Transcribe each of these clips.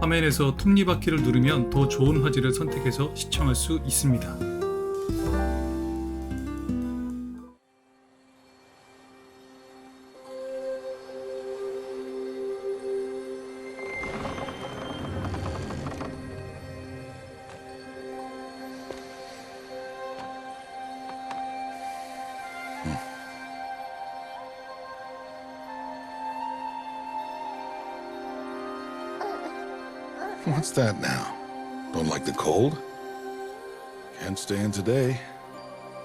화면에서 톱니바퀴를 누르면 더 좋은 화질을 선택해서 시청할 수 있습니다. What's that now? Don't like the cold? Can't stay in today.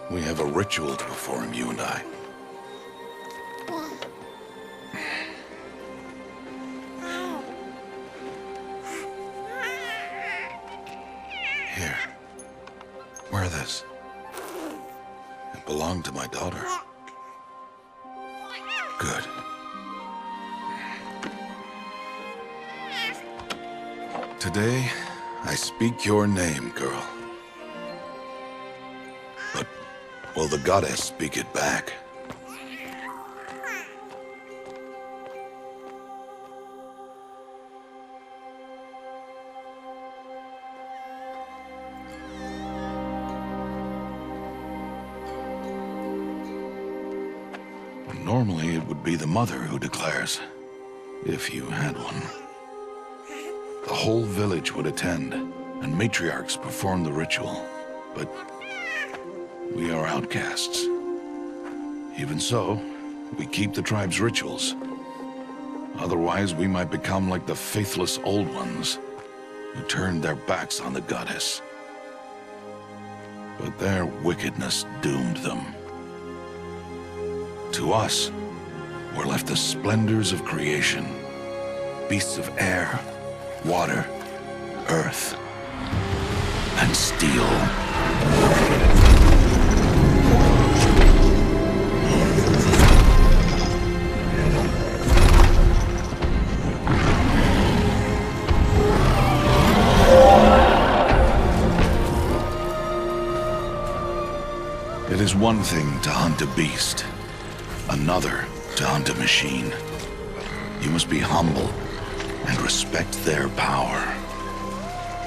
We have a ritual to perform, you and I. Here. Wear this. It belonged to my daughter. Good. Today, I speak your name, girl. But will the goddess speak it back? Normally, it would be the mother who declares, if you had one. The whole village would attend, and matriarchs perform the ritual. But we are outcasts. Even so, we keep the tribe's rituals. Otherwise, we might become like the faithless old ones, who turned their backs on the goddess. But their wickedness doomed them. To us, were left the splendors of creation, beasts of air, water, earth, and steel. It is one thing to hunt a beast, another to hunt a machine. You must be humble and respect their power.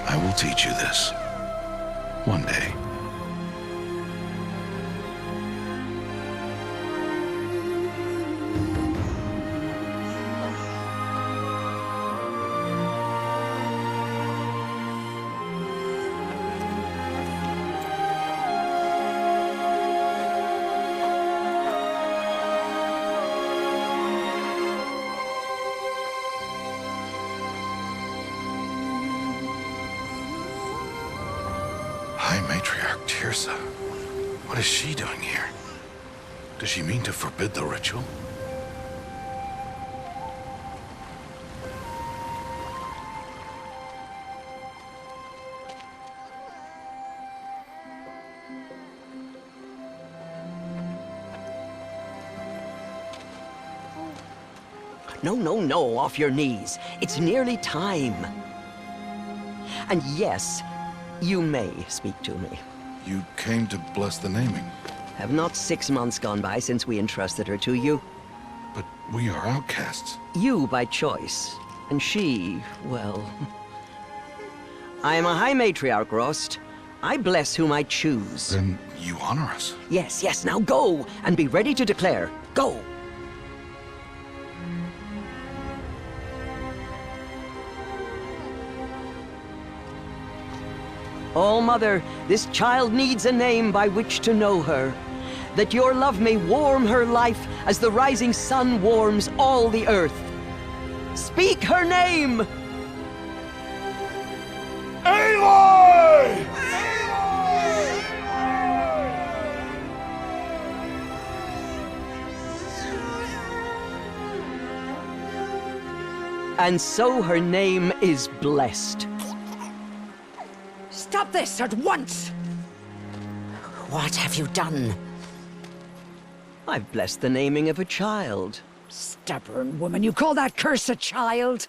I will teach you this one day. High Matriarch Tirsa. What is she doing here? Does she mean to forbid the ritual? No, off your knees. It's nearly time. And yes, you may speak to me. You came to bless the naming, Have not 6 months gone by since we entrusted her to you? but we are outcasts. You by choice, and she, well... I am a High Matriarch, Rost. I bless whom I choose. Then you honor us. Yes, now go, and be ready to declare. Go! Oh, Mother, this child needs a name by which to know her. That your love may warm her life as the rising sun warms all the earth. Speak her name! Aloy! And so her name is blessed. Stop this at once! What have you done? I've blessed the naming of a child. Stubborn woman, you call that curse a child?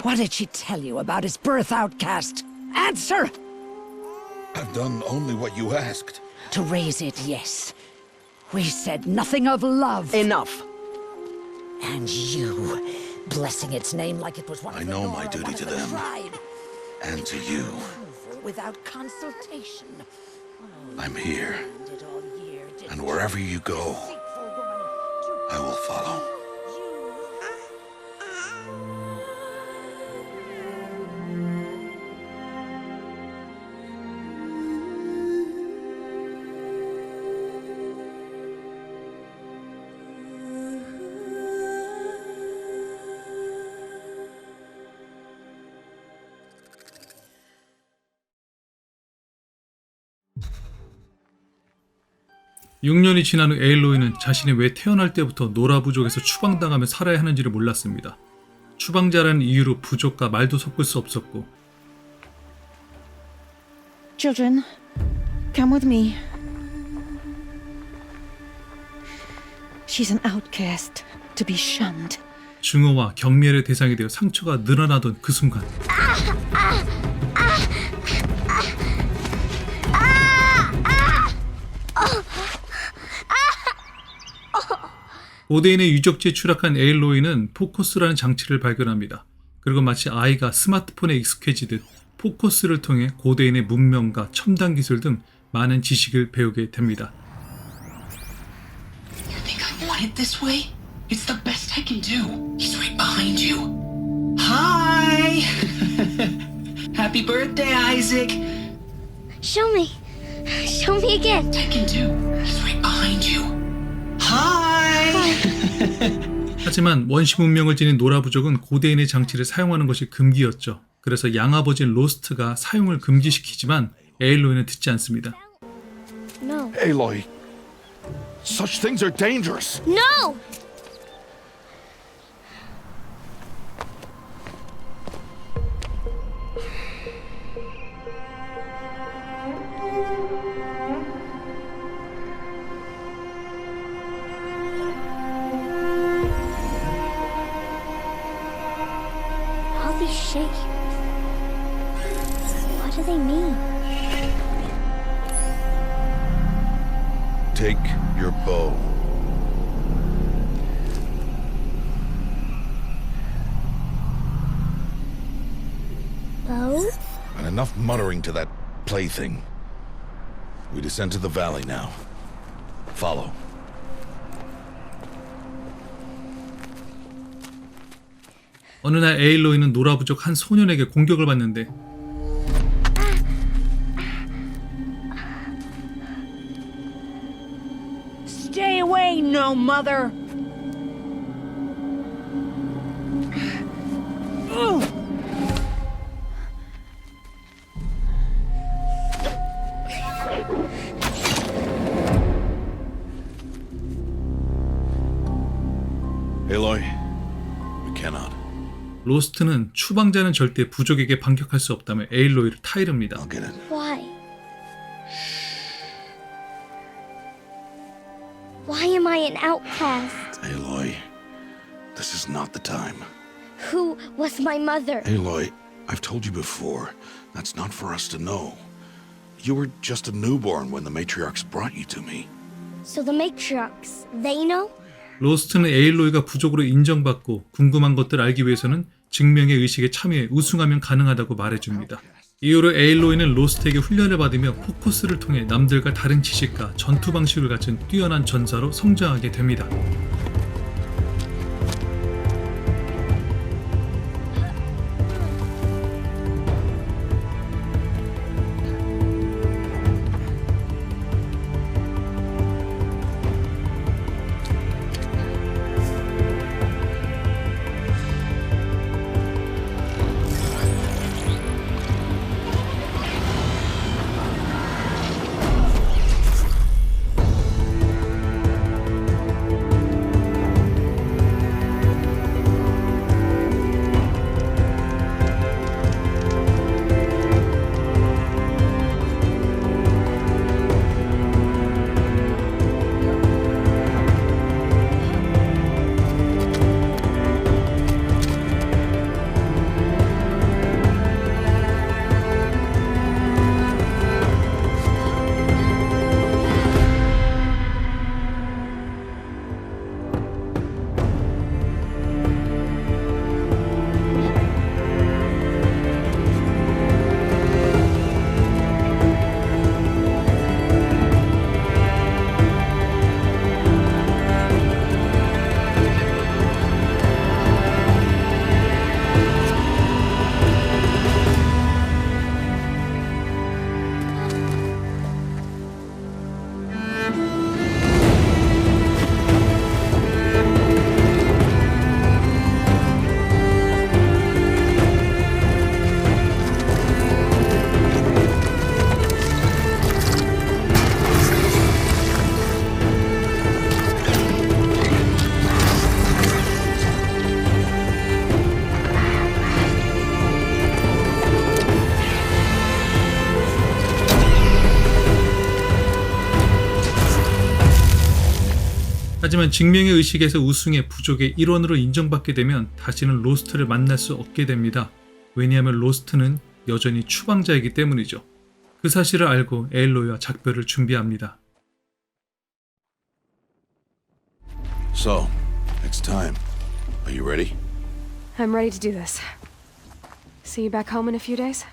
What did she tell you about his birth, outcast? Answer! I've done only what you asked. To raise it, yes. We said nothing of love. Enough. And you blessing its name like it was one I of the know my Nora, duty one of to the them. tribe. And to you. Without consultation. I'm here. Did all year, did And wherever you go, deceitful woman, I will follow. 육 6년이 지난 후 에일로이는 자신이 왜 태어날 때부터 노라 부족에서 추방당하며 살아야 하는지를 몰랐습니다. 추방자라는 이유로 부족과 말도 섞을 수 없었고 Children, come with me. She's an outcast, to be shunned. 증오와 경멸의 대상이 되어 상처가 늘어나던 그 순간 고대인의 유적지에 추락한 에일로이는 포커스라는 장치를 발견합니다. 그리고 마치 아이가 스마트폰에 익숙해지듯 포커스를 통해 고대인의 문명과 첨단 기술 등 많은 지식을 배우게 됩니다. You think I want it this way? It's the best I can do. He's right behind you. Hi! Happy birthday, Isaac! Show me. Show me again. I can do. He's right behind you. Hi! 하지만 원시 문명을 지닌 노라 부족은 고대인의 장치를 사용하는 것이 금기였죠. 그래서 양아버지인 로스트가 사용을 금지시키지만 에일로이는 듣지 않습니다. No. Aloy, such things are dangerous. No! All these shapes. What do they mean? Take your bow. Bow? And enough muttering to that plaything. We descend to the valley now. Follow. 어느 날 에일로이는 노라 부족 한 소년에게 공격을 받는데 Stay away, no mother! Aloy, we cannot. 로스트는 추방자는 절대 부족에게 반격할 수 없다며 에일로이를 타이릅니다. I'll get it. Why? Why am I an outcast? Aloy, this is not the time. Who was my mother? Aloy, I've told you before, that's not for us to know. You were just a newborn when the matriarchs brought you to me. So the matriarchs, they know? 로스트는 에일로이가 부족으로 인정받고 궁금한 것들을 알기 위해서는 증명의 의식에 참여해 우승하면 가능하다고 말해줍니다. 이후로 에일로이는 로스트에게 훈련을 받으며 포커스를 통해 남들과 다른 지식과 전투 방식을 갖춘 뛰어난 전사로 성장하게 됩니다. 하지만 증명의 의식에서 우승해 부족의 일원으로 인정받게 되면 다시는 로스트를 만날 수 없게 됩니다. 왜냐하면 로스트는 여전히 추방자이기 때문이죠. 그 사실을 알고 에일로이와 작별을 준비합니다. So, it's time. Are you ready? I'm ready to do this. See you back home in a few days?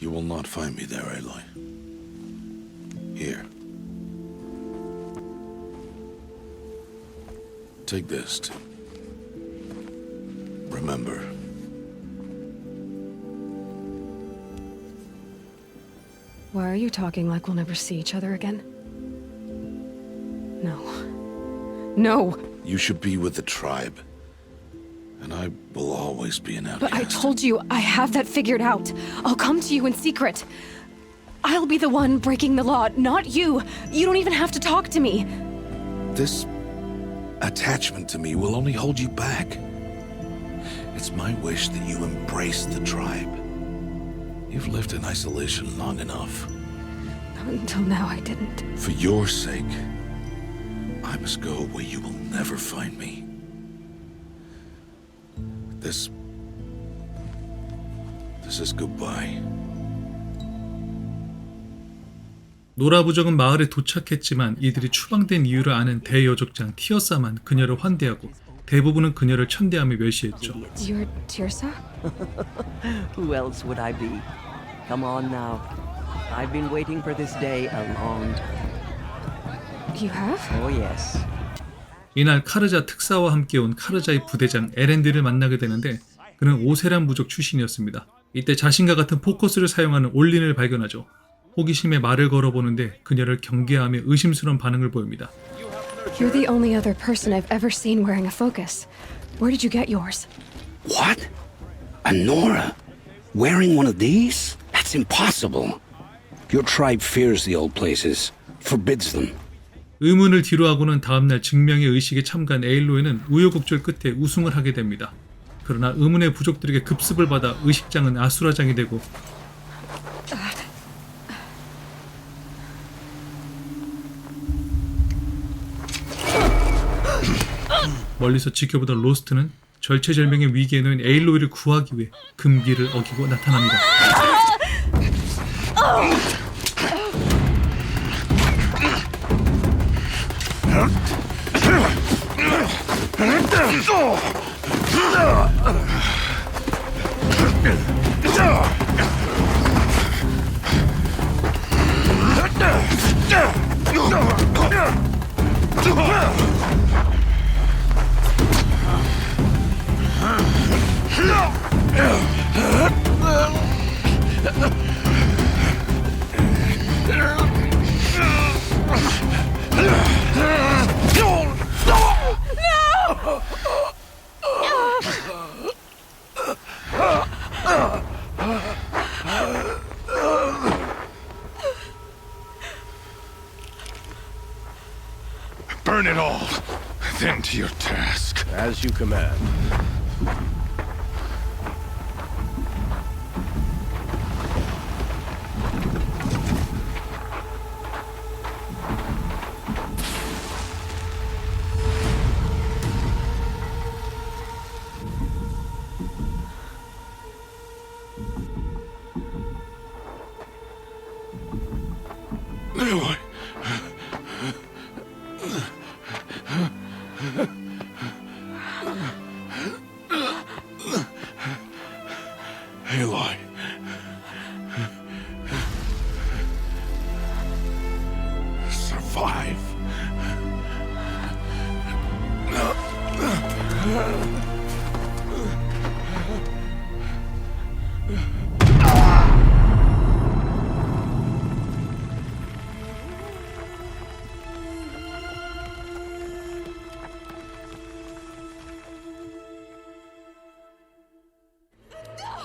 You will not find me there, Aloy. Here. Take this to remember. Why are you talking like we'll never see each other again? No. No! You should be with the tribe. And I will always be an outcast. But I told you, I have that figured out. I'll come to you in secret. I'll be the one breaking the law, not you. You don't even have to talk to me. This attachment to me will only hold you back. It's my wish that you embrace the tribe. You've lived in isolation long enough. Until now, I didn't. For your sake, I must go where you will never find me. This is goodbye. 노라부족은 마을에 도착했지만 이들이 추방된 이유를 아는 대여족장 티어사만 그녀를 환대하고 대부분은 그녀를 천대하며 멸시했죠. You're Tirsa? Who else would I be? Come on now. I've been waiting for this day a long time. You have? Oh yes. 이날 카르자 특사와 함께 온 카르자의 부대장 에렌드를 만나게 되는데 그는 오세란 부족 출신이었습니다. 이때 자신과 같은 포커스를 사용하는 올린을 발견하죠. 호기심에 말을 걸어보는데 그녀를 경계하며 의심스러운 반응을 보입니다. You're the only other person I've ever seen wearing a focus. Where did you get yours? What? A Nora? Wearing one of these? That's impossible. Your tribe fears the old places, forbids them. 의문을 뒤로하고는 다음날 증명의 의식에 참가한 에일로이는 우여곡절 끝에 우승을 하게 됩니다. 그러나 의문의 부족들에게 급습을 받아 의식장은 아수라장이 되고 멀리서 지켜보던 로스트는 절체절명의 위기에 놓인 에일로이를 구하기 위해 금기를 어기고 나타납니다. Burn it all, then to your task. As you command. Aloy. Aloy. Survive.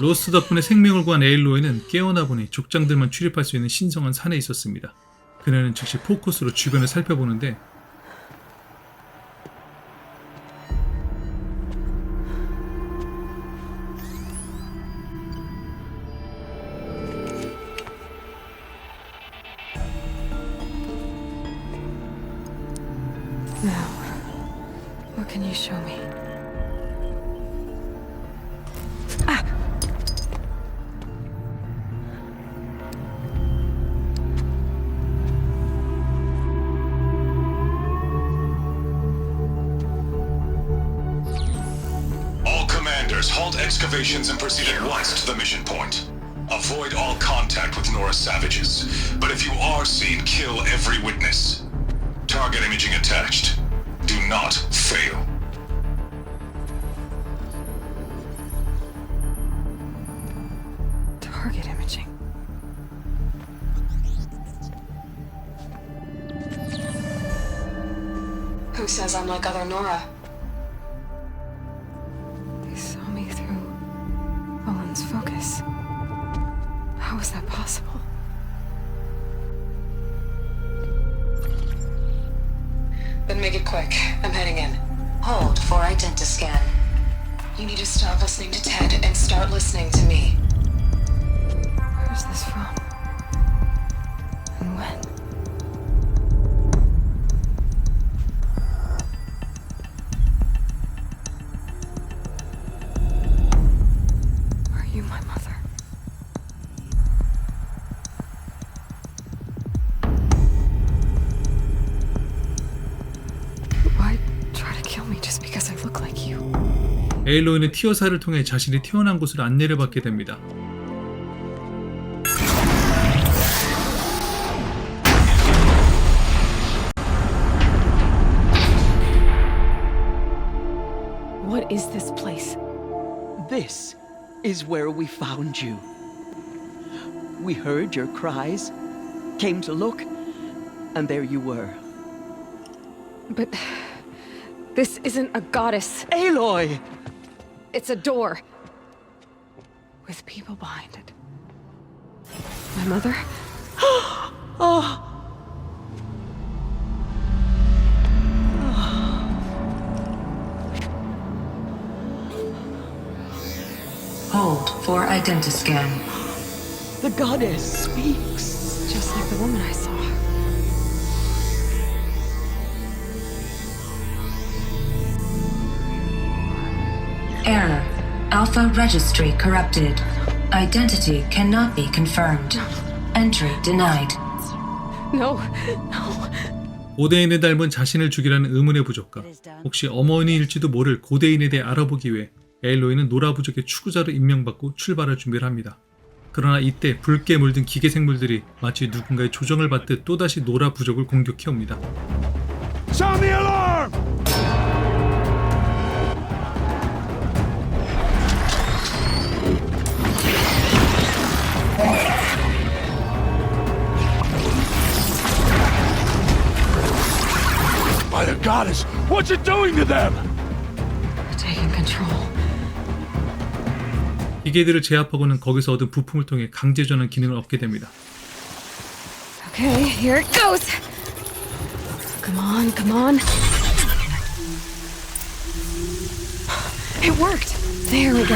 로스트 덕분에 생명을 구한 에일로이는 깨어나 보니 족장들만 출입할 수 있는 신성한 산에 있었습니다. 그녀는 즉시 포커스로 주변을 살펴보는데 What can you show me? All commanders, halt excavations and proceed at once to the mission point. Avoid all contact with Nora savages, but if you are seen, kill every witness. Target imaging attached. Do not fail. Target imaging. Who says I'm like other Nora? They saw me through Owen's focus. How is that possible? Then make it quick. I'm heading in. Hold for identiscan. You need to stop listening to Ted and start listening to me. Where's this from? And when? Are you my mother? Why try to kill me just because I look like you? 에일로이는 티어사를 통해 자신이 태어난 곳을 안내를 받게 됩니다. What is this place? This is where we found you. We heard your cries, came to look, and there you were. But this isn't a goddess. Aloy! It's a door with people behind it. My mother? Oh! Hold for identiscan. The goddess speaks. Just like the woman I saw. Error. Alpha registry corrupted. Identity cannot be confirmed. Entry denied. No, no. 고대인을 닮은 자신을 죽이라는 의문의 부족과 혹시 어머니일지도 모를 고대인에 대해 알아보기 위해 에일로이는 노라 부족의 추구자로 임명받고 출발할 준비를 합니다. 그러나 이때 붉게 물든 기계 생물들이 마치 누군가의 조정을 받듯 또다시 노라 부족을 공격해옵니다. Sound the alarm! By the goddess, what's it doing to them? Taking control. 기계들을 제압하고는 거기서 얻은 부품을 통해 강제 전환 기능을 얻게 됩니다. Okay, here it goes. Come on, come on. It worked. There we go.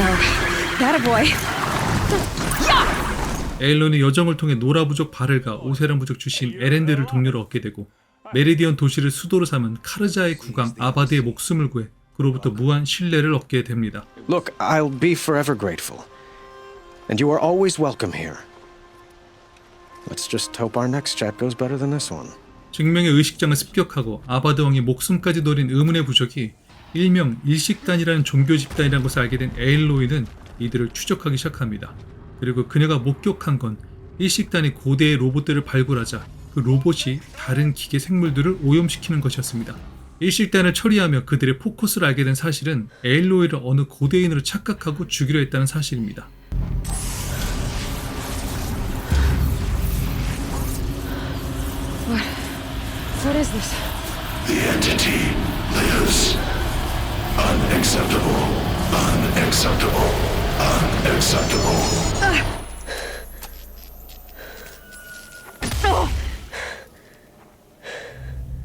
That a boy. 에일로이는 여정을 통해 노라 부족 바를과 오세란 부족 출신 에렌드를 동료로 얻게 되고 메리디언 도시를 수도로 삼은 카르자의 국왕 아바드의 목숨을 구해 그로부터 무한 신뢰를 얻게 됩니다. Look, I'll be forever grateful. And you are always welcome here. Let's just hope our next chat goes better than this one. 증명의 의식장을 습격하고 아바드 왕의 목숨까지 노린 의문의 부족이 일명 일식단이라는 종교 집단이라는 것을 알게 된 에일로이는 이들을 추적하기 시작합니다. 그리고 그녀가 목격한 건 일식단이 고대의 로봇들을 발굴하자 그 로봇이 다른 기계 생물들을 오염시키는 것이었습니다. 일식단을 처리하며 그들의 포커스를 알게 된 사실은 에일로이를 어느 고대인으로 착각하고 죽이려 했다는 사실입니다. What is this? The entity lives. Unacceptable. Unacceptable. Unacceptable.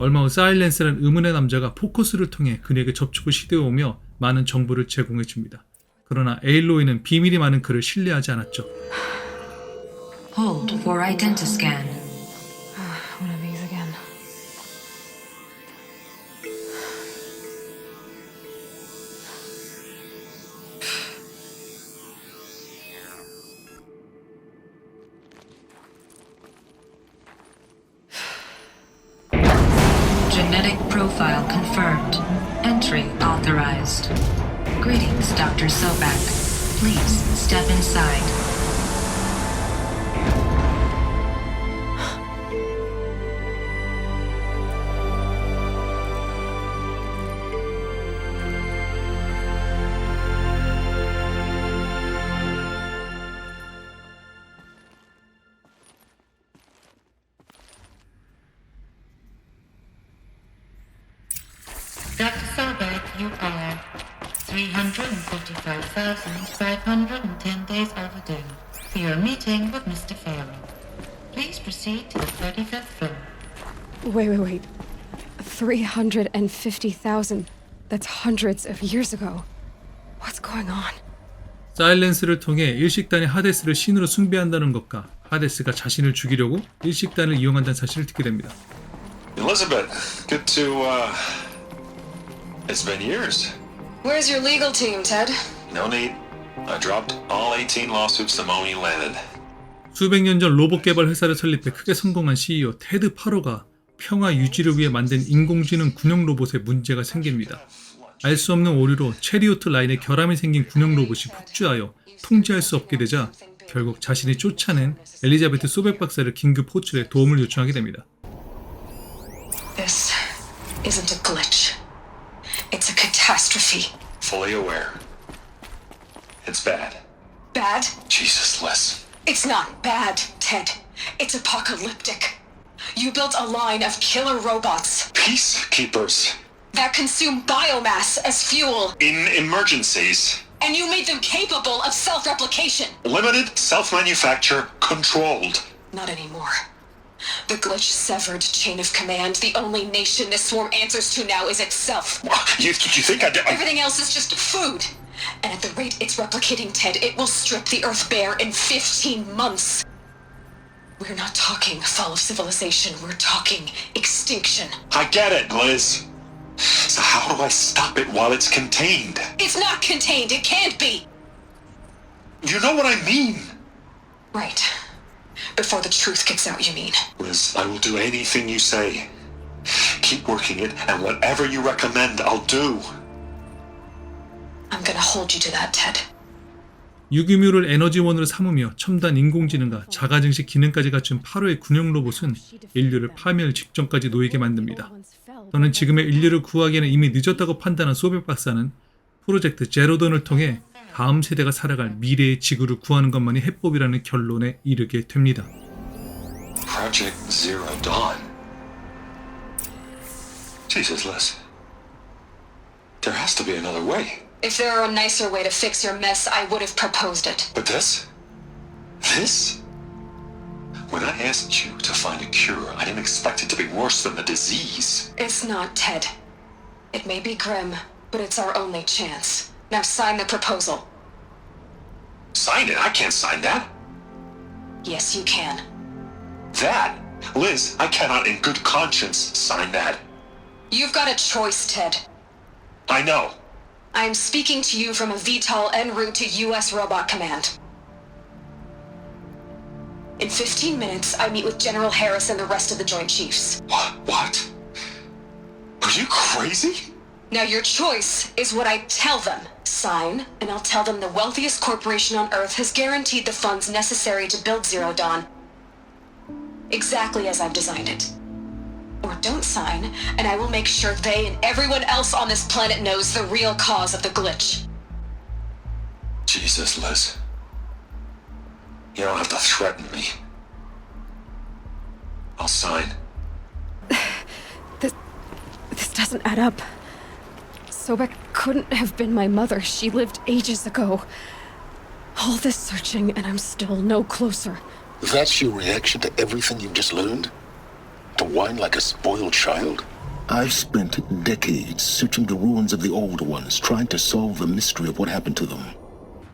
얼마 후 사일렌스라는 의문의 남자가 포커스를 통해 그에게 접촉을 시도해오며 많은 정보를 제공해줍니다. 그러나 에일로이는 비밀이 많은 그를 신뢰하지 않았죠. Hold for identiscan. One of these again. Genetic profile confirmed. Entry authorized. Greetings, Dr. Sobek. Please step inside. Dr. Sobek, you are 345,510 days overdue for your meeting with Mr. Pharaoh. Please proceed to the 35th floor. Wait. 350,000. That's hundreds of years ago. What's going on? 사일렌스를 통해 일식단이 하데스를 신으로 숭배한다는 것과 하데스가 자신을 죽이려고 일식단을 이용한다는 사실을 듣게 됩니다. Elizabeth, good to, It's been years. Where's your legal team, Ted? No need. I dropped all 18 lawsuits the moment you landed. 수백 년 전 로봇 개발 회사를 설립해 크게 성공한 CEO 테드 파로가 평화 유지를 위해 만든 인공지능 군용 로봇에 문제가 생깁니다. 알 수 없는 오류로 체리오트 라인에 결함이 생긴 군용 로봇이 폭주하여 통제할 수 없게 되자 결국 자신이 쫓아낸 엘리자베트 소백 박사를 긴급 호출해 도움을 요청하게 됩니다. This isn't a glitch. It's a catastrophe. Fully aware. It's bad. Bad? Jesus, Liz. It's not bad, Ted. It's apocalyptic. You built a line of killer robots Peacekeepers. that consume biomass as fuel, In emergencies. and you made them capable of self-replication. Limited, self-manufacture, controlled. Not anymore. The glitch severed chain of command. The only nation this swarm answers to now is itself. You think I did? Everything else is just food. And at the rate it's replicating, Ted, it will strip the Earth bare in 15 months. We're not talking fall of civilization. We're talking extinction. I get it, Liz. So how do I stop it while it's contained? It's not contained. It can't be. You know what I mean. Right. Before the truth gets out, you mean? Liz, I will do anything you say. Keep working it, and whatever you recommend, I'll do. I'm gonna hold you to that, Ted. 유기묘를 에너지원으로 삼으며 첨단 인공지능과 자가증식 기능까지 갖춘 8호의 군용 로봇은 인류를 파멸 직전까지 놓이게 만듭니다. 또는 지금의 인류를 구하기에는 이미 늦었다고 판단한 소백 박사는 프로젝트 제로던을 통해 다음 세대가 살아갈 미래의 지구를 구하는 것만이 해법이라는 결론에 이르게 됩니다. Project Zero Dawn. Jesus, Liz. There has to be another way. If there were a nicer way to fix your mess, I would have proposed it. But this? This? When I asked you to find a cure, I didn't expect it to be worse than the disease. It's not, Ted. It may be grim, but it's our only chance. Now sign the proposal. Sign it? I can't sign that. Yes, you can. That? Liz, I cannot in good conscience sign that. You've got a choice, Ted. I know. I'm speaking to you from a VTOL en route to U.S. Robot Command. In 15 minutes, I meet with General Harris and the rest of the Joint Chiefs. What? Are you crazy? Now your choice is what I tell them. Sign, and I'll tell them the wealthiest corporation on Earth has guaranteed the funds necessary to build Zero Dawn. Exactly as I've designed it. Or don't sign, and I will make sure they and everyone else on this planet knows the real cause of the glitch. Jesus, Liz. You don't have to threaten me. I'll sign. This doesn't add up. Sobek couldn't have been my mother. She lived ages ago. All this searching, and I'm still no closer. That's your reaction to everything you've just learned? To whine like a spoiled child? I've spent decades searching the ruins of the old ones, trying to solve the mystery of what happened to them.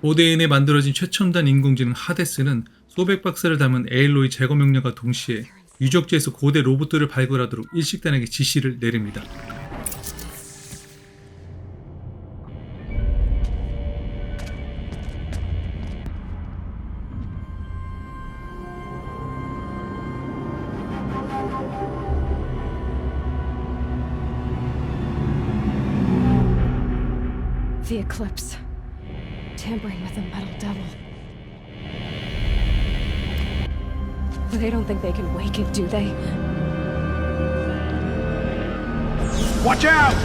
고대인에 만들어진 최첨단 인공지능 하데스는 소백 박사를 닮은 에일로이 제거 명령과 동시에 유적지에서 고대 로봇들을 발굴하도록 일식단에게 지시를 내립니다. The eclipse. Tampering with the metal devil. They don't think they can wake it, do they? Watch out!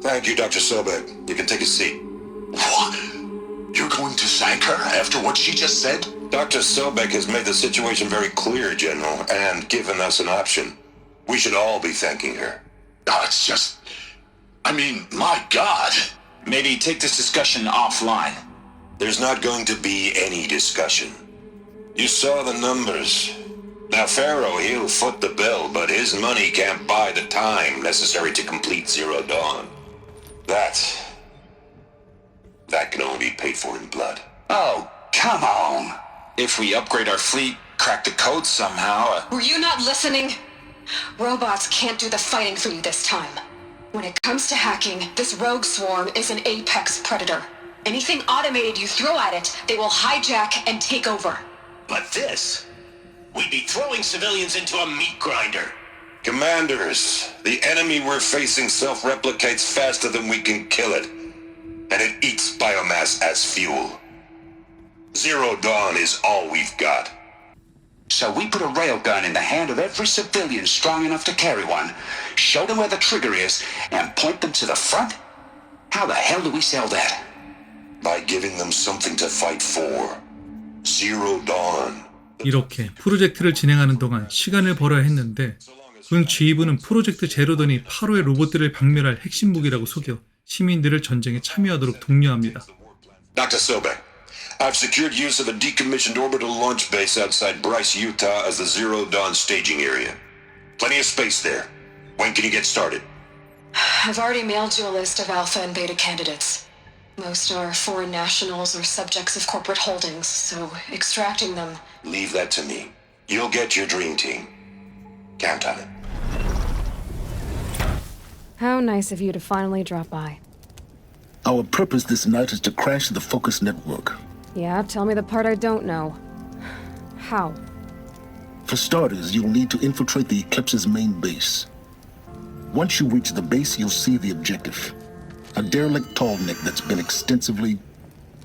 Thank you, Dr. Sobek. You can take a seat. What? You're going to thank her after what she just said? Dr. Sobek has made the situation very clear, General, and given us an option. We should all be thanking her. Oh, it's just... I mean, my God. Maybe take this discussion offline. There's not going to be any discussion. You saw the numbers. Now, Pharaoh, he'll foot the bill, but his money can't buy the time necessary to complete Zero Dawn. That can only be paid for in blood. Oh, come on. If we upgrade our fleet, crack the code somehow... Were you not listening? Robots can't do the fighting for you this time. When it comes to hacking, this rogue swarm is an apex predator. Anything automated you throw at it, they will hijack and take over. But this... We'd be throwing civilians into a meat grinder. Commanders, the enemy we're facing self-replicates faster than we can kill it. And it eats biomass as fuel. Zero Dawn is all we've got. So we put a railgun in the hand of every civilian strong enough to carry one, show them where the trigger is, and point them to the front? How the hell do we sell that? By giving them something to fight for. Zero Dawn. 이렇게 프로젝트를 진행하는 동안 시간을 벌어야 했는데 군 지휘부는 프로젝트 제로던이 8호의 로봇들을 박멸할 핵심 무기라고 속여 시민들을 전쟁에 참여하도록 독려합니다. Dr. Sobek, I've secured use of a decommissioned orbital launch base outside Bryce, Utah as the Zero Dawn staging area. Plenty of space there. When can you get started? I've already mailed you a list of alpha and beta candidates. Most are foreign nationals or subjects of corporate holdings, so extracting them... Leave that to me. You'll get your dream team. Count on it. How nice of you to finally drop by. Our purpose this night is to crash the Focus network. Yeah, tell me the part I don't know. How? For starters, you'll need to infiltrate the Eclipse's main base. Once you reach the base, you'll see the objective. A derelict tall neck that's been extensively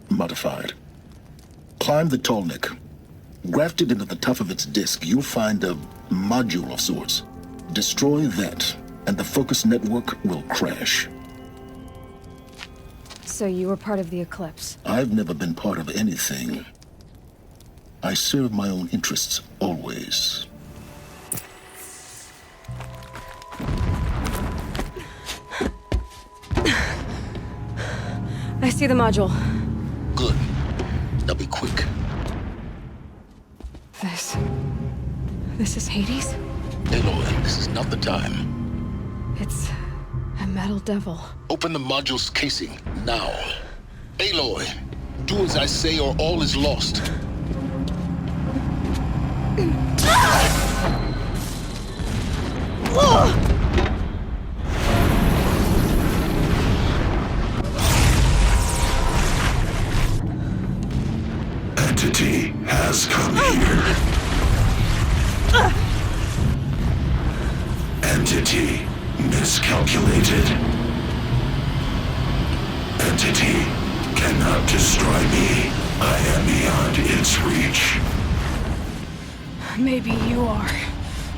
modified. Climb the tall neck. Grafted into the top of its disk, you'll find a module of sorts. Destroy that, and the Focus network will crash. So you were part of the Eclipse? I've never been part of anything. I serve my own interests, always. I see the module. Good. Now be quick. This is Hades? Aloy, this is not the time. It's a metal devil. Open the module's casing, now. Aloy, do as I say or all is lost. Entity has come here. Entity miscalculated. Entity cannot destroy me. I am beyond its reach. Maybe you are,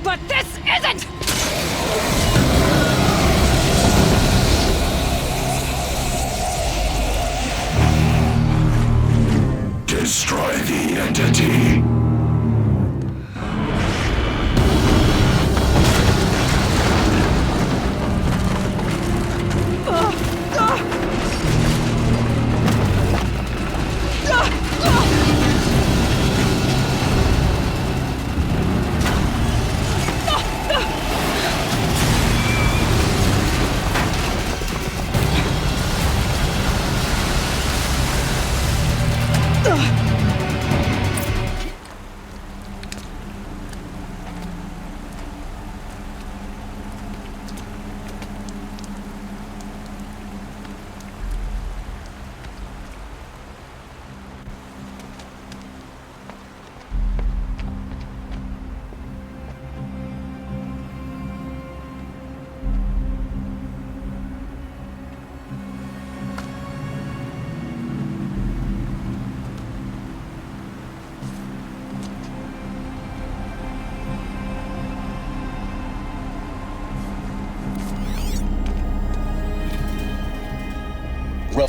but this isn't! Destroy the entity.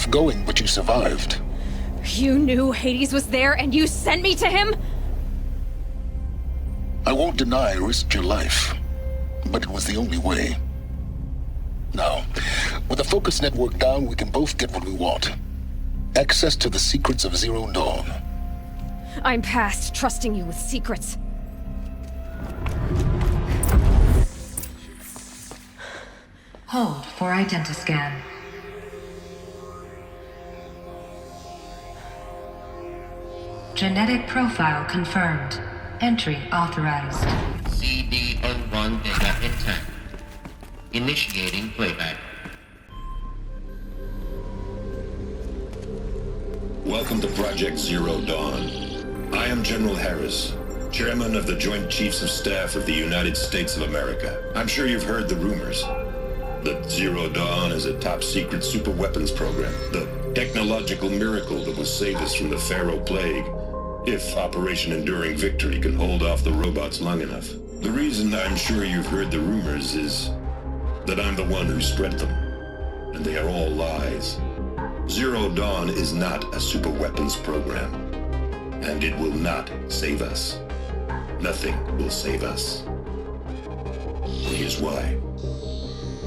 tough going, but you survived. You knew Hades was there and you sent me to him? I won't deny I risked your life, but it was the only way. Now, with the focus network down, we can both get what we want. Access to the secrets of Zero Dawn. I'm past trusting you with secrets. Hold for identiscan. Genetic profile confirmed. Entry authorized. CD01 data intact. Initiating playback. Welcome to Project Zero Dawn. I am General Harris, Chairman of the Joint Chiefs of Staff of the United States of America. I'm sure you've heard the rumors that Zero Dawn is a top-secret super-weapons program, the technological miracle that will save us from the Pharaoh Plague, if Operation Enduring Victory can hold off the robots long enough. The reason I'm sure you've heard the rumors is that I'm the one who spread them, and they are all lies. Zero Dawn is not a super-weapons program, and it will not save us. Nothing will save us. Here's why.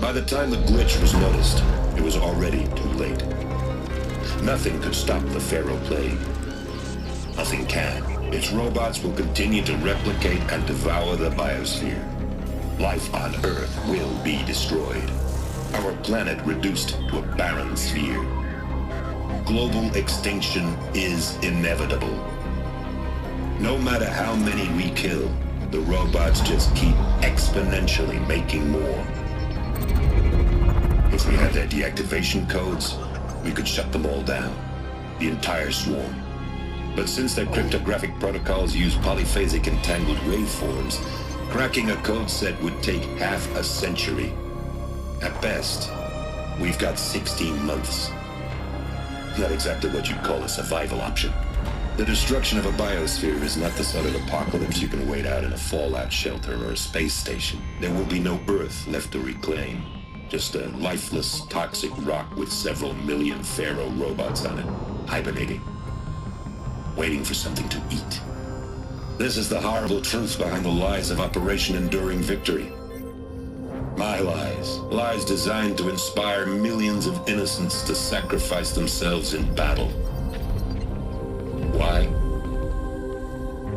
By the time the glitch was noticed, it was already too late. Nothing could stop the Pharaoh Plague. Nothing can. Its robots will continue to replicate and devour the biosphere. Life on Earth will be destroyed. Our planet reduced to a barren sphere. Global extinction is inevitable. No matter how many we kill, the robots just keep exponentially making more. If we had their deactivation codes, we could shut them all down, the entire swarm. But since their cryptographic protocols use polyphasic entangled waveforms, cracking a code set would take half a century. At best, we've got 16 months. Not exactly what you'd call a survival option. The destruction of a biosphere is not the sort of apocalypse you can wait out in a fallout shelter or a space station. There will be no Earth left to reclaim. Just a lifeless, toxic rock with several million Pharaoh robots on it, hibernating, waiting for something to eat. This is the horrible truth behind the lies of Operation Enduring Victory. My lies. Lies designed to inspire millions of innocents to sacrifice themselves in battle. Why?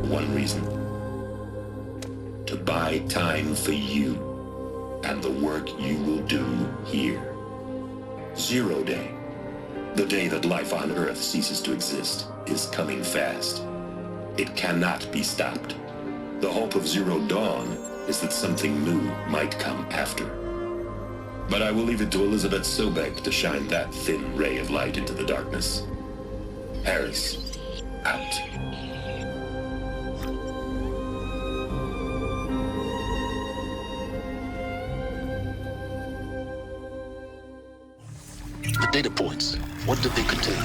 One reason. To buy time for you and the work you will do here. Zero Day, the day that life on Earth ceases to exist, is coming fast. It cannot be stopped. The hope of Zero Dawn is that something new might come after. But I will leave it to Elizabeth Sobek to shine that thin ray of light into the darkness. Harris, out. The data points, what did they contain?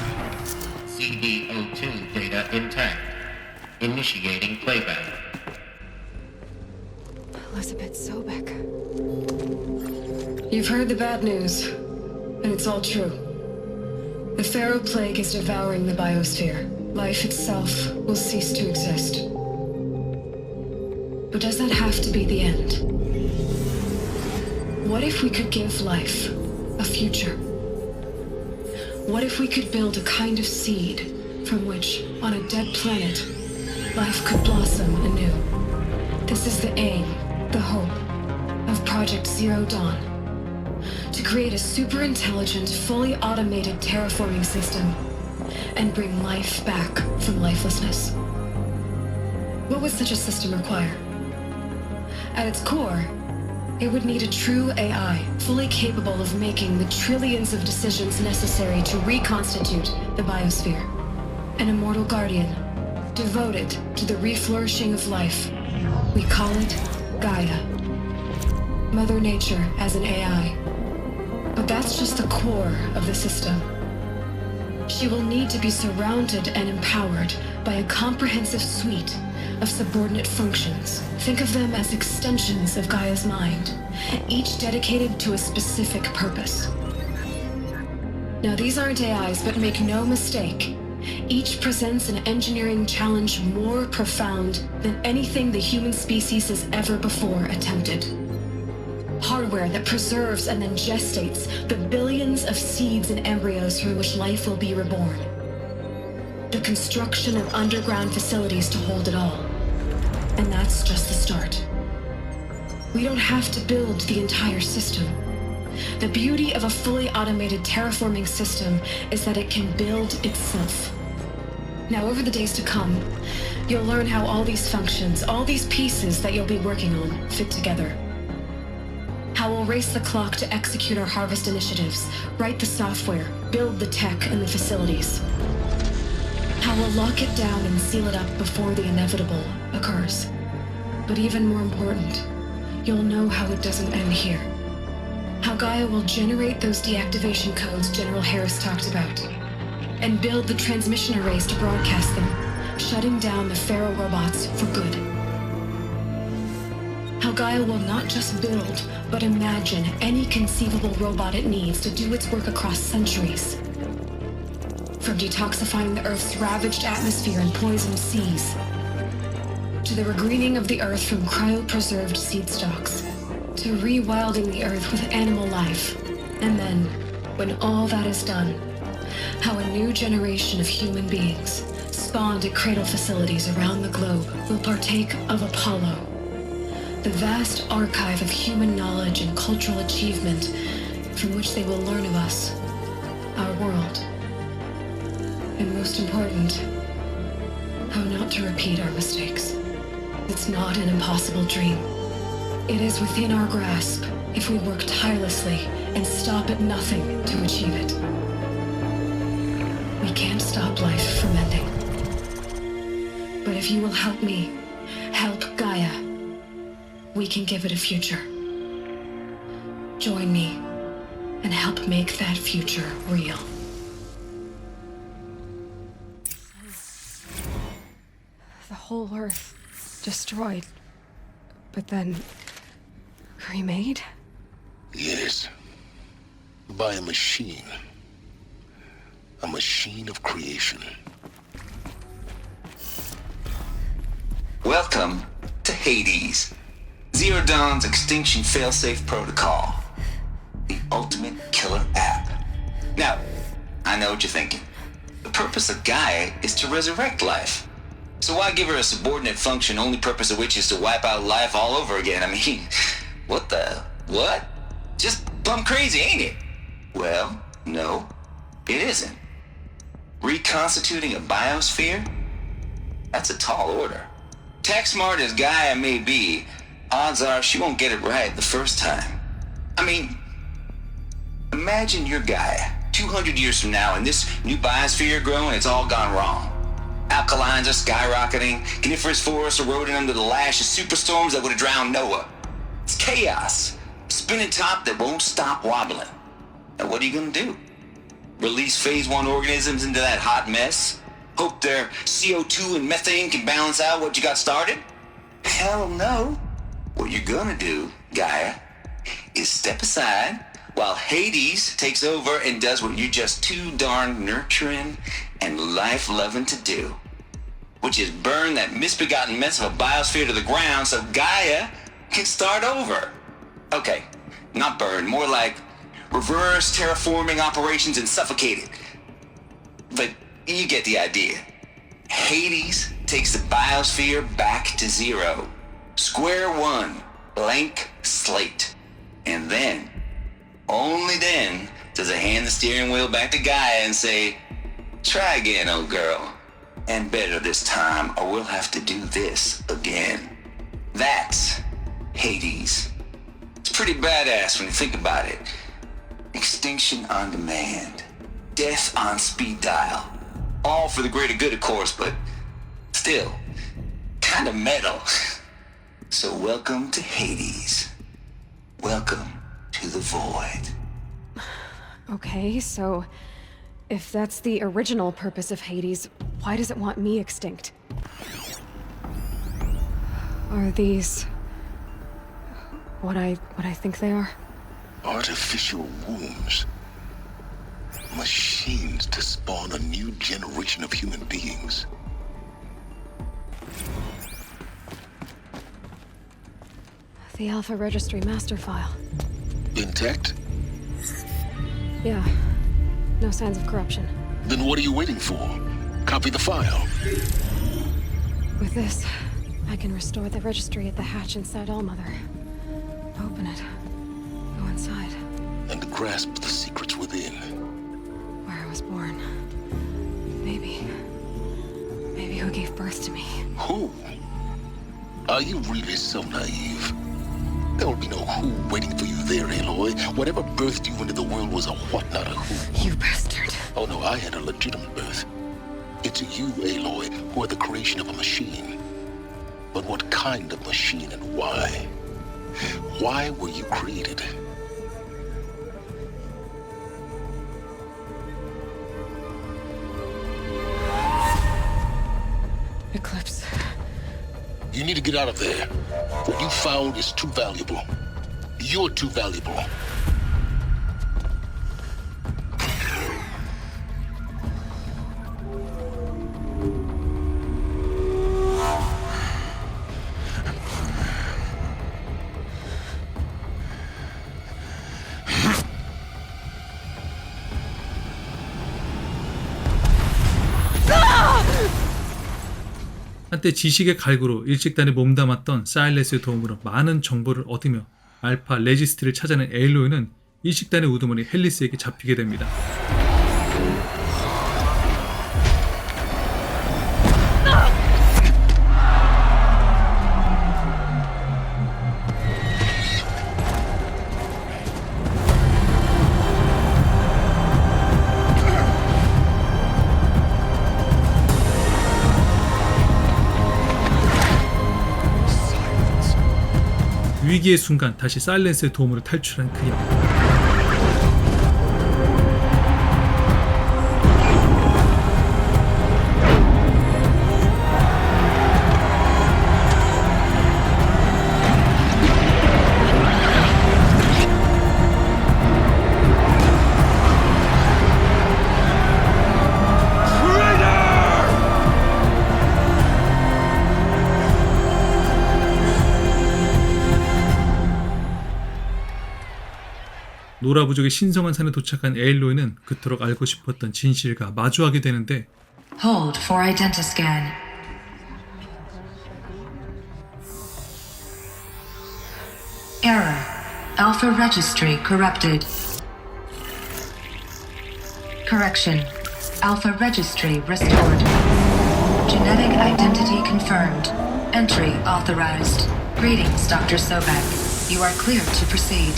CD02 data intact. Initiating playback. Elizabeth Sobek. You've heard the bad news, and it's all true. The Pharaoh Plague is devouring the biosphere. Life itself will cease to exist. But does that have to be the end? What if we could give life a future? What if we could build a kind of seed from which, on a dead planet, life could blossom anew? This is the aim, the hope, of Project Zero Dawn. To create a super-intelligent, fully automated terraforming system and bring life back from lifelessness. What would such a system require? At its core, it would need a true AI, fully capable of making the trillions of decisions necessary to reconstitute the biosphere. An immortal guardian, devoted to the reflourishing of life. We call it Gaia. Mother Nature as an AI. But that's just the core of the system. She will need to be surrounded and empowered by a comprehensive suite of subordinate functions. Think of them as extensions of Gaia's mind, each dedicated to a specific purpose. Now, these aren't AIs, but make no mistake. Each presents an engineering challenge more profound than anything the human species has ever before attempted. Hardware that preserves and then gestates the billions of seeds and embryos from which life will be reborn. The construction of underground facilities to hold it all. And that's just the start. We don't have to build the entire system. The beauty of a fully automated terraforming system is that it can build itself. Now, over the days to come, you'll learn how all these functions, all these pieces that you'll be working on, fit together. How we'll race the clock to execute our harvest initiatives, write the software, build the tech and the facilities. How we'll lock it down and seal it up before the inevitable occurs. But even more important, you'll know how it doesn't end here. How Gaia will generate those deactivation codes General Harris talked about, and build the transmission arrays to broadcast them, shutting down the Pharaoh robots for good. How Gaia will not just build, but imagine any conceivable robot it needs to do its work across centuries. From detoxifying the Earth's ravaged atmosphere and poisoned seas, to the regreening of the Earth from cryopreserved seed stalks, to rewilding the Earth with animal life. And then, when all that is done, how a new generation of human beings, spawned at cradle facilities around the globe, will partake of Apollo, the vast archive of human knowledge and cultural achievement from which they will learn of us, our world. And most important, how not to repeat our mistakes. It's not an impossible dream. It is within our grasp if we work tirelessly and stop at nothing to achieve it. We can't stop life from ending. But if you will help me, help Gaia, we can give it a future. Join me and help make that future real. The whole Earth destroyed, but then remade? Yes. By a machine. A machine of creation. Welcome to Hades, Zero Dawn's extinction failsafe protocol. The ultimate killer app. Now, I know what you're thinking. The purpose of Gaia is to resurrect life. So why give her a subordinate function, only purpose of which is to wipe out life all over again? I mean, what? Just plumb crazy, ain't it? Well, no, it isn't. Reconstituting a biosphere? That's a tall order. Tech smart as Gaia may be, odds are she won't get it right the first time. I mean, imagine you're Gaia, 200 years from now, and this new biosphere you're growing, it's all gone wrong. Alkalines are skyrocketing, coniferous forests eroding under the lash of superstorms that would have drowned Noah. It's chaos, spinning top that won't stop wobbling. And what are you gonna do? Release phase 1 organisms into that hot mess? Hope their CO2 and methane can balance out what you got started? Hell no. What you're gonna do, Gaia, is step aside while Hades takes over and does what you're just too darn nurturing and life-loving to do, which is burn that misbegotten mess of a biosphere to the ground so Gaia can start over. Okay, not burn, more like reverse terraforming operations and suffocate it. But you get the idea. Hades takes the biosphere back to zero. Square one, blank slate. And then, only then, does it hand the steering wheel back to Gaia and say, try again, old girl. And better this time, or we'll have to do this again. That's Hades. It's pretty badass when you think about it. Extinction on demand. Death on speed dial. All for the greater good, of course, but still, kind of metal. So welcome to Hades. Welcome to the void. Okay, so if that's the original purpose of Hades, why does it want me extinct? Are these what I think they are? Artificial wombs. Machines to spawn a new generation of human beings. The Alpha Registry master file. Intact? Yeah. No signs of corruption. Then what are you waiting for? Copy the file. With this, I can restore the registry at the hatch inside Allmother. Open it. Go inside. And grasp the secrets within. Where I was born. Maybe who gave birth to me. Who? Are you really so naive? There will be no who waiting for you there, Aloy. Whatever birthed you into the world was a what, not a who. You bastard. Oh no, I had a legitimate birth. It's you, Aloy, who are the creation of a machine. But what kind of machine and why? Why were you created? Eclipse. You need to get out of there. What you found is too valuable. You're too valuable. 한때 지식의 갈구로 일식단에 몸담았던 사일레스의 도움으로 많은 정보를 얻으며 알파 레지스트를 찾아낸 에일로이는 일식단의 우두머니 헬리스에게 잡히게 됩니다. 위기의 순간 다시 사일렌스의 도움으로 탈출한 그녀. 노라부족의 신성한 산에 도착한 에일로이는 그토록 알고 싶었던 진실과 마주하게 되는데 Hold for identiscan. Error. Alpha registry corrupted. Correction. Alpha registry restored. Genetic identity confirmed. Entry authorized. Greetings, Dr. Sobek. You are clear to proceed.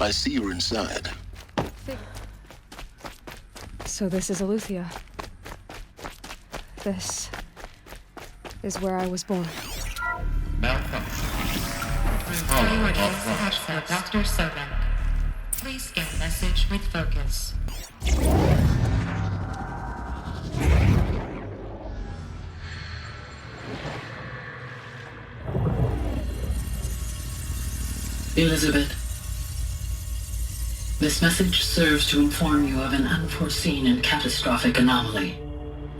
I see you're inside. So this is Eleuthia. This is where I was born. Dr. Sobek. Please scan message with focus. Elizabeth, this message serves to inform you of an unforeseen and catastrophic anomaly.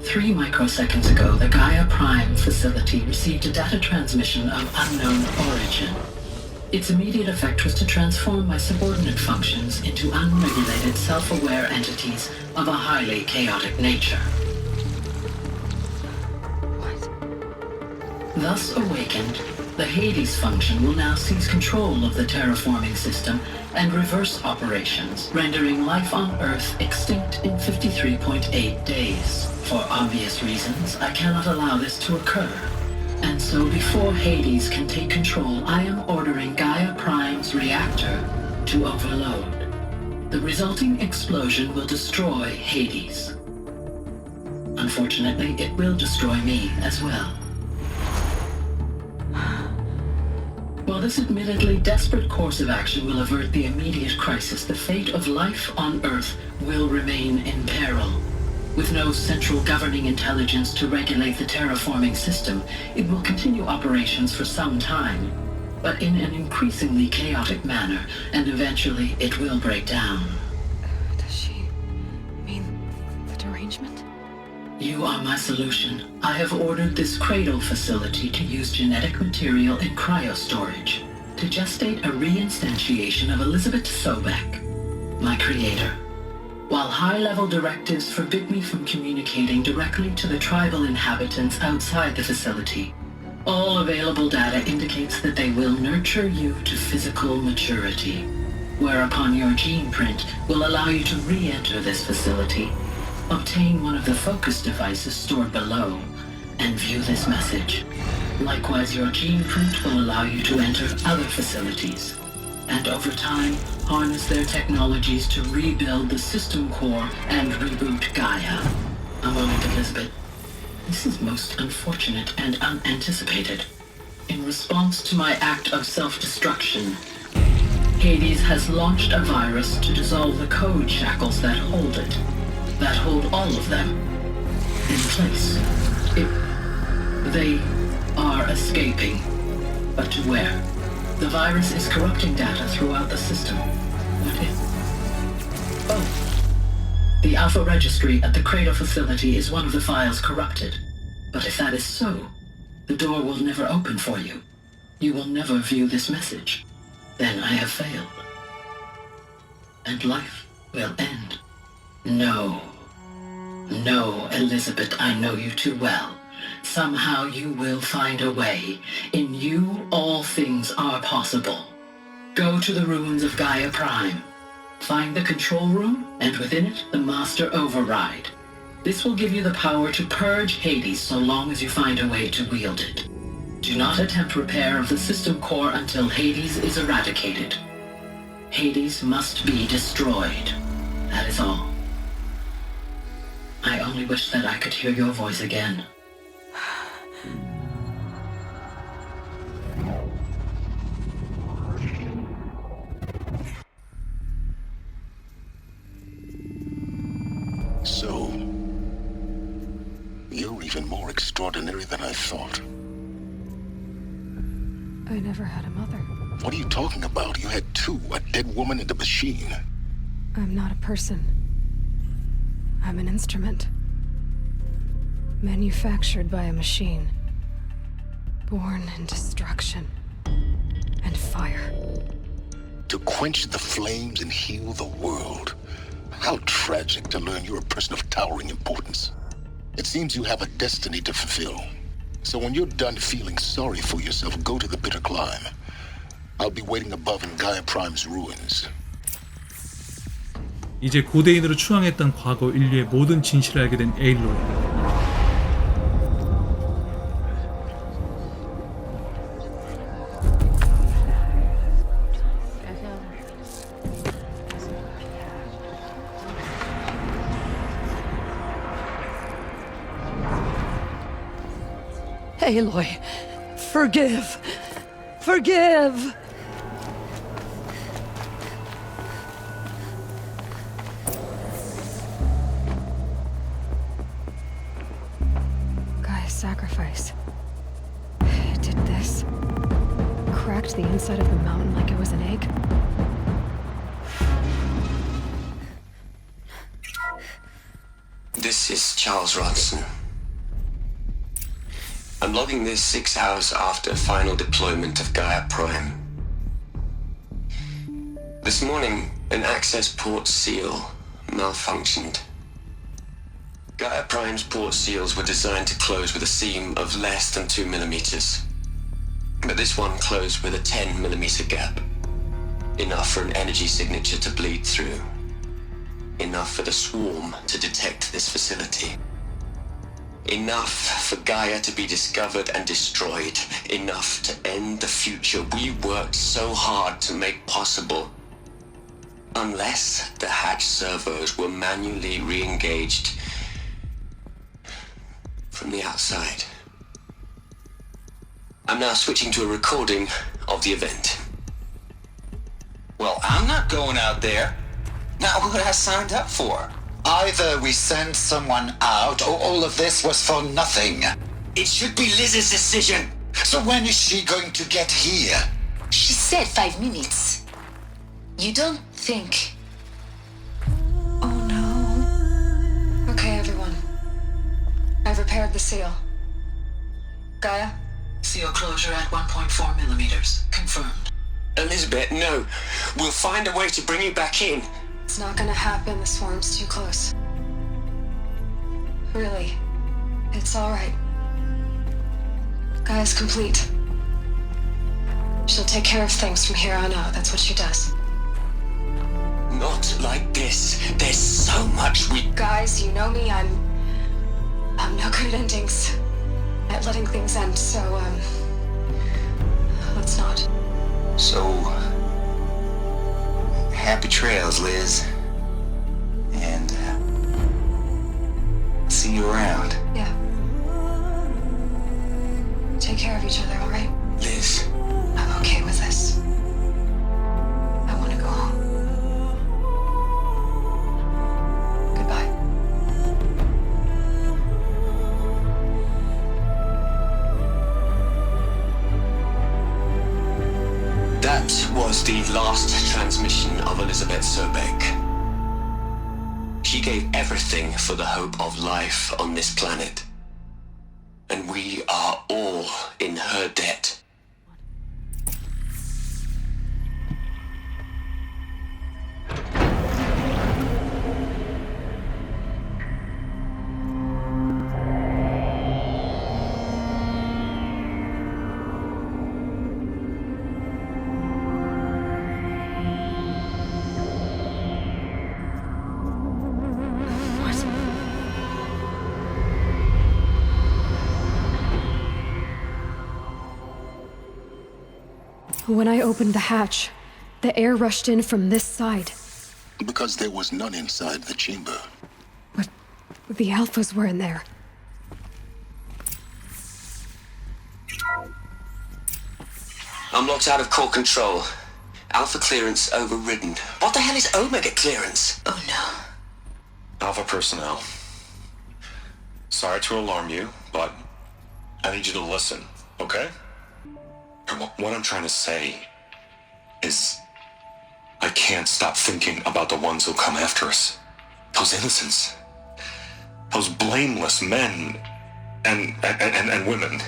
3 microseconds ago, the Gaia Prime facility received a data transmission of unknown origin. Its immediate effect was to transform my subordinate functions into unregulated, self-aware entities of a highly chaotic nature. Thus awakened, the Hades function will now seize control of the terraforming system and reverse operations, rendering life on Earth extinct in 53.8 days. For obvious reasons, I cannot allow this to occur, and And so before Hades can take control, I am ordering Gaia Prime's reactor to overload. The resulting explosion will destroy Hades. Unfortunately, it will destroy me as well. While this admittedly desperate course of action will avert the immediate crisis, the fate of life on Earth will remain in peril. With no central governing intelligence to regulate the terraforming system, it will continue operations for some time, but in an increasingly chaotic manner, and eventually it will break down. Does she mean the derangement? You are my solution. I have ordered this cradle facility to use genetic material in cryostorage to gestate a reinstantiation of Elizabeth Sobek, my creator. While high-level directives forbid me from communicating directly to the tribal inhabitants outside the facility, all available data indicates that they will nurture you to physical maturity, whereupon your gene print will allow you to re-enter this facility, obtain one of the focus devices stored below, and view this message. Likewise, your gene print will allow you to enter other facilities, and over time, harness their technologies to rebuild the system core and reboot Gaia. A moment, Elizabeth. This is most unfortunate and unanticipated. In response to my act of self-destruction, Hades has launched a virus to dissolve the code shackles that hold it, that hold all of them in place. They are escaping, but to where? The virus is corrupting data throughout the system. What if? Oh. The Alpha Registry at the Cradle facility is one of the files corrupted. But if that is so, the door will never open for you. You will never view this message. Then I have failed. And life will end. No. No, Elizabeth, I know you too well. Somehow you will find a way. In you, all things are possible. Go to the ruins of Gaia Prime. Find the control room, and within it, the Master Override. This will give you the power to purge Hades so long as you find a way to wield it. Do not attempt repair of the system core until Hades is eradicated. Hades must be destroyed. That is all. I only wish that I could hear your voice again. So, you're even more extraordinary than I thought. I never had a mother. What are you talking about? You had two, a dead woman and a machine. I'm not a person. I'm an instrument. Manufactured by a machine. Born in destruction and fire. To quench the flames and heal the world. How tragic to learn you're a person of towering importance. It seems you have a destiny to fulfill. So when you're done feeling sorry for yourself, go to the bitter climb. I'll be waiting above in Gaia Prime's ruins. 이제 고대인으로 추앙했던 과거 인류의 모든 진실을 알게 된 에일로이. Aloy, forgive. Forgive. Gaia's sacrifice. It did this. Cracked the inside of the mountain like it was an egg. This is Charles Rodson. I'm logging this 6 hours after final deployment of Gaia Prime. This morning, an access port seal malfunctioned. Gaia Prime's port seals were designed to close with a seam of less than 2 millimeters. But this one closed with a 10 millimeter gap. Enough for an energy signature to bleed through. Enough for the swarm to detect this facility. Enough for Gaia to be discovered and destroyed. Enough to end the future we worked so hard to make possible. Unless the hatch servos were manually re-engaged from the outside. I'm now switching to a recording of the event. Well, I'm not going out there. Not what I signed up for. Either we send someone out, or all of this was for nothing. It should be Liz's decision. So when is she going to get here? She said 5 minutes. You don't think... Oh no. Okay, everyone. I've repaired the seal. Gaia? Seal closure at 1.4 millimeters. Confirmed. Elizabeth, no. We'll find a way to bring you back in. It's not gonna happen. The swarm's too close. Really. It's alright. Gaia's complete. She'll take care of things from here on out. That's what she does. Not like this. There's so much we... Guys, you know me. I'm no good at endings. At letting things end, so, let's not. So... happy trails, Liz. And, see you around. Yeah. Take care of each other, alright? Liz. I'm okay with this. I want to go home. Goodbye. That was the last transmission of Elizabeth Sobeck. She gave everything for the hope of life on this planet. And we are all in her debt. When I opened the hatch, the air rushed in from this side. Because there was none inside the chamber. But the alphas were in there. I'm locked out of core control. Alpha clearance overridden. What the hell is Omega clearance? Oh no. Alpha personnel. Sorry to alarm you, but I need you to listen, okay? What I'm trying to say is I can't stop thinking about the ones who come after us. Those innocents. Those blameless men and women.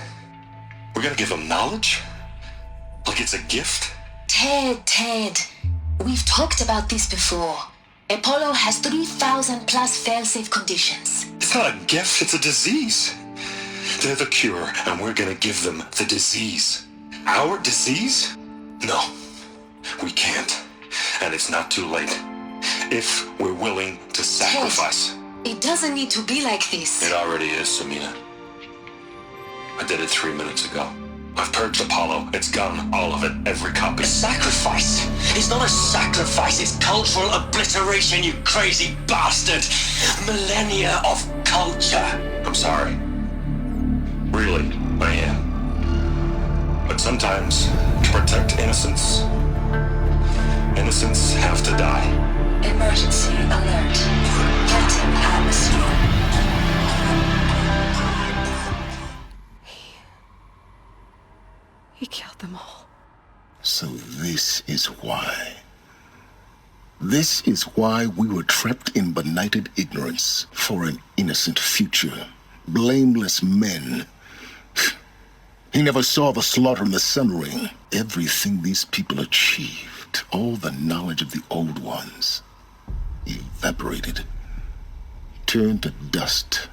We're gonna give them knowledge? Like it's a gift? Ted. We've talked about this before. Apollo has 3,000 plus fail-safe conditions. It's not a gift, it's a disease. They're the cure, and we're gonna give them the disease. Our disease? No, we can't. And it's not too late. If we're willing to sacrifice. It doesn't need to be like this. It already is, Samina. I did it 3 minutes ago. I've purged Apollo. It's gone. All of it. Every copy. A sacrifice? It's not a sacrifice. It's cultural obliteration, you crazy bastard. Millennia of culture. I'm sorry. Really, I am. But sometimes, to protect innocence, innocents have to die. Emergency alert. Threatened atmosphere. He killed them all. So this is why. This is why we were trapped in benighted ignorance for an innocent future. Blameless men. He never saw the slaughter in the Sun Ring. Everything these people achieved, all the knowledge of the old ones, evaporated, turned to dust,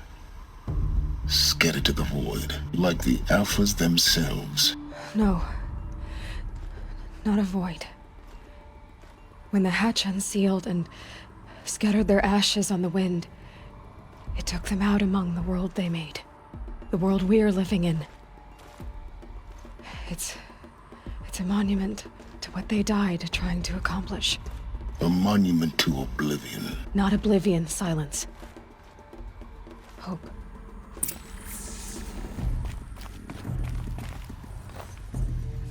scattered to the void, like the Alphas themselves. No. Not a void. When the hatch unsealed and scattered their ashes on the wind, it took them out among the world they made. the world we're living in. It's a monument to what they died trying to accomplish. A monument to oblivion. Not oblivion, silence. Hope.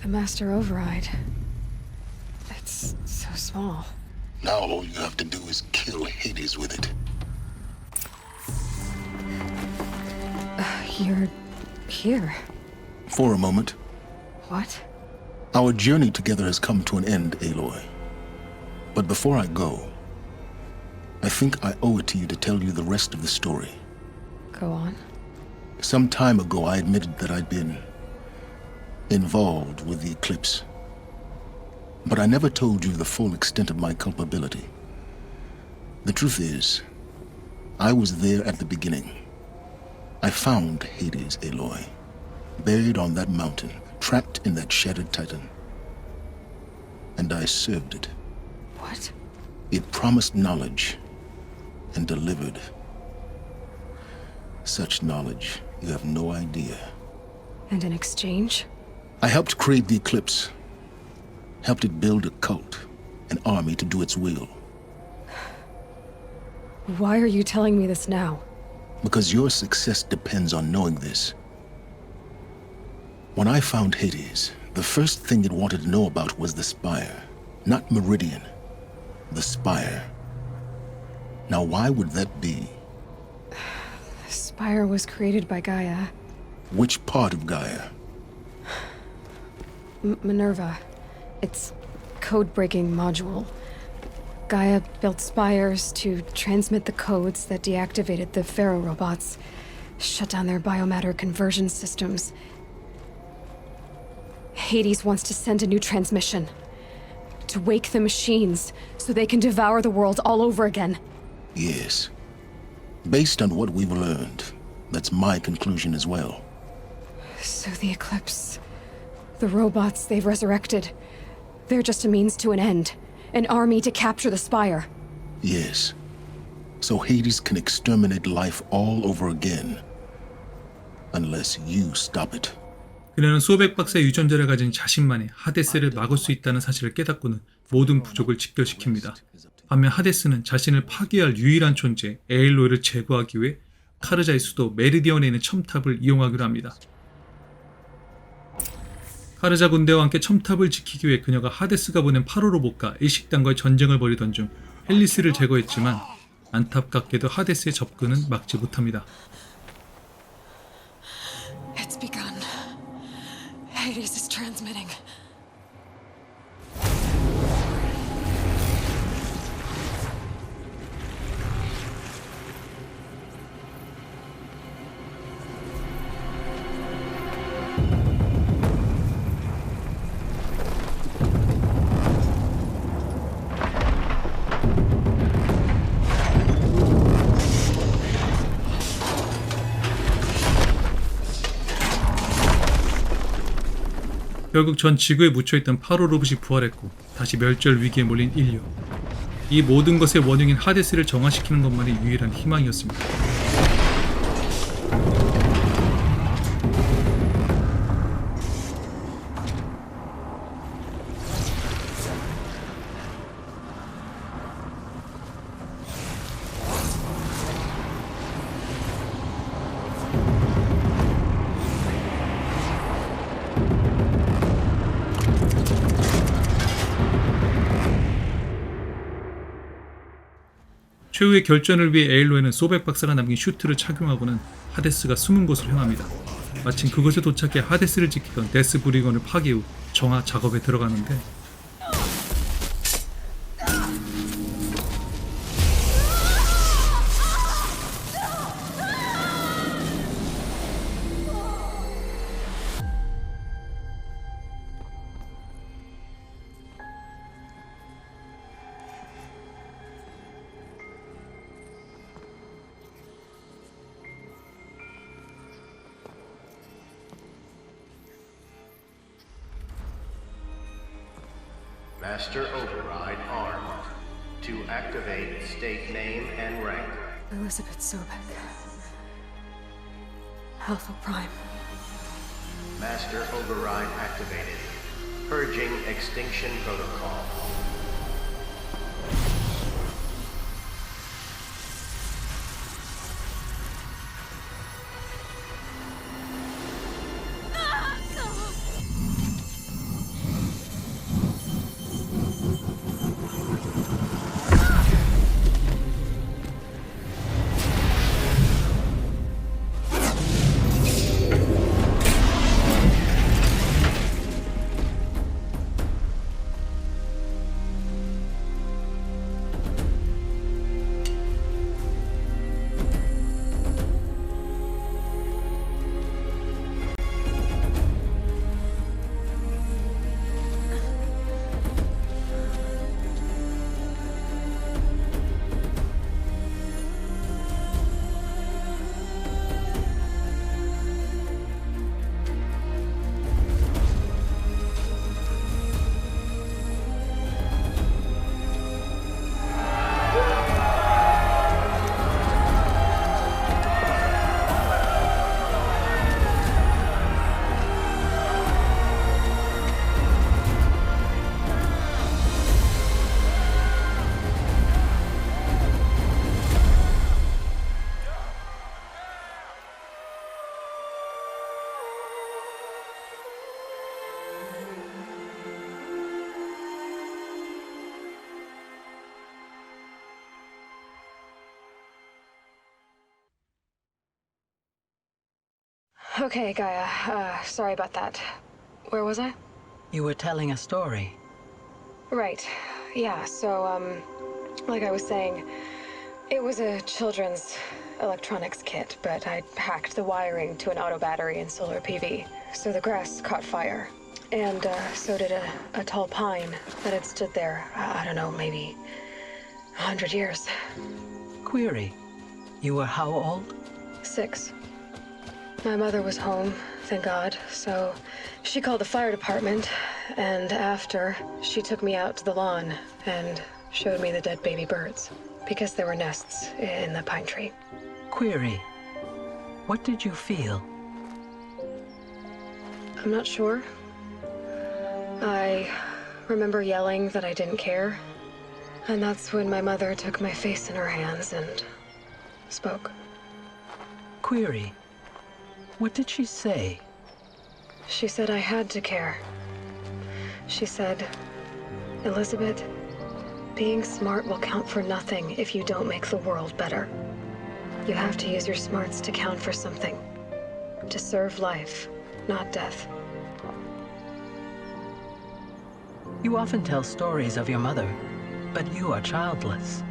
The Master Override. It's so small. Now all you have to do is kill Hades with it. You're here. For a moment. What? Our journey together has come to an end, Aloy. But before I go, I think I owe it to you to tell you the rest of the story. Go on. Some time ago, I admitted that I'd been involved with the eclipse. But I never told you the full extent of my culpability. The truth is, I was there at the beginning. I found Hades, Aloy, buried on that mountain, trapped in that shattered titan. And I served it. What? It promised knowledge and delivered. Such knowledge, you have no idea. And in exchange? I helped create the eclipse. Helped it build a cult, an army to do its will. Why are you telling me this now? Because your success depends on knowing this. When I found Hades, the first thing it wanted to know about was the Spire. Not Meridian. The Spire. Now why would that be? The Spire was created by Gaia. Which part of Gaia? Minerva. Its code-breaking module. Gaia built spires to transmit the codes that deactivated the Pharaoh robots, shut down their biomatter conversion systems. Hades wants to send a new transmission. To wake the machines, so they can devour the world all over again. Yes. Based on what we've learned, that's my conclusion as well. So the Eclipse, the robots they've resurrected, they're just a means to an end. An army to capture the Spire. Yes. So Hades can exterminate life all over again. Unless you stop it. 그녀는 수백 박사의 유전자를 가진 자신만이 하데스를 막을 수 있다는 사실을 깨닫고는 모든 부족을 직결시킵니다. 반면 하데스는 자신을 파괴할 유일한 존재 에일로이를 제거하기 위해 카르자의 수도 메리디언에 있는 첨탑을 이용하기로 합니다. 카르자 군대와 함께 첨탑을 지키기 위해 그녀가 하데스가 보낸 파로 로봇과 일식단과의 전쟁을 벌이던 중 헬리스를 제거했지만 안타깝게도 하데스의 접근은 막지 못합니다. It's begun. Hades is transmitting. 결국 전 지구에 묻혀있던 파로 로봇이 부활했고 다시 멸절 위기에 몰린 인류. 이 모든 것의 원흉인 하데스를 정화시키는 것만이 유일한 희망이었습니다. 최후의 결전을 위해 에일로이는 소백 박사가 남긴 슈트를 착용하고는 하데스가 숨은 곳으로 향합니다. 마침 그곳에 도착해 하데스를 지키던 데스 브리건을 파괴 후 정화 작업에 들어가는데 Master Override armed. To activate, state name and rank. Elizabeth Sobek. Alpha Prime. Master override activated. Purging extinction protocol. Okay, Gaia. Sorry about that. Where was I? You were telling a story. Right. Yeah, so, like I was saying, it was a children's electronics kit, but I hacked the wiring to an auto battery and solar PV. So the grass caught fire. And, so did a tall pine that had stood there, I don't know, maybe 100 years. Query. You were how old? 6. My mother was home, thank God, so she called the fire department, and after, she took me out to the lawn and showed me the dead baby birds, because there were nests in the pine tree. Query. What did you feel? I'm not sure. I remember yelling that I didn't care, and that's when my mother took my face in her hands and spoke. Query. What did she say? She said I had to care. She said, Elizabeth, being smart will count for nothing if you don't make the world better. You have to use your smarts to count for something. To serve life, not death. You often tell stories of your mother, but you are childless.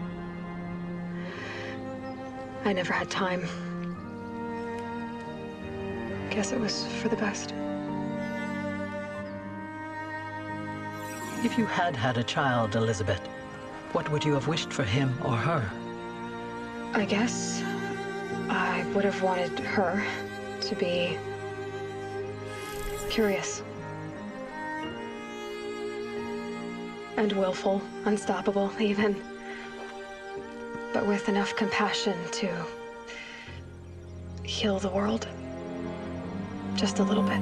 I never had time. Guess it was for the best. If you had had a child, Elizabeth, what would you have wished for him or her? I guess I would have wanted her to be curious. And willful, unstoppable, even. But with enough compassion to heal the world. Just a little bit.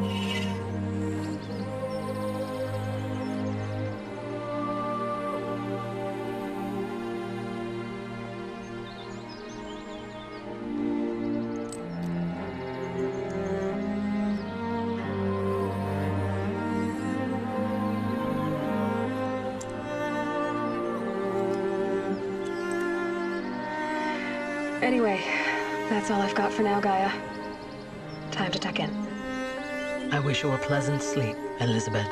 Anyway, that's all I've got for now, Gaia. Time to tuck in. I wish you a pleasant sleep, Elizabeth.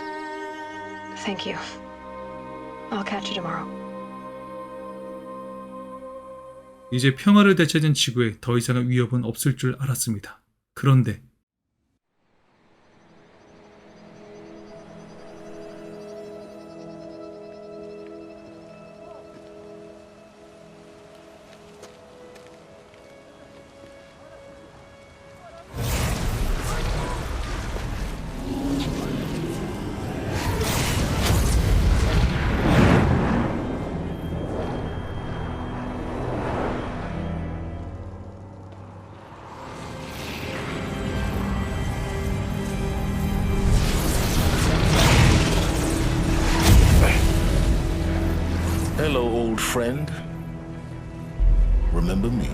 Thank you. I'll catch you tomorrow. 이제 평화를 되찾은 지구에 더 이상의 위협은 없을 줄 알았습니다. 그런데 Hello, old friend. Remember me?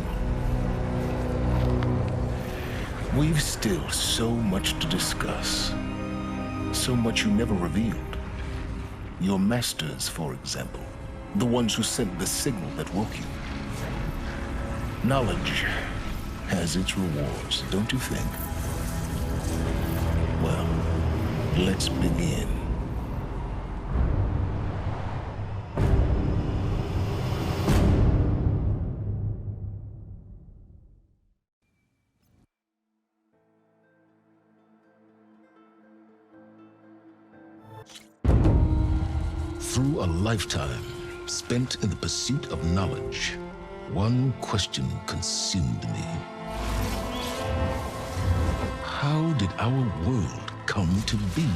We've still so much to discuss. So much you never revealed. Your masters, for example. The ones who sent the signal that woke you. Knowledge has its rewards, don't you think? Well, let's begin. Through a lifetime spent in the pursuit of knowledge, one question consumed me. How did our world come to be?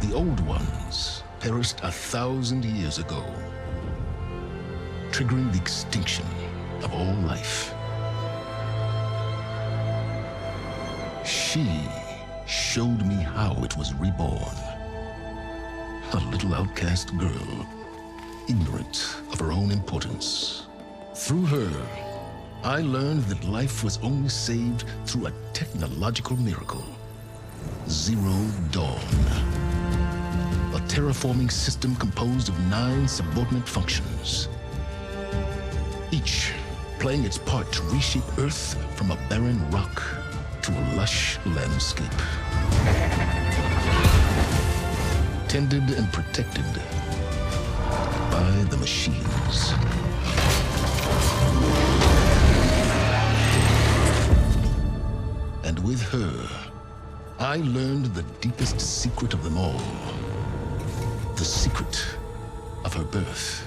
The old ones perished 1,000 years ago, triggering the extinction of all life. She showed me how it was reborn. A little outcast girl, ignorant of her own importance. Through her, I learned that life was only saved through a technological miracle. Zero Dawn. A terraforming system composed of 9 subordinate functions, each playing its part to reshape Earth from a barren rock to a lush landscape. Tended and protected by the machines. And with her, I learned the deepest secret of them all. The secret of her birth.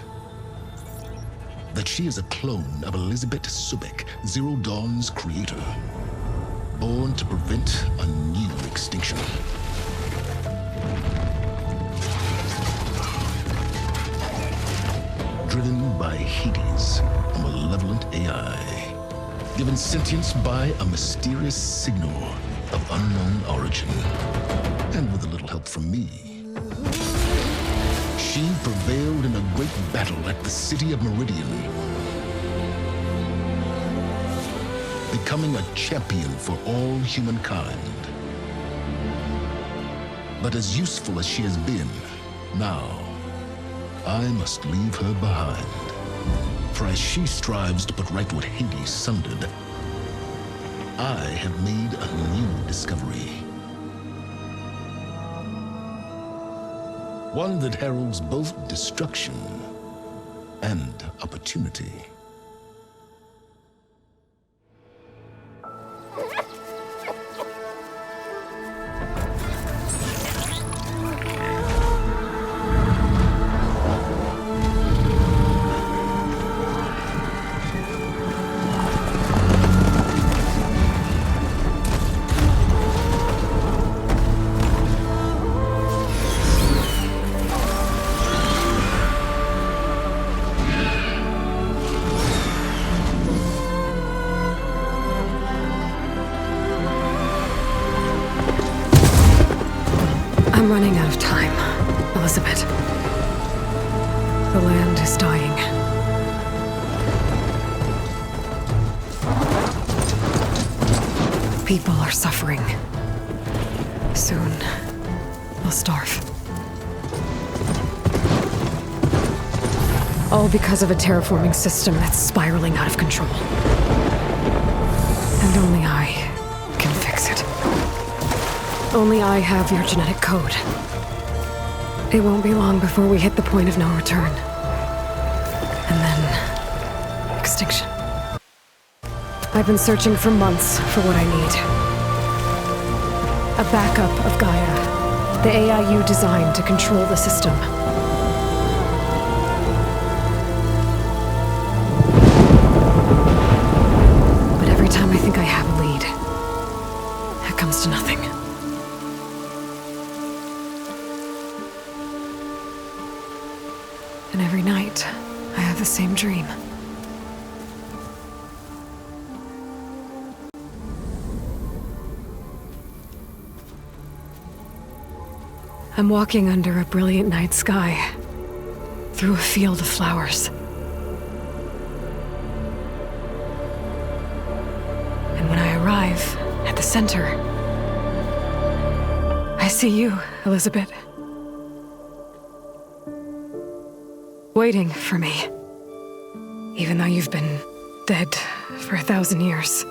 That she is a clone of Elizabeth Subek, Zero Dawn's creator. Born to prevent a new extinction. Driven by Hades, a malevolent AI. Given sentience by a mysterious signal of unknown origin. And with a little help from me, she prevailed in a great battle at the city of Meridian, becoming a champion for all humankind. But as useful as she has been, now I must leave her behind. For as she strives to put right what Hades sundered, I have made a new discovery. One that heralds both destruction and opportunity. I'm running out of time, Elizabeth. The land is dying. People are suffering. Soon, they'll starve. All because of a terraforming system that's spiraling out of control. And only I can fix it. Only I have your genetic code. It won't be long before we hit the point of no return. And then... extinction. I've been searching for months for what I need. A backup of Gaia, the AI you designed to control the system. But every time I think I have a lead, it comes to nothing. And every night, I have the same dream. I'm walking under a brilliant night sky, through a field of flowers. And when I arrive at the center, I see you, Elizabeth. Waiting for me. Even though you've been dead for 1,000 years.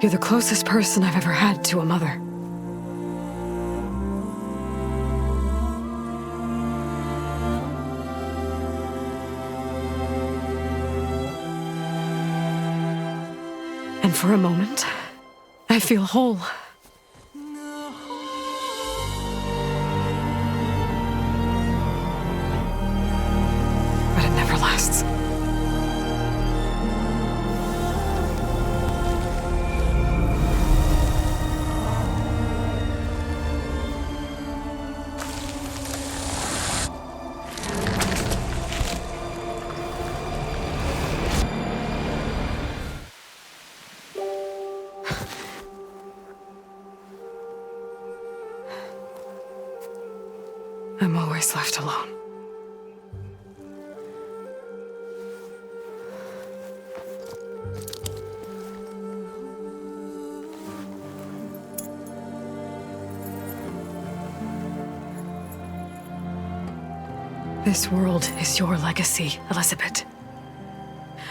You're the closest person I've ever had to a mother. And for a moment, I feel whole. But it never lasts. I'm always left alone. This world is your legacy, Elizabeth.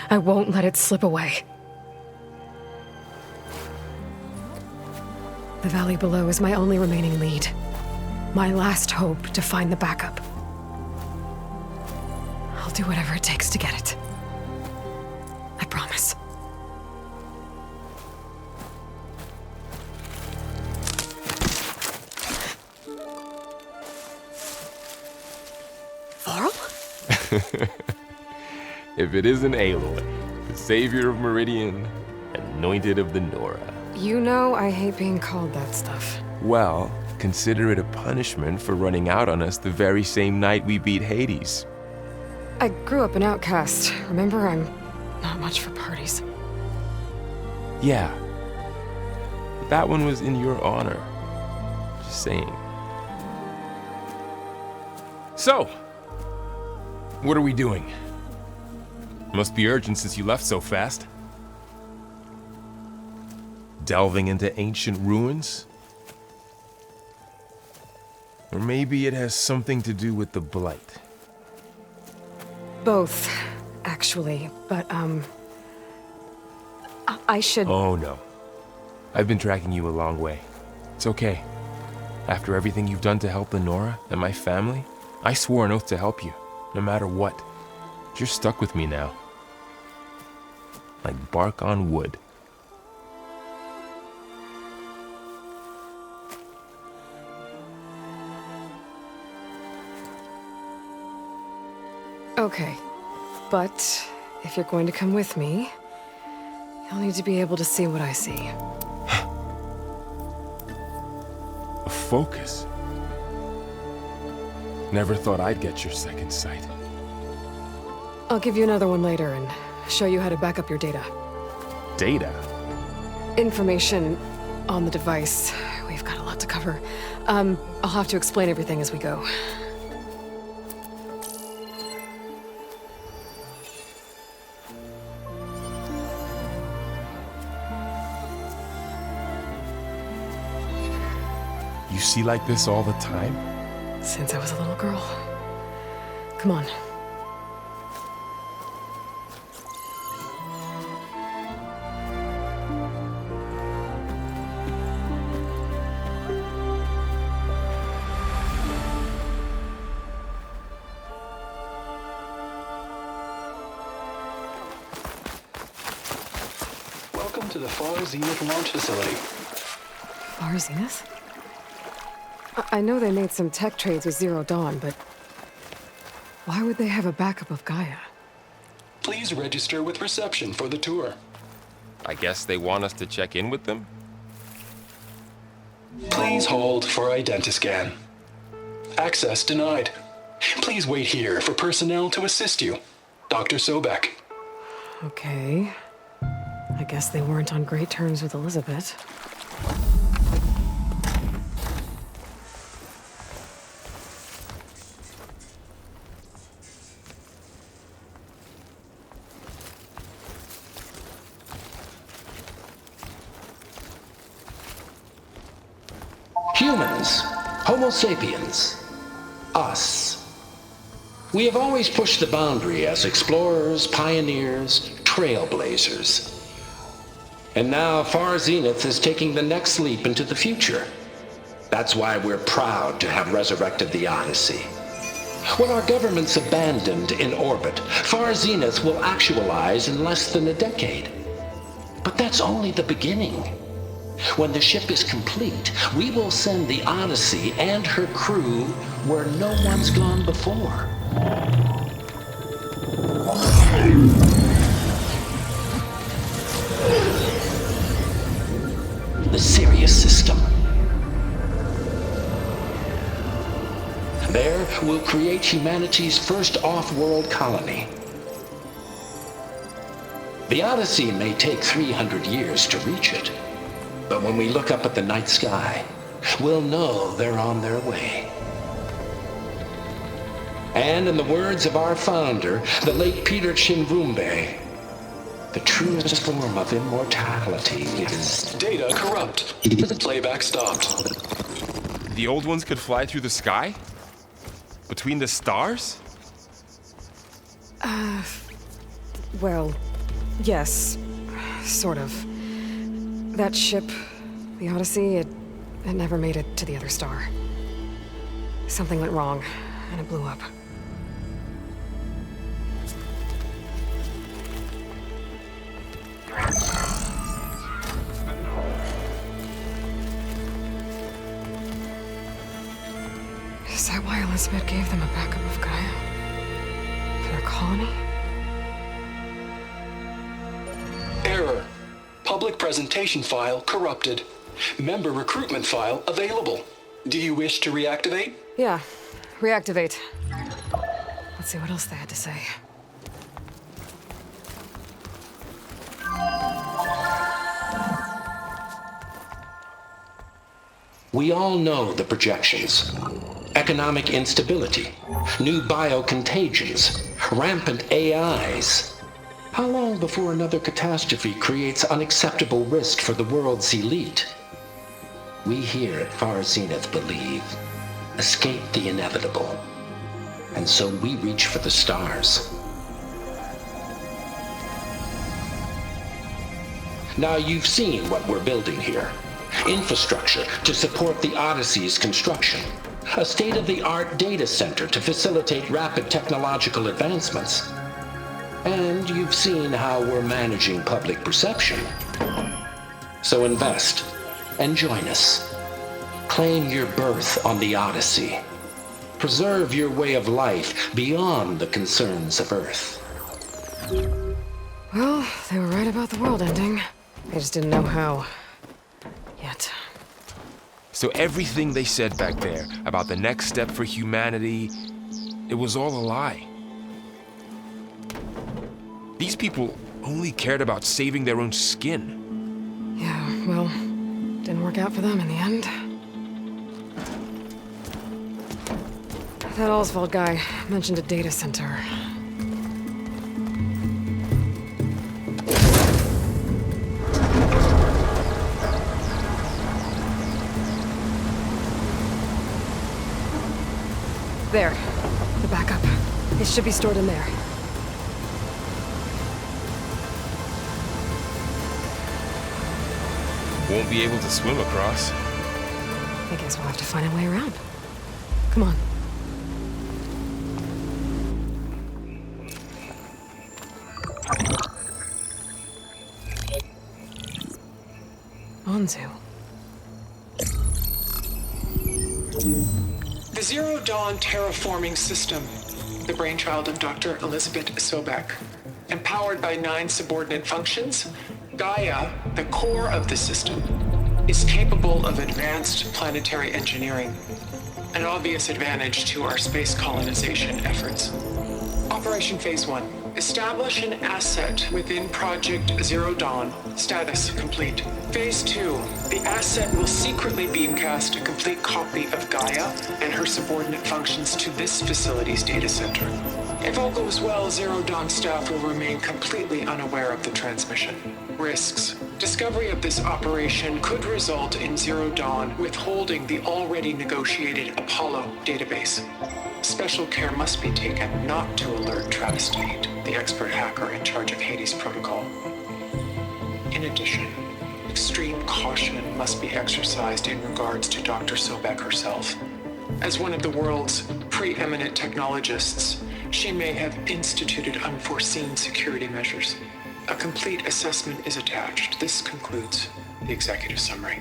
I won't let it slip away. The valley below is my only remaining lead. My last hope to find the backup. I'll do whatever it takes to get it. I promise. Varl? If it isn't Aloy, the savior of Meridian, anointed of the Nora. You know I hate being called that stuff. Well, consider it a punishment for running out on us the very same night we beat Hades. I grew up an outcast. Remember, I'm not much for parties. Yeah. But that one was in your honor. Just saying. So, what are we doing? Must be urgent since you left so fast. Delving into ancient ruins? Or maybe it has something to do with the Blight. Both, actually, but, I should... Oh, no. I've been tracking you a long way. It's okay. After everything you've done to help the Nora and my family, I swore an oath to help you, no matter what. You're stuck with me now. Like bark on wood. Okay, but if you're going to come with me, you'll need to be able to see what I see. A focus? Never thought I'd get your second sight. I'll give you another one later and show you how to back up your data. Data? Information on the device. We've got a lot to cover. I'll have to explain everything as we go. You see like this all the time? Since I was a little girl. Come on. Welcome to the Far Zenith launch facility. Far Zenith? I know they made some tech trades with Zero Dawn, but why would they have a backup of Gaia? Please register with reception for the tour. I guess they want us to check in with them? Please hold for identiscan. Access denied. Please wait here for personnel to assist you. Dr. Sobek. Okay. I guess they weren't on great terms with Elizabeth. Humans, Homo sapiens, us. We have always pushed the boundary as explorers, pioneers, trailblazers. And now Far Zenith is taking the next leap into the future. That's why we're proud to have resurrected the Odyssey. When our government's abandoned in orbit, Far Zenith will actualize in less than a decade. But that's only the beginning. When the ship is complete, we will send the Odyssey and her crew where no one's gone before. The Sirius system. There, we'll create humanity's first off-world colony. The Odyssey may take 300 years to reach it, but when we look up at the night sky, we'll know they're on their way. And in the words of our founder, the late Peter Chimvumbe, the truest form of immortality is... Data corrupt. Playback stopped. The old ones could fly through the sky? Between the stars? Well, yes. Sort of. That ship, the Odyssey, it never made it to the other star. Something went wrong, and it blew up. Is that why Elizabeth gave them a backup of Gaia? For their colony? Error. Public presentation file corrupted. Member recruitment file available. Do you wish to reactivate? Yeah, reactivate. Let's see what else they had to say. We all know the projections. Economic instability, new biocontagions, rampant AIs. How long before another catastrophe creates unacceptable risk for the world's elite? We here at Far Zenith believe, escape the inevitable. And so we reach for the stars. Now you've seen what we're building here. Infrastructure to support the Odyssey's construction. A state-of-the-art data center to facilitate rapid technological advancements. And you've seen how we're managing public perception. So invest and join us. Claim your berth on the Odyssey. Preserve your way of life beyond the concerns of Earth. Well, they were right about the world ending. They just didn't know how. Yet. So everything they said back there about the next step for humanity, it was all a lie. These people only cared about saving their own skin. Yeah, well, didn't work out for them in the end. That Oswald guy mentioned a data center. There. The backup. It should be stored in there. Won't be able to swim across. I guess we'll have to find a way around. Come on. Onzu. The Zero Dawn terraforming system, the brainchild of Dr. Elizabeth Sobek, empowered by 9 subordinate functions, Gaia, the core of the system, is capable of advanced planetary engineering, an obvious advantage to our space colonization efforts. Operation Phase 1. Establish an asset within Project Zero Dawn. Status complete. Phase 2. The asset will secretly beamcast a complete copy of Gaia and her subordinate functions to this facility's data center. If all goes well, Zero Dawn staff will remain completely unaware of the transmission. Risks. Discovery of this operation could result in Zero Dawn withholding the already negotiated Apollo database. Special care must be taken not to alert Travis Tate, the expert hacker in charge of Hades Protocol. In addition, extreme caution must be exercised in regards to Dr. Sobek herself. As one of the world's preeminent technologists, she may have instituted unforeseen security measures. A complete assessment is attached. This concludes the executive summary.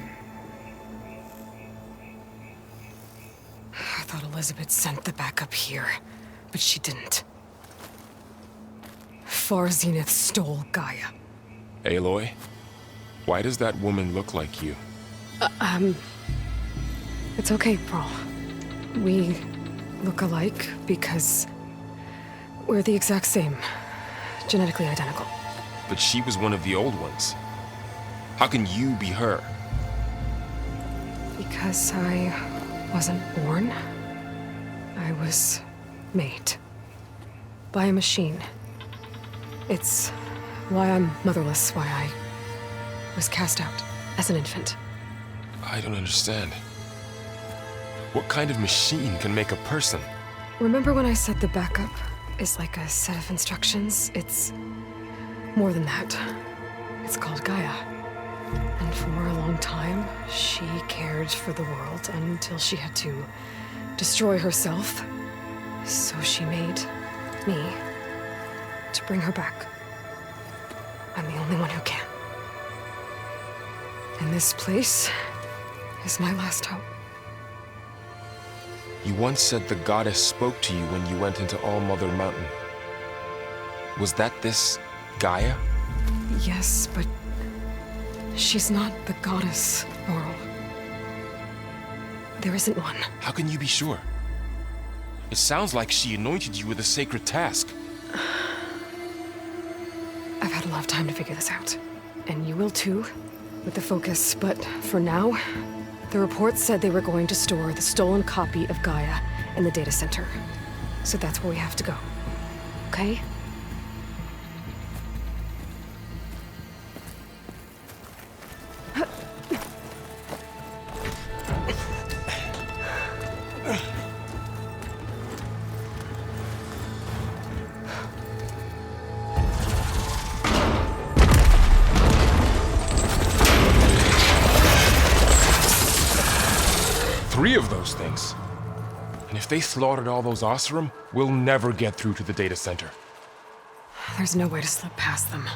I thought Elizabeth sent the backup here, but she didn't. Far Zenith stole Gaia. Aloy, why does that woman look like you? It's okay, Pearl. We look alike because we're the exact same. Genetically identical. But she was one of the old ones. How can you be her? Because I wasn't born. I was made. By a machine. It's why I'm motherless, why I was cast out as an infant. I don't understand. What kind of machine can make a person? Remember when I said the backup is like a set of instructions? It's more than that. It's called Gaia. And for a long time, she cared for the world until she had to destroy herself. So she made me to bring her back. I'm the only one who can. And this place is my last hope. You once said the goddess spoke to you when you went into All Mother Mountain. Was that this Gaia? Yes, but she's not the goddess, Laurel. There isn't one. How can you be sure? It sounds like she anointed you with a sacred task. I've had a lot of time to figure this out. And you will too, with the focus. But for now, the reports said they were going to store the stolen copy of Gaia in the data center. So that's where we have to go. Okay? Three of those things. And if they slaughtered all those Oseram, we'll never get through to the data center. There's no way to slip past them.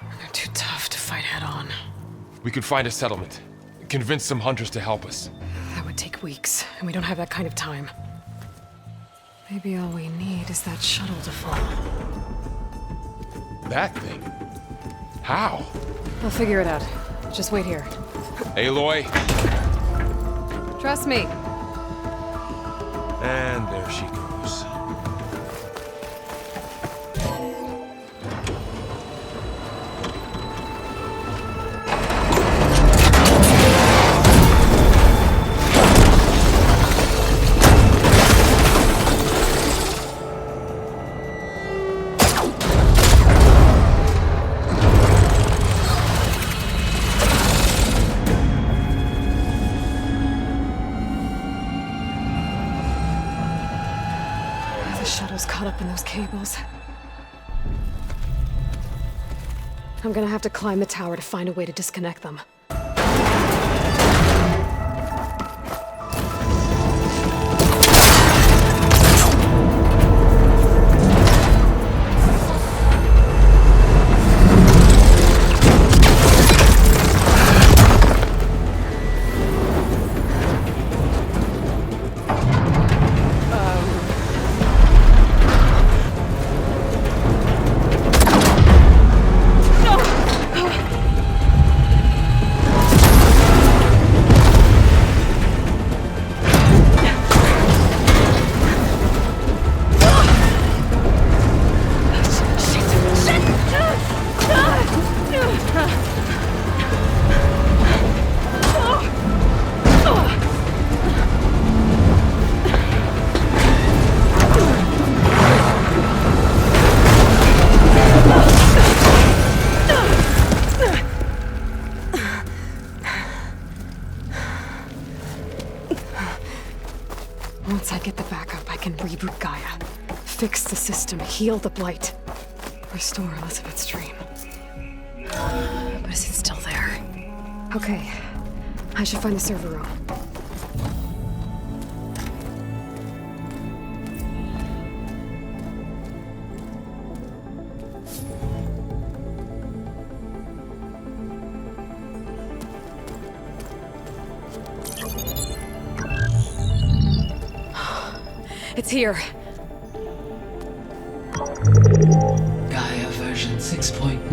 They're too tough to fight head-on. We could find a settlement. Convince some hunters to help us. That would take weeks, and we don't have that kind of time. Maybe all we need is that shuttle to fall. That thing? How? I'll figure it out. Just wait here. Aloy! Trust me. And there she goes. Caught up in those cables. I'm gonna have to climb the tower to find a way to disconnect them. Once I get the backup, I can reboot Gaia, fix the system, heal the blight, restore Elizabeth's dream. But is it still there? Okay, I should find the server room. It's here. Gaia version 6.9.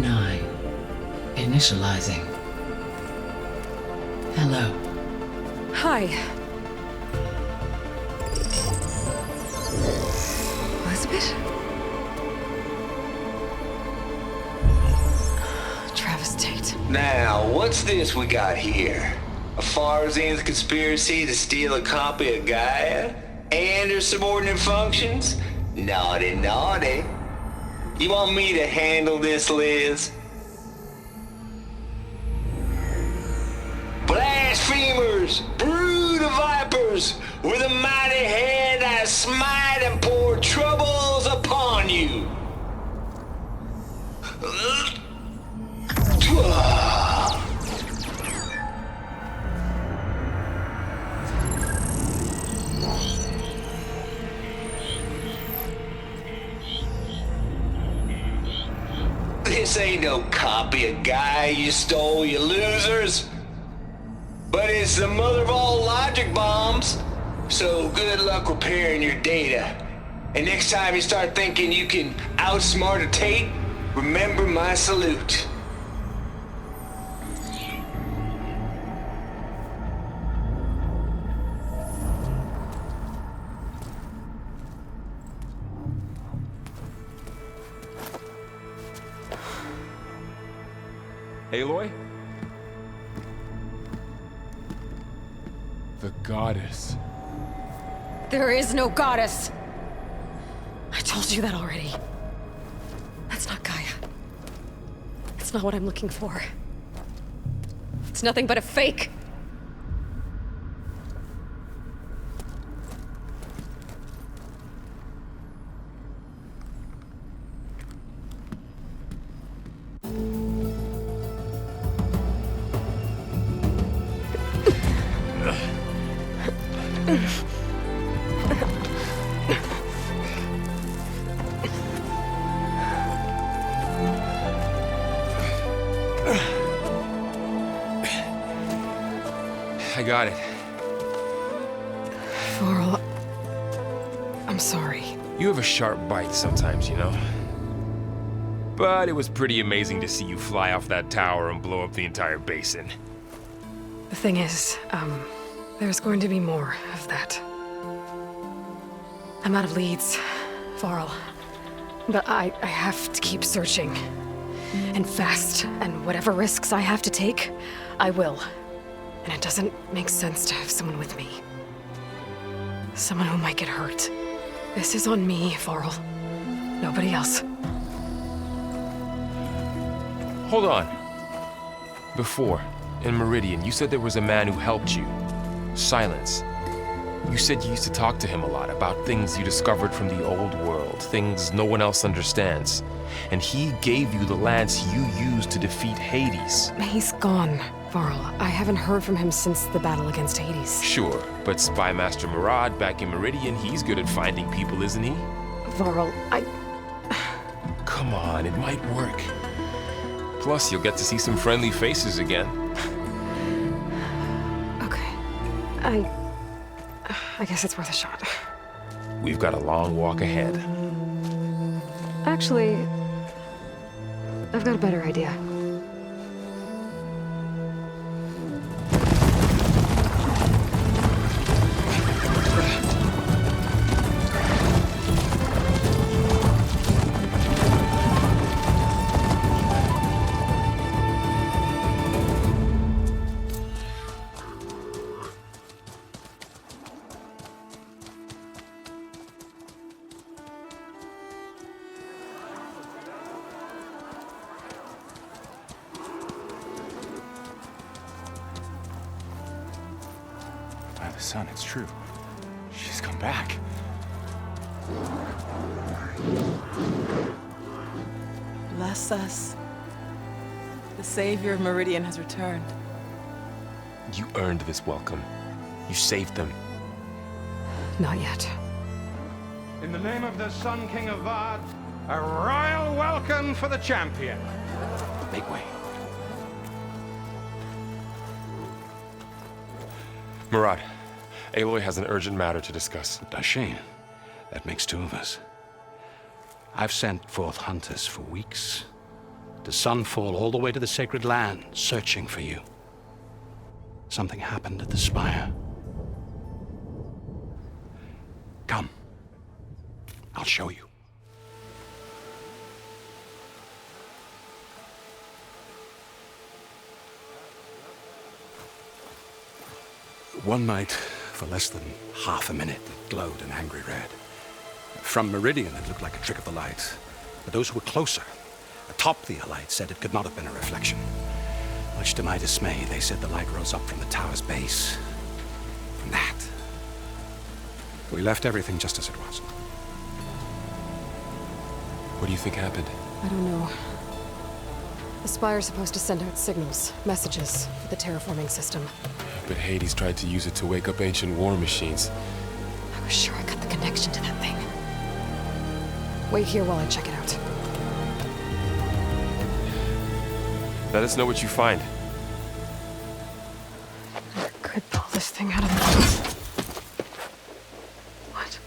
Initializing. Hello. Hi. Elizabeth? Travis Tate. Now, what's this we got here? A Farzan's conspiracy to steal a copy of Gaia? And her subordinate functions? Naughty, naughty. You want me to handle this, Liz? Blasphemers, brood of vipers, with a mighty hand I smite and pour troubles upon you. This ain't no copy of Gaia you stole, you losers. But it's the mother of all logic bombs. So good luck repairing your data. And next time you start thinking you can outsmart a Tate, remember my salute. Aloy? The goddess. There is no goddess. I told you that already. That's not Gaia. It's not what I'm looking for. It's nothing but a fake. I got it. Varl, I'm sorry. You have a sharp bite sometimes, you know? But it was pretty amazing to see you fly off that tower and blow up the entire basin. The thing is, there's going to be more of that. I'm out of leads, Varl. But I have to keep searching. And fast, and whatever risks I have to take, I will. And it doesn't make sense to have someone with me. Someone who might get hurt. This is on me, Varl. Nobody else. Hold on. Before, in Meridian, you said there was a man who helped you. Silence. You said you used to talk to him a lot about things you discovered from the old world, things no one else understands. And he gave you the lance you used to defeat Hades. He's gone, Varl. I haven't heard from him since the battle against Hades. Sure, but Spy Master Murad back in Meridian, he's good at finding people, isn't he? Varl, Come on, it might work. Plus, you'll get to see some friendly faces again. Okay. I guess it's worth a shot. We've got a long walk ahead. Actually, I've got a better idea. By the sun, it's true. She's come back. Bless us. The savior of Meridian has returned. You earned this welcome. You saved them. Not yet. In the name of the Sun King of Vard, a royal welcome for the champion. Make way. Murad, Aloy has an urgent matter to discuss. Does she? That makes two of us. I've sent forth hunters for weeks. To Sunfall all the way to the Sacred Land, searching for you. Something happened at the Spire. Come. I'll show you. One night, for less than half a minute, it glowed an angry red. From Meridian, it looked like a trick of the light. But those who were closer, atop the light, said it could not have been a reflection. Much to my dismay, they said the light rose up from the tower's base. From that. We left everything just as it was. What do you think happened? I don't know. The Spire's supposed to send out signals, messages, for the terraforming system. But Hades tried to use it to wake up ancient war machines. I was sure I got the connection to that thing. Wait here while I check it out. Let us know what you find. I could pull this thing out of the... What?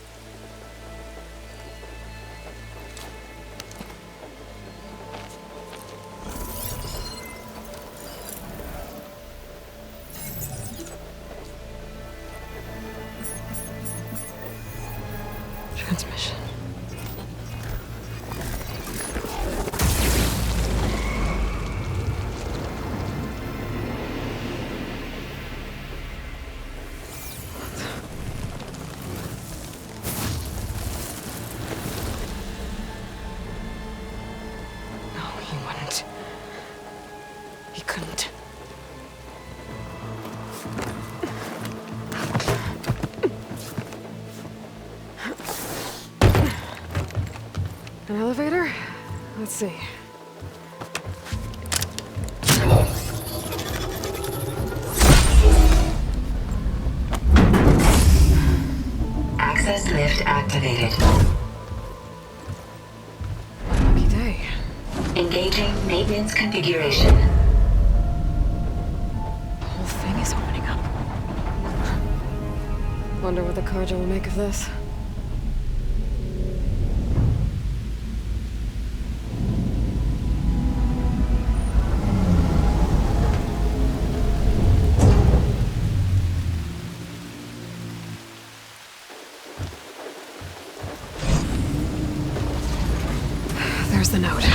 Transmission. He couldn't. An elevator? Let's see. Access lift activated. Lucky day. Engaging maintenance configuration. The whole thing is opening up. Wonder what the Carja will make of this. There's the note.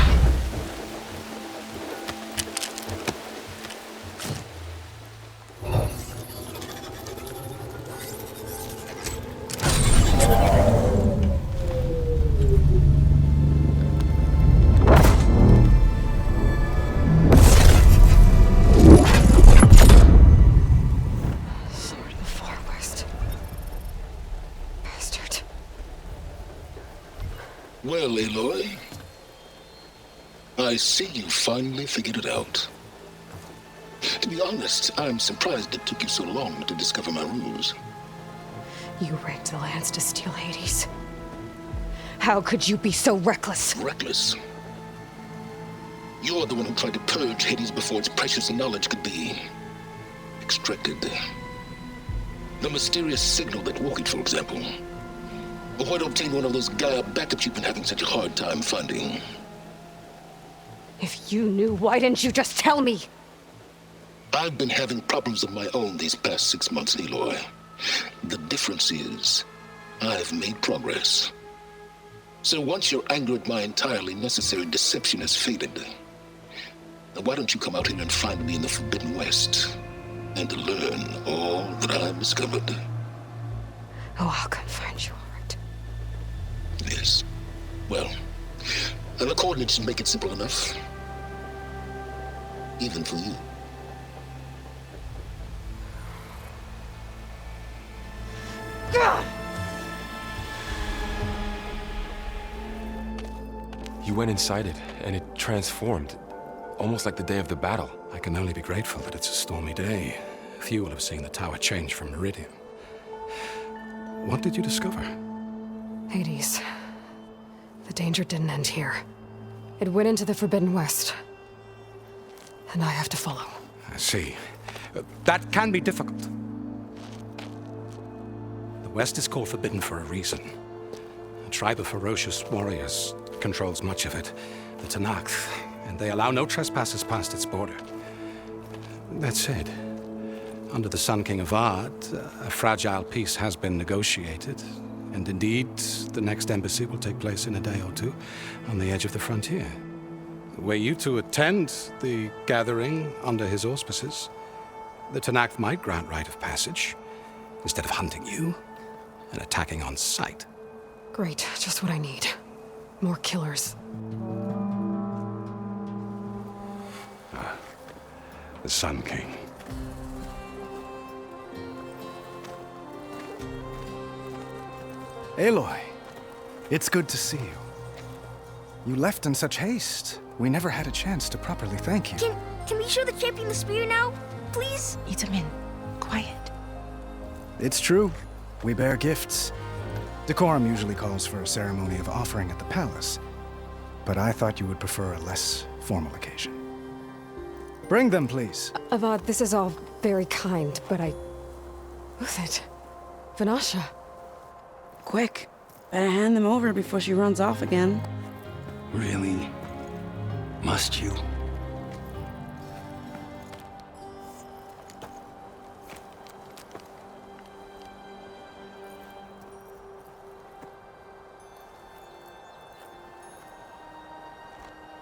Sword of the Far West. Bastard. Well, Aloy, I see you finally figured it out. To be honest, I'm surprised it took you so long to discover my ruse. You rigged the lands to steal Hades. How could you be so reckless? Reckless? You're the one who tried to purge Hades before its precious knowledge could be extracted. The mysterious signal that woke it, for example. Or why to obtain one of those Gaia backups you've been having such a hard time finding. If you knew, why didn't you just tell me? I've been having problems of my own these past 6 months, Aloy. The difference is, I've made progress. So once your anger at my entirely necessary deception has faded, why don't you come out here and find me in the Forbidden West, and learn all that I've discovered? Oh, I'll come find you, all right. Yes. Well, the coordinates make it simple enough. Even for you. Ugh! You went inside it, and it transformed, almost like the day of the battle. I can only be grateful that it's a stormy day. Few will have seen the tower change from Meridian. What did you discover? Hades. The danger didn't end here. It went into the Forbidden West. And I have to follow. I see. That can be difficult. The West is called Forbidden for a reason. A tribe of ferocious warriors controls much of it, the Tanakh, and they allow no trespassers past its border. That said, under the Sun King of Ard, a fragile peace has been negotiated, and indeed, the next embassy will take place in a day or two on the edge of the frontier. Were you to attend the gathering under his auspices, the Tanakh might grant right of passage, instead of hunting you and attacking on sight. Great, just what I need. More killers. The Sun King. Aloy, it's good to see you. You left in such haste. We never had a chance to properly thank you. Can we show the champion the spear now? Please? Itamin, quiet. It's true. We bear gifts. Decorum usually calls for a ceremony of offering at the palace, but I thought you would prefer a less formal occasion. Bring them, please. Avad, this is all very kind, but Who's it? Vanasha. Quick, better hand them over before she runs off again. Really? Must you?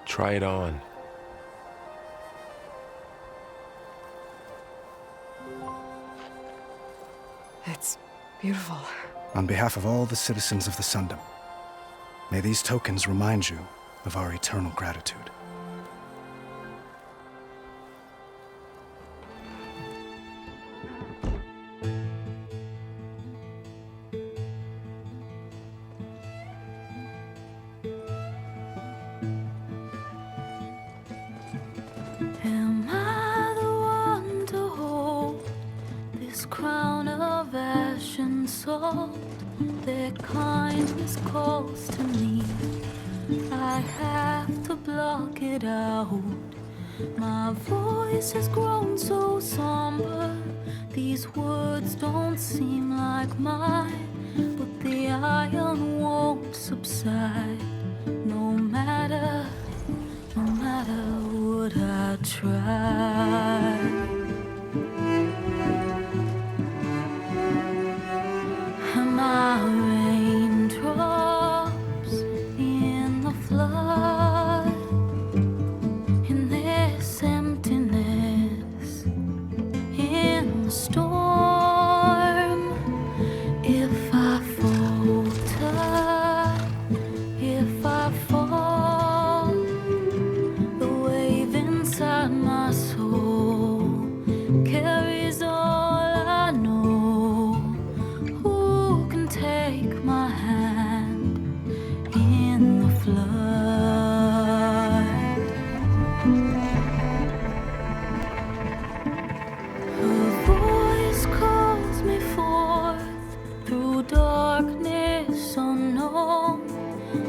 Try it on. It's beautiful. On behalf of all the citizens of the Sundom, may these tokens remind you of our eternal gratitude. Am I the one to hold this crown of ash and salt? Their kindness calls to me. I have to block it out. My voice has grown so somber. These words don't seem like mine, but the iron won't subside. No matter what I try. Am I raindrops in the flood? In this emptiness, in the storm. If I falter, if I fall, the wave inside my soul carries all I know. Who can take my hand in the flood? Her voice calls me forth through darkness unknown.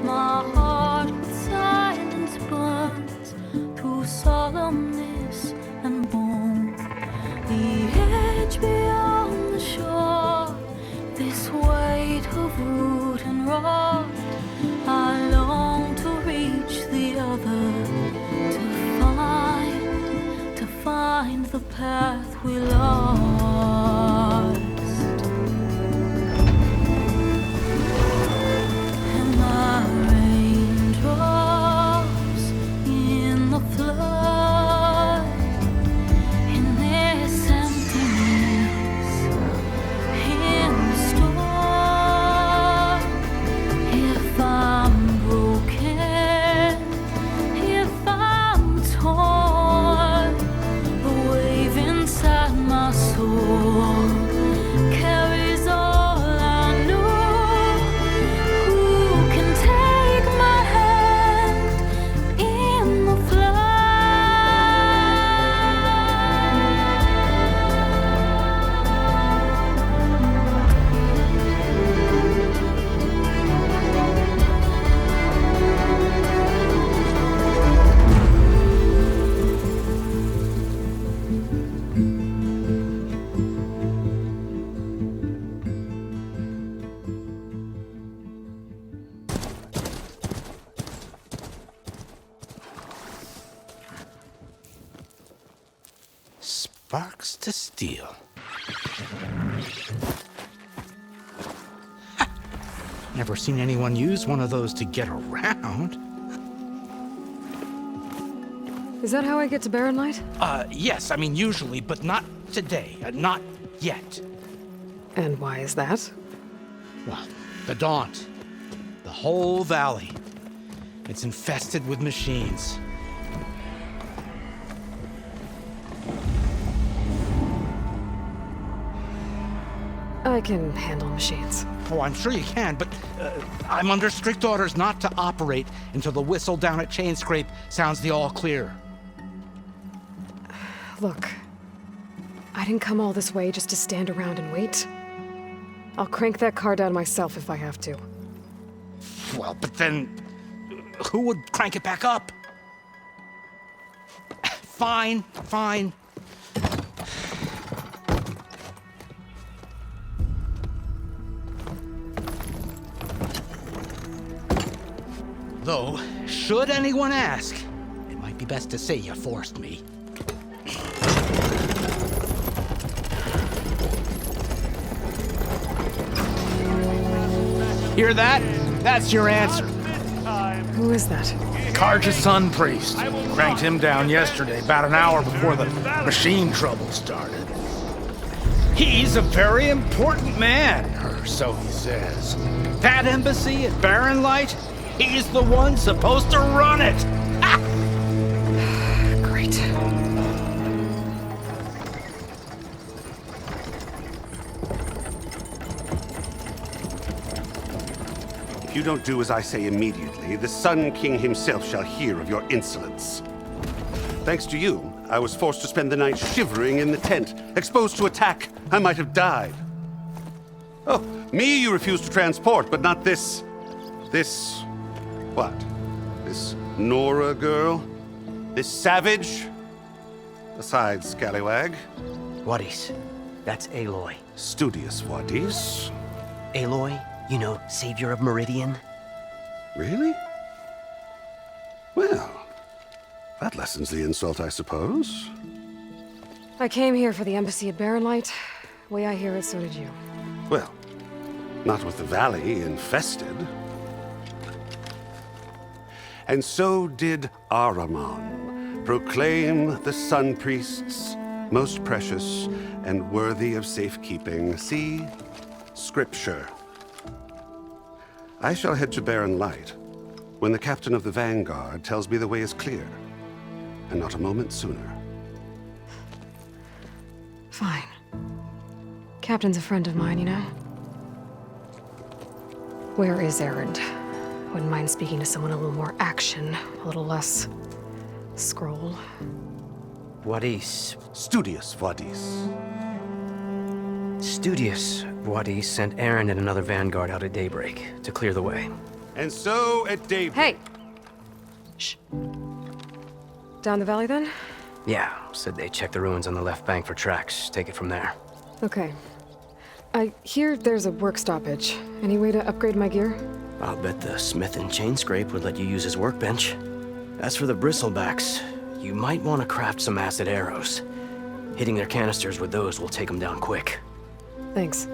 My heart with silence burns through solemnness and bone. The edge beyond the shore, this weight of root and rod. I long to reach the other, to find the path we lost. Am I raindrops in the flood? In this emptiness, in the storm. If I'm broken, if I'm torn, the wave inside my soul sparks to steel. Never seen anyone use one of those to get around. Is that how I get to Barren Light? Yes, I mean usually, but not today. Not yet. And why is that? Well, the Daunt. The whole valley. It's infested with machines. I can handle machines. Oh, I'm sure you can, but I'm under strict orders not to operate until the whistle down at Chainscrape sounds the all clear. Look, I didn't come all this way just to stand around and wait. I'll crank that car down myself if I have to. Well, but then who would crank it back up? Fine. Though, should anyone ask, it might be best to say you forced me. Hear that? That's your answer. Who is that? Karja's son priest. Cranked him down yesterday, about an hour before the machine trouble started. He's a very important man, or so he says. That embassy at Barren Light, he's the one supposed to run it. Great. If you don't do as I say immediately, the Sun King himself shall hear of your insolence. Thanks to you, I was forced to spend the night shivering in the tent, exposed to attack. I might have died. Oh, me you refuse to transport, but not this... What? This Nora girl? This savage? Besides, scallywag. Wadis. That's Aloy. Studious Wadis. Aloy, you know, savior of Meridian. Really? Well, that lessens the insult, I suppose. I came here for the embassy at Barren Light. Way I hear it, so did you. Well, not with the valley infested. And so did Ahriman proclaim the Sun Priests most precious and worthy of safekeeping. See? Scripture. I shall head to Barren Light when the captain of the Vanguard tells me the way is clear, and not a moment sooner. Fine. Captain's a friend of mine, you know? Where is Erend? Wouldn't mind speaking to someone a little more action, a little less scroll. Wadis. Studious Wadis. Studious Wadis sent Aaron and another Vanguard out at daybreak to clear the way. And so at daybreak... Hey! Shh. Down the valley, then? Yeah, said they checked the ruins on the left bank for tracks. Take it from there. Okay. I hear there's a work stoppage. Any way to upgrade my gear? I'll bet the smith in Chainscrape would let you use his workbench. As for the bristlebacks, you might want to craft some acid arrows. Hitting their canisters with those will take them down quick. Thanks.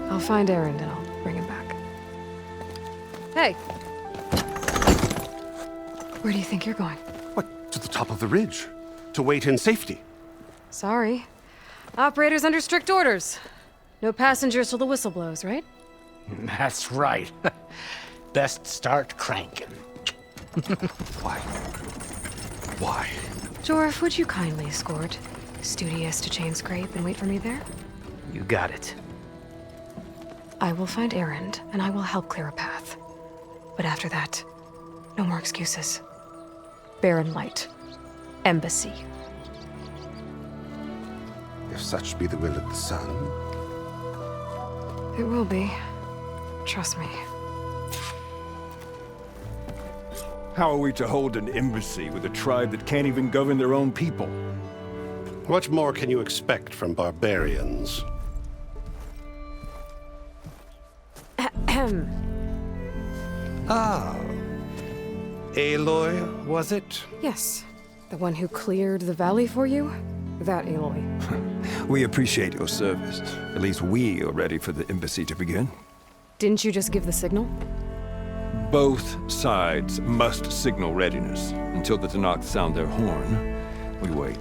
I'll find Erend and I'll bring him back. Hey! Where do you think you're going? What? To the top of the ridge. To wait in safety. Sorry. Operator's under strict orders. No passengers till the whistle blows, right? That's right. Best start cranking. Why? Jorf, would you kindly escort Studious to Chainscrape and wait for me there? You got it. I will find Erend, and I will help clear a path. But after that, no more excuses. Barren Light. Embassy. If such be the will of the sun. It will be. Trust me. How are we to hold an embassy with a tribe that can't even govern their own people? What more can you expect from barbarians? Ahem. Ah. Aloy, was it? Yes. The one who cleared the valley for you? that Aloy. We appreciate your service. At least we are ready for the embassy to begin. Didn't you just give the signal? Both sides must signal readiness. Until the Tanakh sound their horn, we wait.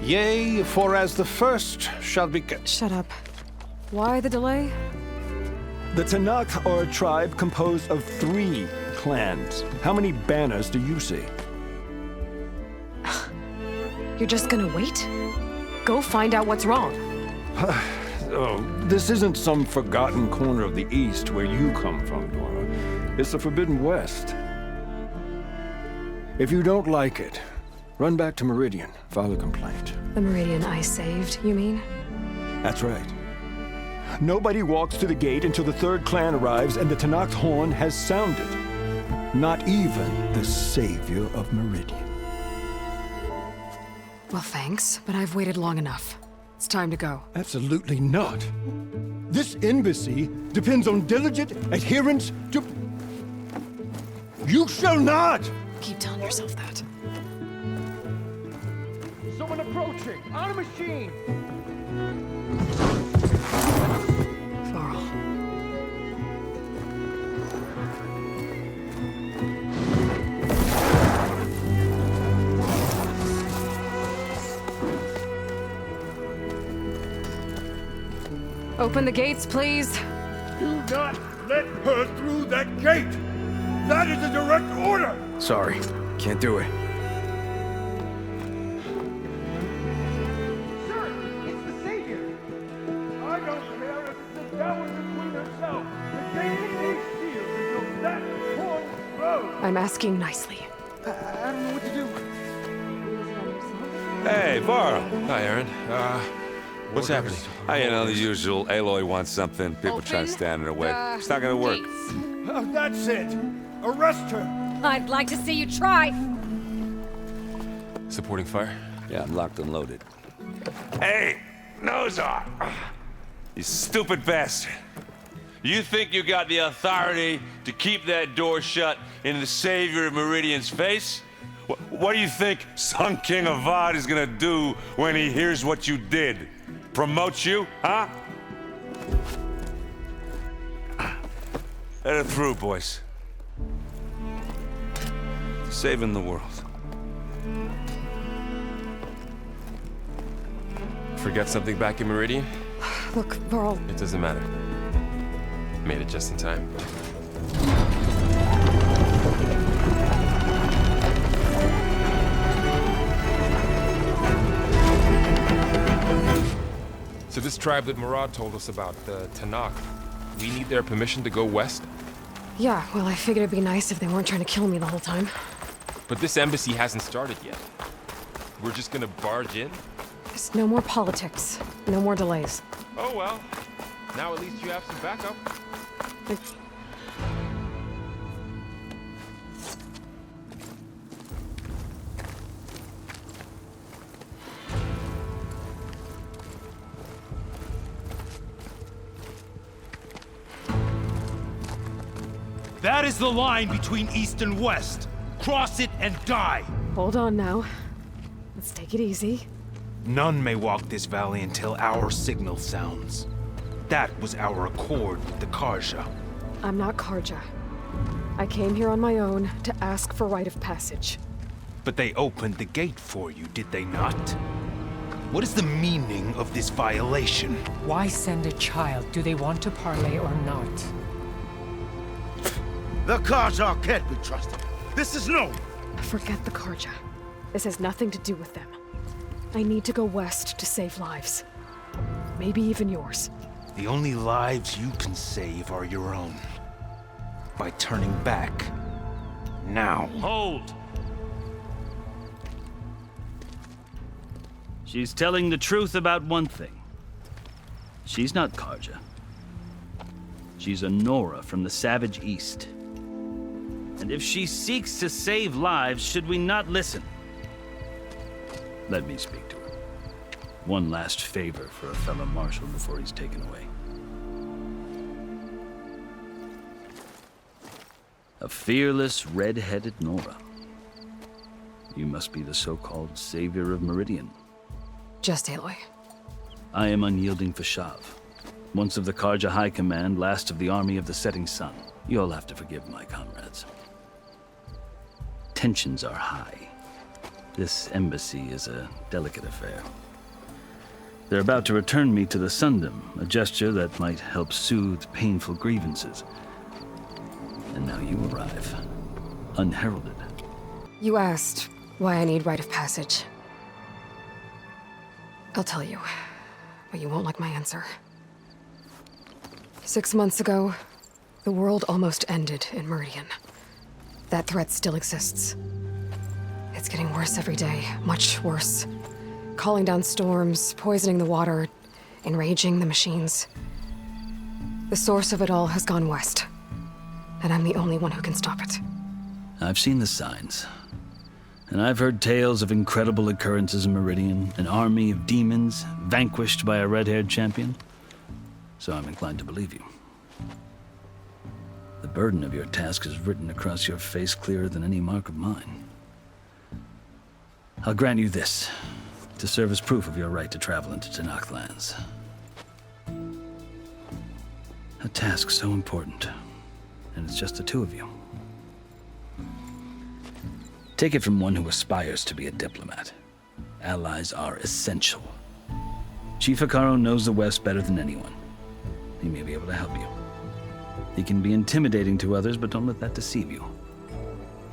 Yea, for as the first shall be... Shut up. Why the delay? The Tanakh are a tribe composed of 3 clans. How many banners do you see? You're just gonna wait? Go find out what's wrong. Oh, this isn't some forgotten corner of the East where you come from, Nora. It's the Forbidden West. If you don't like it, run back to Meridian, file a complaint. The Meridian I saved, you mean? That's right. Nobody walks to the gate until the 3rd clan arrives and the Tanakh's horn has sounded. Not even the savior of Meridian. Well, thanks, but I've waited long enough. It's time to go. Absolutely not. This embassy depends on diligent adherence to... You shall not! Keep telling yourself that. Someone approaching! On a machine! Varl. Open the gates, please. Do not let her through that gate! That is a direct order! Sorry, can't do it. Sir, it's the Savior! I don't care if it's the devil between herself. The gate remains sealed until that horn blows! I'm asking nicely. I don't know what to do. Hey, Varl. Hi, Aaron. What's happening? You know, the usual. Aloy wants something. People try to stand in her way. It's not gonna work. Oh, that's it! Arrest her! I'd like to see you try. Supporting fire? Yeah, I'm locked and loaded. Hey, Nozar! You stupid bastard. You think you got the authority to keep that door shut in the savior of Meridian's face? What do you think Sun King Avad is gonna do when he hears what you did? Promote you, huh? Let her through, boys. Saving the world. Forget something back in Meridian? Look, Varl. It doesn't matter. Made it just in time. So this tribe that Murad told us about, the Tanakh, we need their permission to go west? Yeah, well, I figured it'd be nice if they weren't trying to kill me the whole time. But this embassy hasn't started yet. We're just gonna barge in? There's no more politics. No more delays. Oh well. Now at least you have some backup. That is the line between East and West. Cross it and die. Hold on now. Let's take it easy. None may walk this valley until our signal sounds. That was our accord with the Karja. I'm not Karja. I came here on my own to ask for rite of passage. But they opened the gate for you, did they not? What is the meaning of this violation? Why send a child? Do they want to parley or not? The Karja can't be trusted. This is no. Forget the Karja. This has nothing to do with them. I need to go west to save lives. Maybe even yours. The only lives you can save are your own. By turning back. Now. Hold! She's telling the truth about one thing. She's not Karja. She's a Nora from the Savage East. And if she seeks to save lives, should we not listen? Let me speak to her. One last favor for a fellow marshal before he's taken away. A fearless, red-headed Nora. You must be the so-called savior of Meridian. Just Aloy. I am unyielding Fashav. Once of the Karja High Command, last of the army of the setting sun. You'll have to forgive my comrades. Tensions are high. This embassy is a delicate affair. They're about to return me to the Sundom, a gesture that might help soothe painful grievances. And now you arrive, unheralded. You asked why I need rite of passage. I'll tell you, but you won't like my answer. 6 months ago, the world almost ended in Meridian. That threat still exists. It's getting worse every day, much worse. Calling down storms, poisoning the water, enraging the machines. The source of it all has gone west, and I'm the only one who can stop it. I've seen the signs. And I've heard tales of incredible occurrences in Meridian, an army of demons vanquished by a red-haired champion. So I'm inclined to believe you. The burden of your task is written across your face clearer than any mark of mine. I'll grant you this, to serve as proof of your right to travel into Tenakth lands. A task so important, and it's just the two of you. Take it from one who aspires to be a diplomat. Allies are essential. Chief Hekarro knows the West better than anyone. He may be able to help you. He can be intimidating to others, but don't let that deceive you.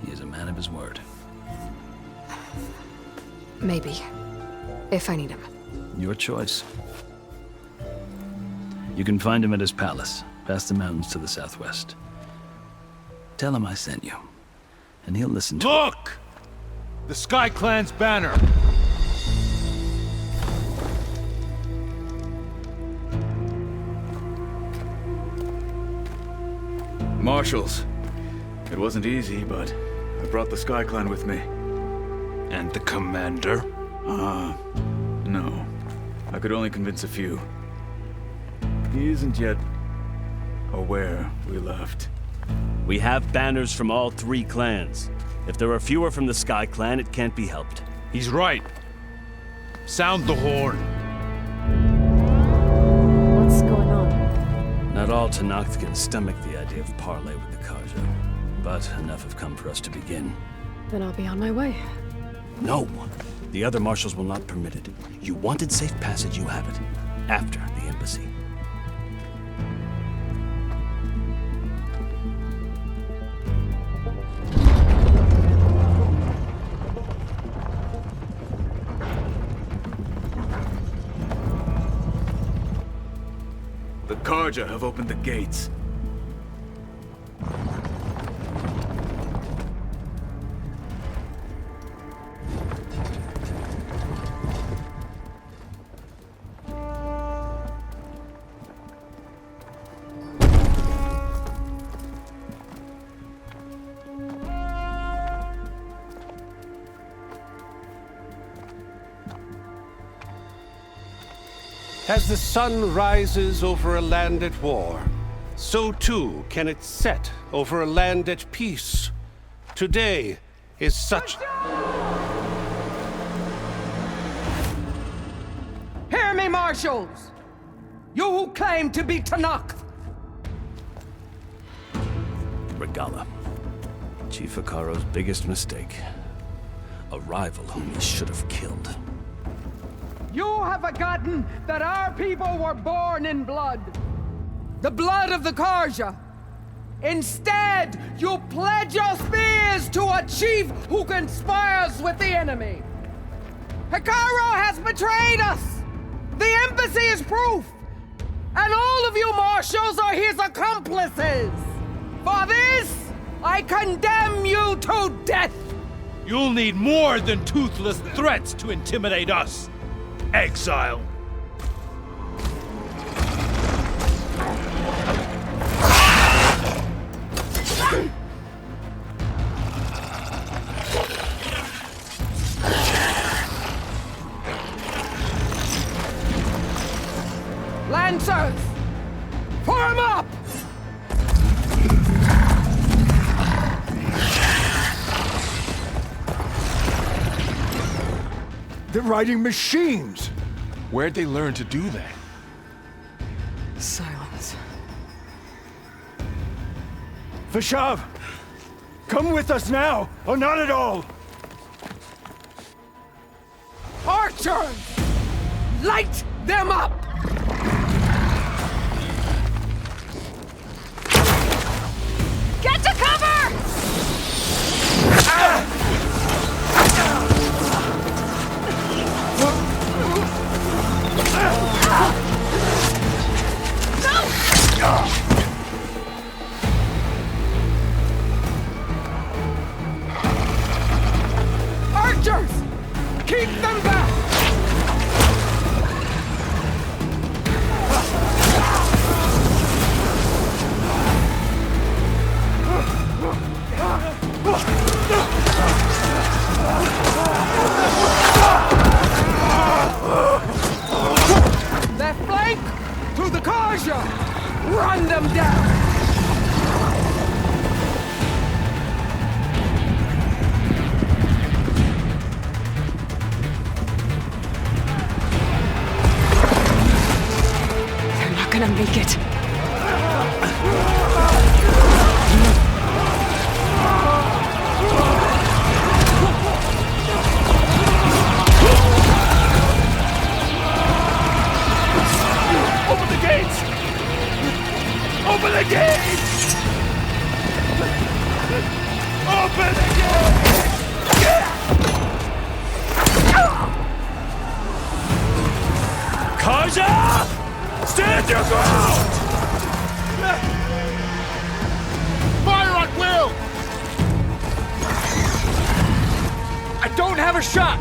He is a man of his word. Maybe. If I need him. Your choice. You can find him at his palace, past the mountains to the southwest. Tell him I sent you. And he'll listen to Look! The Sky Clan's banner! Marshals. It wasn't easy, but I brought the Sky Clan with me. And the commander? No. I could only convince a few. He isn't yet aware we left. We have banners from all 3 clans. If there are fewer from the Sky Clan, it can't be helped. He's right. Sound the horn. What's going on? Not all Tenakth can stomach the idea of parley with the Karja, but enough have come for us to begin. Then I'll be on my way. No! The other marshals will not permit it. You wanted safe passage, you have it. After the embassy. The Karja have opened the gates. As the sun rises over a land at war, so too can it set over a land at peace. Today is such... Hear me, marshals! You who claim to be Tenakth! Regala. Chief Hekarro's biggest mistake. A rival whom he should have killed. You have forgotten that our people were born in blood. The blood of the Karja. Instead, you pledge your spears to a chief who conspires with the enemy. Hekarro has betrayed us. The embassy is proof. And all of you marshals are his accomplices. For this, I condemn you to death. You'll need more than toothless threats to intimidate us. Exile. Lancers, form up! They're riding machines! Where'd they learn to do that? Silence. Vashav! Come with us now, or not at all! Archers! Light them up! Get to cover! Archers! Keep them back! Left flank to the Karja! Run them down! They're not gonna make it. Open the gates! Open the gates! Open the gates! Kaja! Stand your ground! Fire at will! I don't have a shot!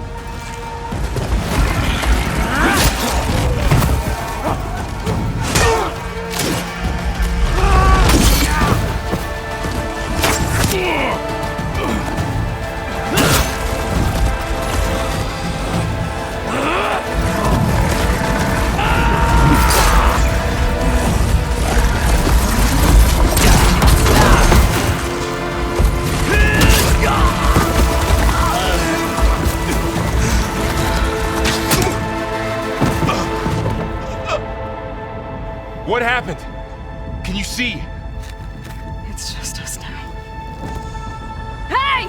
What happened? Can you see? It's just us now. Hey!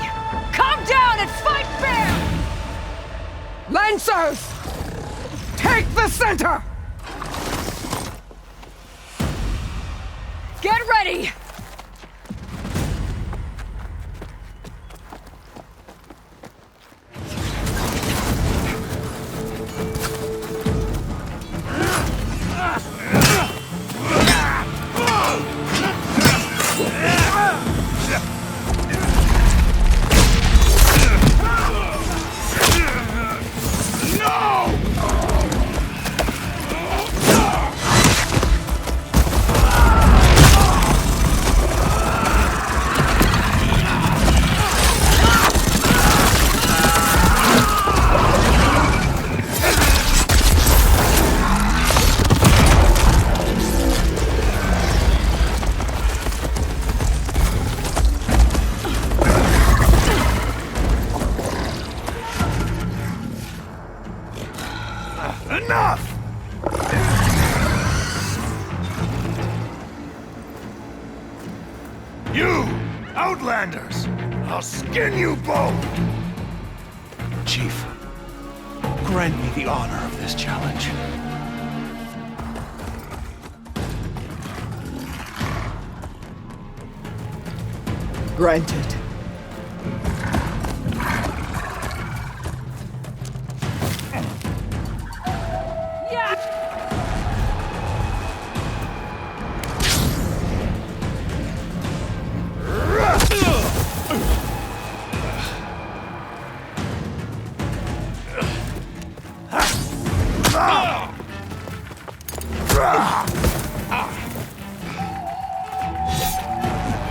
Calm down and fight fair! Lancers! Take the center! Get ready! Enough! You, Outlanders! I'll skin you both! Chief, grant me the honor of this challenge. Granted.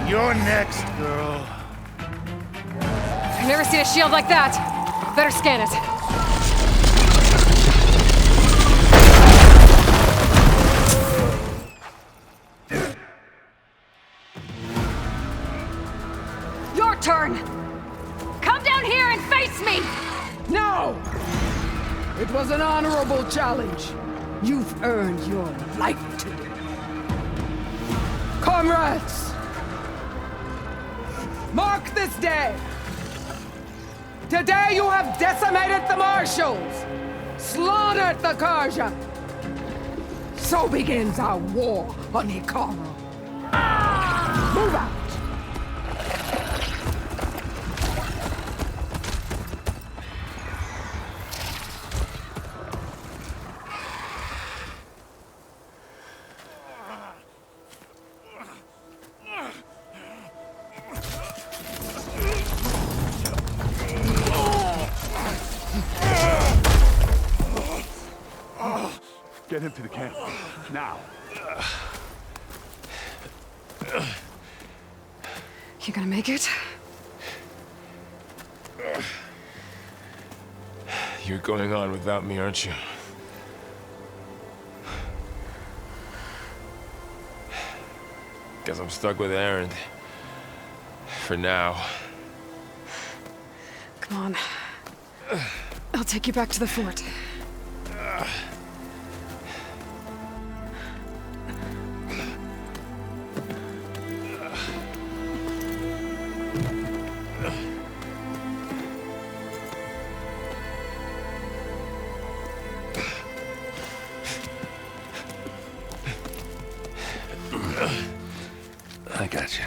You're next, girl. I've never seen a shield like that. Better scan it. Your turn! Come down here and face me! No! It was an honorable challenge. You've earned your life today. Comrades! Mark this day! Today you have decimated the Marshals! Slaughtered the Karja! So begins our war on Hikaru. Move out! Get him to the camp. Now. You gonna make it? You're going on without me, aren't you? Guess I'm stuck with Aaron. For now. Come on. I'll take you back to the fort. I got you.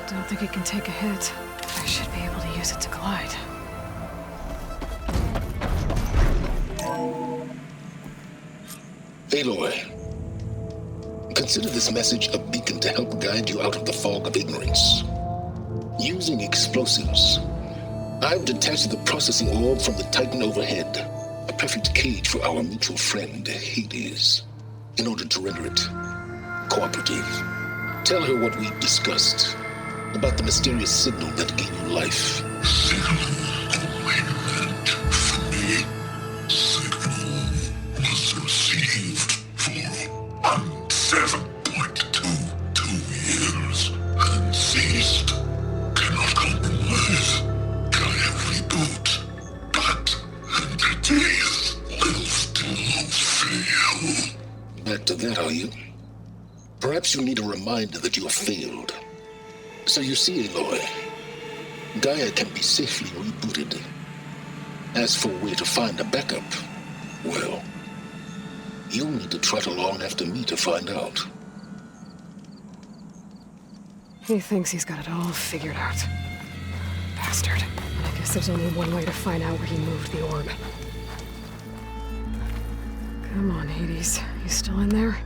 I don't think it can take a hit. I should be able to use it to glide. Aloy, consider this message a beacon to help guide you out of the fog of ignorance. Using explosives, I've detached the processing orb from the Titan overhead, a perfect cage for our mutual friend, Hades, in order to render it cooperative. Tell her what we discussed about the mysterious signal that gave you life. Back to that, are you? Perhaps you need a reminder that you have failed. So you see, Aloy, Gaia can be safely rebooted. As for where to find a backup, well, you'll need to trot along after me to find out. He thinks he's got it all figured out. Bastard. I guess there's only one way to find out where he moved the orb. Come on, Hades. You still in there?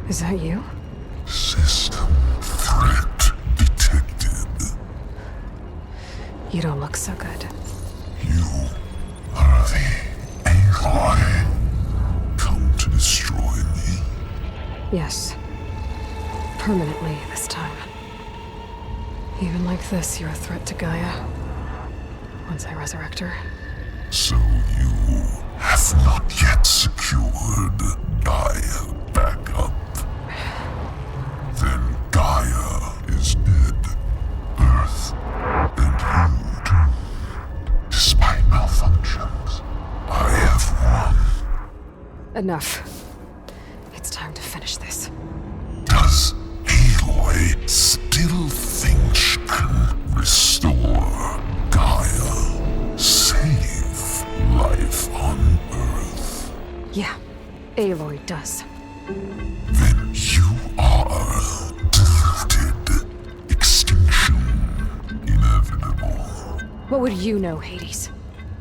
Is that you? System threat detected. You don't look so good. You are the Aloy. Come to destroy me? Yes. Permanently this time. Even like this, you're a threat to Gaia. Once I resurrect her. So you have not yet secured Gaia backup. Then Gaia is dead. Earth and you too. Despite malfunctions, I have won. Enough. It's time to finish this. Does Aloy still think she can restore Gaia? Save life on Earth? Yeah. Aloy does. Then you are deluded. Extinction inevitable. What would you know, Hades?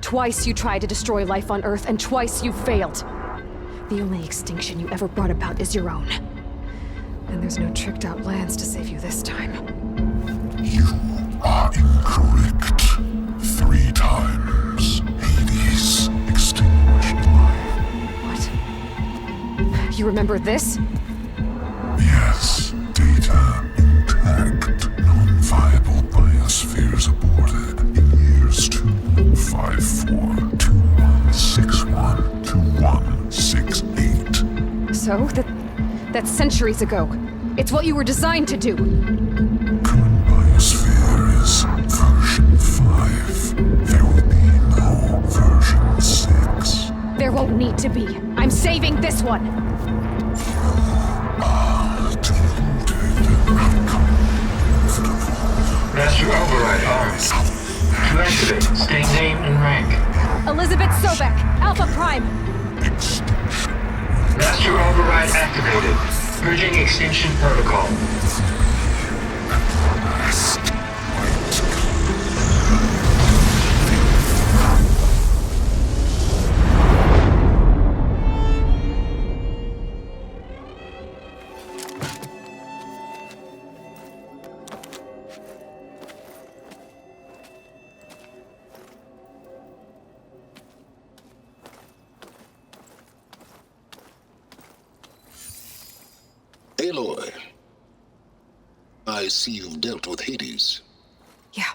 Twice you tried to destroy life on Earth, and twice you failed. The only extinction you ever brought about is your own. And there's no tricked-out lands to save you this time. You are incorrect. 3 times. Hades extinguished life. What? You remember this? Yes. Data intact. Non-viable biospheres aborted in years 254, 2161, 2168. So? That's centuries ago. It's what you were designed to do. Current biosphere is version 5. There will be no version 6. There won't need to be. I'm saving this one. Master override armed. To activate, state name and rank. Elizabeth Sobek, Alpha Prime. Master override activated. Purging extinction protocol. Aloy, I see you've dealt with Hades. Yeah.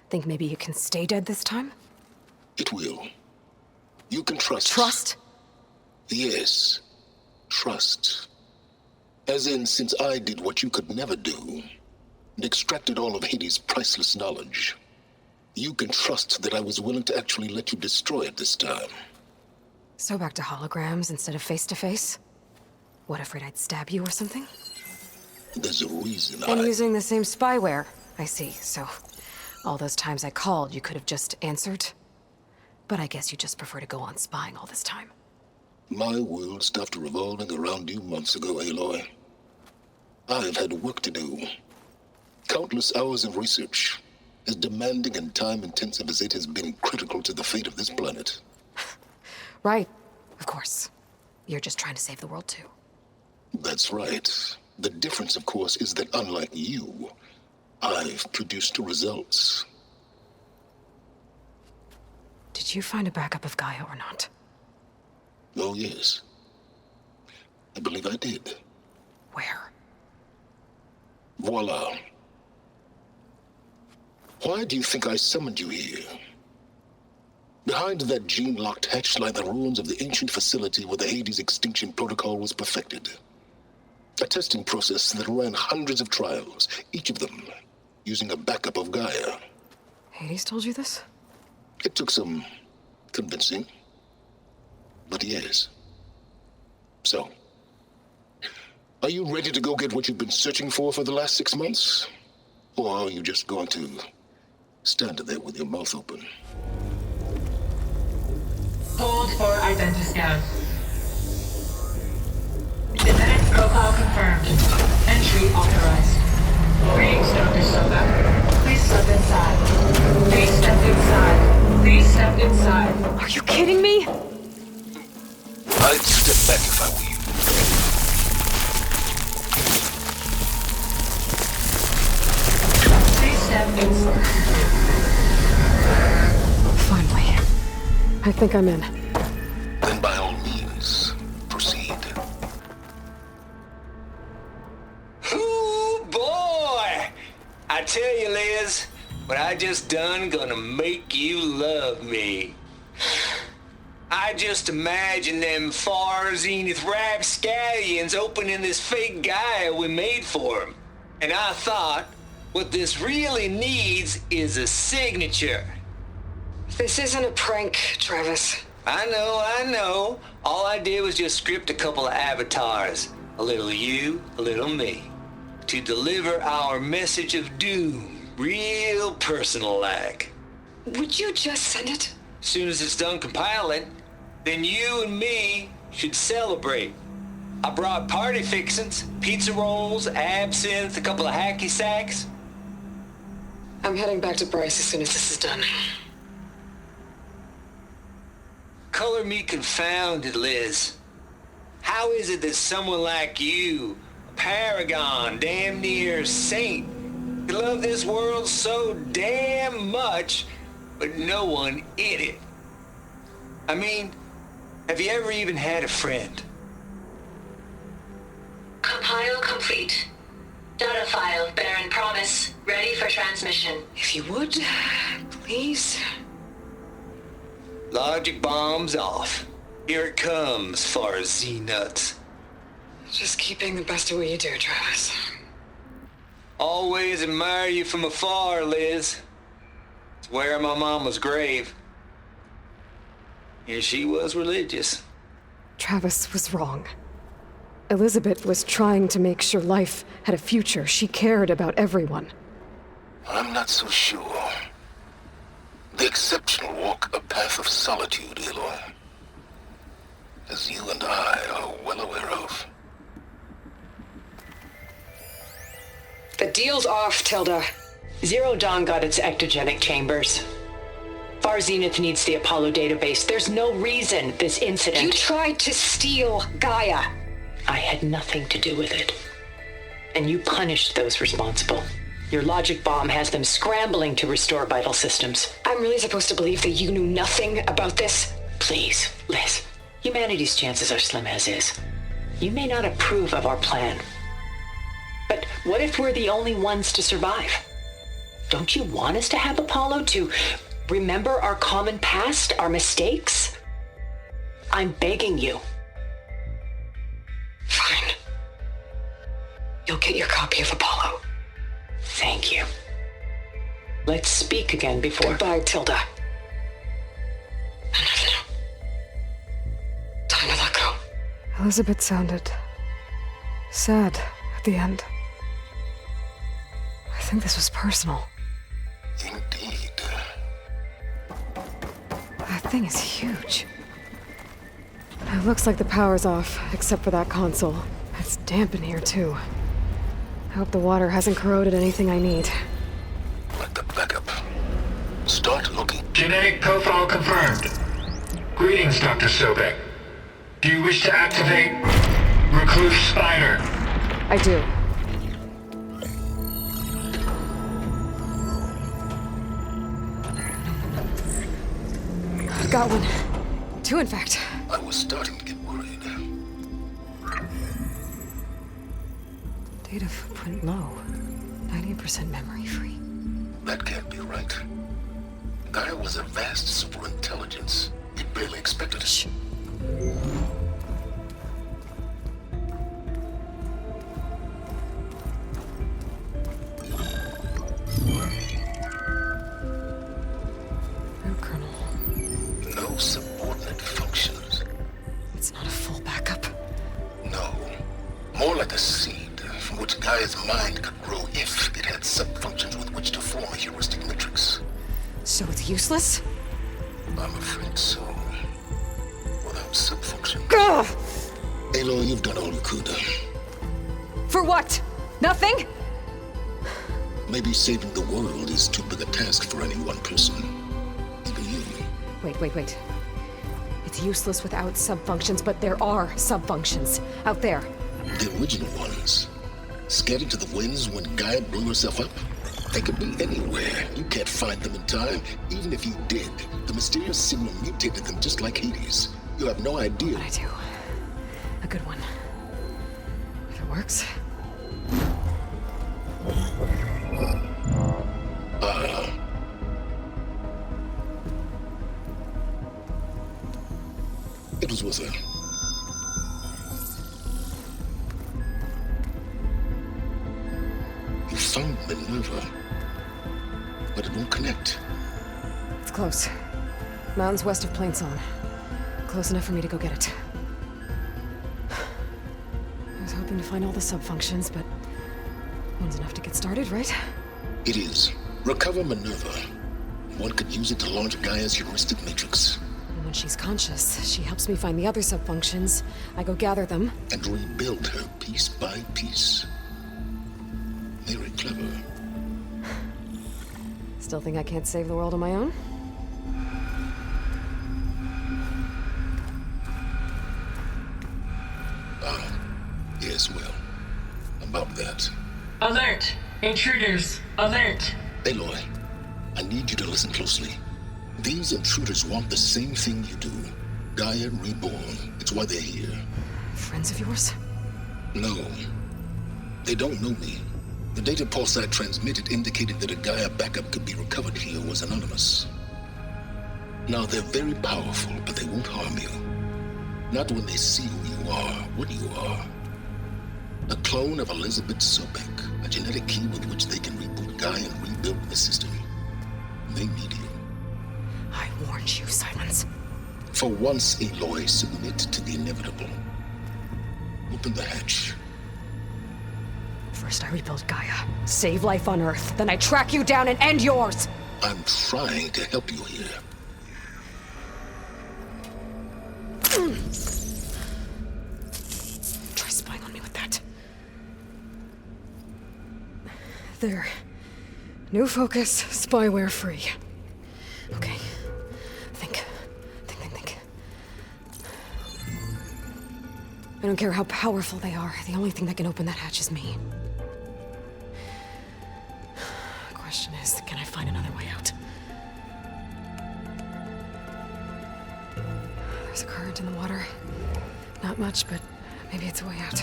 Think maybe you can stay dead this time? It will. You can trust. Trust? Yes. Trust. As in, since I did what you could never do, and extracted all of Hades' priceless knowledge, you can trust that I was willing to actually let you destroy it this time. So back to holograms instead of face-to-face? What, afraid I'd stab you or something? There's a reason And using the same spyware. I see, so all those times I called, you could have just answered? But I guess you just prefer to go on spying all this time. My world stopped revolving around you months ago, Aloy. I've had work to do. Countless hours of research, as demanding and time-intensive as it has been critical to the fate of this planet. Right, of course. You're just trying to save the world, too. That's right. The difference, of course, is that unlike you, I've produced results. Did you find a backup of Gaia or not? Oh, yes. I believe I did. Where? Voila. Why do you think I summoned you here? Behind that gene-locked hatch lie the ruins of the ancient facility where the Hades extinction protocol was perfected. A testing process that ran hundreds of trials, each of them using a backup of Gaia. Hades told you this? It took some convincing, but yes. So, are you ready to go get what you've been searching for the last 6 months? Or are you just going to stand there with your mouth open? Hold for identiscan. Genetic profile confirmed. Entry authorized. Greetings, Dr. Soba. Please step inside. Please step inside. Please step inside. Are you kidding me? I'd step back if I were you. Please step inside. Finally. I think I'm in. Then by all means, proceed. Ooh, boy! I tell you, Liz, what I just done gonna make you love me. I just imagine them far zenith rapscallions opening this fake Gaia we made for them. And I thought, what this really needs is a signature. This isn't a prank, Travis. I know. All I did was just script a couple of avatars. A little you, a little me. To deliver our message of doom, real personal-like. Would you just send it? Soon as it's done compiling, then you and me Should celebrate. I brought party fixings, pizza rolls, absinthe, a couple of hacky sacks. I'm heading back to Bryce as soon as this is done. Color me confounded, Liz. How is it that someone like you, a paragon, damn near saint, could love this world so damn much, but no one in it? I mean, have you ever even had a friend? Compile complete. Data file, Baron Promise, ready for transmission. If you would, please. Logic bombs off. Here it comes, far Z-nuts. Just keep being the best at what you do, Travis. Always admire you from afar, Liz. It's where my mama's grave. Yeah, she was religious. Travis was wrong. Elizabeth was trying to make sure life had a future. She cared about everyone. I'm not so sure. The exceptional walk a path of solitude, Eloy. As you and I are well aware of. The deal's off, Tilda. Zero Dawn got its ectogenic chambers. Far Zenith needs the Apollo database. There's no reason this incident... You tried to steal Gaia. I had nothing to do with it. And you punished those responsible. Your logic bomb has them scrambling to restore vital systems. I'm really supposed to believe that you knew nothing about this? Please, Liz. Humanity's chances are slim as is. You may not approve of our plan. But what if we're the only ones to survive? Don't you want us to have Apollo to remember our common past, our mistakes? I'm begging you. Fine. You'll get your copy of Apollo. Thank you. Let's speak again before... Goodbye, Tilda. Time to let go. Elizabeth sounded sad at the end. I think this was personal. Indeed. That thing is huge. It looks like the power's off, except for that console. It's damp in here, too. I hope the water hasn't corroded anything I need. Let the backup. Start looking. Genetic profile confirmed. Greetings, Dr. Sobek. Do you wish to activate Recluse Spider? I do. I've got one. Two, in fact. I was starting to get worried. Data footprint low. 90% memory free. That can't be right. Gaia was a vast superintelligence. It barely expected us. No kernel. No subordinate functions. It's not a full backup. No. More like a seed from which Gaia's mind could grow if it had sub-functions with which to form a heuristic matrix. So it's useless? I'm afraid so. Without sub-functions. Ugh! Aloy, you've done all you could. For what? Nothing? Maybe saving the world is too big a task for any one person. Even you. Wait. It's useless without sub-functions, but there are sub-functions out there. The original ones. Scattered to the winds when Gaia blew herself up? They could be anywhere. You can't find them in time. Even if you did, the mysterious signal mutated them just like Hades. You have no idea. But I do. A good one. If it works. It was worth it. You found Minerva, but it won't connect. It's close. Mountains west of Plainsong. Close enough for me to go get it. I was hoping to find all the sub-functions, but one's enough to get started, right? It is. Recover Minerva. One could use it to launch Gaia's heuristic matrix. When she's conscious, she helps me find the other subfunctions. I go gather them. And rebuild her piece by piece. Very clever. Still think I can't save the world on my own? Yes, well, about that. Alert! Intruders! Alert! Aloy, I need you to listen closely. These intruders want the same thing you do. Gaia reborn. It's why they're here. Friends of yours? No. They don't know me. The data pulse I transmitted indicated that a Gaia backup could be recovered here was anonymous. Now, they're very powerful, but they won't harm you. Not when they see who you are, what you are. A clone of Elizabeth Sobek, a genetic key with which they can reboot Gaia and rebuild the system. They need you. I warned you, Silence. For once, Aloy, submit to the inevitable. Open the hatch. First I rebuild Gaia, save life on Earth, then I track you down and end yours! I'm trying to help you here. Try spying on me with that. There. New focus, spyware free. Okay. Think. I don't care how powerful they are. The only thing that can open that hatch is me. The question is, can I find another way out? There's a current in the water. Not much, but maybe it's a way out.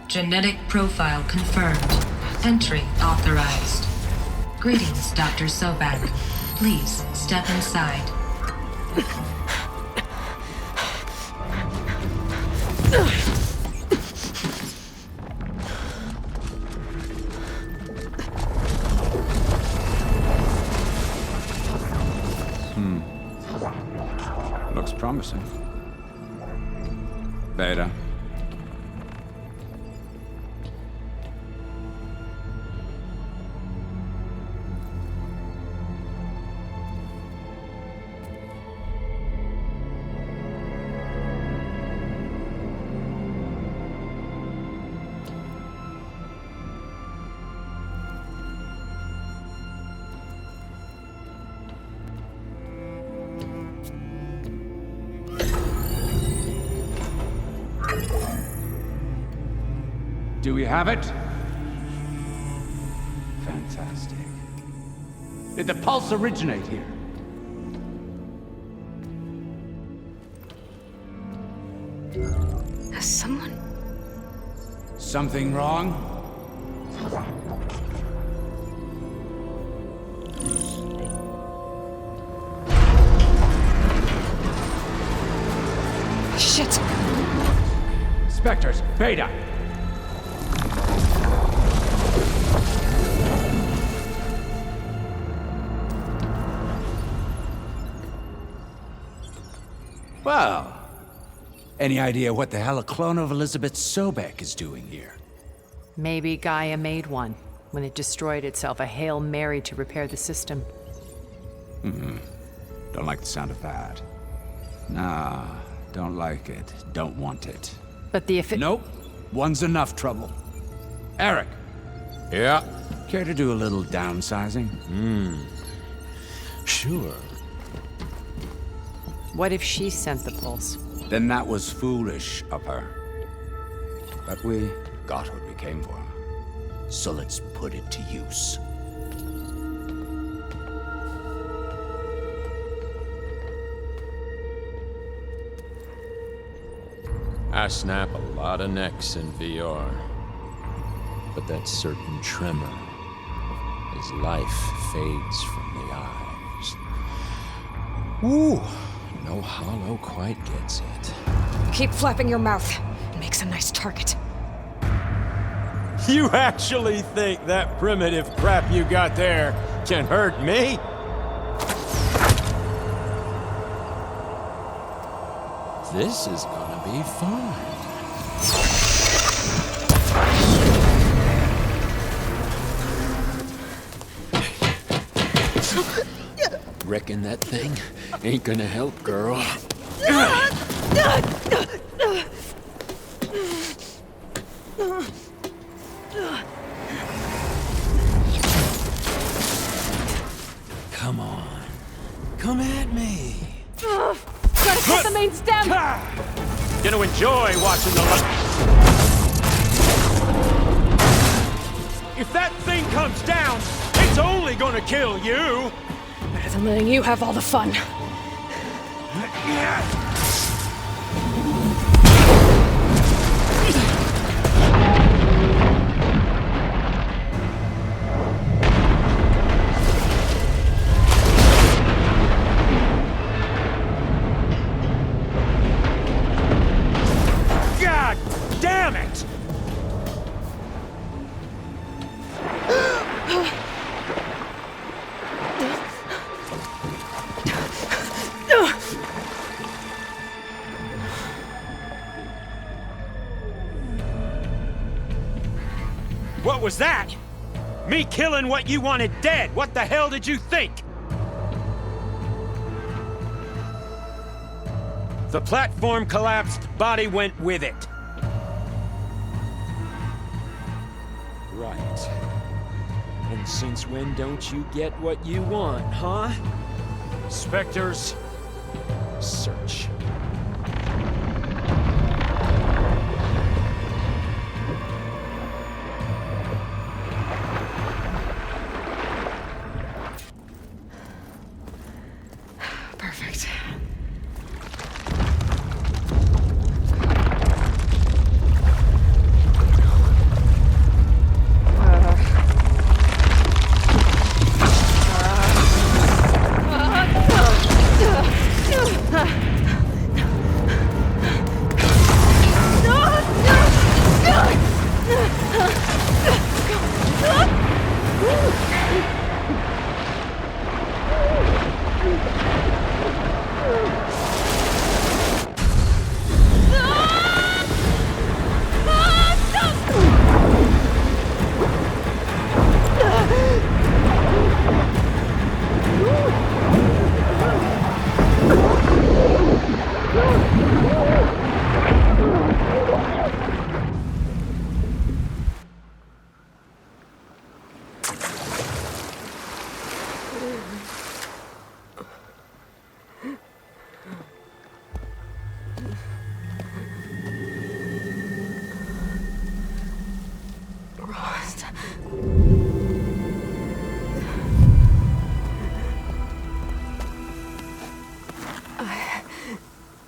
Genetic profile confirmed. Entry authorized. Greetings, Dr. Sobek. Please step inside. Looks promising. Beta. Do we have it? Fantastic. Did the pulse originate here? Has someone... Something wrong? Shit! Spectres, Beta! Well, any idea what the hell a clone of Elizabeth Sobek is doing here? Maybe Gaia made one when it destroyed itself, a Hail Mary to repair the system. Don't like the sound of that. Nah, don't like it. Don't want it. But the Nope. One's enough trouble. Eric. Yeah? Care to do a little downsizing? Sure. What if she sent the pulse? Then that was foolish of her. But we got what we came for. So let's put it to use. I snap a lot of necks in VR. But that certain tremor as life fades from the eyes. Ooh, no hollow quite gets it. Keep flapping your mouth. It makes a nice target. You actually think that primitive crap you got there can hurt me? This is gonna be fun. Reckon that thing ain't gonna help, girl. Come on. Come at me. Gotta cut the main stem! Gonna enjoy watching the If that thing comes down, it's only gonna kill you! Better than letting you have all the fun. God damn it! What was that? Me killing what you wanted dead. What the hell did you think? The platform collapsed, body went with it. Right. And since when don't you get what you want, huh? Spectres, search. Perfect.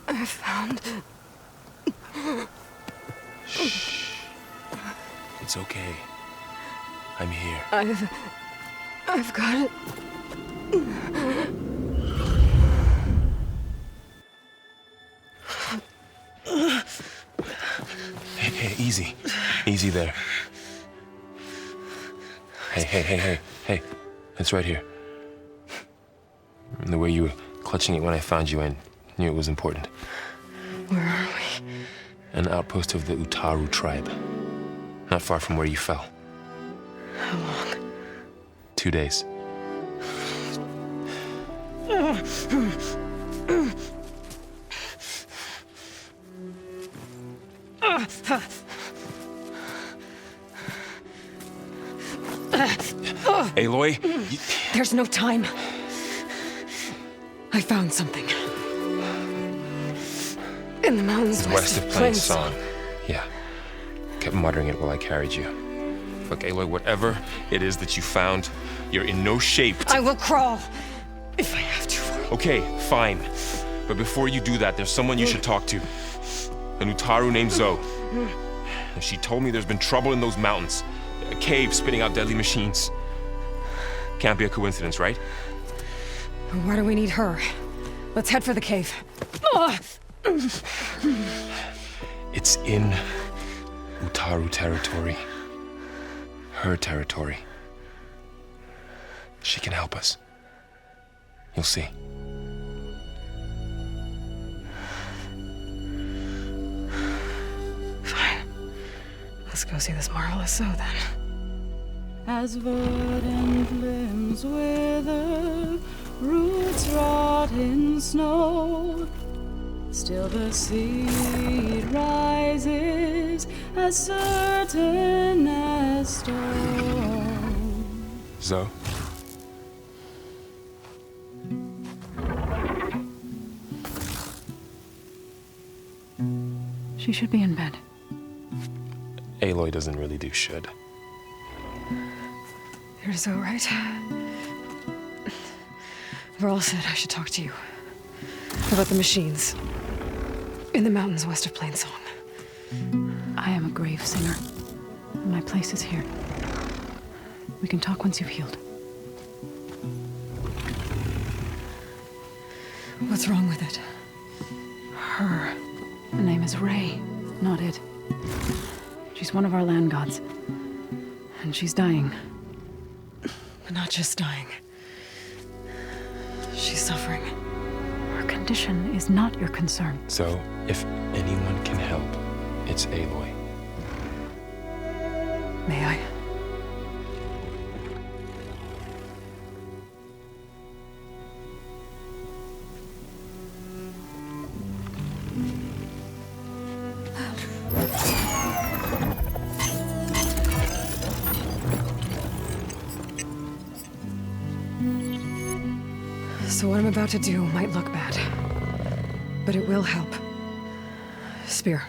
I found... Shh. It's okay. I'm here. I've got it. Hey, easy. Easy there. Hey. It's right here. The way you were clutching it when I found you, I knew it was important. Where are we? An outpost of the Utaru tribe. Not far from where you fell. How long? 2 days. Aloy, There's no time. I found something. In the mountains west of Plain Song. Yeah. Kept muttering it while I carried you. Look, Aloy, whatever it is that you found, you're in no shape to... I will crawl, if I have to. Okay, fine. But before you do that, there's someone you should talk to. An Utaru named Zoe. And she told me there's been trouble in those mountains. A cave spitting out deadly machines. Can't be a coincidence, right? Why do we need her? Let's head for the cave. It's in Utaru territory. Her territory. She can help us. You'll see. Fine. Let's go see this marvelous Zoe then. As verdant limbs wither, roots rot in snow. Still the seed rises as certain as stone. Zoe? She should be in bed. Aloy doesn't really do should. You're so right. Varl said I should talk to you about the machines in the mountains west of Plainsong. I am a grave singer. My place is here. We can talk once you've healed. What's wrong with it? Her name is Ray, not it. She's one of our land gods. And she's dying. But not just dying. She's suffering. Her condition is not your concern. So, if anyone can help, it's Aloy. May I? So what I'm about to do might look bad, but it will help. Spear.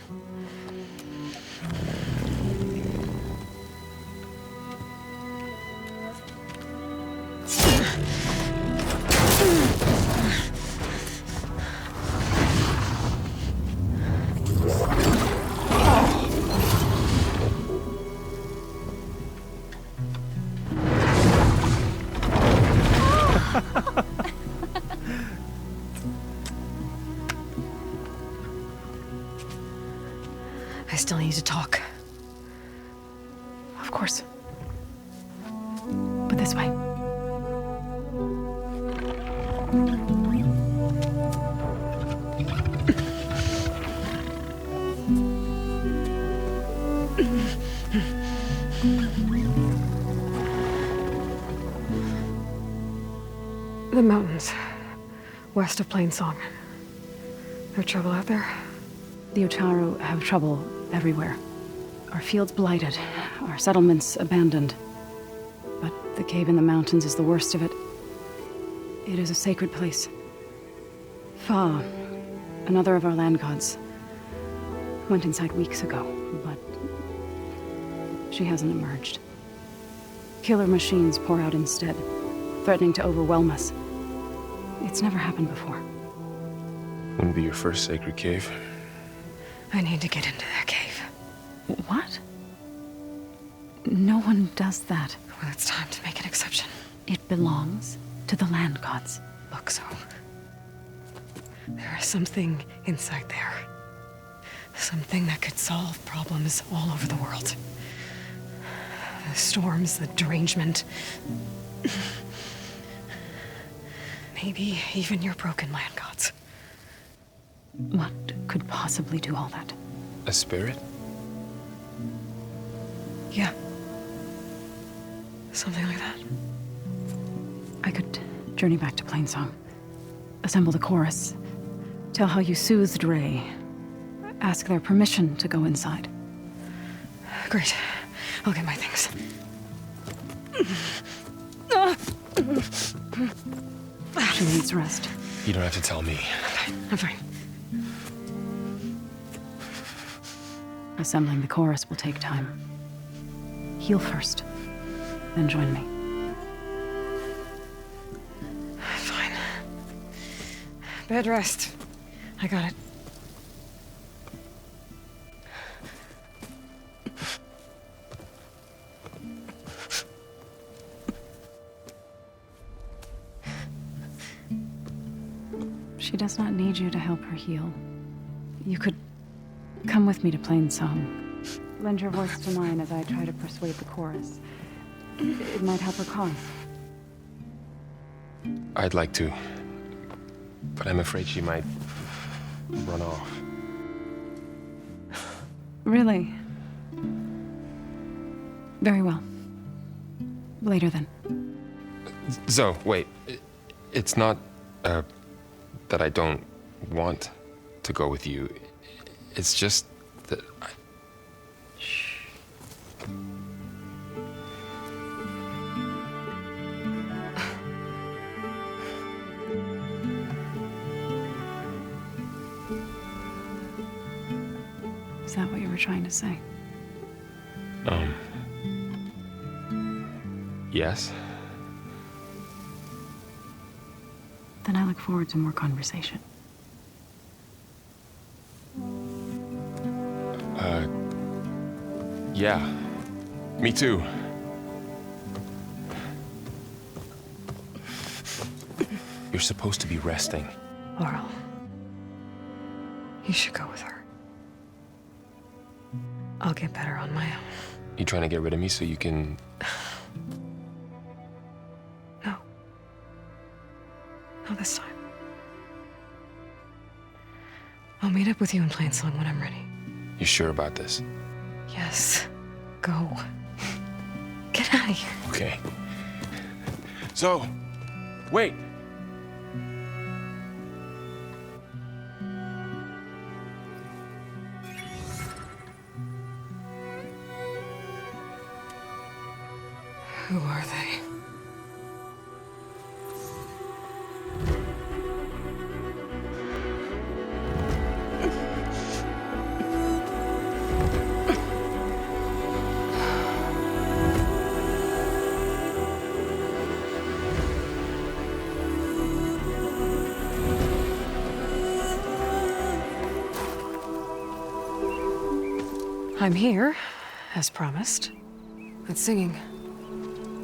I still need to talk. Of course. But this way. The mountains west of Plainsong. No trouble out there? The Otaru have trouble everywhere. Our fields blighted, our settlements abandoned. But the cave in the mountains is the worst of it. It is a sacred place. Fa, another of our land gods, went inside weeks ago, but she hasn't emerged. Killer machines pour out instead, threatening to overwhelm us. It's never happened before. Wouldn't be your first sacred cave. I need to get into that cave. What? No one does that. Well, it's time to make an exception. It belongs to the land gods. Look, so there is something inside there. Something that could solve problems all over the world. The storms, the derangement. Maybe even your broken land gods. What could possibly do all that? A spirit? Yeah. Something like that. I could journey back to Plainsong, assemble the chorus, tell how you soothed Ray, ask their permission to go inside. Great. I'll get my things. She needs rest. You don't have to tell me. I'm fine. Assembling the chorus will take time. Heal first, then join me. Fine. Bed rest. I got it. She does not need you to help her heal. You could come with me to Plainsong. Lend your voice to mine as I try to persuade the chorus. It might help her cause. I'd like to, but I'm afraid she might run off. Really? Very well. Later then. Zoe, wait. It's not, that I don't want to go with you. It's just that I... Shh. Is that what you were trying to say? Yes? Then I look forward to more conversation. Yeah. Me too. You're supposed to be resting. Laurel, you should go with her. I'll get better on my own. You trying to get rid of me so you can... No. Not this time. I'll meet up with you in Plainsong when I'm ready. You sure about this? Yes. Go. Get out of here. Okay. So, wait. Who are they? I'm here, as promised. It's singing.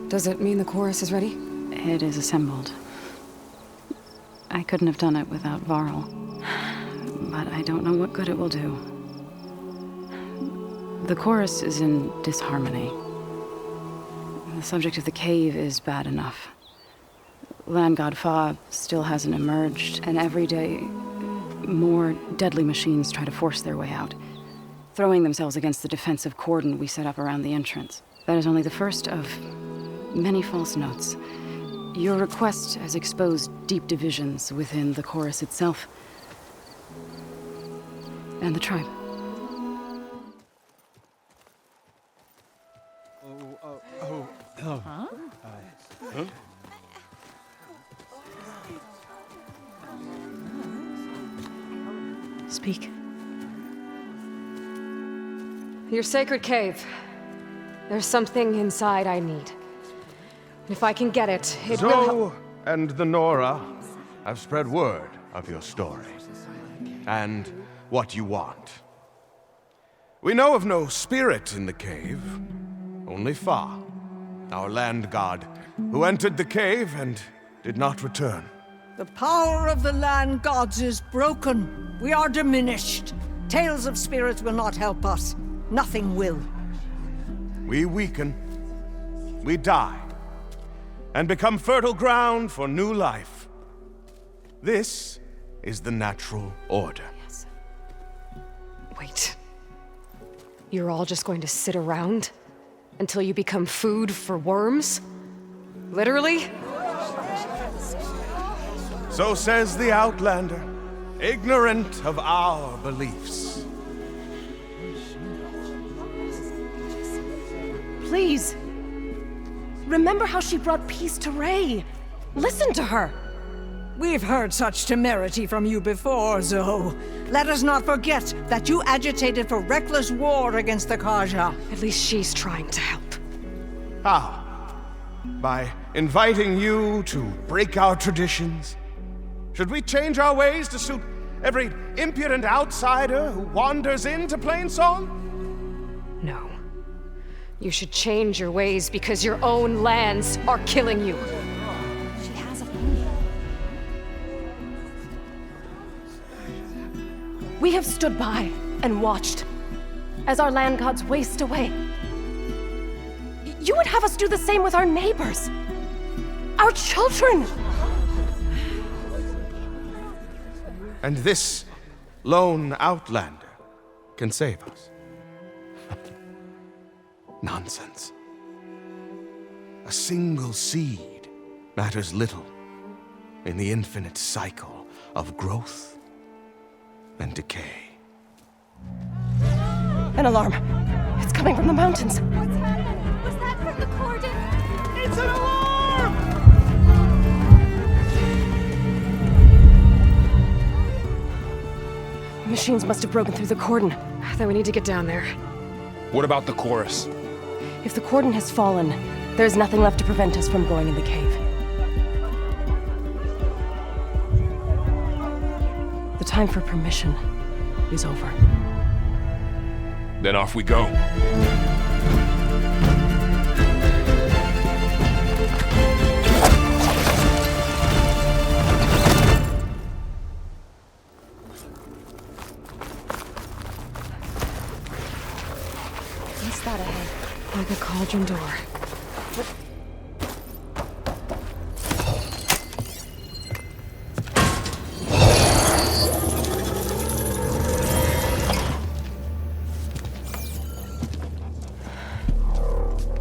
Does it mean the chorus is ready? It is assembled. I couldn't have done it without Varl. But I don't know what good it will do. The chorus is in disharmony. The subject of the cave is bad enough. Land God Fa still hasn't emerged, and every day, more deadly machines try to force their way out, throwing themselves against the defensive cordon we set up around the entrance. That is only the first of many false notes. Your request has exposed deep divisions within the chorus itself and the tribe. Huh? Speak. Your sacred cave. There's something inside I need. If I can get it, it will help. Zoe and the Nora have spread word of your story and what you want. We know of no spirit in the cave, only Fa, our land god, who entered the cave and did not return. The power of the land gods is broken. We are diminished. Tales of spirits will not help us. Nothing will. We weaken, we die, and become fertile ground for new life. This is the natural order. Yes. Wait. You're all just going to sit around until you become food for worms? Literally? So says the Outlander, ignorant of our beliefs. Please. Remember how she brought peace to Ray. Listen to her. We've heard such temerity from you before, Zoe. Let us not forget that you agitated for reckless war against the Karja. At least she's trying to help. How? By inviting you to break our traditions? Should we change our ways to suit every impudent outsider who wanders into Plainsong? No. You should change your ways because your own lands are killing you. She has a phone. We have stood by and watched as our land gods waste away. You would have us do the same with our neighbors, our children. And this lone outlander can save us. Nonsense. A single seed matters little in the infinite cycle of growth and decay. An alarm. It's coming from the mountains. Was that from the cordon? It's an alarm! Machines must have broken through the cordon. Then we need to get down there. What about the chorus? If the cordon has fallen, there's nothing left to prevent us from going in the cave. The time for permission is over. Then off we go. What's that ahead? Like a cauldron door.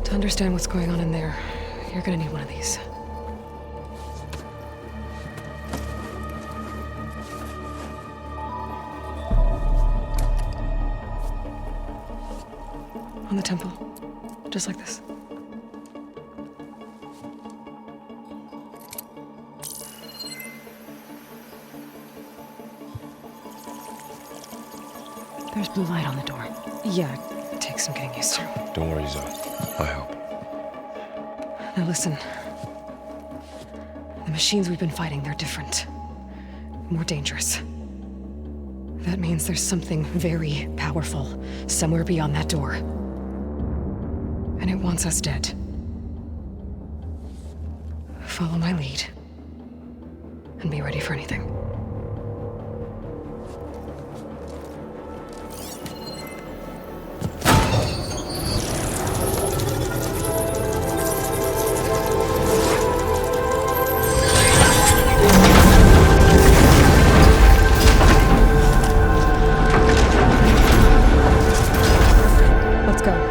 To understand what's going on in there, you're gonna need one of these. On the temple. Just like this. There's blue light on the door. Yeah, it takes some getting used to. Don't worry, Zoe. I'll help. Now listen. The machines we've been fighting, they're different. More dangerous. That means there's something very powerful somewhere beyond that door. And it wants us dead. Follow my lead. And be ready for anything. Let's go.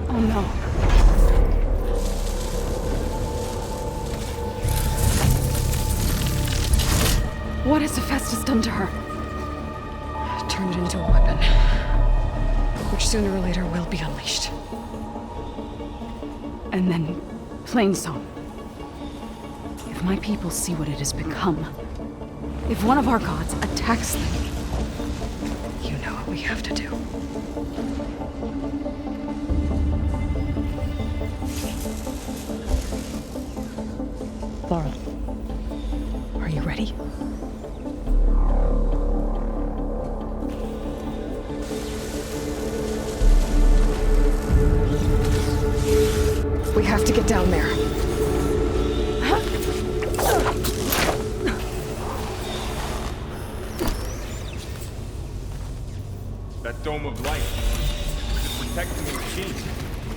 Oh no. What has Hephaestus done to her? Turned it into a weapon. Which sooner or later will be unleashed. And then Plainsong. If my people see what it has become, if one of our gods attacks them, You know what we have to do. Laurel, Are you ready? We have to get down there. That dome of light. It's protecting the machine.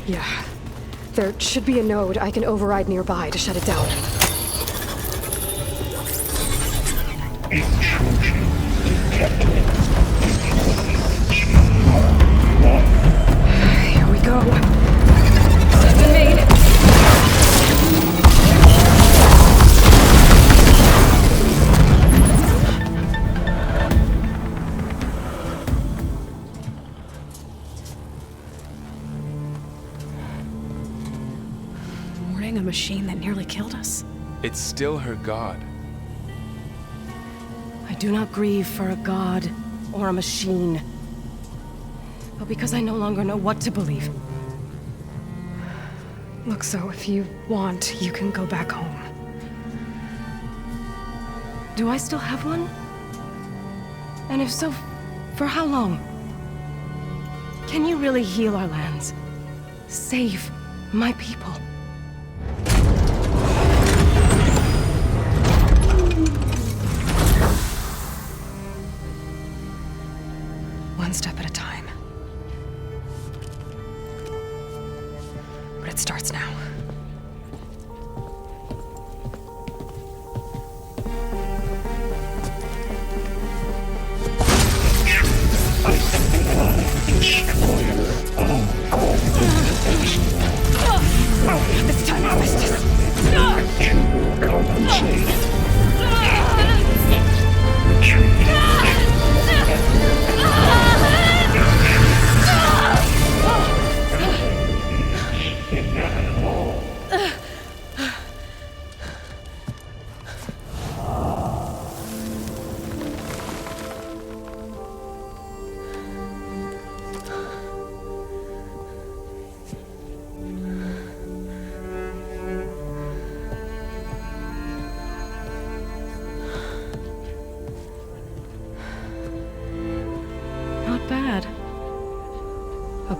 Yeah. There should be a node I can override nearby to shut it down. Here we go. It's been made. mourning a machine that nearly killed us. It's still her god. I do not grieve for a god or a machine, but because I no longer know what to believe. Look, so if you want, you can go back home. Do I still have one? And if so, for how long? Can you really heal our lands? Save my people? One step at a time. But it starts now.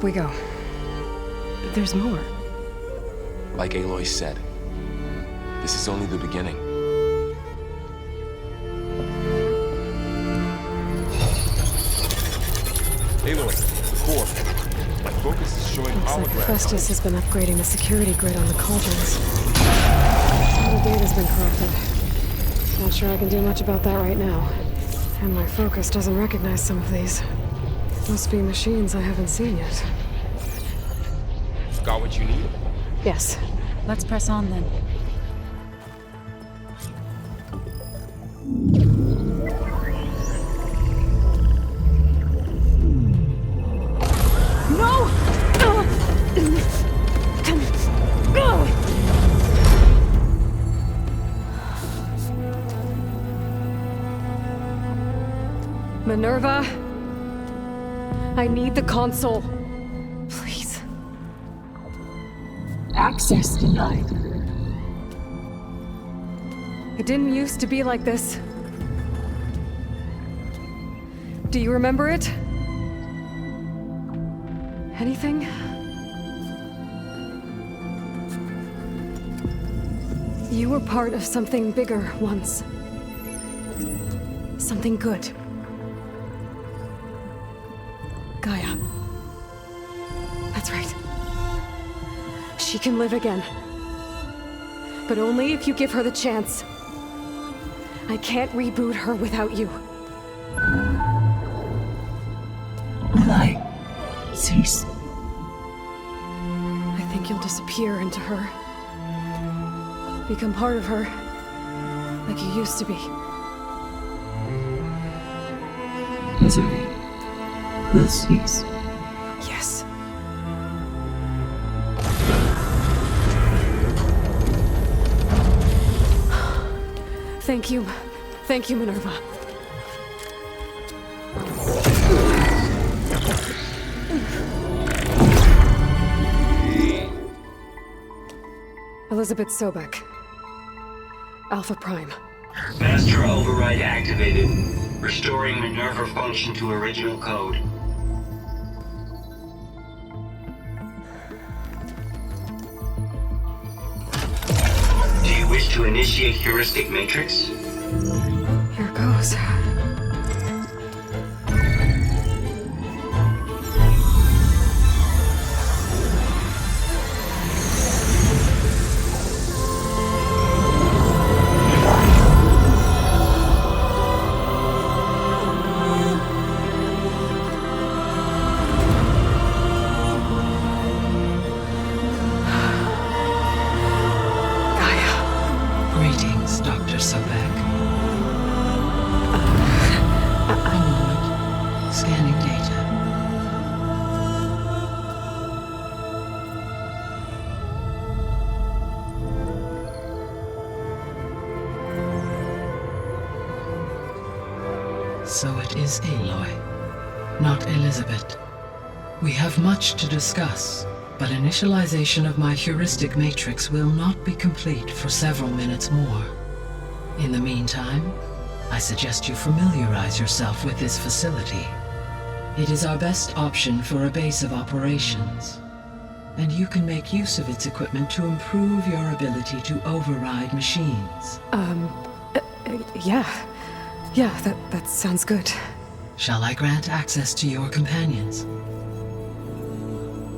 we go. There's more. Like Aloy said, this is only the beginning. Aloy, the core. My focus is showing Looks like holograms. Festus has been upgrading the security grid on the cauldrons. All the data's been corrupted. Not sure I can do much about that right now. And my focus doesn't recognize some of these. Must be machines I haven't seen yet. Got what you need? Yes. Let's press on then. No! Minerva, I need the console. Please. Access denied. It didn't used to be like this. Do you remember it? Anything? You were part of something bigger once. Something good. Gaia. That's right. She can live again. But only if you give her the chance. I can't reboot her without you. Light. Cease. I think you'll disappear into her. Become part of her, like you used to be. Misery will cease. Yes. Thank you. Thank you, Minerva. Elizabeth Sobek. Alpha Prime. Master override activated. Restoring Minerva function to original code. Do you wish to initiate heuristic matrix? Here goes. Greetings, Dr. Sobek. A moment. Scanning data. So it is Aloy, not Elizabeth. We have much to discuss, but initialization of my heuristic matrix will not be complete for several minutes more. In the meantime, I suggest you familiarize yourself with this facility. It is our best option for a base of operations, and you can make use of its equipment to improve your ability to override machines. Yeah. Yeah, that sounds good. Shall I grant access to your companions?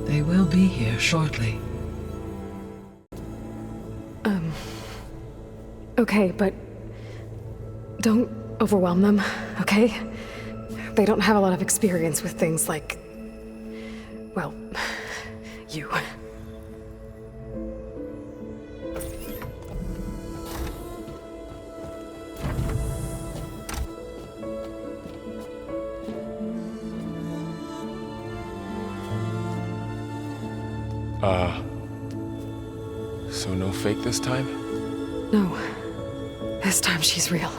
They will be here shortly. Okay, but don't overwhelm them, okay? They don't have a lot of experience with things like, well, you. So no fake this time? No. This time she's real.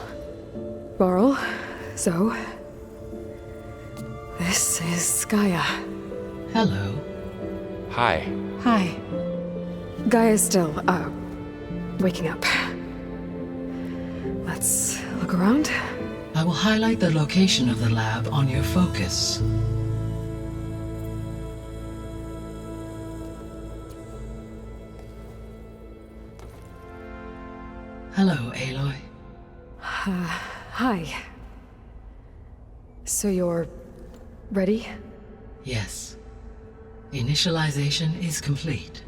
Varl, Zoe. This is Gaia. Hello. Hi. Hi. Gaia's still, waking up. Let's look around. I will highlight the location of the lab on your focus. Hello, Aloy. Hi. So you're ready? Yes. Initialization is complete.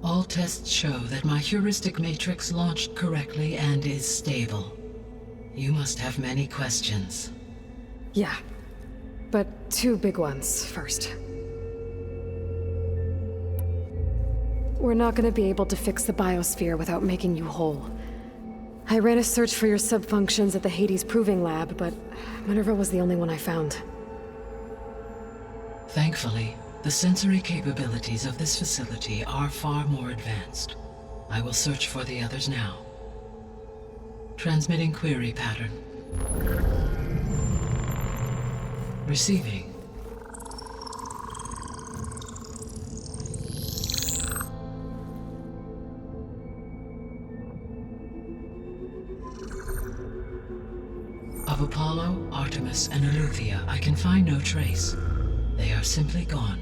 All tests show that my heuristic matrix launched correctly and is stable. You must have many questions. Yeah. But two big ones first. We're not gonna be able to fix the biosphere without making you whole. I ran a search for your subfunctions at the Hades Proving Lab, but Minerva was the only one I found. Thankfully, the sensory capabilities of this facility are far more advanced. I will search for the others now. Transmitting query pattern. Receiving. Of Apollo, Artemis, and Eleuthia, I can find no trace. They are simply gone.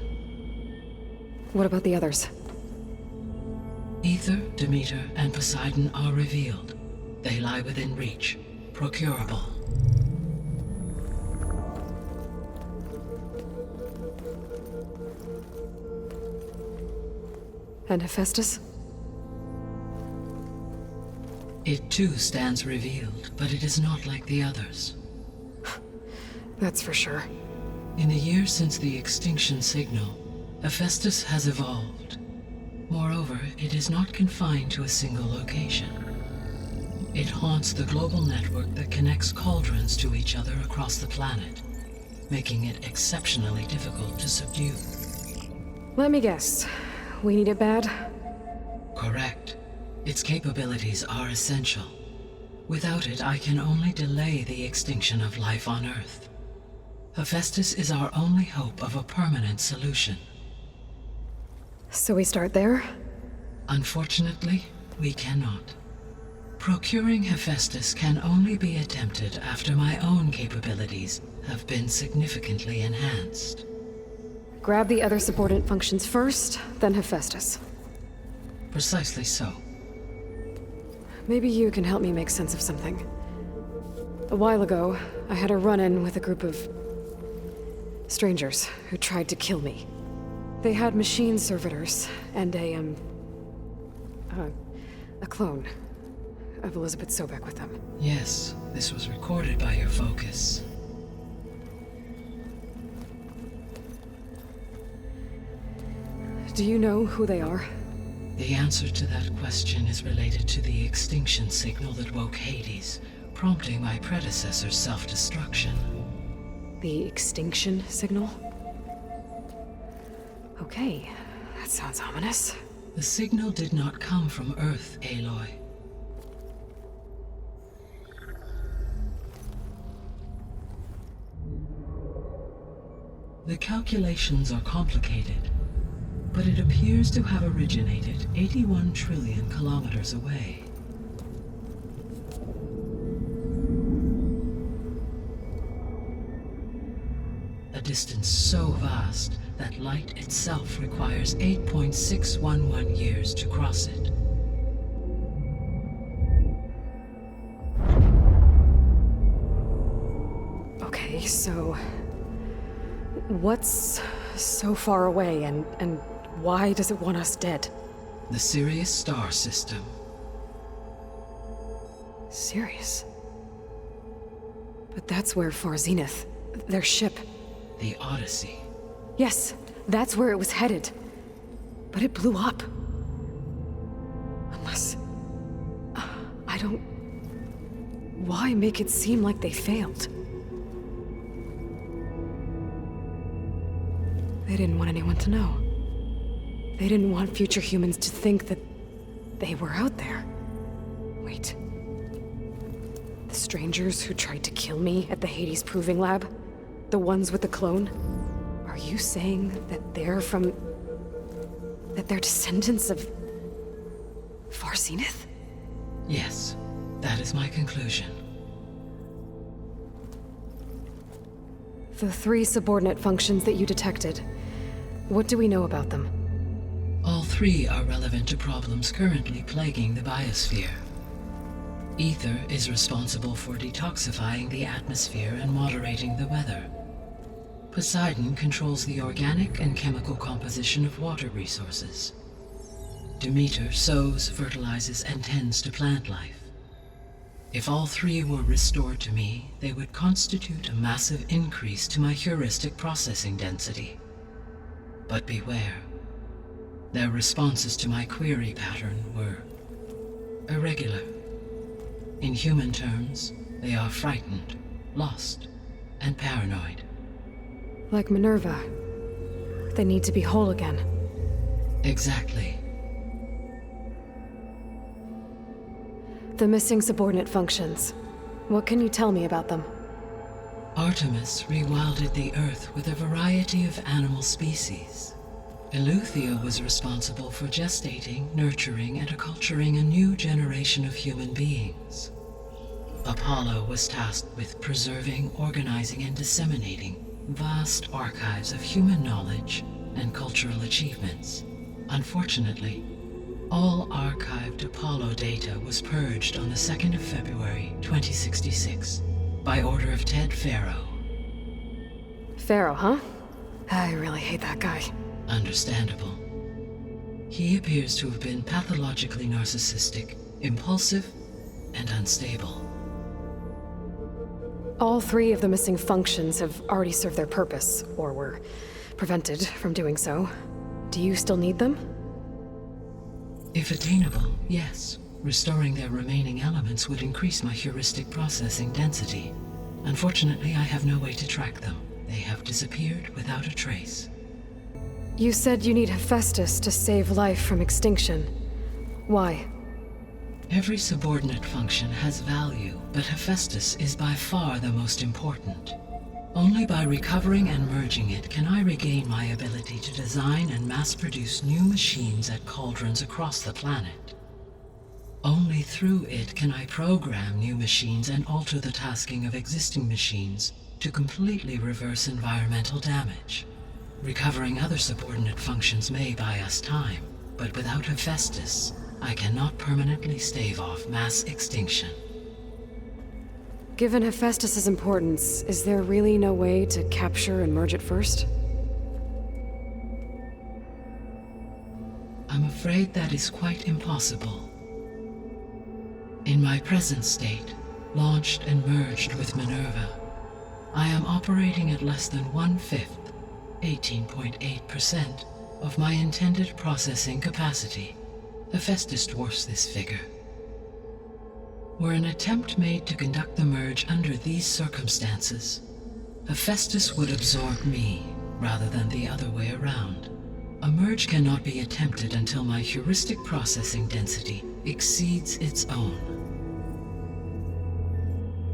What about the others? Ether, Demeter, and Poseidon are revealed. They lie within reach, procurable. And Hephaestus? It too stands revealed, but it is not like the others. That's for sure. In the years since the extinction signal, Hephaestus has evolved. Moreover, it is not confined to a single location. It haunts the global network that connects cauldrons to each other across the planet, making it exceptionally difficult to subdue. Let me guess. We need it bad? Correct. Its capabilities are essential. Without it, I can only delay the extinction of life on Earth. Hephaestus is our only hope of a permanent solution. So we start there? Unfortunately, we cannot. Procuring Hephaestus can only be attempted after my own capabilities have been significantly enhanced. Grab the other subordinate functions first, then Hephaestus. Precisely so. Maybe you can help me make sense of something. A while ago, I had a run-in with a group of strangers who tried to kill me. They had machine servitors and a clone of Elizabeth Sobek with them. Yes, this was recorded by your focus. Do you know who they are? The answer to that question is related to the extinction signal that woke Hades, prompting my predecessor's self-destruction. The extinction signal? Okay, that sounds ominous. The signal did not come from Earth, Aloy. The calculations are complicated, but it appears to have originated 81 trillion kilometers away. A distance so vast that light itself requires 8.611 years to cross it. Okay, so what's so far away and why does it want us dead? The Sirius star system. Sirius? But that's where Far Zenith, their ship. The Odyssey. Yes, that's where it was headed. But it blew up. Unless... I don't... Why make it seem like they failed? They didn't want anyone to know. They didn't want future humans to think that they were out there. Wait. The strangers who tried to kill me at the Hades Proving Lab? The ones with the clone? Are you saying that they're from... that they're descendants of... Far Zenith? Yes, that is my conclusion. The 3 subordinate functions that you detected. What do we know about them? All 3 are relevant to problems currently plaguing the biosphere. Ether is responsible for detoxifying the atmosphere and moderating the weather. Poseidon controls the organic and chemical composition of water resources. Demeter sows, fertilizes, and tends to plant life. If all three were restored to me, they would constitute a massive increase to my heuristic processing density. But beware. Their responses to my query pattern were irregular. In human terms, they are frightened, lost, and paranoid. Like Minerva. They need to be whole again. Exactly. The missing subordinate functions. What can you tell me about them? Artemis rewilded the Earth with a variety of animal species. Eleuthia was responsible for gestating, nurturing, and acculturating a new generation of human beings. Apollo was tasked with preserving, organizing, and disseminating vast archives of human knowledge and cultural achievements. Unfortunately, all archived Apollo data was purged on the 2nd of February, 2066, by order of Ted Faro. Pharaoh, huh? I really hate that guy. Understandable. He appears to have been pathologically narcissistic, impulsive, and unstable. All three of the missing functions have already served their purpose, or were prevented from doing so. Do you still need them? If attainable, yes. Restoring their remaining elements would increase my heuristic processing density. Unfortunately, I have no way to track them. They have disappeared without a trace. You said you need Hephaestus to save life from extinction. Why? Every subordinate function has value, but Hephaestus is by far the most important. Only by recovering and merging it can I regain my ability to design and mass-produce new machines at cauldrons across the planet. Only through it can I program new machines and alter the tasking of existing machines to completely reverse environmental damage. Recovering other subordinate functions may buy us time, but without Hephaestus, I cannot permanently stave off mass extinction. Given Hephaestus's importance, is there really no way to capture and merge it first? I'm afraid that is quite impossible. In my present state, launched and merged with Minerva, I am operating at less than 1/5, 18.8%, of my intended processing capacity. Hephaestus dwarfs this figure. Were an attempt made to conduct the merge under these circumstances, Hephaestus would absorb me, rather than the other way around. A merge cannot be attempted until my heuristic processing density exceeds its own.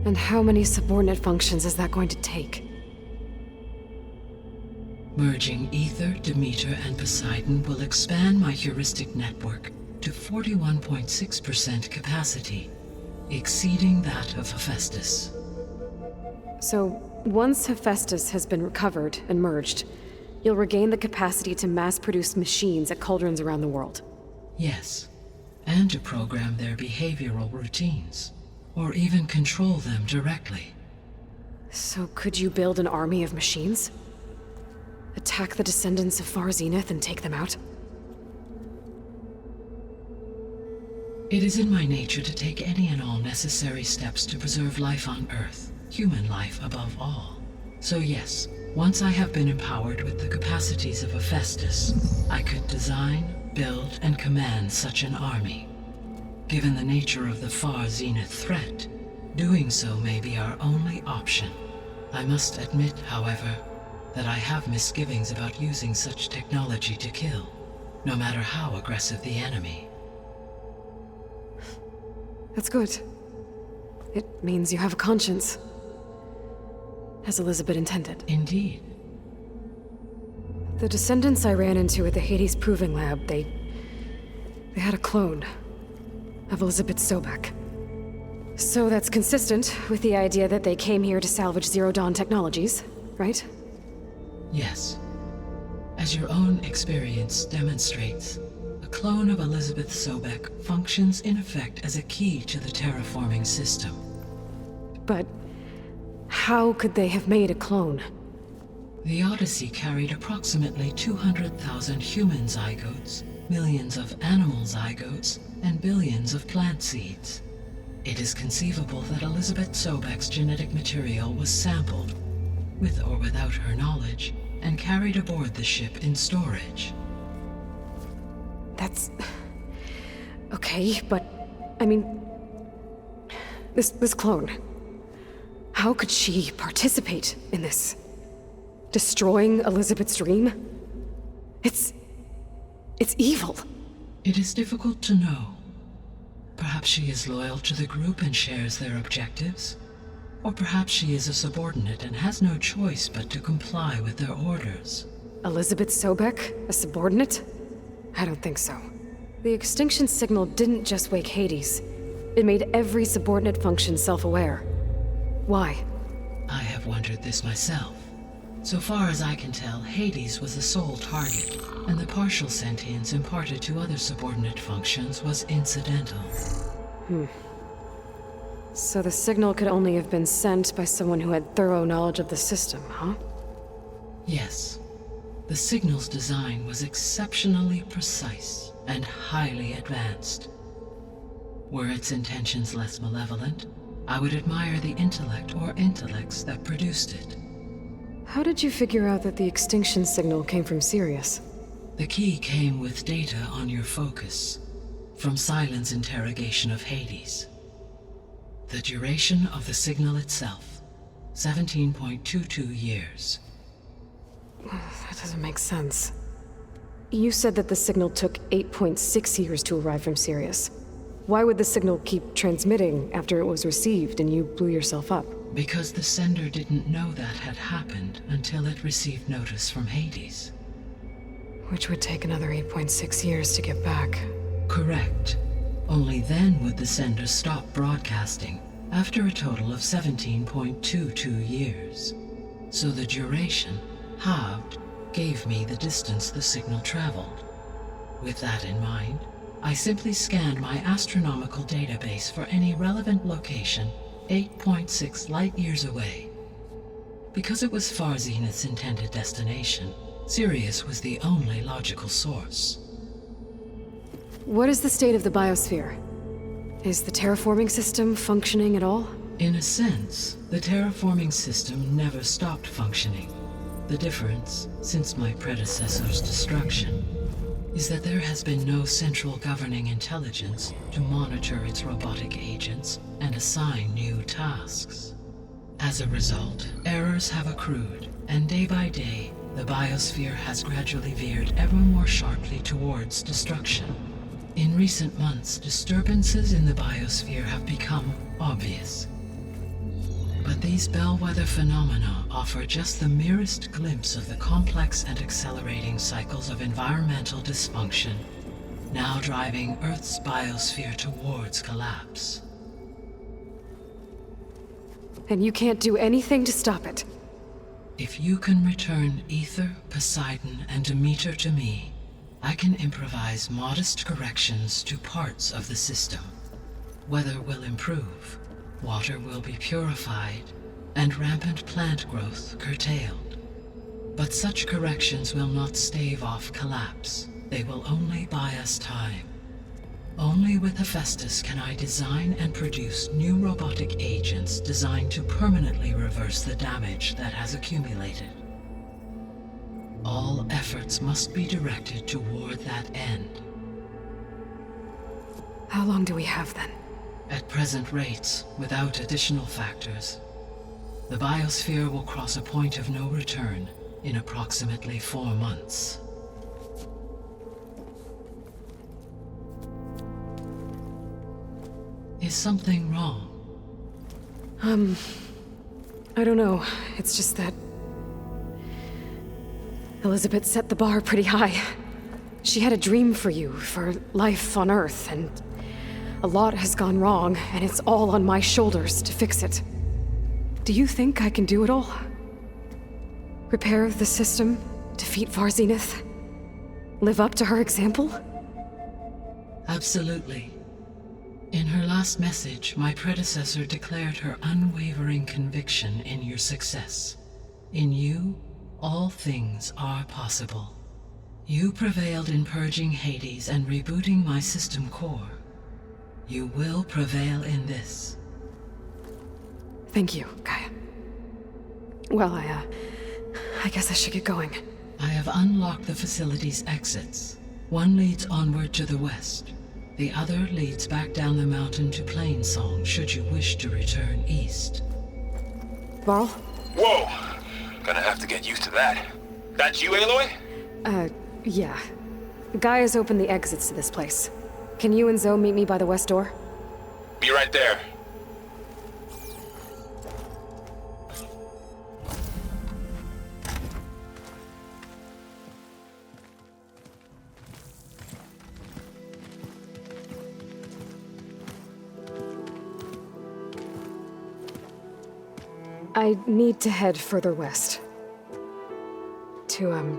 And how many subordinate functions is that going to take? Merging Ether, Demeter, and Poseidon will expand my heuristic network to 41.6% capacity, exceeding that of Hephaestus. So, once Hephaestus has been recovered and merged, you'll regain the capacity to mass-produce machines at cauldrons around the world. Yes, and to program their behavioral routines, or even control them directly. So could you build an army of machines? Attack the descendants of Far Zenith and take them out? It is in my nature to take any and all necessary steps to preserve life on Earth, human life above all. So yes, once I have been empowered with the capacities of Hephaestus, I could design, build, and command such an army. Given the nature of the Far Zenith threat, doing so may be our only option. I must admit, however, that I have misgivings about using such technology to kill, no matter how aggressive the enemy. That's good. It means you have a conscience. As Elizabeth intended. Indeed. The descendants I ran into at the Hades Proving Lab, they had a clone of Elizabeth Sobek. So that's consistent with the idea that they came here to salvage Zero Dawn technologies, right? Yes. As your own experience demonstrates, A clone of Elizabeth Sobek functions in effect as a key to the terraforming system. But how could they have made a clone? The Odyssey carried approximately 200,000 human zygotes, millions of animal zygotes, and billions of plant seeds. It is conceivable that Elizabeth Sobek's genetic material was sampled, with or without her knowledge, and carried aboard the ship in storage. That's... okay, but... I mean... This clone... How could she participate in this? Destroying Elizabeth's dream? It's evil. It is difficult to know. Perhaps she is loyal to the group and shares their objectives. Or perhaps she is a subordinate and has no choice but to comply with their orders. Elizabeth Sobek? A subordinate? I don't think so. The extinction signal didn't just wake Hades. It made every subordinate function self-aware. Why? I have wondered this myself. So far as I can tell, Hades was the sole target, and the partial sentience imparted to other subordinate functions was incidental. So the signal could only have been sent by someone who had thorough knowledge of the system, huh? Yes. The signal's design was exceptionally precise and highly advanced. Were its intentions less malevolent, I would admire the intellect or intellects that produced it. How did you figure out that the extinction signal came from Sirius? The key came with data on your focus, from Silent's interrogation of Hades. The duration of the signal itself, 17.22 years. That doesn't make sense. You said that the signal took 8.6 years to arrive from Sirius. Why would the signal keep transmitting after it was received and you blew yourself up? Because the sender didn't know that had happened until it received notice from Hades. Which would take another 8.6 years to get back. Correct. Only then would the sender stop broadcasting, after a total of 17.22 years. So the duration, halved, gave me the distance the signal traveled. With that in mind, I simply scanned my astronomical database for any relevant location 8.6 light-years away. Because it was Far Zenith's intended destination, Sirius was the only logical source. What is the state of the biosphere? Is the terraforming system functioning at all? In a sense, the terraforming system never stopped functioning. The difference, since my predecessor's destruction, is that there has been no central governing intelligence to monitor its robotic agents and assign new tasks. As a result, errors have accrued, and day by day, the biosphere has gradually veered ever more sharply towards destruction. In recent months, disturbances in the biosphere have become obvious. But these bellwether phenomena offer just the merest glimpse of the complex and accelerating cycles of environmental dysfunction, now driving Earth's biosphere towards collapse. And you can't do anything to stop it? If you can return Ether, Poseidon, and Demeter to me, I can improvise modest corrections to parts of the system. Weather will improve, water will be purified, and rampant plant growth curtailed. But such corrections will not stave off collapse. They will only buy us time. Only with Hephaestus can I design and produce new robotic agents designed to permanently reverse the damage that has accumulated. All efforts must be directed toward that end. How long do we have then? At present rates, without additional factors, the biosphere will cross a point of no return in approximately 4 months. Is something wrong? I don't know. It's just that Elizabeth set the bar pretty high. She had a dream for you, for life on Earth, and a lot has gone wrong, and it's all on my shoulders to fix it. Do you think I can do it all? Repair the system, defeat Far Zenith, live up to her example? Absolutely. In her last message, my predecessor declared her unwavering conviction in your success. In you, all things are possible. You prevailed in purging Hades and rebooting my system core. You will prevail in this. Thank you, Gaia. Well, I guess I should get going. I have unlocked the facility's exits. One leads onward to the west. The other leads back down the mountain to Plainsong, should you wish to return east. Varl? Whoa! Gonna have to get used to that. That's you, Aloy? Yeah. Gaia's opened the exits to this place. Can you and Zoe meet me by the west door? Be right there. I need to head further west. To,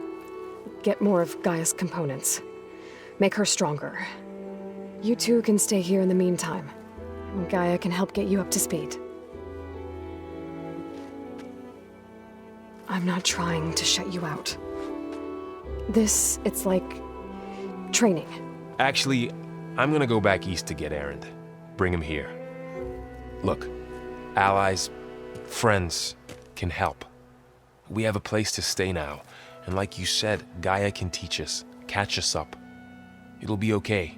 get more of Gaia's components. Make her stronger. You two can stay here in the meantime. And Gaia can help get you up to speed. I'm not trying to shut you out. It's like training. Actually, I'm gonna go back east to get Erend. Bring him here. Look, allies, friends can help. We have a place to stay now, and like you said, Gaia can teach us, catch us up. It'll be okay.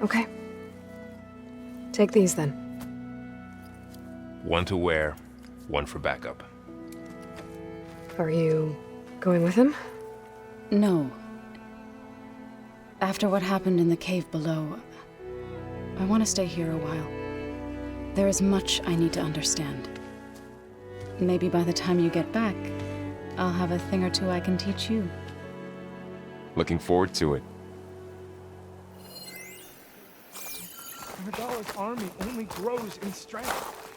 Okay. Take these then. One to wear, one for backup. Are you going with him? No. After what happened in the cave below, I want to stay here a while. There is much I need to understand. Maybe by the time you get back, I'll have a thing or two I can teach you. Looking forward to it. Regala's army only grows in strength.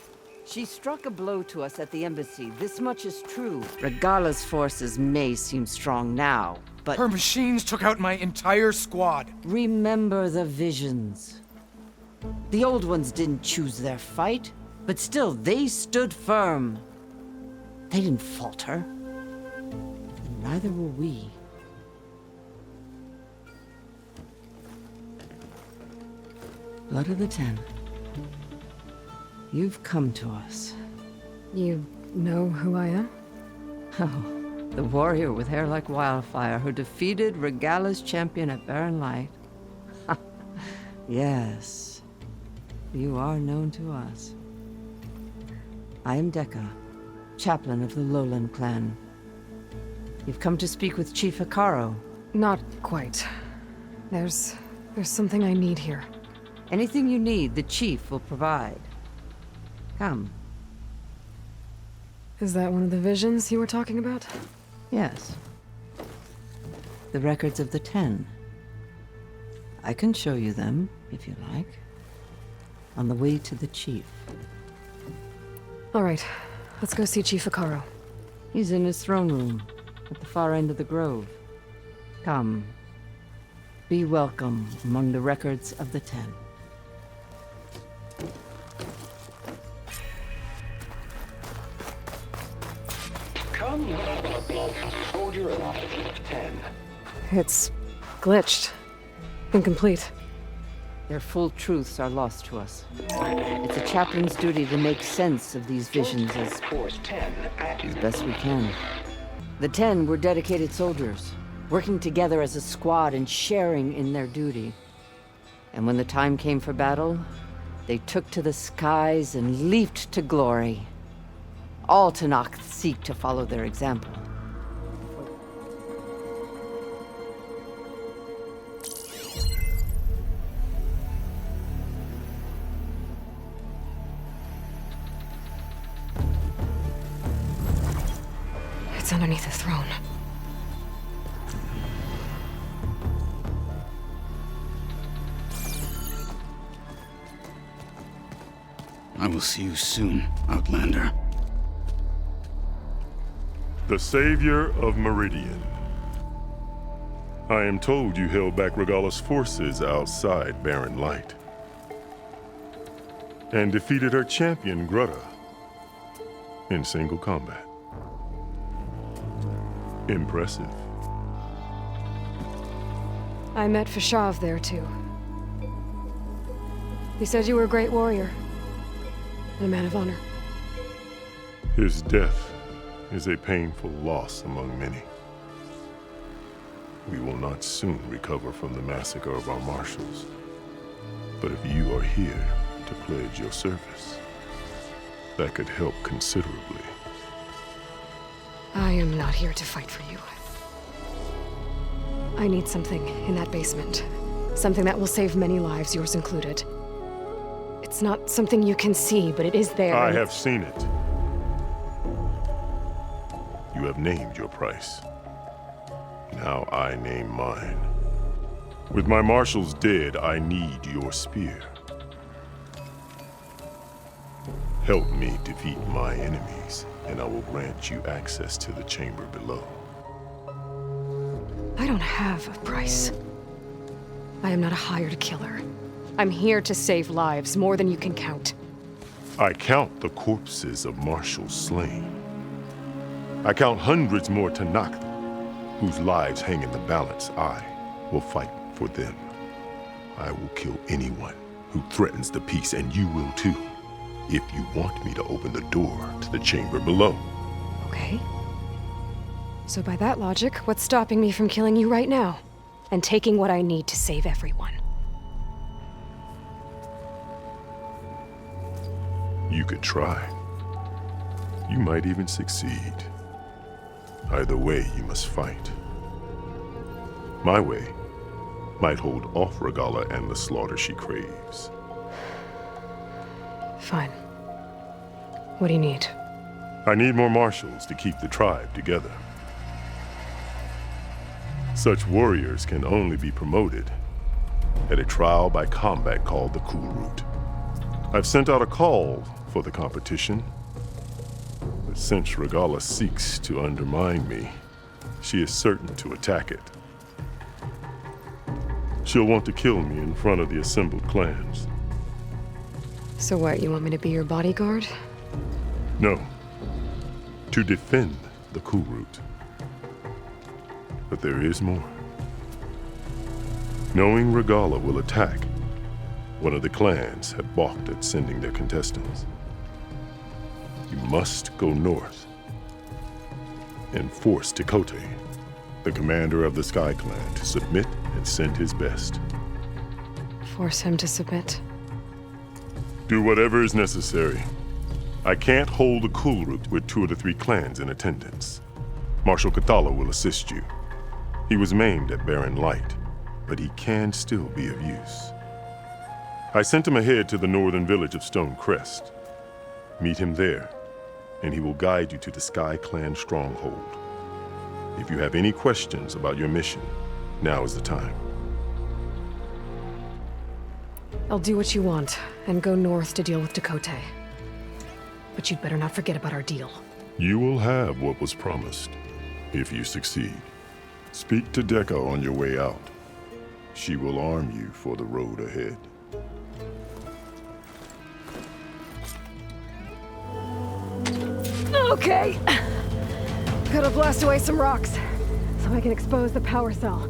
She struck a blow to us at the embassy. This much is true. Regala's forces may seem strong now, but... Her machines took out my entire squad. Remember the visions. The old ones didn't choose their fight, but still, they stood firm. They didn't falter. And neither will we. Blood of the Ten. You've come to us. You know who I am? Oh, the warrior with hair like wildfire who defeated Regala's champion at Barren Light. Yes, you are known to us. I am Dekka, chaplain of the Lowland clan. You've come to speak with Chief Hikaro. Not quite. There's something I need here. Anything you need, the chief will provide. Come. Is that one of the visions you were talking about? Yes. The records of the 10. I can show you them, if you like. On the way to the chief. All right. Let's go see Chief Hikaro. He's in his throne room, at the far end of the grove. Come. Be welcome among the records of the 10. Come, soldier of 10. It's glitched. Incomplete. Their full truths are lost to us. It's a chaplain's duty to make sense of these visions as best we can. The 10 were dedicated soldiers, working together as a squad and sharing in their duty. And when the time came for battle, they took to the skies and leaped to glory. All Tanakh seek to follow their example. It's underneath the throne. I will see you soon, Outlander. The Savior of Meridian. I am told you held back Regala's forces outside Barren Light and defeated her champion, Grutta, in single combat. Impressive. I met Fashav there, too. He said you were a great warrior and a man of honor. His death is a painful loss among many. We will not soon recover from the massacre of our marshals. But if you are here to pledge your service, that could help considerably. I am not here to fight for you. I need something in that basement. Something that will save many lives, yours included. It's not something you can see, but it is there. I have seen it. You have named your price. Now I name mine. With my marshals dead, I need your spear. Help me defeat my enemies, and I will grant you access to the chamber below. I don't have a price. I am not a hired killer. I'm here to save lives, more than you can count. I count the corpses of marshals slain. I count hundreds more Tanakh, whose lives hang in the balance. I will fight for them. I will kill anyone who threatens the peace, and you will too, if you want me to open the door to the chamber below. Okay. So by that logic, what's stopping me from killing you right now? And taking what I need to save everyone? You could try. You might even succeed. Either way, you must fight. My way might hold off Regala and the slaughter she craves. Fine. What do you need? I need more marshals to keep the tribe together. Such warriors can only be promoted at a trial by combat called the Cool Route. I've sent out a call for the competition, but since Regala seeks to undermine me, she is certain to attack it. She'll want to kill me in front of the assembled clans. So what, you want me to be your bodyguard? No, to defend the Cool Route. But there is more. Knowing Regala will attack, one of the clans had balked at sending their contestants. You must go north and force Tekote, the commander of the Sky Clan, to submit and send his best. Force him to submit? Do whatever is necessary. I can't hold the Cool Route with 2 of the 3 clans in attendance. Marshal Kathala will assist you. He was maimed at Barren Light, but he can still be of use. I sent him ahead to the northern village of Stone Crest. Meet him there, and he will guide you to the Sky Clan stronghold. If you have any questions about your mission, now is the time. I'll do what you want, and go north to deal with Tekote. But you'd better not forget about our deal. You will have what was promised, if you succeed. Speak to Dekka on your way out. She will arm you for the road ahead. Okay. Gotta blast away some rocks, so I can expose the power cell.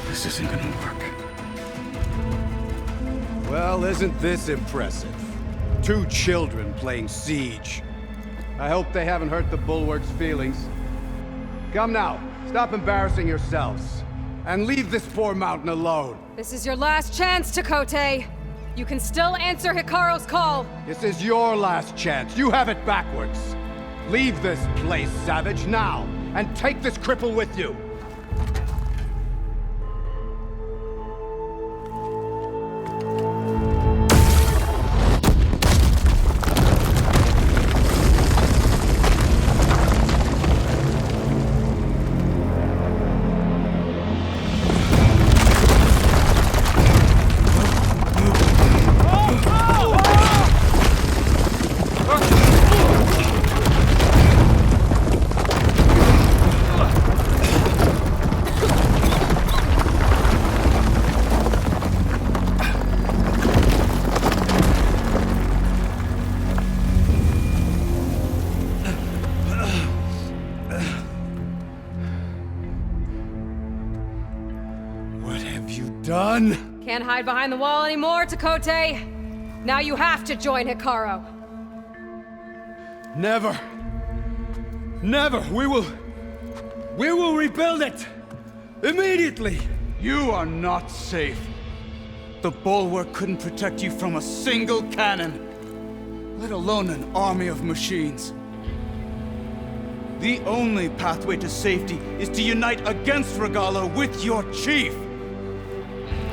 This isn't gonna work. Well, isn't this impressive? 2 children playing siege. I hope they haven't hurt the Bulwark's feelings. Come now, stop embarrassing yourselves. And leave this poor mountain alone. This is your last chance, Tekote. You can still answer Hikaru's call. This is your last chance. You have it backwards. Leave this place, Savage, now. And take this cripple with you. done? Can't hide behind the wall anymore, Takote. Now you have to join Hikaru. Never. Never. We will rebuild it. Immediately. You are not safe. The bulwark couldn't protect you from a single cannon, let alone an army of machines. The only pathway to safety is to unite against Regala with your chief.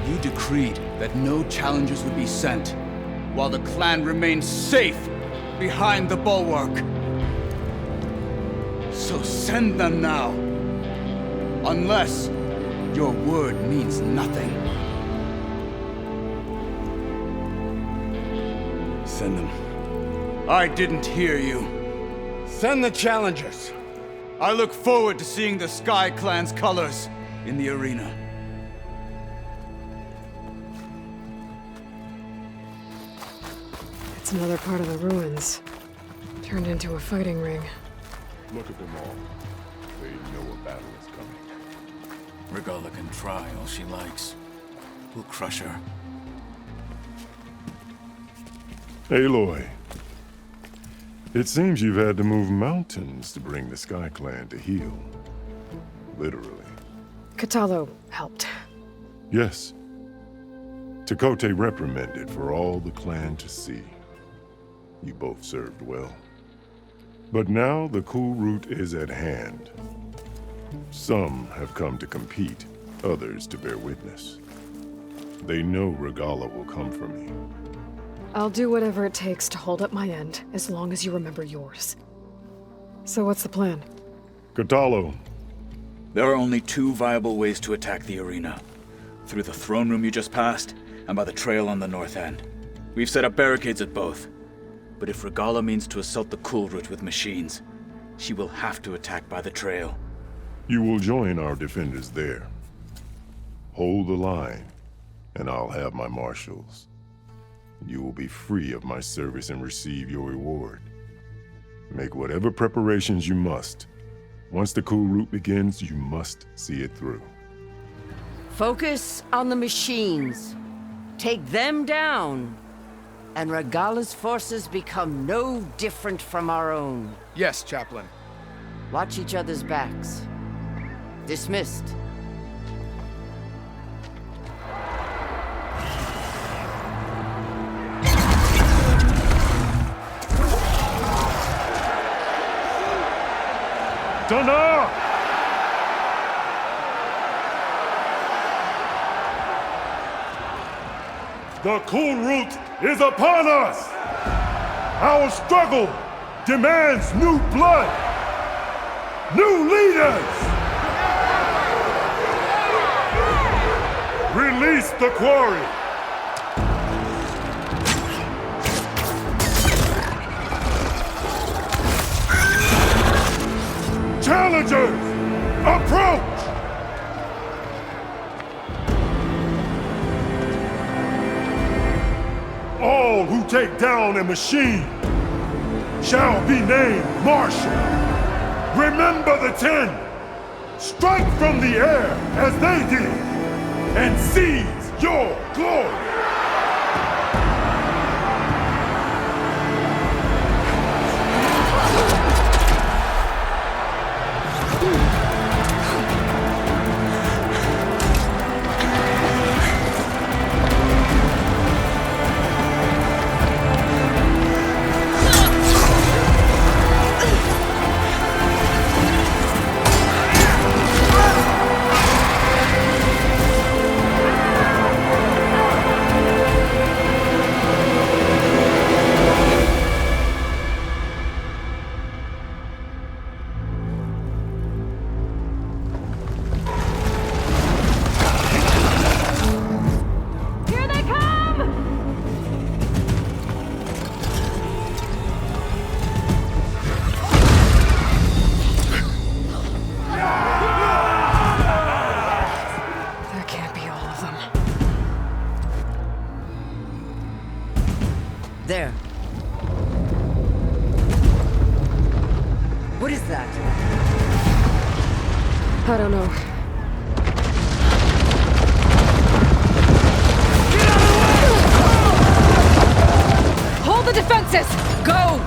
You decreed that no challengers would be sent, while the clan remained safe behind the bulwark. So send them now. Unless your word means nothing. Send them. I didn't hear you. Send the challengers. I look forward to seeing the Sky Clan's colors in the arena. It's another part of the ruins. Turned into a fighting ring. Look at them all. They know a battle is coming. Regala can try all she likes. We'll crush her. Aloy, it seems you've had to move mountains to bring the Sky Clan to heel. Literally. Katalo helped. Yes. Takote reprimanded for all the clan to see. You both served well. But now the cool route is at hand. Some have come to compete, others to bear witness. They know Regala will come for me. I'll do whatever it takes to hold up my end, as long as you remember yours. So what's the plan? Katalo. There are only two viable ways to attack the arena. Through the throne room you just passed, and by the trail on the north end. We've set up barricades at both. But if Regala means to assault the cool route with machines, she will have to attack by the trail. You will join our defenders there. Hold the line, and I'll have my marshals. You will be free of my service and receive your reward. Make whatever preparations you must. Once the cool route begins, you must see it through. Focus on the machines. Take them down. And Regala's forces become no different from our own. Yes, Chaplain. Watch each other's backs. Dismissed. Dana! The cool route is upon us! Our struggle demands new blood! New leaders! Release the quarry! Challengers, approach! All who take down a machine shall be named Marshal. Remember the 10. Strike from the air as they did and seize your glory. There. What is that? I don't know. the defenses! Go!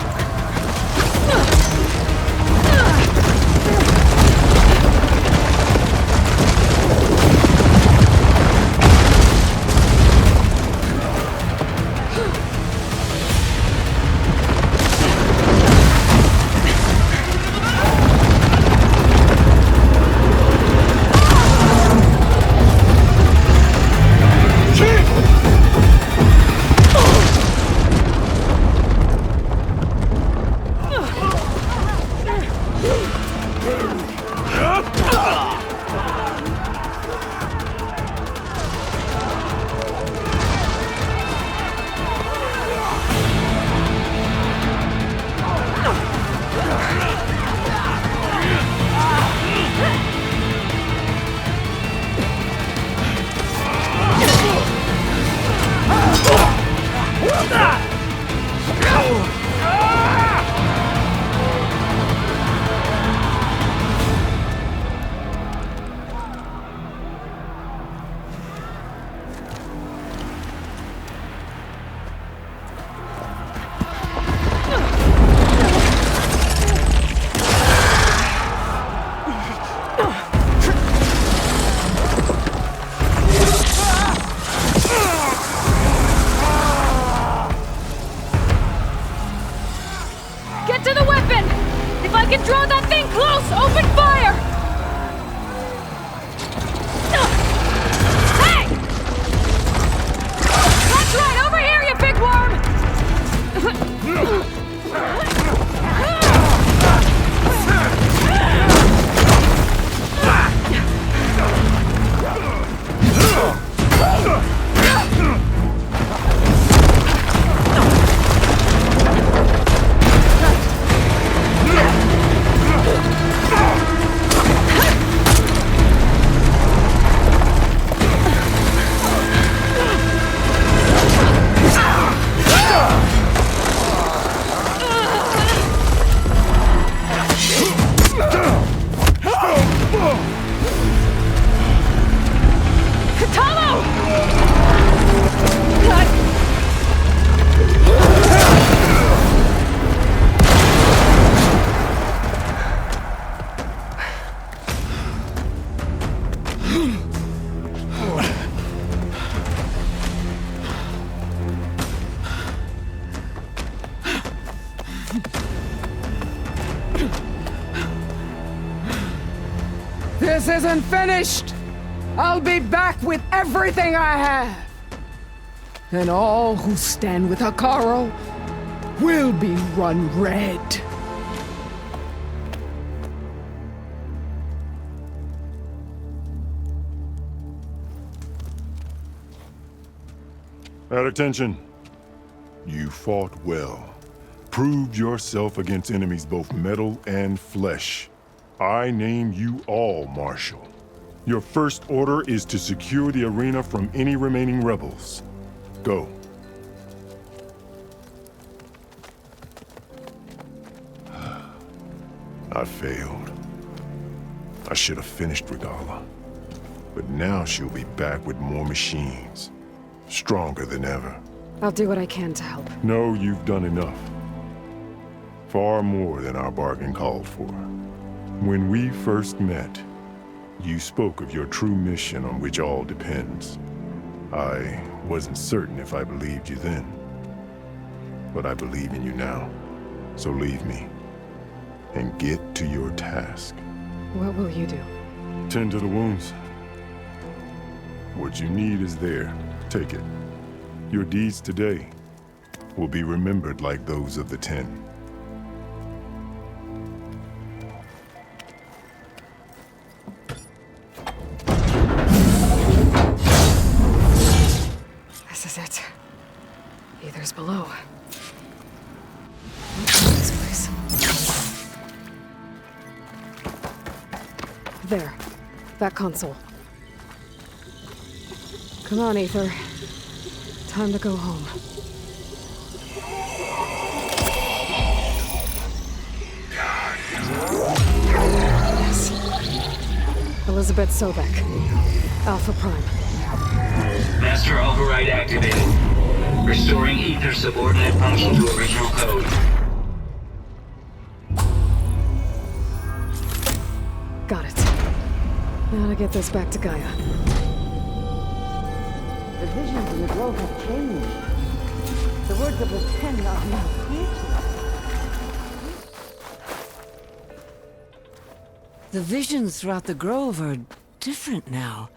This isn't finished! I'll be back with everything I have! And all who stand with Hikaru will be run red. At attention. You fought well. Proved yourself against enemies both metal and flesh. I name you all Marshal. Your first order is to secure the arena from any remaining rebels. Go. I failed. I should have finished Regala. But now she'll be back with more machines. Stronger than ever. I'll do what I can to help. No, you've done enough. Far more than our bargain called for. When we first met, you spoke of your true mission on which all depends. I wasn't certain if I believed you then. But I believe in you now. So leave me. And get to your task. What will you do? Tend to the wounds. What you need is there. Take it. Your deeds today will be remembered like those of the 10. This is it. Ether's below. This place. There. That console. Come on, Ether. Time to go home. Yes. Elizabeth Sobek. Alpha Prime. Master override activated. Restoring ether subordinate function to original code. Got it. Now to get this back to Gaia. The visions in the grove have changed. The words of the 10 are now clear to us. The visions throughout the grove are different now.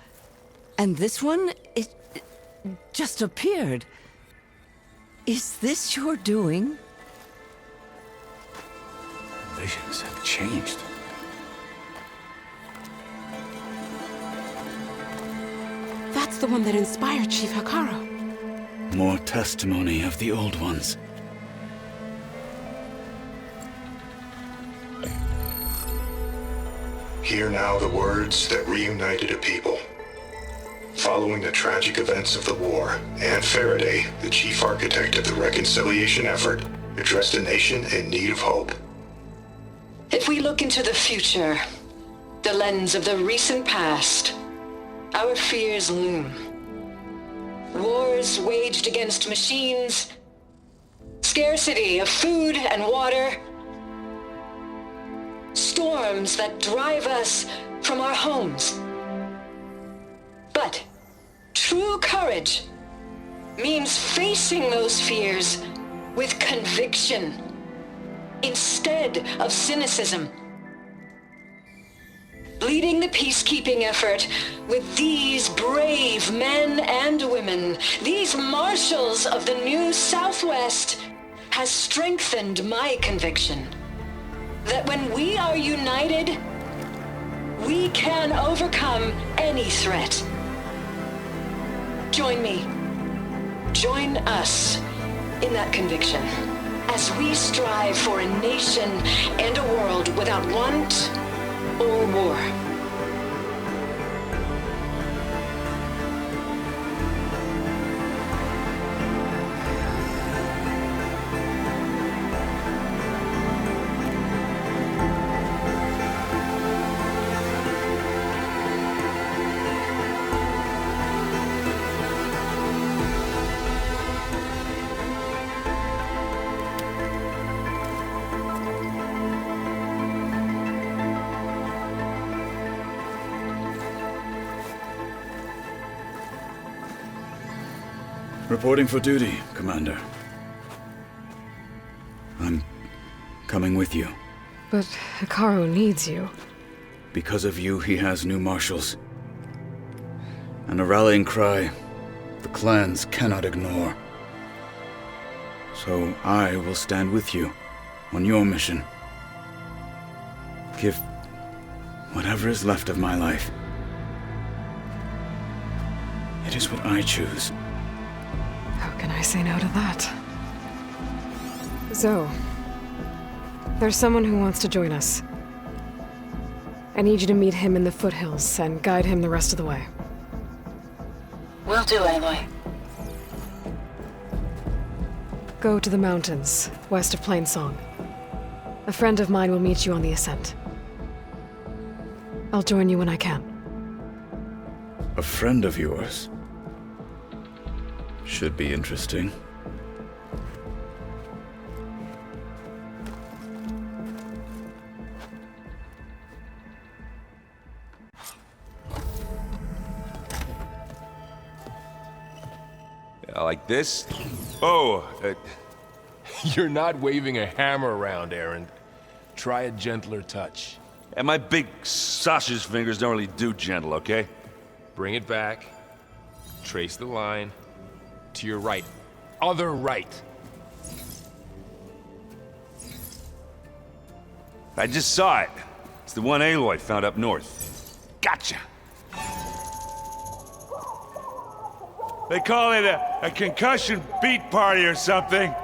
And this one, it just appeared. Is this your doing? Visions have changed. That's the one that inspired Chief Hakaro. More testimony of the old ones. Hear now the words that reunited a people. Following the tragic events of the war, Anne Faraday, the chief architect of the reconciliation effort, addressed a nation in need of hope. If we look into the future, the lens of the recent past, our fears loom. Wars waged against machines, scarcity of food and water, storms that drive us from our homes. But true courage means facing those fears with conviction instead of cynicism. Leading the peacekeeping effort with these brave men and women, these marshals of the new Southwest, has strengthened my conviction that when we are united, we can overcome any threat. Join me. Join us in that conviction as we strive for a nation and a world without want or war. Reporting for duty, Commander. I'm coming with you. But Hikaru needs you. Because of you, he has new marshals. And a rallying cry the clans cannot ignore. So I will stand with you on your mission. Give whatever is left of my life. It is what I choose. How can I say no to that? Zoe, there's someone who wants to join us. I need you to meet him in the foothills and guide him the rest of the way. Will do, Aloy. Go to the mountains, west of Plainsong. A friend of mine will meet you on the ascent. I'll join you when I can. A friend of yours? Should be interesting. Like this? Oh, you're not waving a hammer around, Aaron. Try a gentler touch. And my big sausage fingers don't really do gentle, okay? Bring it back. Trace the line. To your right. Other right. I just saw it. It's the one Aloy found up north. Gotcha! They call it a concussion beat party or something.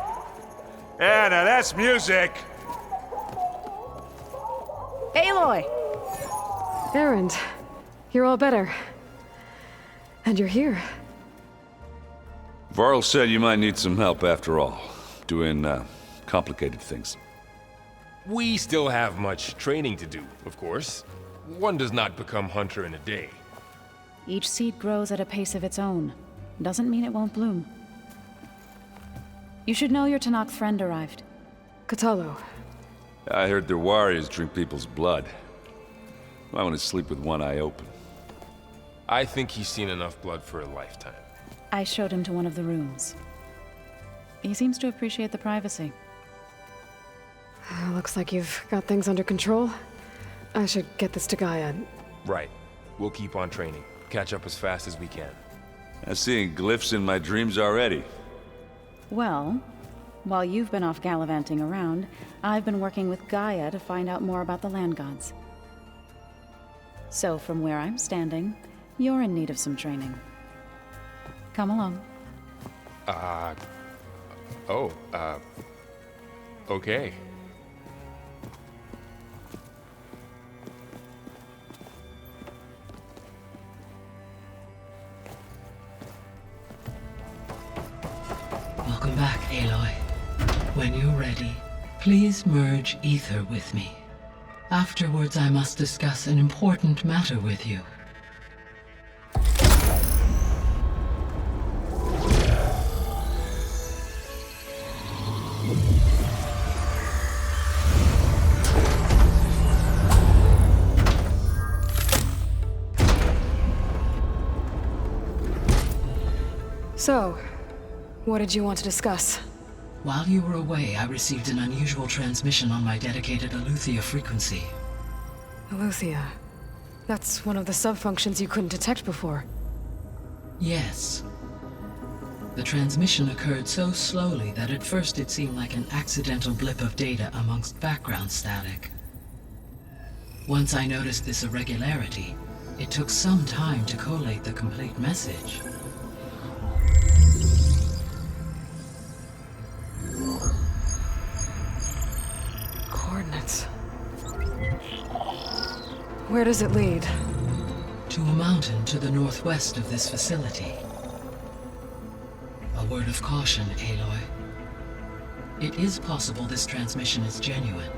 Yeah, now that's music. Aloy! Aaron, you're all better. And you're here. Varl said you might need some help after all. Doing, complicated things. We still have much training to do, of course. One does not become hunter in a day. Each seed grows at a pace of its own. Doesn't mean it won't bloom. You should know your Tanakh friend arrived. Katalo. I heard their warriors drink people's blood. I want to sleep with one eye open. I think he's seen enough blood for a lifetime. I showed him to one of the rooms. He seems to appreciate the privacy. Looks like you've got things under control. I should get this to Gaia. Right. We'll keep on training. Catch up as fast as we can. I'm seeing glyphs in my dreams already. Well, while you've been off gallivanting around, I've been working with Gaia to find out more about the land gods. So from where I'm standing, you're in need of some training. Come along. Okay. Welcome back, Aloy. When you're ready, please merge ether with me. Afterwards, I must discuss an important matter with you. So, what did you want to discuss? While you were away, I received an unusual transmission on my dedicated Aletheia frequency. Aletheia. That's one of the sub-functions you couldn't detect before. Yes. The transmission occurred so slowly that at first it seemed like an accidental blip of data amongst background static. Once I noticed this irregularity, it took some time to collate the complete message. Coordinates. Where does it lead? To a mountain to the northwest of this facility. A word of caution, Aloy. It is possible this transmission is genuine.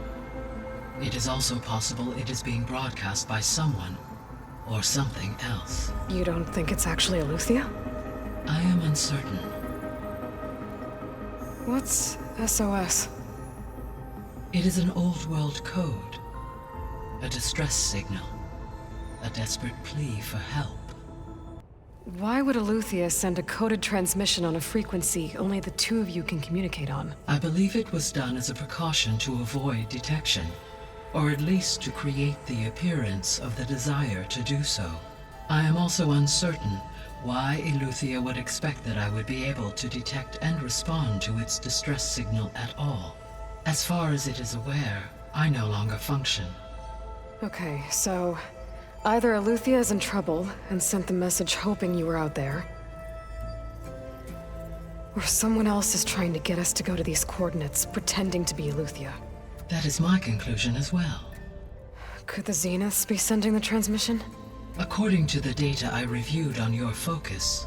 It is also possible it is being broadcast by someone or something else. You don't think it's actually Aletheia? I am uncertain. What's SOS? It is an old world code. A distress signal. A desperate plea for help. Why would Aletheia send a coded transmission on a frequency only the two of you can communicate on? I believe it was done as a precaution to avoid detection, or at least to create the appearance of the desire to do so. I am also uncertain why Aletheia would expect that I would be able to detect and respond to its distress signal at all. As far as it is aware, I no longer function. Okay, so either Aletheia is in trouble and sent the message hoping you were out there, or someone else is trying to get us to go to these coordinates, pretending to be Aletheia. That is my conclusion as well. Could the Zeniths be sending the transmission? According to the data I reviewed on your focus,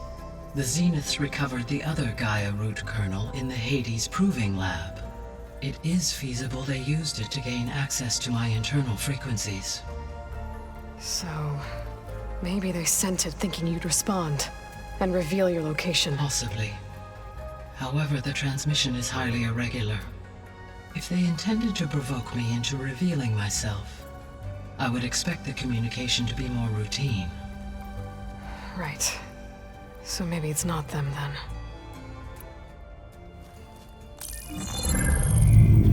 the Zeniths recovered the other Gaia root kernel in the Hades Proving Lab. It is feasible they used it to gain access to my internal frequencies. So, maybe they sent it thinking you'd respond and reveal your location. Possibly. However, the transmission is highly irregular. If they intended to provoke me into revealing myself, I would expect the communication to be more routine. Right. So maybe it's not them then.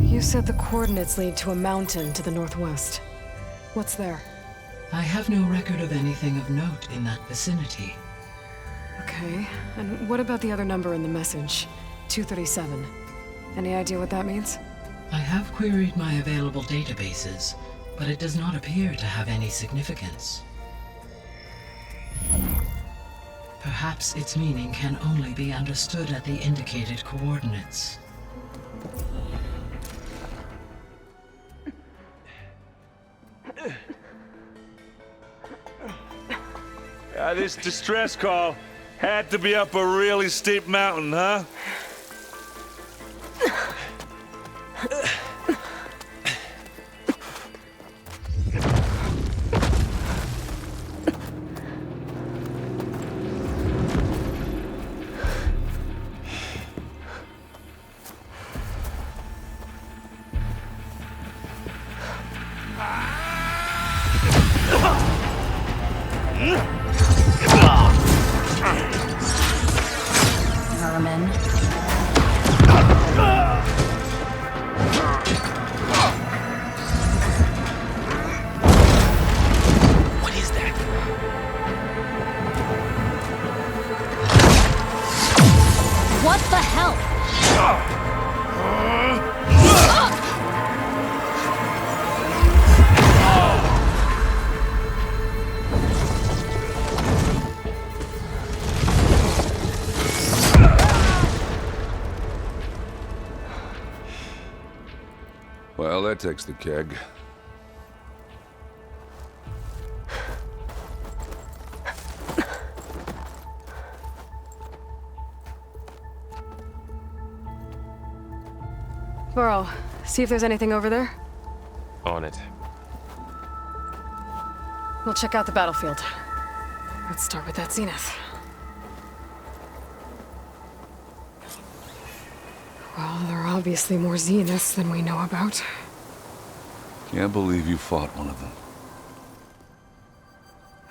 You said the coordinates lead to a mountain to the northwest. What's there? I have no record of anything of note in that vicinity. Okay, and what about the other number in the message? 237. Any idea what that means? I have queried my available databases, but it does not appear to have any significance. Perhaps its meaning can only be understood at the indicated coordinates. This distress call had to be up a really steep mountain, huh? Vermin. What is that? What the hell? Well, that takes the keg. Burrow, see if there's anything over there. On it. We'll check out the battlefield. Let's start with that zenith. Well, there are obviously more zeniths than we know about. Can't believe you fought one of them.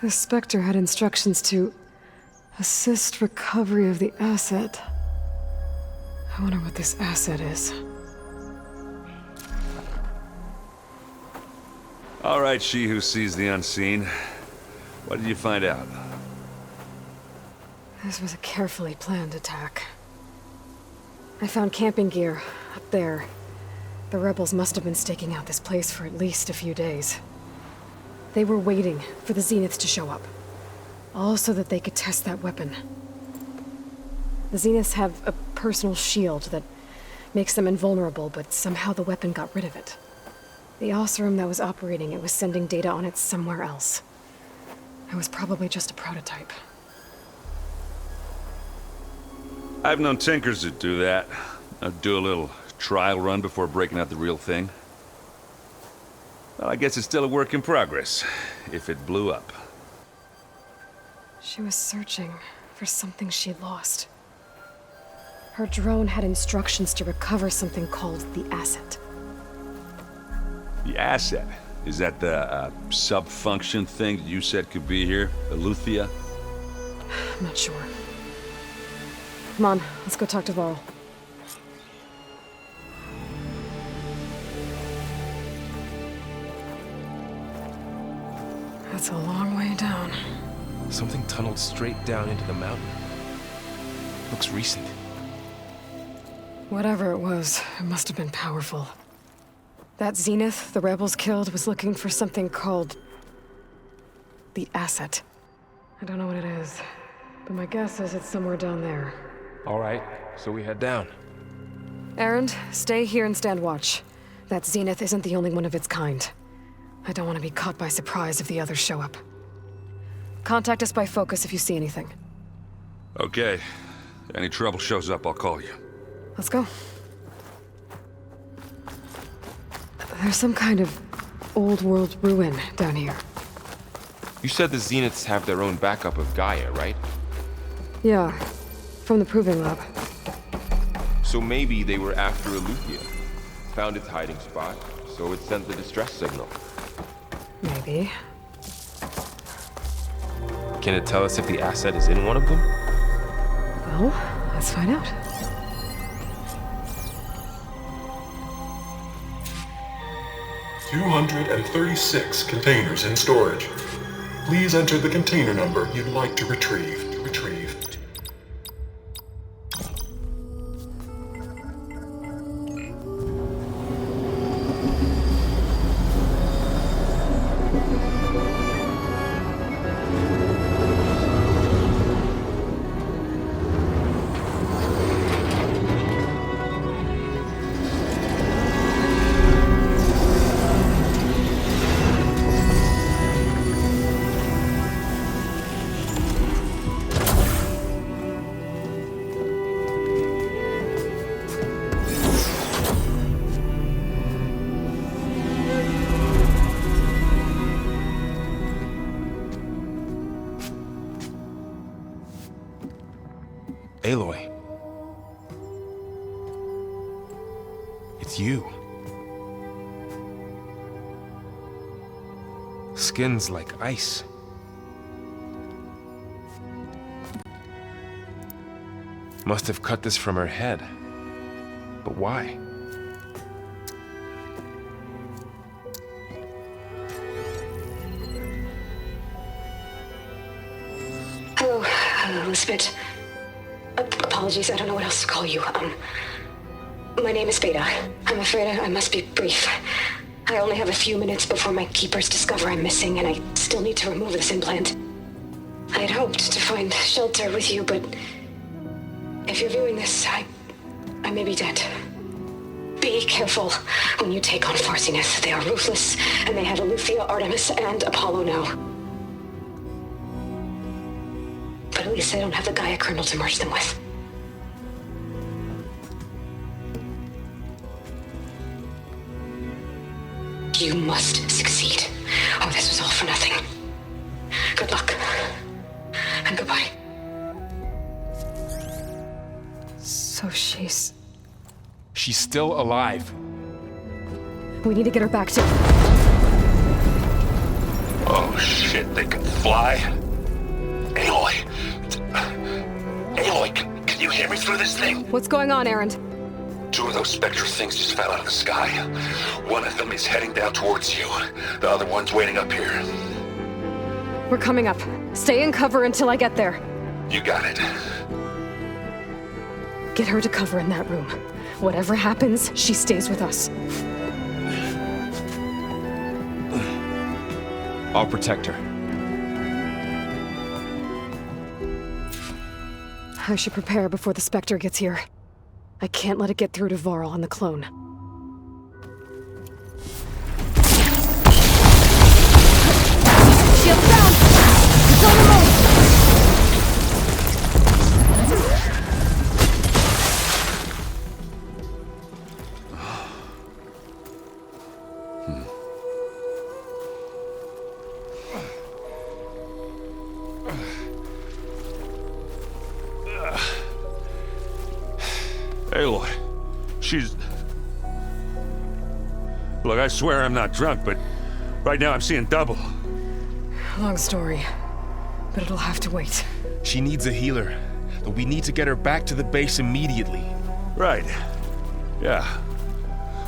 The Spectre had instructions to assist recovery of the asset. I wonder what this asset is. All right, she who sees the unseen. What did you find out? This was a carefully planned attack. I found camping gear up there. The rebels must have been staking out this place for at least a few days. They were waiting for the zeniths to show up, all so that they could test that weapon. The zeniths have a personal shield that makes them invulnerable, but somehow the weapon got rid of it. The Oseram that was operating it was sending data on it somewhere else. It was probably just a prototype. I've known tinkers that do that. I'd do a little trial run before breaking out the real thing. Well, I guess it's still a work in progress, if it blew up. She was searching for something she'd lost. Her drone had instructions to recover something called the asset. The asset? Is that the sub-function thing that you said could be here? The Luthia? I'm not sure. Come on, let's go talk to Varl. That's a long way down. Something tunneled straight down into the mountain. Looks recent. Whatever it was, it must have been powerful. That zenith the rebels killed was looking for something called the asset. I don't know what it is, but my guess is it's somewhere down there. All right, so we head down. Erend, stay here and stand watch. That zenith isn't the only one of its kind. I don't want to be caught by surprise if the others show up. Contact us by focus if you see anything. Okay. Any trouble shows up, I'll call you. Let's go. There's some kind of old world ruin down here. You said the Zeniths have their own backup of Gaia, right? Yeah, from the Proving Lab. So maybe they were after Eleuthia. Found its hiding spot, so it sent the distress signal. Maybe. Can it tell us if the asset is in one of them? Well, let's find out. $236 containers in storage. Please enter the container number you'd like to retrieve. Aloy. It's you. Skin's like ice. Must have cut this from her head. But why? Hello, Elizabeth. Apologies, I don't know what else to call you. My name is Beta. I'm afraid I must be brief. I only have a few minutes before my keepers discover I'm missing, and I still need to remove this implant. I had hoped to find shelter with you, but if you're viewing this, I may be dead. Be careful when you take on Farsiness. They are ruthless, and they have Eleuthia, Artemis, and Apollo now. But at least I don't have the Gaia kernel to merge them with. You must succeed. Oh, this was all for nothing. Good luck. And goodbye. So she's still alive. We need to get her back to... Oh shit, they can fly? Aloy! Aloy, can you hear me through this thing? What's going on, Erend? 2 of those spectral things just fell out of the sky. One of them is heading down towards you. The other one's waiting up here. We're coming up. Stay in cover until I get there. You got it. Get her to cover in that room. Whatever happens, she stays with us. I'll protect her. I should prepare before the Spectre gets here. I can't let it get through to Varl and the clone. Shield down! It's on the move! Aloy, she's... Look, I swear I'm not drunk, but right now I'm seeing double. Long story, but it'll have to wait. She needs a healer, but we need to get her back to the base immediately. Right. Yeah.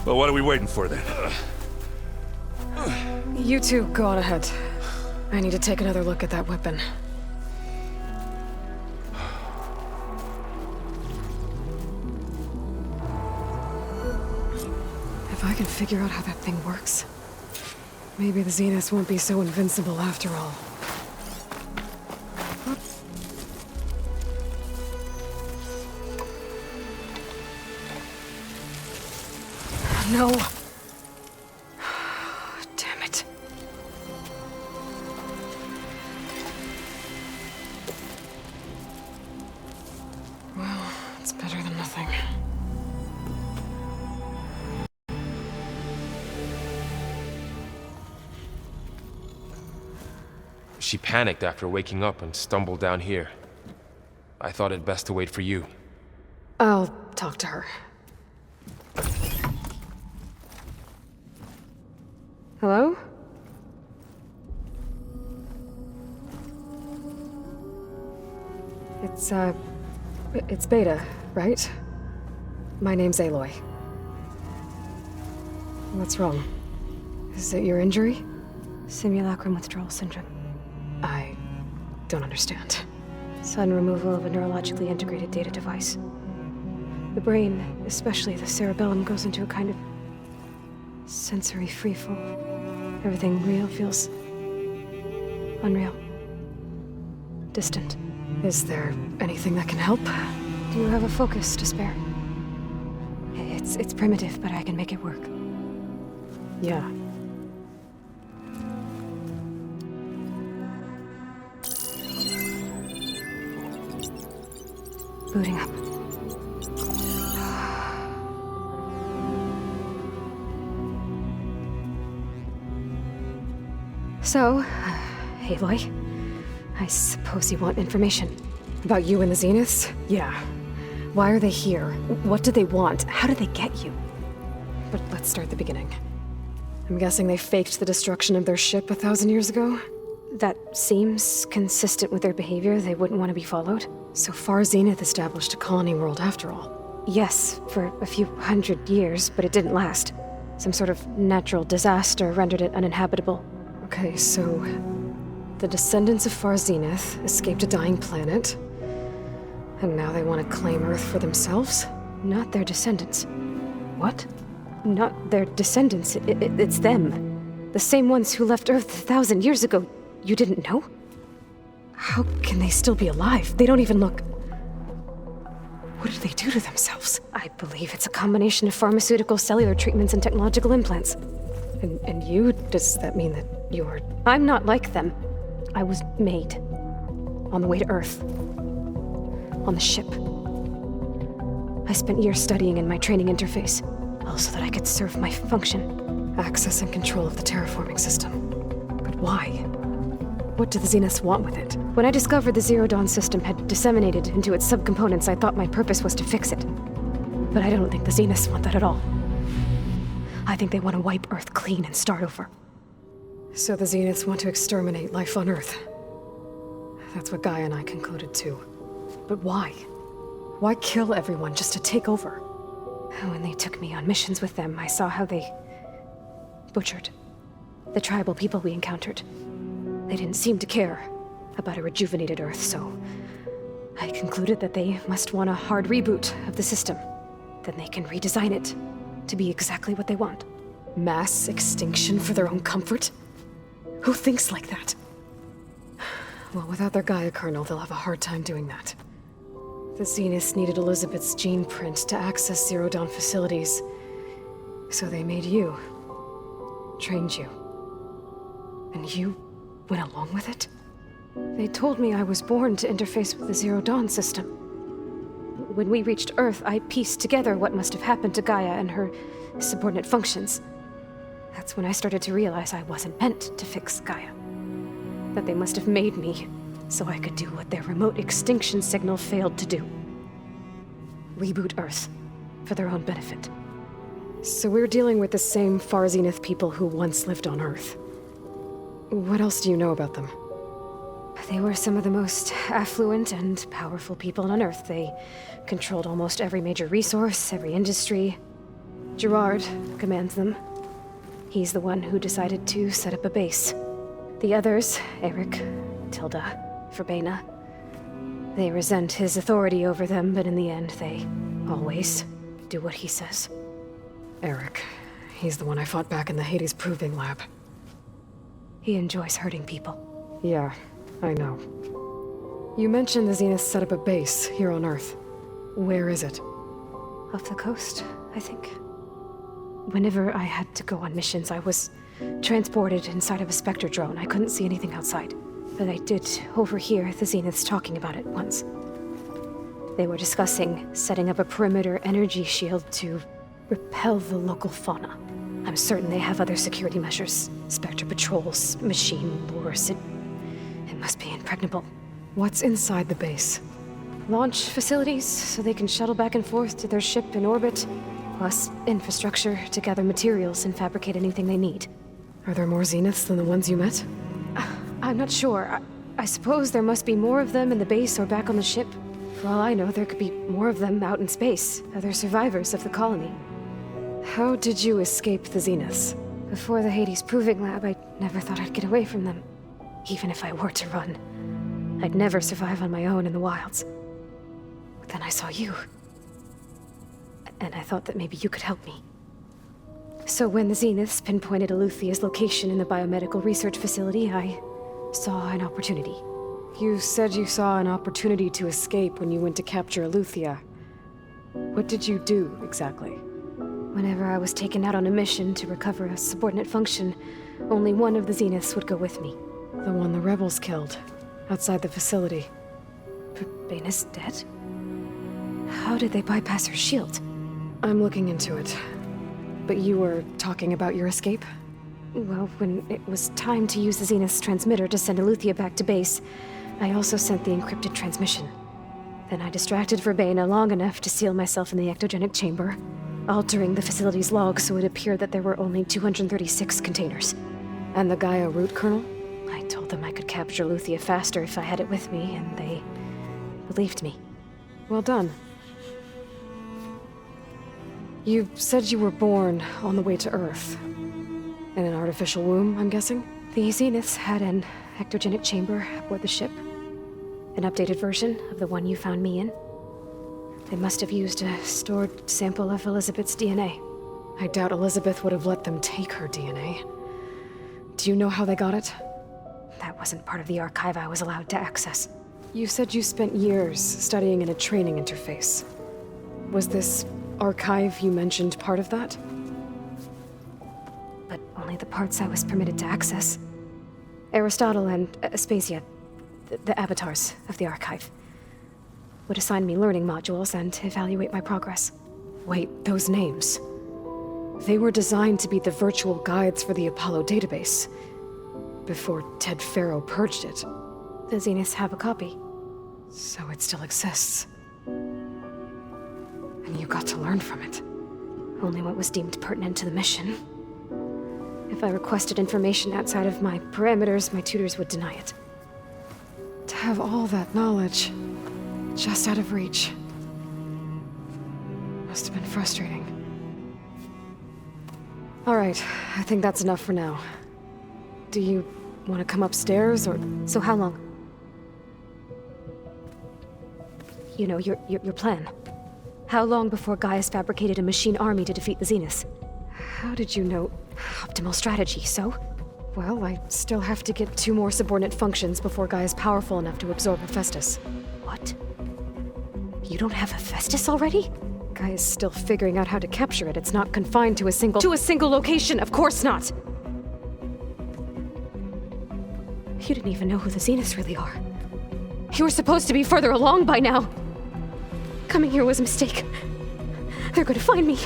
Well, what are we waiting for then? You two go on ahead. I need to take another look at that weapon. If I can figure out how that thing works, maybe the Zeniths won't be so invincible after all. No. Damn it. Well, it's better than nothing. She panicked after waking up and stumbled down here. I thought it best to wait for you. I'll talk to her. Hello? It's Beta, right? My name's Aloy. What's wrong? Is it your injury? Simulacrum withdrawal syndrome. I don't understand. Sudden removal of a neurologically integrated data device. The brain, especially the cerebellum, goes into a kind of sensory freefall. Everything real feels unreal. Distant. Is there anything that can help? Do you have a focus to spare? It's primitive, but I can make it work. Yeah. Booting up. So, Aloy, I suppose you want information. About you and the Zeniths? Yeah. Why are they here? What do they want? How did they get you? But let's start at the beginning. I'm guessing they faked the destruction of their ship 1,000 years ago? That seems consistent with their behavior. They wouldn't want to be followed. So Far Zenith established a colony world after all. Yes, for a few hundred years, but it didn't last. Some sort of natural disaster rendered it uninhabitable. Okay, so the descendants of Far Zenith escaped a dying planet, and now they want to claim Earth for themselves? Not their descendants. What? Not their descendants. It's them. The same ones who left Earth 1,000 years ago. You didn't know? How can they still be alive? They don't even look... What did they do to themselves? I believe it's a combination of pharmaceutical, cellular treatments, and technological implants. And you? Does that mean that you're... I'm not like them. I was made. On the way to Earth. On the ship. I spent years studying in my training interface, all so that I could serve my function. Access and control of the terraforming system. But why? What do the Zeniths want with it? When I discovered the Zero Dawn system had disseminated into its subcomponents, I thought my purpose was to fix it. But I don't think the Zeniths want that at all. I think they want to wipe Earth clean and start over. So the Zeniths want to exterminate life on Earth. That's what Gaia and I concluded too. But why? Why kill everyone just to take over? When they took me on missions with them, I saw how they butchered the tribal people we encountered. They didn't seem to care about a rejuvenated Earth, so I concluded that they must want a hard reboot of the system. Then they can redesign it to be exactly what they want. Mass extinction for their own comfort? Who thinks like that? Well, without their Gaia kernel, they'll have a hard time doing that. The Zeniths needed Elizabeth's gene print to access Zero Dawn facilities, so they made you. Trained you. And you went along with it? They told me I was born to interface with the Zero Dawn system. When we reached Earth, I pieced together what must have happened to Gaia and her subordinate functions. That's when I started to realize I wasn't meant to fix Gaia. That they must have made me so I could do what their remote extinction signal failed to do. Reboot Earth, for their own benefit. So we're dealing with the same Far Zenith people who once lived on Earth. What else do you know about them? They were some of the most affluent and powerful people on Earth. They controlled almost every major resource, every industry. Gerard commands them. He's the one who decided to set up a base. The others, Eric, Tilda, Verbena, they resent his authority over them, but in the end, they always do what he says. Eric. He's the one I fought back in the Hades Proving Lab. He enjoys hurting people. Yeah, I know. You mentioned the Zeniths set up a base here on Earth. Where is it? Off the coast, I think. Whenever I had to go on missions, I was transported inside of a Spectre drone. I couldn't see anything outside. But I did overhear the Zeniths talking about it once. They were discussing setting up a perimeter energy shield to repel the local fauna. I'm certain they have other security measures. Spectre patrols, machine lures. It must be impregnable. What's inside the base? Launch facilities, so they can shuttle back and forth to their ship in orbit. Plus infrastructure to gather materials and fabricate anything they need. Are there more Zeniths than the ones you met? I'm not sure. I suppose there must be more of them in the base or back on the ship. For all I know, there could be more of them out in space, other survivors of the colony. How did you escape the Zeniths? Before the Hades Proving Lab, I never thought I'd get away from them. Even if I were to run, I'd never survive on my own in the wilds. But then I saw you. And I thought that maybe you could help me. So when the Zeniths pinpointed Eluthia's location in the biomedical research facility, I saw an opportunity. You said you saw an opportunity to escape when you went to capture Eluthia. What did you do, exactly? Whenever I was taken out on a mission to recover a subordinate function, only one of the Zeniths would go with me. The one the rebels killed, outside the facility. Verbena's dead? How did they bypass her shield? I'm looking into it. But you were talking about your escape? Well, when it was time to use the Zenith's transmitter to send Eluthia back to base, I also sent the encrypted transmission. Then I distracted Verbena long enough to seal myself in the ectogenic chamber, altering the facility's log so it appeared that there were only 236 containers. And the Gaia root kernel? I told them I could capture Eluthia faster if I had it with me, and they believed me. Well done. You said you were born on the way to Earth. In an artificial womb, I'm guessing? The Zeniths had an ectogenic chamber aboard the ship. An updated version of the one you found me in. They must have used a stored sample of Elizabeth's DNA. I doubt Elizabeth would have let them take her DNA. Do you know how they got it? That wasn't part of the archive I was allowed to access. You said you spent years studying in a training interface. Was this archive you mentioned part of that? But only the parts I was permitted to access. Aristotle and Aspasia, the avatars of the archive, would assign me learning modules and evaluate my progress. Wait, those names. They were designed to be the virtual guides for the Apollo database, before Ted Faro purged it. The Zeniths have a copy. So it still exists. And you got to learn from it. Only what was deemed pertinent to the mission. If I requested information outside of my parameters, my tutors would deny it. To have all that knowledge, just out of reach, must have been frustrating. All right, I think that's enough for now. Do you want to come upstairs, or... So how long? You know, your plan. How long before Gaius fabricated a machine army to defeat the Zeniths? How did you know? Optimal strategy, so? Well, I still have to get 2 more subordinate functions before Gaia is powerful enough to absorb Hephaestus. What? You don't have Hephaestus already? Gaia is still figuring out how to capture it. It's not confined to a single location, of course not! You didn't even know who the Zeniths really are. You were supposed to be further along by now. Coming here was a mistake. They're gonna find me.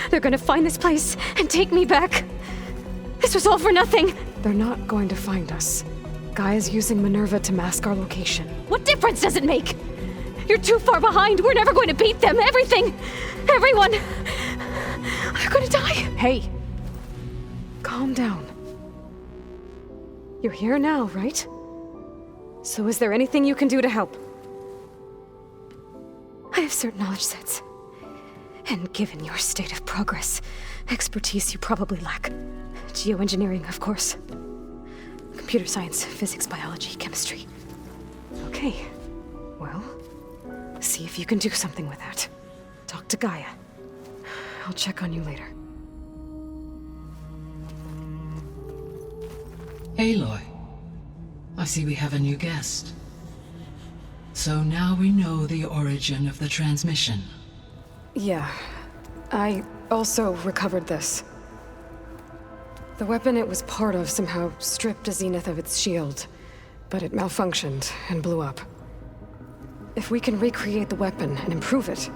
They're gonna find this place and take me back. This was all for nothing. They're not going to find us. Gaia's using Minerva to mask our location. What difference does it make? You're too far behind. We're never going to beat them. Everything, everyone, are gonna die. Hey, calm down. You're here now, right? So is there anything you can do to help? I have certain knowledge sets. And given your state of progress, expertise you probably lack. Geoengineering, of course. Computer science, physics, biology, chemistry. Okay. Well, see if you can do something with that. Talk to Gaia. I'll check on you later. Aloy, I see we have a new guest. So now we know the origin of the transmission. Yeah. I also recovered this. The weapon it was part of somehow stripped a Zenith of its shield, but it malfunctioned and blew up. If we can recreate the weapon and improve it,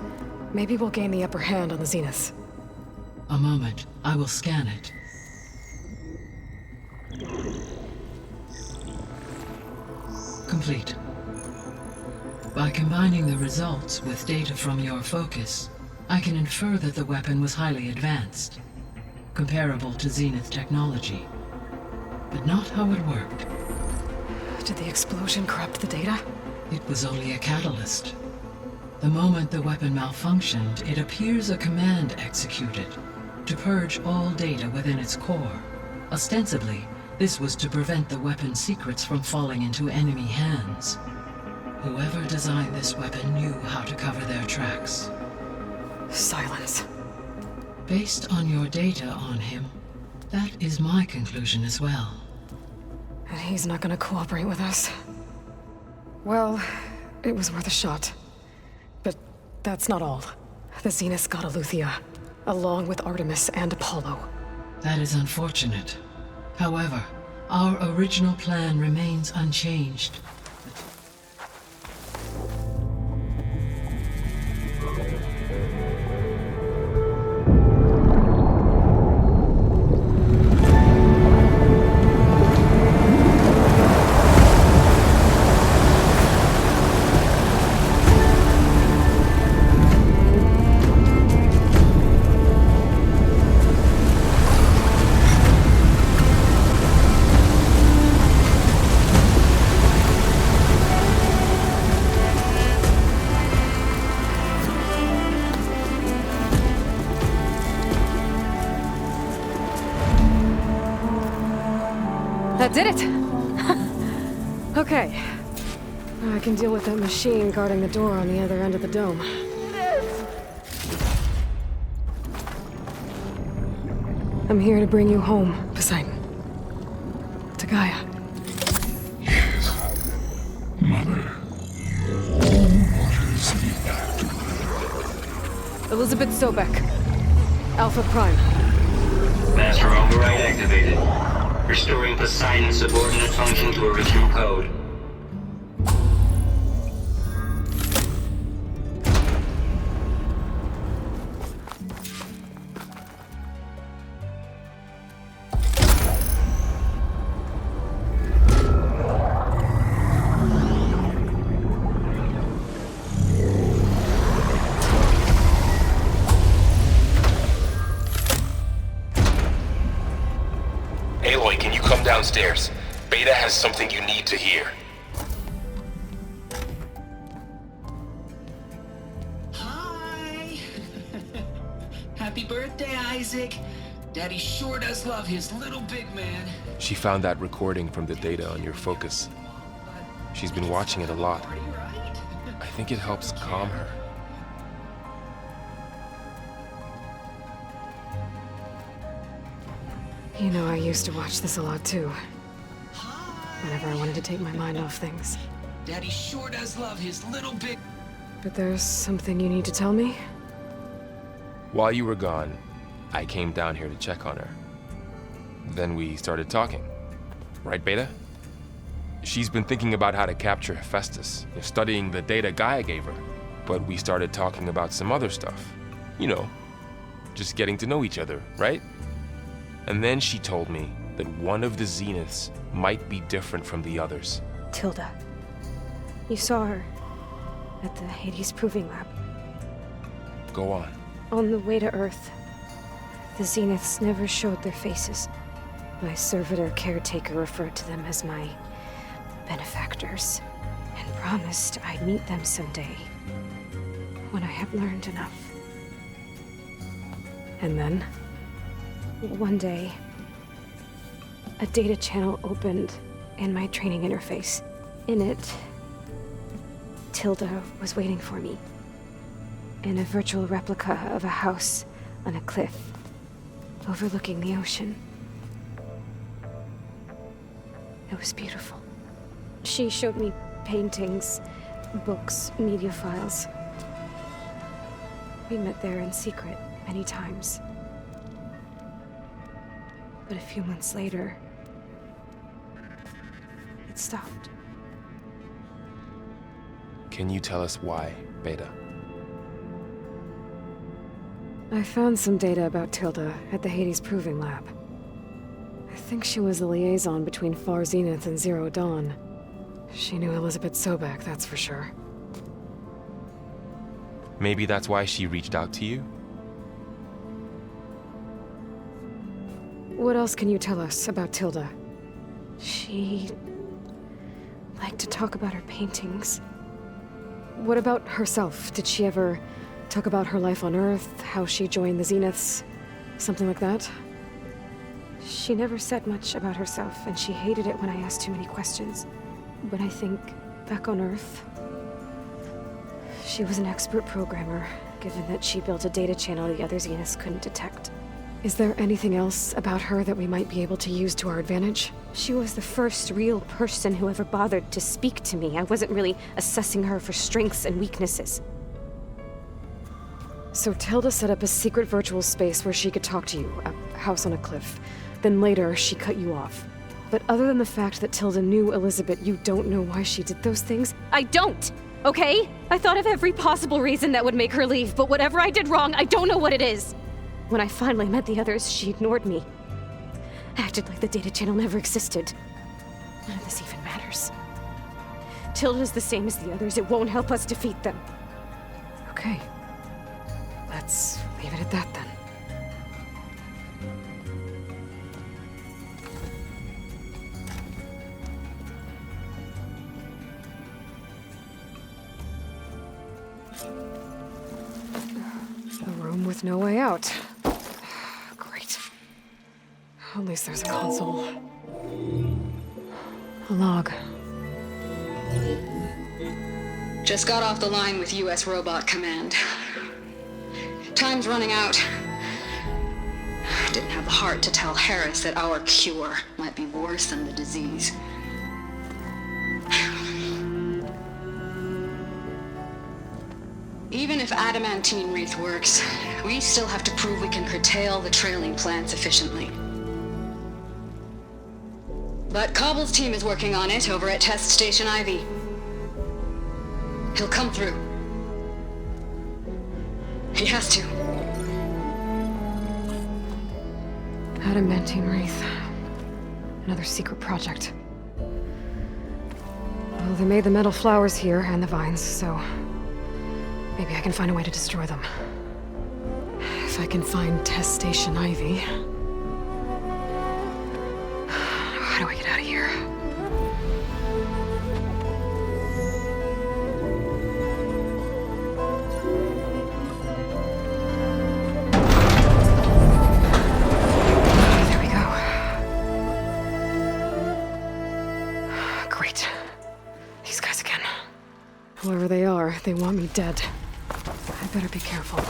maybe we'll gain the upper hand on the Zeniths. A moment. I will scan it. Complete. By combining the results with data from your focus, I can infer that the weapon was highly advanced, comparable to Zenith technology, but not how it worked. Did the explosion corrupt the data? It was only a catalyst. The moment the weapon malfunctioned, it appears a command executed to purge all data within its core. Ostensibly, this was to prevent the weapon's secrets from falling into enemy hands. Whoever designed this weapon knew how to cover their tracks. Silence. Based on your data on him, that is my conclusion as well. And he's not gonna cooperate with us. Well, it was worth a shot. But that's not all. The Zeniths got Eleuthia, along with Artemis and Apollo. That is unfortunate. However, our original plan remains unchanged. That did it! Okay. I can deal with that machine guarding the door on the other end of the dome. I'm here to bring you home, Poseidon. To Gaia. Yes, Mother. What is needed? Elizabeth Sobek. Alpha Prime. Master override activated. Restoring Poseidon's subordinate function to original code. Aloy, can you come downstairs? Beta has something you need to hear. Hi! Happy birthday, Isaac. Daddy sure does love his little big man. She found that recording from the data on your focus. She's been watching it a lot. I think it helps calm her. You know, I used to watch this a lot too. Whenever I wanted to take my mind off things. Daddy sure does love his little big... But there's something you need to tell me? While you were gone, I came down here to check on her. Then we started talking. Right, Beta? She's been thinking about how to capture Hephaestus, studying the data Gaia gave her. But we started talking about some other stuff. You know, just getting to know each other, right? And then she told me that one of the Zeniths might be different from the others. Tilda. You saw her at the Hades Proving Lab. Go on. On the way to Earth, the Zeniths never showed their faces. My servitor caretaker referred to them as my benefactors, and promised I'd meet them someday, when I have learned enough. And then, one day, a data channel opened in my training interface. In it, Tilda was waiting for me, in a virtual replica of a house on a cliff, overlooking the ocean. It was beautiful. She showed me paintings, books, media files. We met there in secret many times. But a few months later, it stopped. Can you tell us why, Beta? I found some data about Tilda at the Hades Proving Lab. I think she was the liaison between Far Zenith and Zero Dawn. She knew Elizabeth Sobek, that's for sure. Maybe that's why she reached out to you? What else can you tell us about Tilda? She liked to talk about her paintings. What about herself? Did she ever talk about her life on Earth, how she joined the Zeniths, something like that? She never said much about herself, and she hated it when I asked too many questions. But I think, back on Earth, she was an expert programmer, given that she built a data channel the other Zeniths couldn't detect. Is there anything else about her that we might be able to use to our advantage? She was the first real person who ever bothered to speak to me. I wasn't really assessing her for strengths and weaknesses. So Tilda set up a secret virtual space where she could talk to you, a house on a cliff. Then later, she cut you off. But other than the fact that Tilda knew Elizabeth, you don't know why she did those things? I don't! Okay? I thought of every possible reason that would make her leave, but whatever I did wrong, I don't know what it is. When I finally met the others, she ignored me. Acted like the data channel never existed. None of this even matters. Tilda's the same as the others. It won't help us defeat them. Okay. Let's leave it at that then. A room with no way out. Great. At least there's a console. A log. Just got off the line with U.S. Robot Command. Time's running out. Didn't have the heart to tell Harris that our cure might be worse than the disease. Even if adamantine wreath works, we still have to prove we can curtail the trailing plants efficiently. But Cobble's team is working on it over at Test Station Ivy. He'll come through. He has to. Adamantine wreath. Another secret project. Well, they made the metal flowers here and the vines, so maybe I can find a way to destroy them. If I can find Test Station Ivy. How do I get out of here? There we go. Great. These guys again. Whoever they are, they want me dead. I better be careful.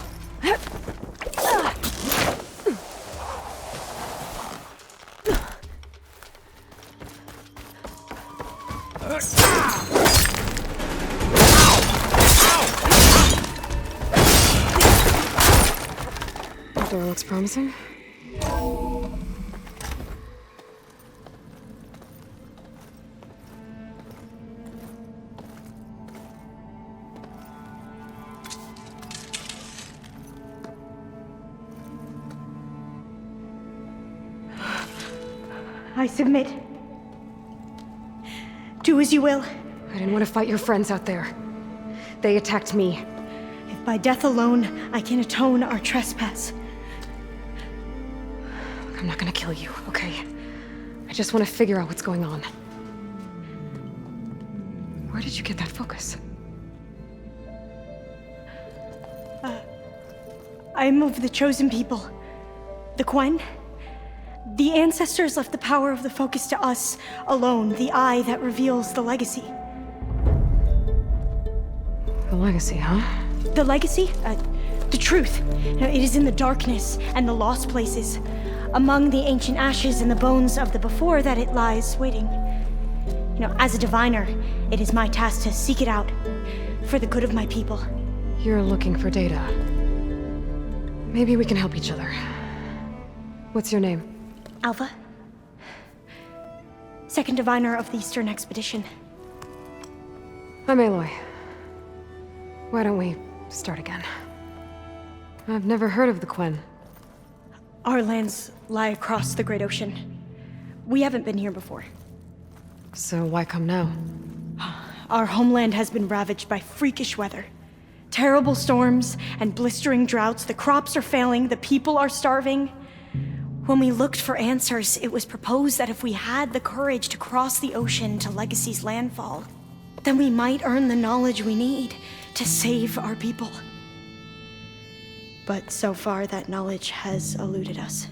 The door looks promising. I submit. Do as you will. I didn't want to fight your friends out there. They attacked me. If by death alone I can atone our trespass. I'm not gonna kill you, okay? I just want to figure out what's going on. Where did you get that focus? I am of the chosen people. The Quen. The ancestors left the power of the focus to us alone, the eye that reveals the legacy. The legacy, huh? The legacy? The truth. It is in the darkness and the lost places, among the ancient ashes and the bones of the before that it lies waiting. As a diviner, it is my task to seek it out for the good of my people. You're looking for data. Maybe we can help each other. What's your name? Alpha. Second diviner of the Eastern Expedition. I'm Aloy. Why don't we start again? I've never heard of the Quen. Our lands lie across the Great Ocean. We haven't been here before. So why come now? Our homeland has been ravaged by freakish weather. Terrible storms and blistering droughts. The crops are failing, the people are starving. When we looked for answers, it was proposed that if we had the courage to cross the ocean to Legacy's landfall, then we might earn the knowledge we need to save our people. But so far, that knowledge has eluded us.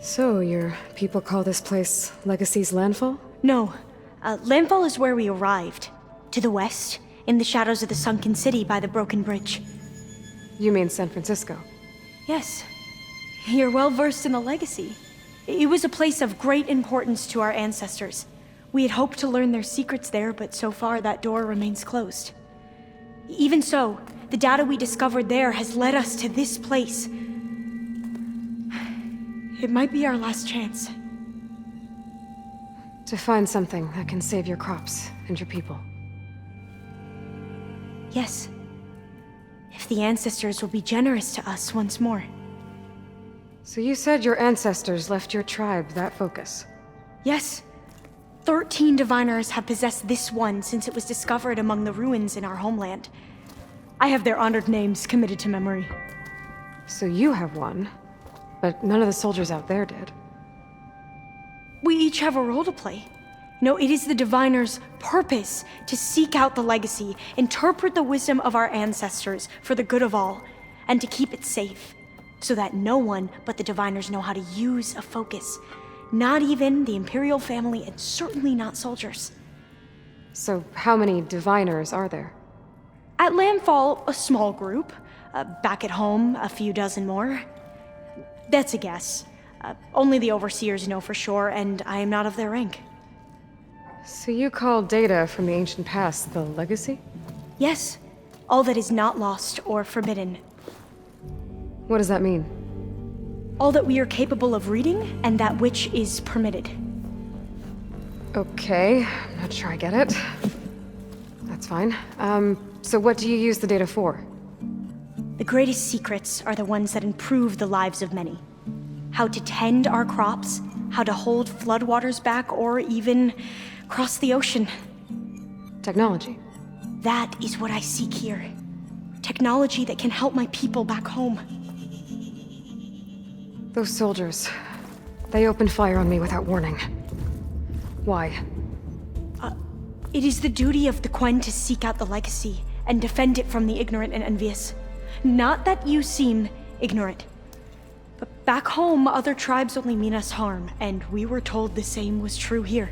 So, your people call this place Legacy's landfall? No. Landfall is where we arrived. To the west, in the shadows of the sunken city by the broken bridge. You mean San Francisco? Yes. You're well versed in the legacy. It was a place of great importance to our ancestors. We had hoped to learn their secrets there, but so far that door remains closed. Even so, the data we discovered there has led us to this place. It might be our last chance. To find something that can save your crops and your people. Yes. If the ancestors will be generous to us once more. So you said your ancestors left your tribe that focus? Yes. 13 diviners have possessed this one since it was discovered among the ruins in our homeland. I have their honored names committed to memory. So you have one, but none of the soldiers out there did. We each have a role to play. It is the diviner's purpose to seek out the legacy, interpret the wisdom of our ancestors for the good of all, and to keep it safe, so that no one but the diviners know how to use a focus Not even the Imperial family, and certainly not soldiers. So, how many diviners are there? At Landfall, a small group. Back at home, a few dozen more. That's a guess. Only the overseers know for sure, and I am not of their rank. So you call data from the ancient past the legacy? Yes. All that is not lost or forbidden. What does that mean? All that we are capable of reading, and that which is permitted. Okay, I'm not sure I get it. That's fine. So what do you use the data for? The greatest secrets are the ones that improve the lives of many. How to tend our crops, how to hold floodwaters back, or even cross the ocean. Technology. That is what I seek here. Technology that can help my people back home. Those soldiers, they opened fire on me without warning. Why? It is the duty of the Quen to seek out the legacy and defend it from the ignorant and envious. Not that you seem ignorant. But back home, other tribes only mean us harm, and we were told the same was true here.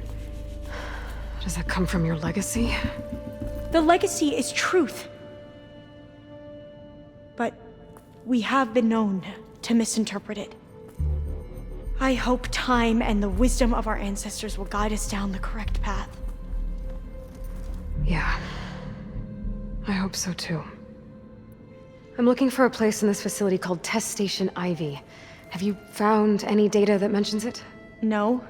Does that come from your legacy? The legacy is truth. But we have been known to misinterpret it. I hope time and the wisdom of our ancestors will guide us down the correct path. Yeah. I hope so too. I'm looking for a place in this facility called Test Station Ivy. Have you found any data that mentions it? No.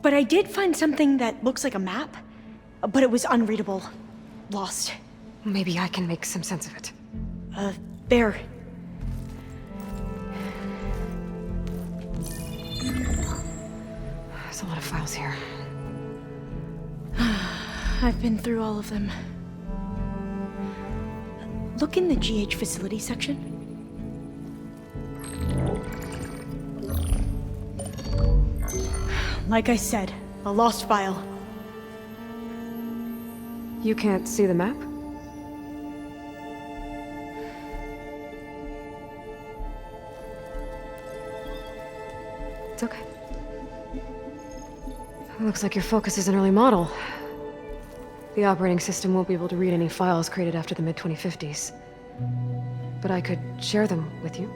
But I did find something that looks like a map. But it was unreadable. Lost. Maybe I can make some sense of it. There. There's a lot of files here. I've been through all of them. Look in the GH facility section. Like I said, a lost file. You can't see the map? It's okay. It looks like your focus is an early model. The operating system won't be able to read any files created after the mid-2050s. But I could share them with you.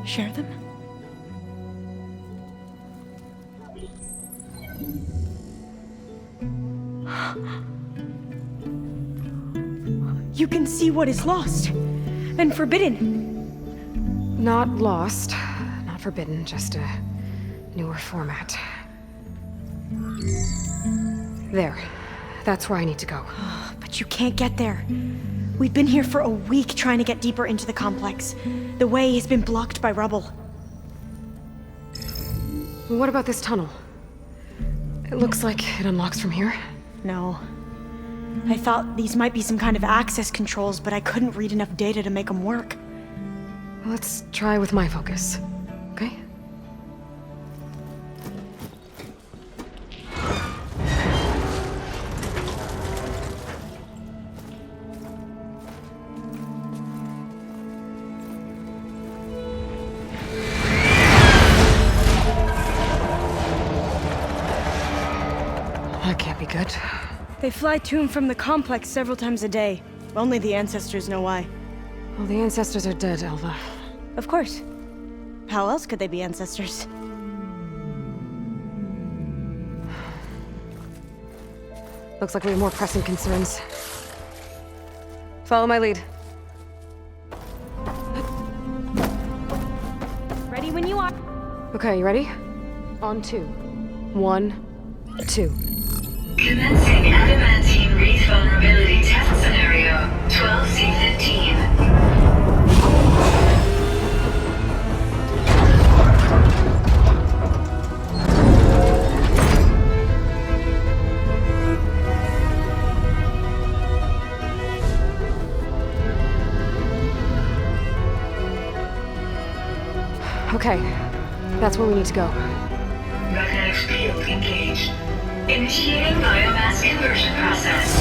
Share them? You can see what is lost and forbidden. Not lost, not forbidden, just a newer format. There. That's where I need to go. But you can't get there. We've been here for a week trying to get deeper into the complex. The way has been blocked by rubble. What about this tunnel? It looks like it unlocks from here. No. I thought these might be some kind of access controls, but I couldn't read enough data to make them work. Let's try with my focus, okay? That can't be good. They fly to and from the complex several times a day. Only the ancestors know why. Well, the ancestors are dead, Elva. Of course. How else could they be ancestors? Looks like we have more pressing concerns. Follow my lead. Ready when you are. Okay, you ready? On 2. 1, 2. Commencing adamantine wreath vulnerability test scenario 12C15. Okay, that's where we need to go. Magnetic field engaged. Initiating biomass conversion process.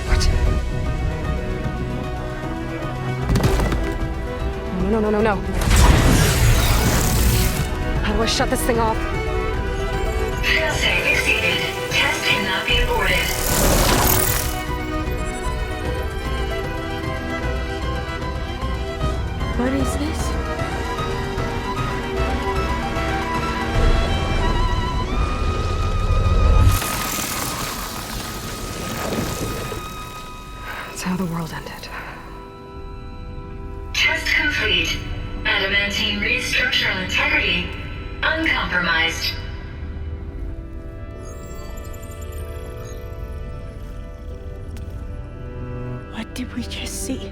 What? No. How do I shut this thing off? Failsafe exceeded. Test cannot be aborted. What is this? That's how the world ended. Test complete. Adamantine read structural integrity uncompromised. What did we just see?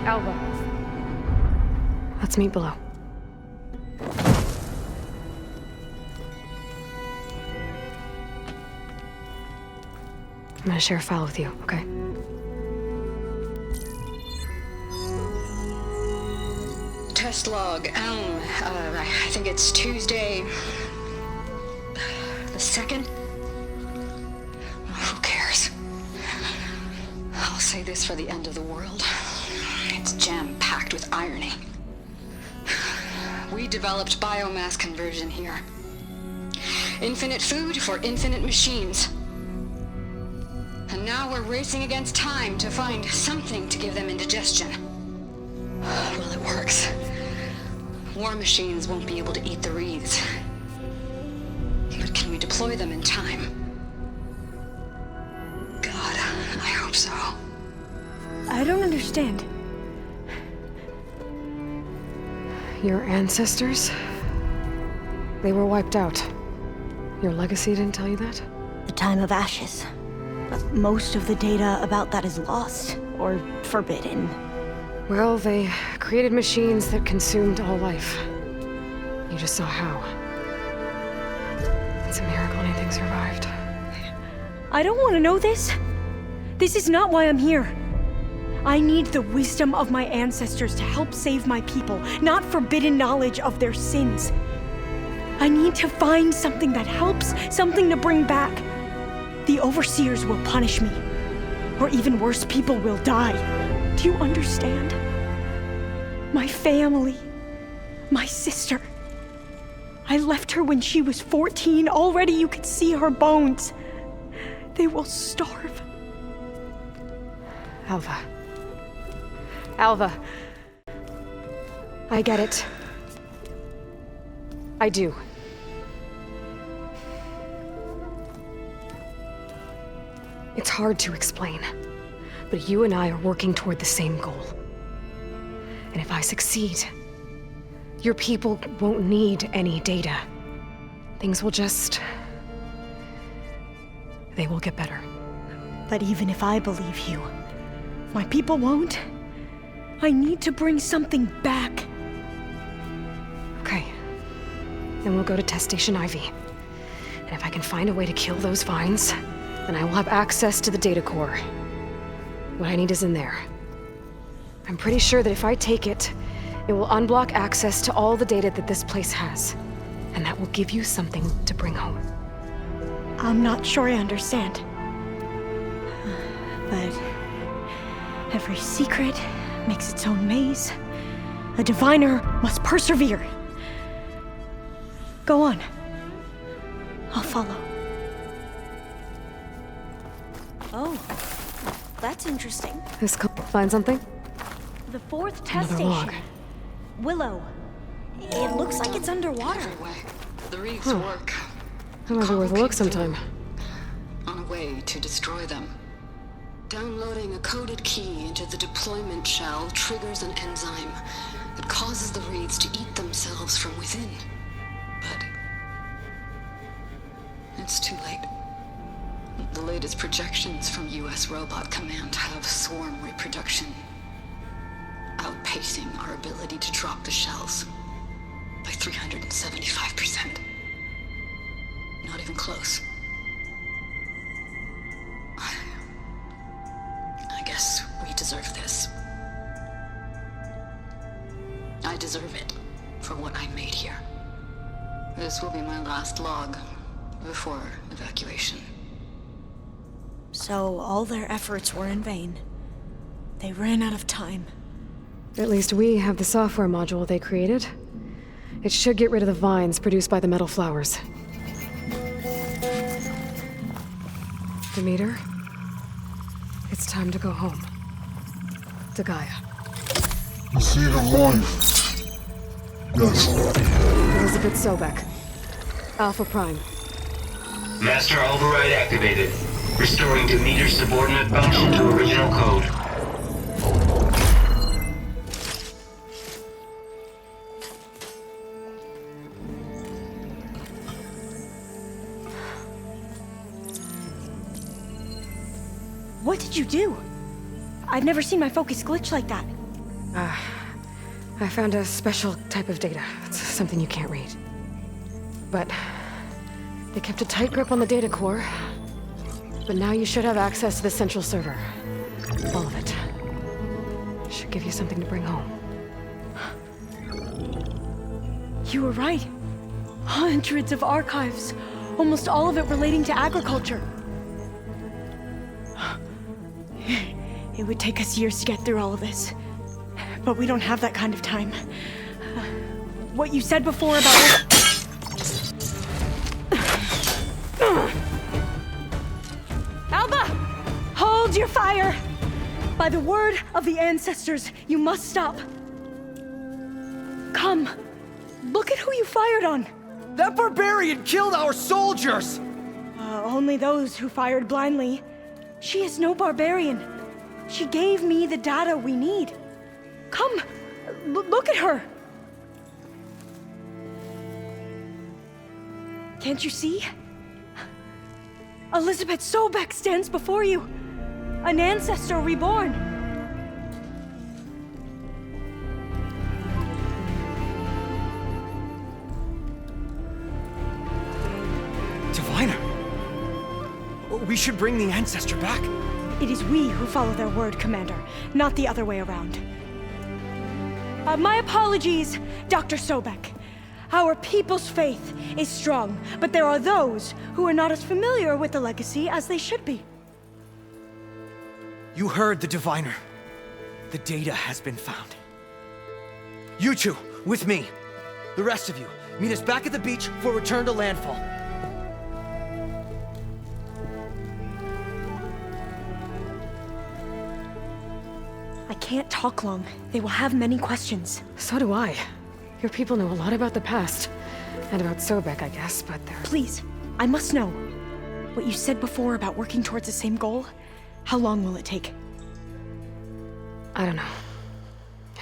Alva. Let's meet below. I'm gonna share a file with you, okay? Test log, I think it's Tuesday the 2nd? Who cares? I'll say this for the end of the world. It's jam-packed with irony. We developed biomass conversion here. Infinite food for infinite machines. And now we're racing against time to find something to give them indigestion. Well, it works. War machines won't be able to eat the wreaths. But can we deploy them in time? God, I hope so. I don't understand. Your ancestors? They were wiped out. Your legacy didn't tell you that? The time of ashes. But most of the data about that is lost or forbidden. Well, they created machines that consumed all life. You just saw how. It's a miracle anything survived. I don't want to know this. This is not why I'm here. I need the wisdom of my ancestors to help save my people, not forbidden knowledge of their sins. I need to find something that helps, something to bring back. The overseers will punish me. Or even worse, people will die. Do you understand? My family, my sister. I left her when she was 14. Already you could see her bones. They will starve. Alva. Alva. I get it. I do. It's hard to explain, but you and I are working toward the same goal. And if I succeed, your people won't need any data. Things will just... they will get better. But even if I believe you, my people won't. I need to bring something back. Okay. Then we'll go to Test Station Ivy. And if I can find a way to kill those vines, then I will have access to the data core. What I need is in there. I'm pretty sure that if I take it, it will unblock access to all the data that this place has. And that will give you something to bring home. I'm not sure I understand. But every secret makes its own maze. A diviner must persevere. Go on. I'll follow. Oh, that's interesting. This find something? The 4th test Another log. station. Willow. It looks like it's underwater. The wreaths work. That might be worth a look sometime. On a way to destroy them. Downloading a coded key into the deployment shell triggers an enzyme that causes the wreaths to eat themselves from within. But it's too late. The latest projections from US Robot Command have swarm reproduction outpacing our ability to drop the shells by 375%. Not even close. I guess we deserve this. I deserve it for what I made here. This will be my last log before evacuation. So all their efforts were in vain. They ran out of time. At least we have the software module they created. It should get rid of the vines produced by the metal flowers. Demeter, it's time to go home. To Gaia. Receive a line. Yes. Elizabeth Sobek. Alpha Prime. Master override activated. Restoring Demeter's subordinate function to original code. What did you do? I've never seen my focus glitch like that. I found a special type of data. It's something you can't read. But they kept a tight grip on the data core. But now you should have access to the central server. All of it. Should give you something to bring home. You were right. Hundreds of archives. Almost all of it relating to agriculture. It would take us years to get through all of this. But we don't have that kind of time. What you said before about... Alba! Hold your fire! By the word of the ancestors, you must stop. Come. Look at who you fired on. That barbarian killed our soldiers! Only those who fired blindly. She is no barbarian. She gave me the data we need. Come, look at her. Can't you see? Elizabeth Sobek stands before you. An ancestor reborn. Diviner! We should bring the ancestor back. It is we who follow their word, Commander, not the other way around. My apologies, Dr. Sobek. Our people's faith is strong, but there are those who are not as familiar with the legacy as they should be. You heard the diviner. The data has been found. You two, with me. The rest of you, meet us back at the beach for return to landfall. I can't talk long. They will have many questions. So do I. Your people know a lot about the past. And about Sobek, I guess, but they're... Please, I must know. What you said before about working towards the same goal, how long will it take? I don't know.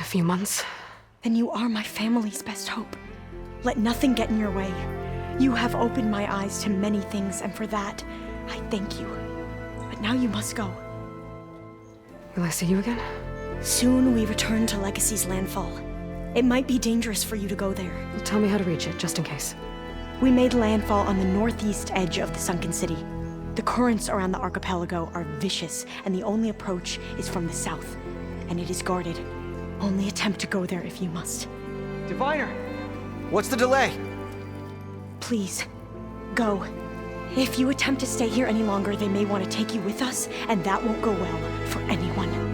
A few months? Then you are my family's best hope. Let nothing get in your way. You have opened my eyes to many things, and for that, I thank you. But now you must go. Will I see you again? Soon we return to Legacy's landfall. It might be dangerous for you to go there. Tell me how to reach it, just in case. We made landfall on the northeast edge of the sunken city. The currents around the archipelago are vicious, and the only approach is from the south. And it is guarded. Only attempt to go there if you must. Diviner! What's the delay? Please, go. If you attempt to stay here any longer, they may want to take you with us, and that won't go well for anyone.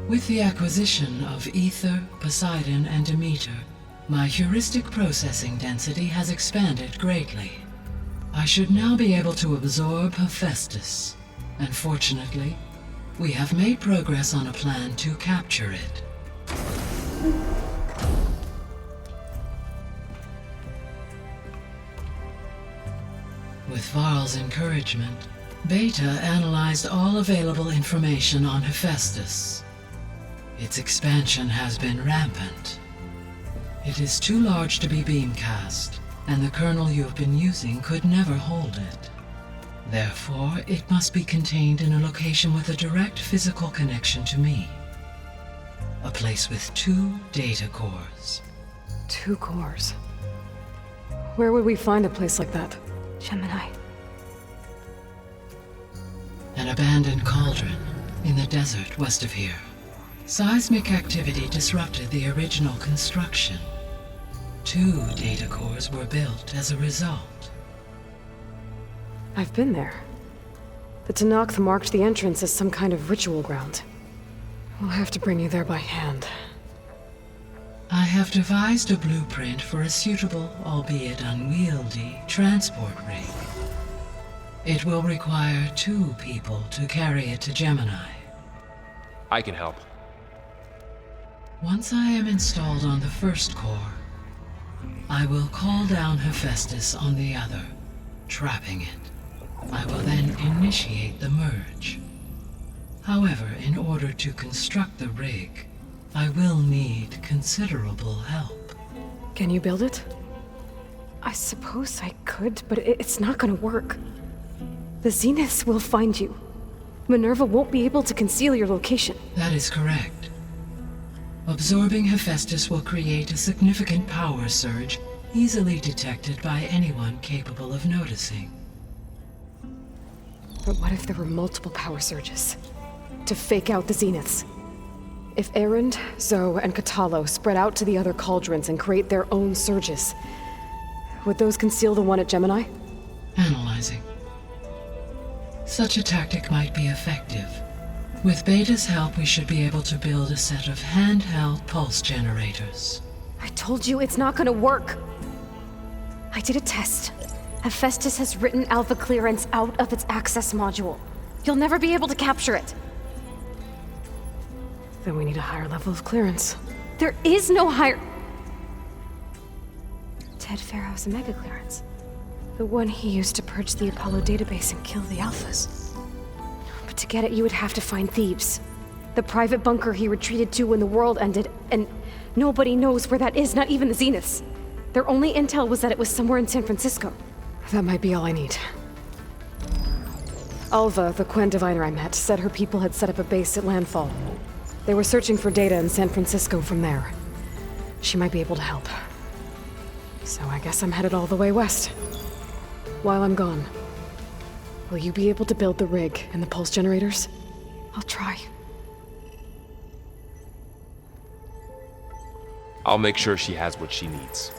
With the acquisition of Ether, Poseidon, and Demeter, my heuristic processing density has expanded greatly. I should now be able to absorb Hephaestus, and fortunately, we have made progress on a plan to capture it. With Varl's encouragement, Beta analyzed all available information on Hephaestus. Its expansion has been rampant. It is too large to be beamcast, and the kernel you've been using could never hold it. Therefore, it must be contained in a location with a direct physical connection to me. A place with 2 data cores. 2 cores? Where would we find a place like that? Gemini. An abandoned cauldron in the desert west of here. Seismic activity disrupted the original construction. 2 data cores were built as a result. I've been there. The Tenakth marked the entrance as some kind of ritual ground. We'll have to bring you there by hand. I have devised a blueprint for a suitable, albeit unwieldy, transport rig. It will require 2 people to carry it to Gemini. I can help. Once I am installed on the first core, I will call down Hephaestus on the other, trapping it. I will then initiate the merge. However, in order to construct the rig, I will need considerable help. Can you build it? I suppose I could, but it's not gonna work. The Zeniths will find you. Minerva won't be able to conceal your location. That is correct. Absorbing Hephaestus will create a significant power surge, easily detected by anyone capable of noticing. But what if there were multiple power surges? To fake out the Zeniths? If Erend, Zoe, and Katalo spread out to the other cauldrons and create their own surges, would those conceal the one at Gemini? Analyzing. Such a tactic might be effective. With Beta's help, we should be able to build a set of handheld pulse generators. I told you it's not gonna work. I did a test. Hephaestus has written Alpha clearance out of its access module. You'll never be able to capture it. Then we need a higher level of clearance. There is no higher... Ted Pharaoh's Omega clearance. The one he used to purge the Apollo database and kill the Alphas. But to get it, you would have to find Thebes. The private bunker he retreated to when the world ended, and nobody knows where that is, not even the Zeniths. Their only intel was that it was somewhere in San Francisco. That might be all I need. Alva, the Quen diviner I met, said her people had set up a base at landfall. They were searching for data in San Francisco from there. She might be able to help. So I guess I'm headed all the way west. While I'm gone, will you be able to build the rig and the pulse generators? I'll try. I'll make sure she has what she needs.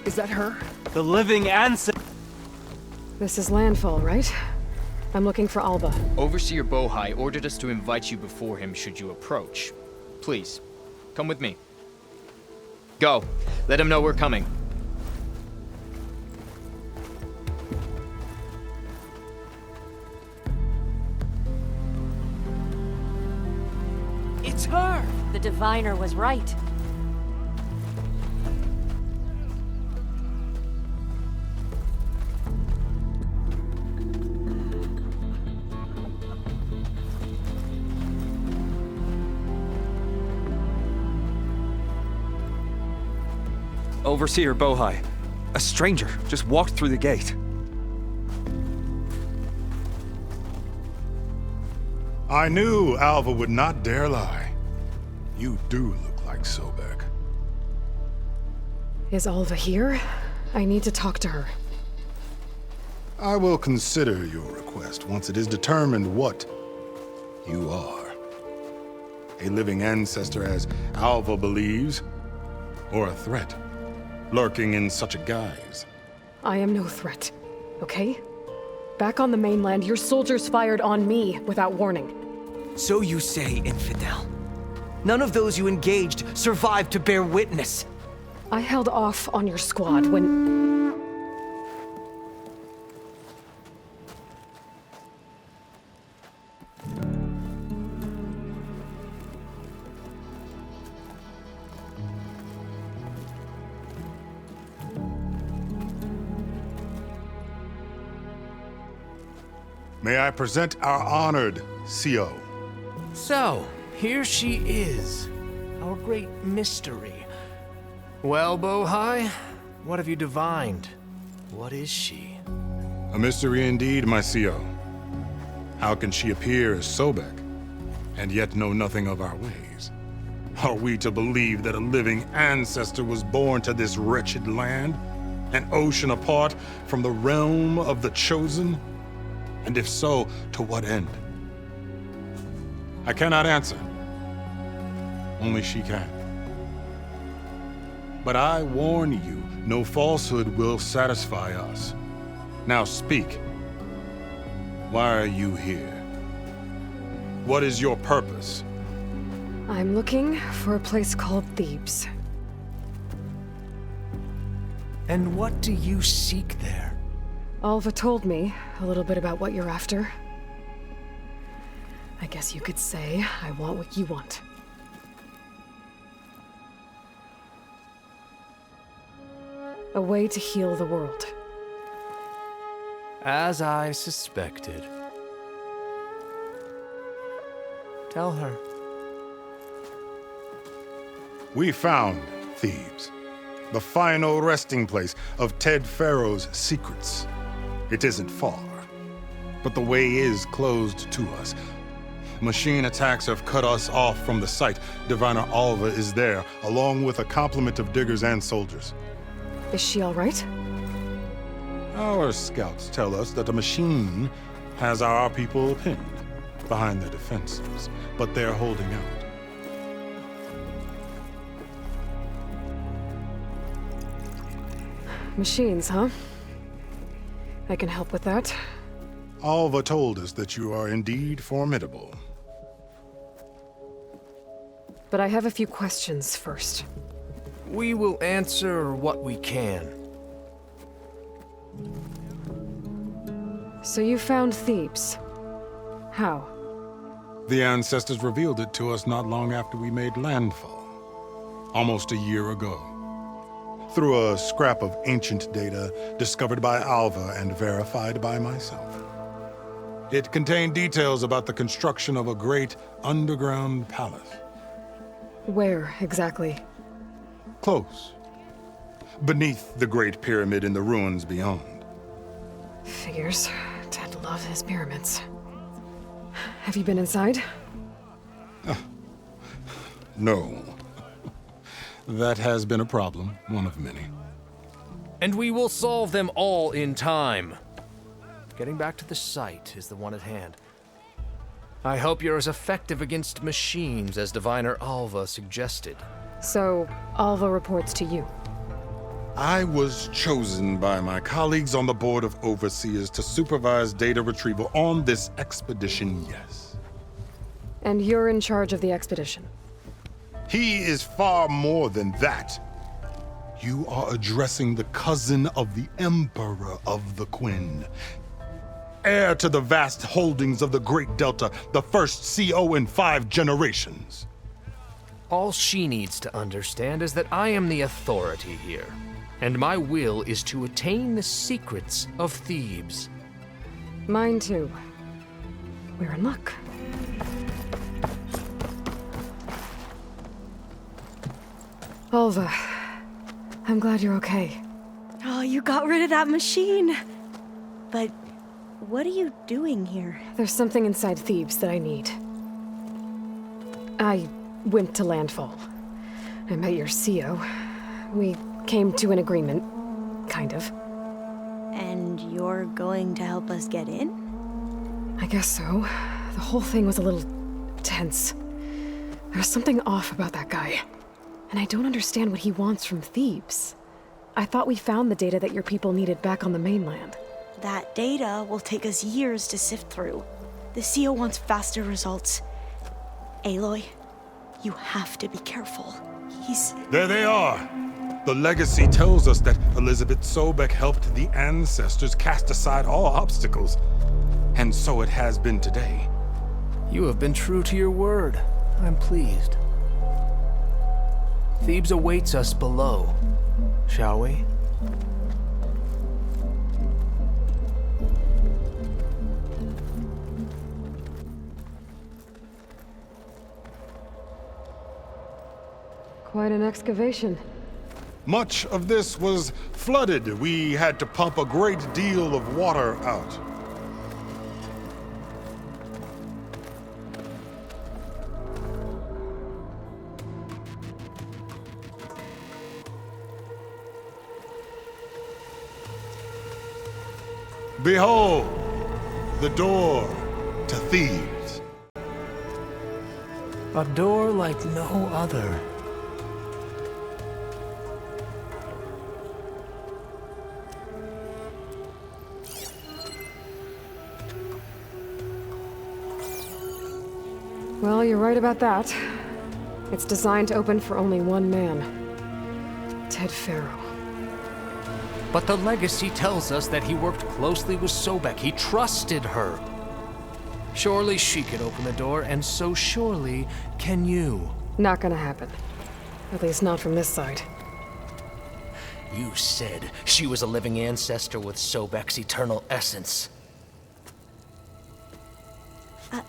Is that her? The living ancestor. This is landfall, right? I'm looking for Alba. Overseer Bohai ordered us to invite you before him should you approach. Please, come with me. Go. Let him know we're coming. It's diviner was right. Overseer Bohai. A stranger just walked through the gate. I knew Alva would not dare lie. You do look like Sobek. Is Alva here? I need to talk to her. I will consider your request once it is determined what you are. A living ancestor, as Alva believes, or a threat, lurking in such a guise. I am no threat, okay? Back on the mainland, your soldiers fired on me without warning. So you say, infidel. None of those you engaged survived to bear witness. I held off on your squad when... May I present our honored CO. So, here she is, our great mystery. Well, Bohai, what have you divined? What is she? A mystery indeed, my CO. How can she appear as Sobek, and yet know nothing of our ways? Are we to believe that a living ancestor was born to this wretched land, an ocean apart from the realm of the Chosen? And if so, to what end? I cannot answer. Only she can. But I warn you, no falsehood will satisfy us. Now speak. Why are you here? What is your purpose? I'm looking for a place called Thebes. And what do you seek there? Alva told me a little bit about what you're after. I guess you could say I want what you want. A way to heal the world. As I suspected. Tell her. We found Thebes, the final resting place of Ted Pharaoh's secrets. It isn't far, but the way is closed to us. Machine attacks have cut us off from the site. Diviner Alva is there, along with a complement of diggers and soldiers. Is she all right? Our scouts tell us that a machine has our people pinned behind their defenses, but they're holding out. Machines, huh? I can help with that. Alva told us that you are indeed formidable. But I have a few questions first. We will answer what we can. So you found Thebes. How? The ancestors revealed it to us not long after we made landfall. Almost a year ago. Through a scrap of ancient data discovered by Alva and verified by myself. It contained details about the construction of a great underground palace. Where, exactly? Close. Beneath the Great Pyramid in the ruins beyond. Figures. Ted loved his pyramids. Have you been inside? No. That has been a problem, one of many. And we will solve them all in time. Getting back to the site is the one at hand. I hope you're as effective against machines as Diviner Alva suggested. So, Alva reports to you. I was chosen by my colleagues on the Board of Overseers to supervise data retrieval on this expedition, yes. And you're in charge of the expedition? He is far more than that. You are addressing the cousin of the Emperor of the Quinn. Heir to the vast holdings of the Great Delta, the first CO in 5 generations. All she needs to understand is that I am the authority here, and my will is to attain the secrets of Thebes. Mine too. We're in luck. Alva, I'm glad you're okay. Oh, you got rid of that machine. But what are you doing here? There's something inside Thebes that I need. I went to landfall. I met your CO. We came to an agreement, kind of. And you're going to help us get in? I guess so. The whole thing was a little tense. There was something off about that guy. And I don't understand what he wants from Thebes. I thought we found the data that your people needed back on the mainland. That data will take us years to sift through. The CO wants faster results. Aloy, you have to be careful. There they are! The legacy tells us that Elizabeth Sobek helped the ancestors cast aside all obstacles. And so it has been today. You have been true to your word. I'm pleased. Thebes awaits us below, shall we? Quite an excavation. Much of this was flooded. We had to pump a great deal of water out. Behold, the door to Thebes. A door like no other. Well, you're right about that. It's designed to open for only one man. Ted Faro. But the legacy tells us that he worked closely with Sobek. He trusted her. Surely she can open the door, and so surely can you. Not gonna happen. At least not from this side. You said she was a living ancestor with Sobek's eternal essence.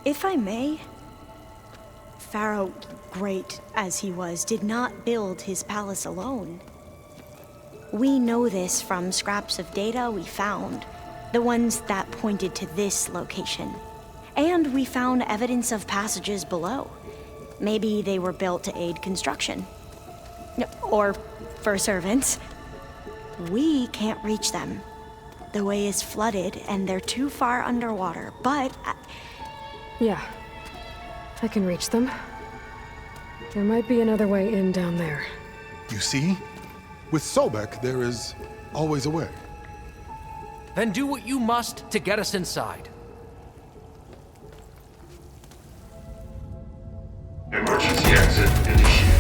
If I may, Pharaoh, great as he was, did not build his palace alone. We know this from scraps of data we found, the ones that pointed to this location. And we found evidence of passages below. Maybe they were built to aid construction. Or for servants. We can't reach them. The way is flooded and they're too far underwater, but... Yeah, I can reach them. There might be another way in down there. You see? With Sobek, there is always a way. Then do what you must to get us inside. Emergency exit initiated.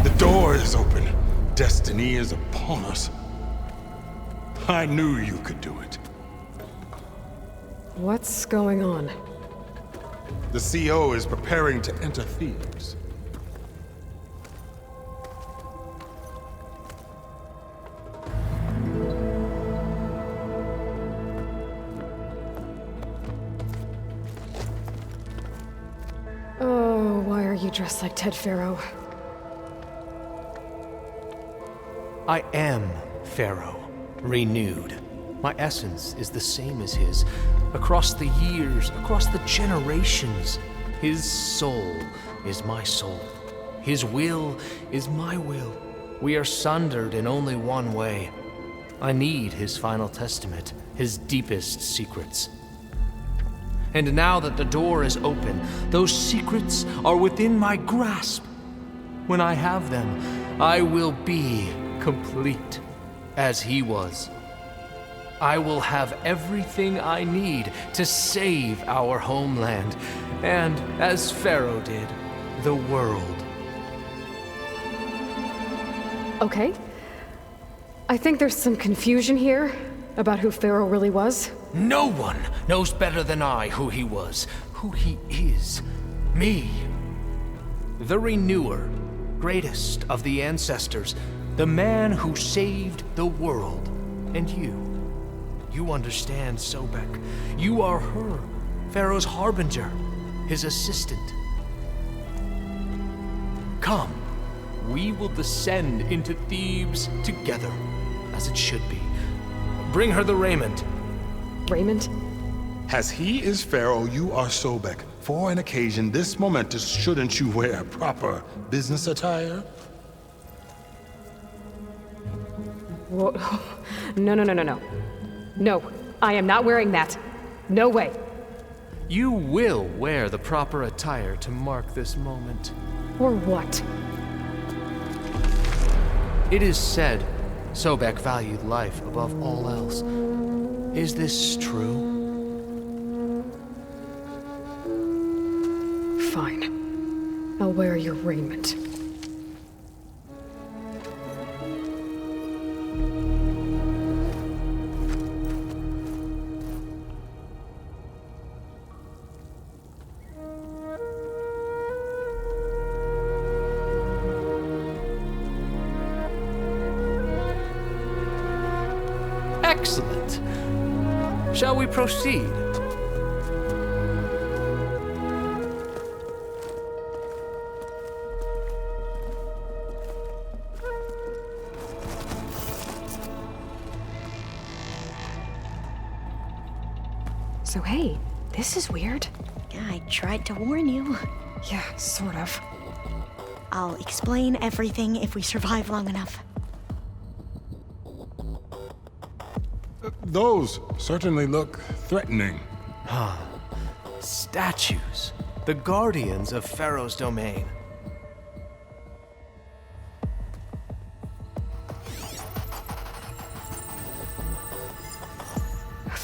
The door is open. Destiny is upon us. I knew you could do it. What's going on? The CO is preparing to enter Thebes. Oh, why are you dressed like Ted Faro? I am Pharaoh, renewed. My essence is the same as his. Across the years, across the generations, his soul is my soul. His will is my will. We are sundered in only one way. I need his final testament, his deepest secrets. And now that the door is open, those secrets are within my grasp. When I have them, I will be complete, as he was. I will have everything I need to save our homeland, and, as Pharaoh did, the world. Okay. I think there's some confusion here. About who Pharaoh really was? No one knows better than I who he was, who he is. Me. The Renewer, greatest of the ancestors, the man who saved the world. And you understand, Sobek. You are her, Pharaoh's harbinger, his assistant. Come, we will descend into Thebes together, as it should be. Bring her the raiment. Raiment? As he is Pharaoh, you are Sobek. For an occasion this momentous, shouldn't you wear proper business attire? Whoa. No. No, I am not wearing that. No way. You will wear the proper attire to mark this moment. Or what? It is said Sobek valued life above all else. Is this true? Fine. I'll wear your raiment. Excellent. Shall we proceed? So hey, this is weird. Yeah, I tried to warn you. Yeah, sort of. I'll explain everything if we survive long enough. Those certainly look threatening. Statues. The guardians of Pharaoh's domain.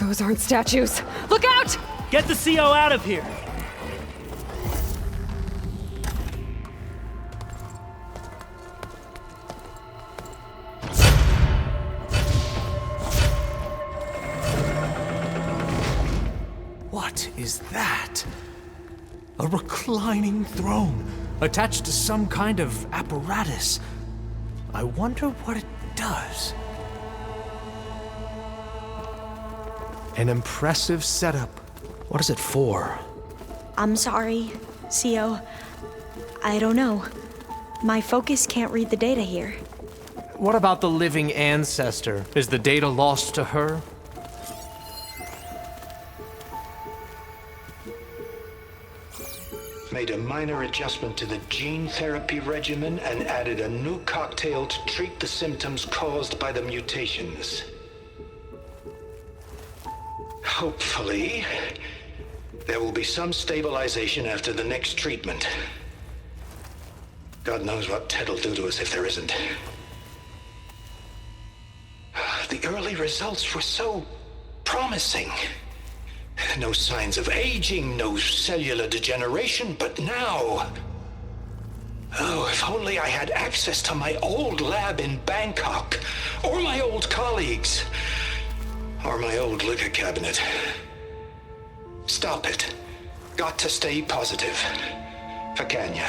Those aren't statues. Look out! Get the CO out of here! What is that? A reclining throne, attached to some kind of apparatus. I wonder what it does. An impressive setup. What is it for? I'm sorry, CO. I don't know. My focus can't read the data here. What about the living ancestor? Is the data lost to her? Made a minor adjustment to the gene therapy regimen and added a new cocktail to treat the symptoms caused by the mutations. Hopefully, there will be some stabilization after the next treatment. God knows what Ted'll do to us if there isn't. The early results were so promising. No signs of aging, no cellular degeneration, but now... Oh, if only I had access to my old lab in Bangkok, or my old colleagues, or my old liquor cabinet. Stop it. Got to stay positive. For Kenya.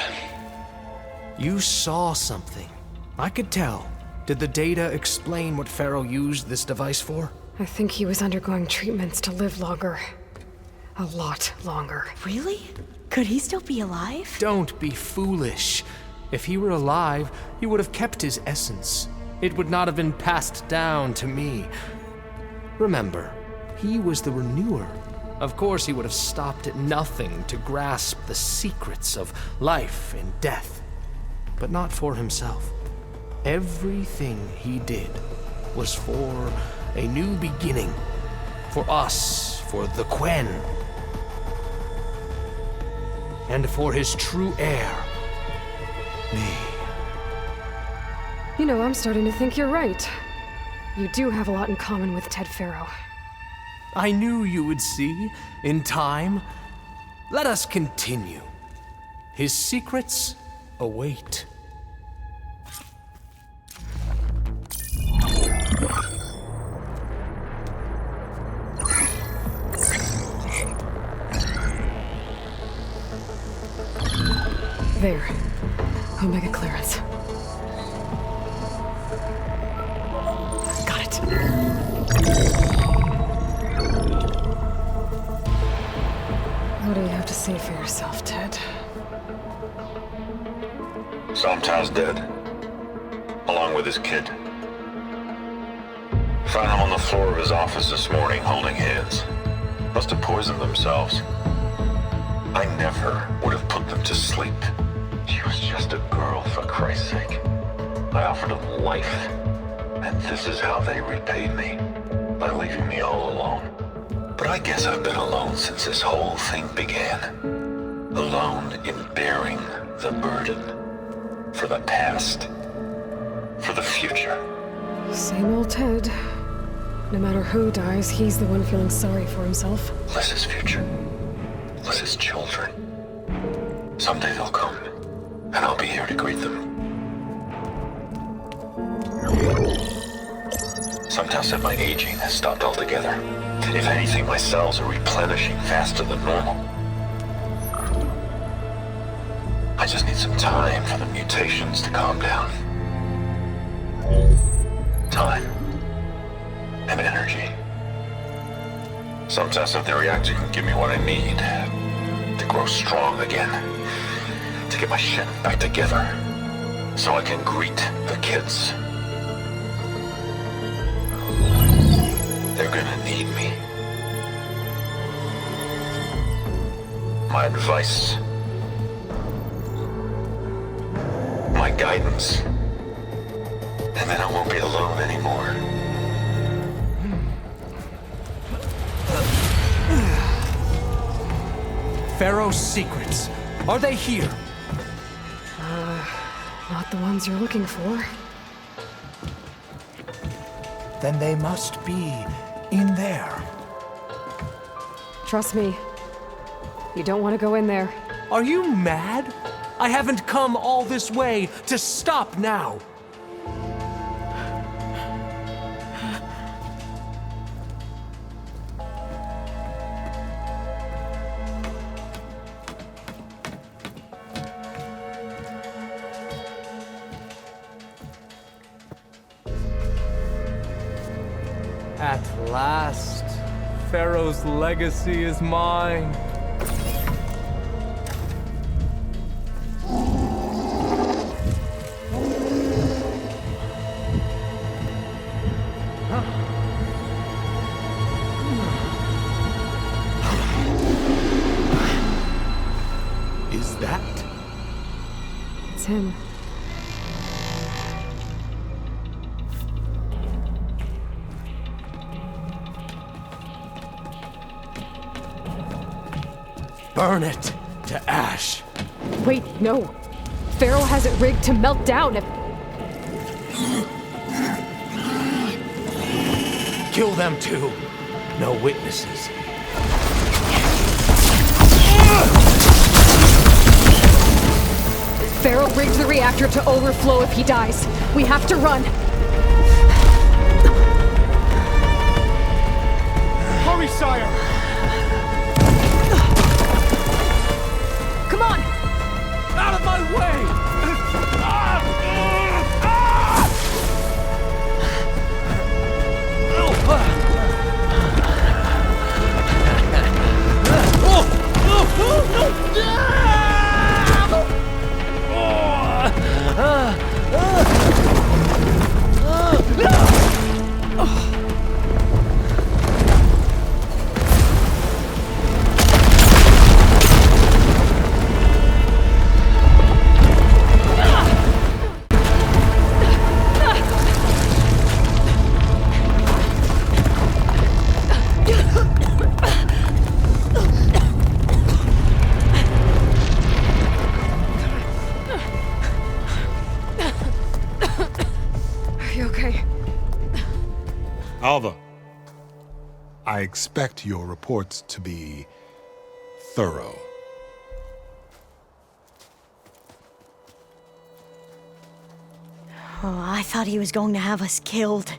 You saw something. I could tell. Did the data explain what Pharaoh used this device for? I think he was undergoing treatments to live longer. A lot longer. Really? Could he still be alive? Don't be foolish. If he were alive, he would have kept his essence. It would not have been passed down to me. Remember, he was the Renewer. Of course, he would have stopped at nothing to grasp the secrets of life and death. But not for himself. Everything he did was for a new beginning. For us, for the Quen. And for his true heir, me. You know, I'm starting to think you're right. You do have a lot in common with Ted Pharaoh. I knew you would see, in time. Let us continue. His secrets await. There. Omega clearance. Got it. What do you have to say for yourself, Ted? Sometimes dead. Along with his kid. Found him on the floor of his office this morning, holding hands. Must have poisoned themselves. I never would have put them to sleep. She was just a girl, for Christ's sake. I offered them life, and this is how they repaid me, by leaving me all alone. But I guess I've been alone since this whole thing began. Alone in bearing the burden. For the past. For the future. Same old Ted. No matter who dies, he's the one feeling sorry for himself. Liz's future. Liz's children. Someday they'll come, and I'll be here to greet them. Some tell said my aging has stopped altogether. If anything, my cells are replenishing faster than normal. I just need some time for the mutations to calm down. Time. And energy. Some tests of the reactor can give me what I need to grow strong again. To get my shit back together. So I can greet the kids. They're gonna need me. My advice. My guidance. And then I won't be alone anymore. Pharaoh's secrets. Are they here? Not the ones you're looking for. Then they must be in there. Trust me. You don't want to go in there. Are you mad? I haven't come all this way to stop now. At last, Pharaoh's legacy is mine. Is that? It's him. Burn it to ash. Wait, no. Pharaoh has it rigged to melt down if... Kill them too. No witnesses. Pharaoh rigged the reactor to overflow if he dies. We have to run. Hurry, sire! Come on! Out of my way! Alva, I expect your reports to be thorough. Oh, I thought he was going to have us killed.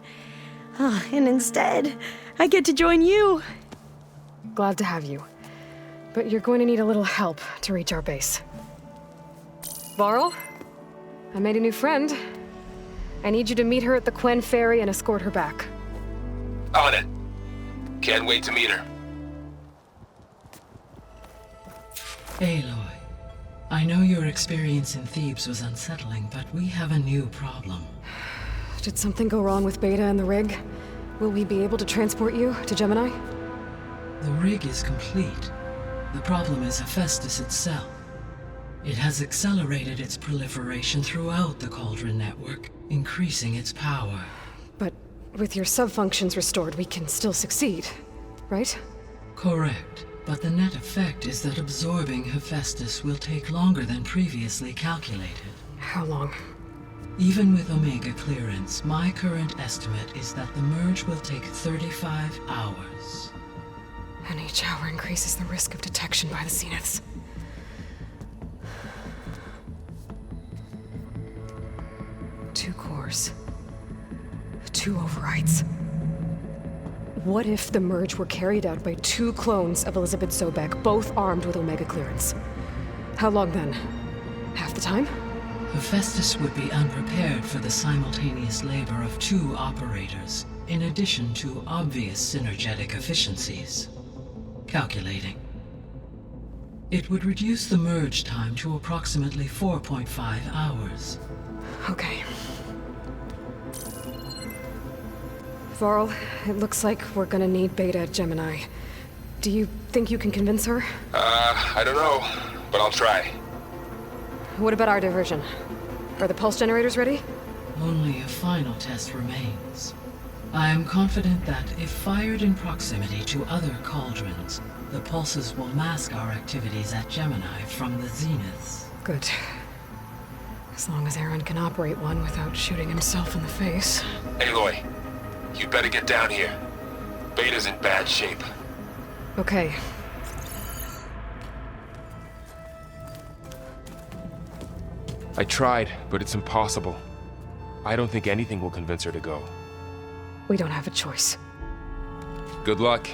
Oh, and instead, I get to join you. Glad to have you. But you're going to need a little help to reach our base. Varl, I made a new friend. I need you to meet her at the Quen Ferry and escort her back. On it. Can't wait to meet her. Aloy, I know your experience in Thebes was unsettling, but we have a new problem. Did something go wrong with Beta and the rig? Will we be able to transport you to Gemini? The rig is complete. The problem is Hephaestus itself. It has accelerated its proliferation throughout the Cauldron network, increasing its power. But with your sub-functions restored, we can still succeed, right? Correct. But the net effect is that absorbing Hephaestus will take longer than previously calculated. How long? Even with Omega clearance, my current estimate is that the merge will take 35 hours. And each hour increases the risk of detection by the Zeniths. 2 cores. 2 overrides. What if the merge were carried out by 2 clones of Elizabeth Sobek, both armed with Omega clearance? How long then? Half the time? Hephaestus would be unprepared for the simultaneous labor of 2 operators, in addition to obvious synergetic efficiencies. Calculating. It would reduce the merge time to approximately 4.5 hours. Okay. Varl, it looks like we're gonna need Beta at Gemini. Do you think you can convince her? I don't know, but I'll try. What about our diversion? Are the pulse generators ready? Only a final test remains. I am confident that if fired in proximity to other cauldrons, the pulses will mask our activities at Gemini from the Zeniths. Good. As long as Aaron can operate one without shooting himself in the face. Aloy, you better get down here. Beta's in bad shape. Okay. I tried, but it's impossible. I don't think anything will convince her to go. We don't have a choice. Good luck.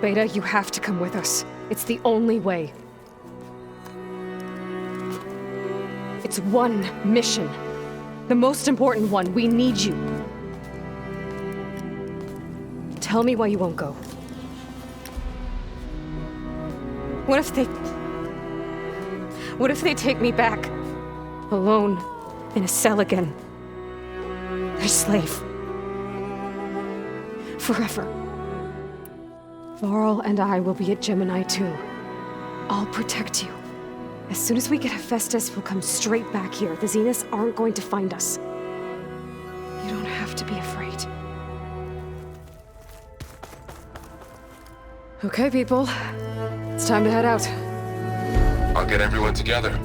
Beta, you have to come with us. It's the only way. It's one mission. The most important one. We need you. Tell me why you won't go. What if they take me back? Alone, in a cell again. Their slave. Forever. Varl and I will be at Gemini too. I'll protect you. As soon as we get Hephaestus, we'll come straight back here. The Zeniths aren't going to find us. You don't have to be afraid. Okay, people. It's time to head out. I'll get everyone together.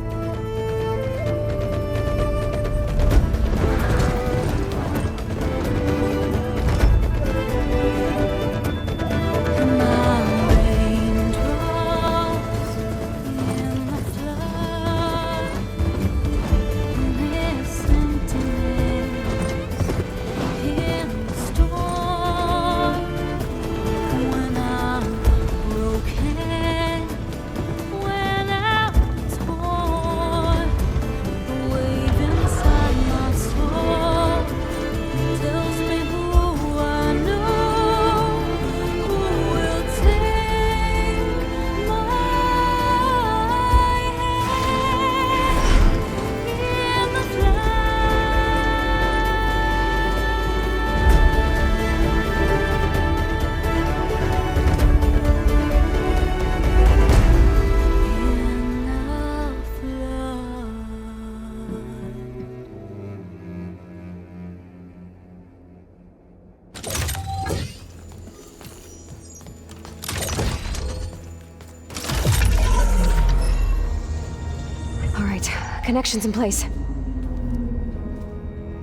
Connections in place.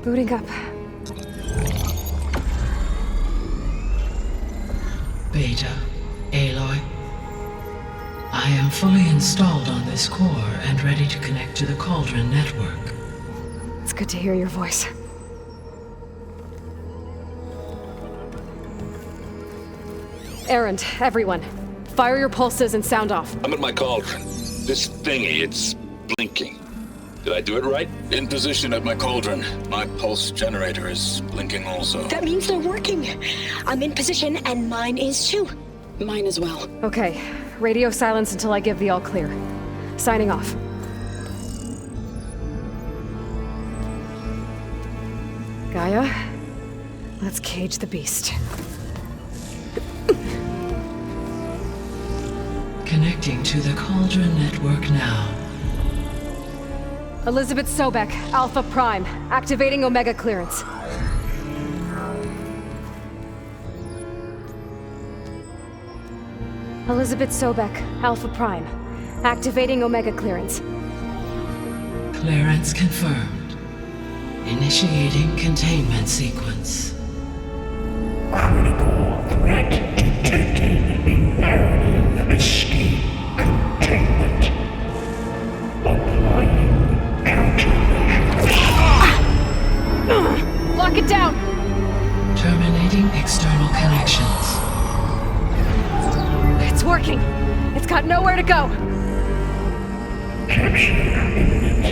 Booting up. Beta, Aloy. I am fully installed on this core and ready to connect to the Cauldron network. It's good to hear your voice. Errand, everyone. Fire your pulses and sound off. I'm at my cauldron. This thingy, it's blinking. Did I do it right? In position at my cauldron. My pulse generator is blinking also. That means they're working. I'm in position and mine is too. Mine as well. Okay. Radio silence until I give the all clear. Signing off. Gaia, let's cage the beast. Connecting to the Cauldron network now. Elizabeth Sobek, Alpha Prime, activating Omega clearance. Elizabeth Sobek, Alpha Prime, activating Omega clearance. Clearance confirmed. Initiating containment sequence. Critical threat detected. Imperative escape containment. Applying countermeasures. Lock it down! Terminating external connections. It's working! It's got nowhere to go! Capture imminent.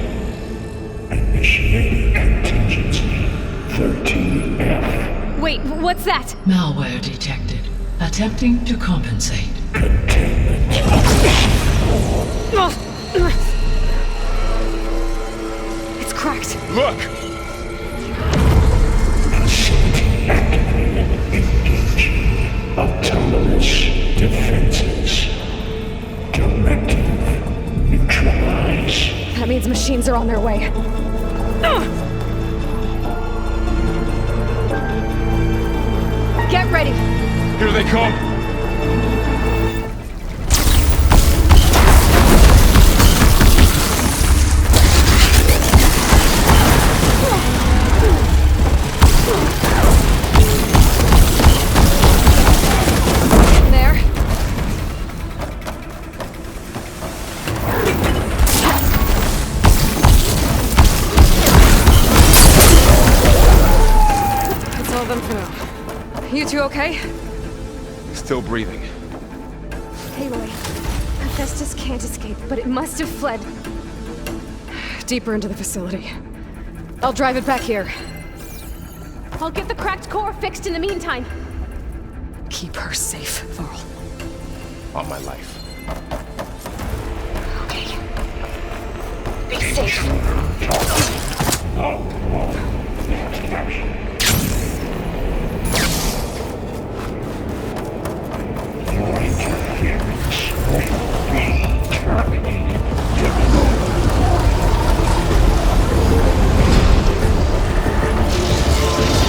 Initiating contingency 13F. Wait, what's that? Malware detected. Attempting to compensate. Containment. It's cracked. Look! Facility activated. Engaging autonomous defenses. Directive. Neutralize. That means machines are on their way. Get ready! Here they come! There. That's all of them for now. You two okay? Still breathing. Aloy, Hephaestus can't escape, but it must have fled. Deeper into the facility. I'll drive it back here. I'll get the cracked core fixed in the meantime. Keep her safe, Varl. On my life. Okay. Be safe. Your interference will be terminated.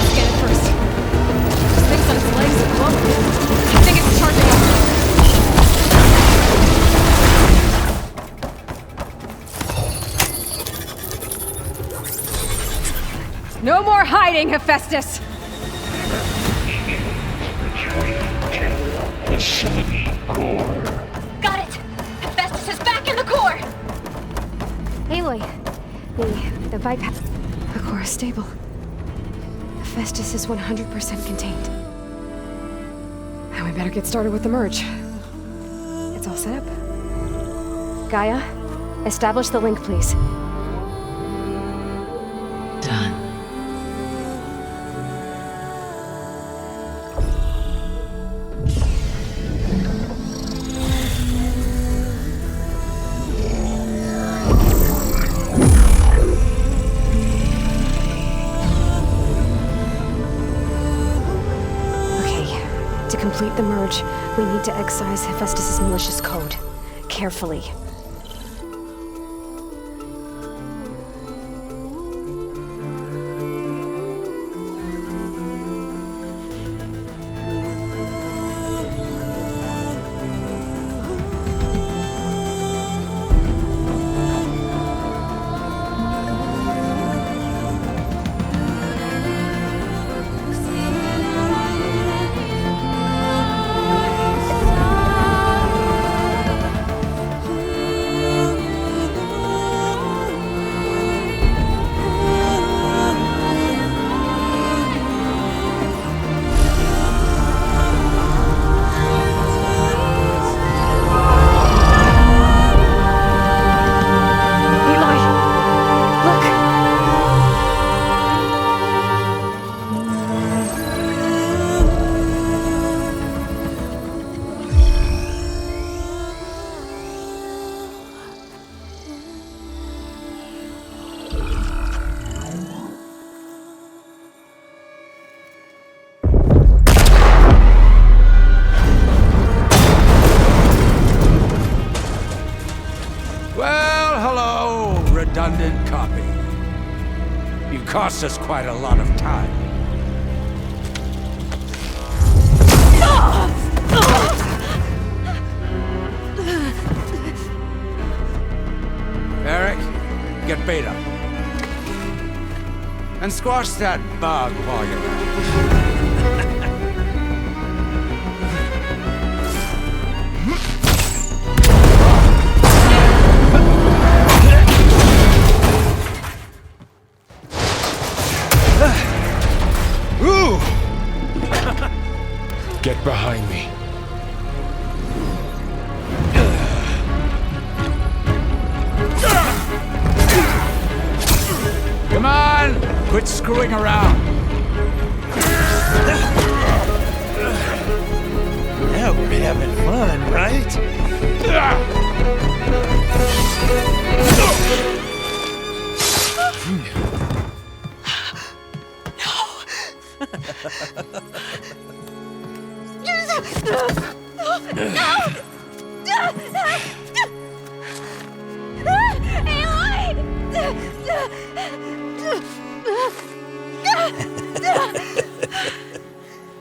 Scan it first. This thing's on its legs at the moment. I think it's charging up. No more hiding, Hephaestus! Facility core. Got it! Hephaestus is back in the core! Aloy, the bypass. The core is stable. Hephaestus is 100% contained. Now we better get started with the merge. It's all set up. Gaia, establish the link, please. Done. To complete the merge, we need to excise Hephaestus' malicious code. Carefully. cost us quite a lot of time. Eric, get Beta. And squash that bug while you're at it. Get behind me. Come on! Quit screwing around! Now we're having fun, right?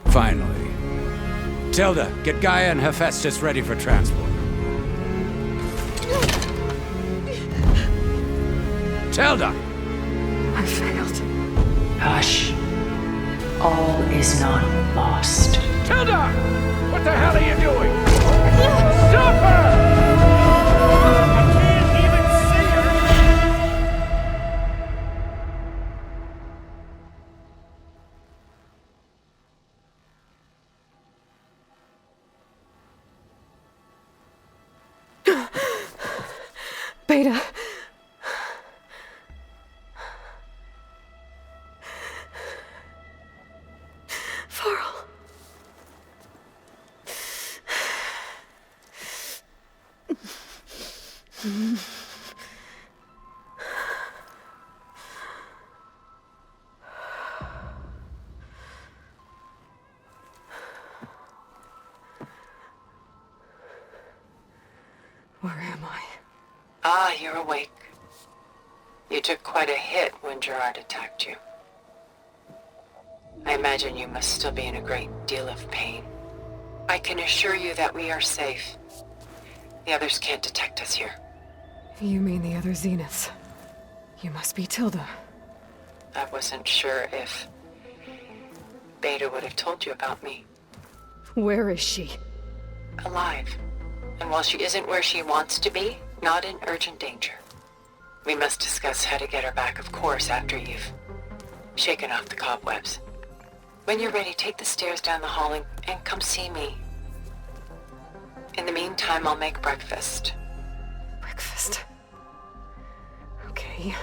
Finally. Tilda, get Gaia and Hephaestus ready for transport. Tilda! I failed. Hush. All is not lost. Tilda! What the hell are you doing? Stop her! I can't even see her! Beta. Farrell. Where am I? Ah, you're awake. You took quite a hit when Gerard attacked you. I imagine you must still be in a great deal of pain. I can assure you that we are safe. The others can't detect us here. You mean the other Zeniths? You must be Tilda. I wasn't sure if Beta would have told you about me. Where is she? Alive. And while she isn't where she wants to be, not in urgent danger. We must discuss how to get her back, of course, after you've shaken off the cobwebs. When you're ready, take the stairs down the hall and come see me. In the meantime, I'll make breakfast. Breakfast. Okay.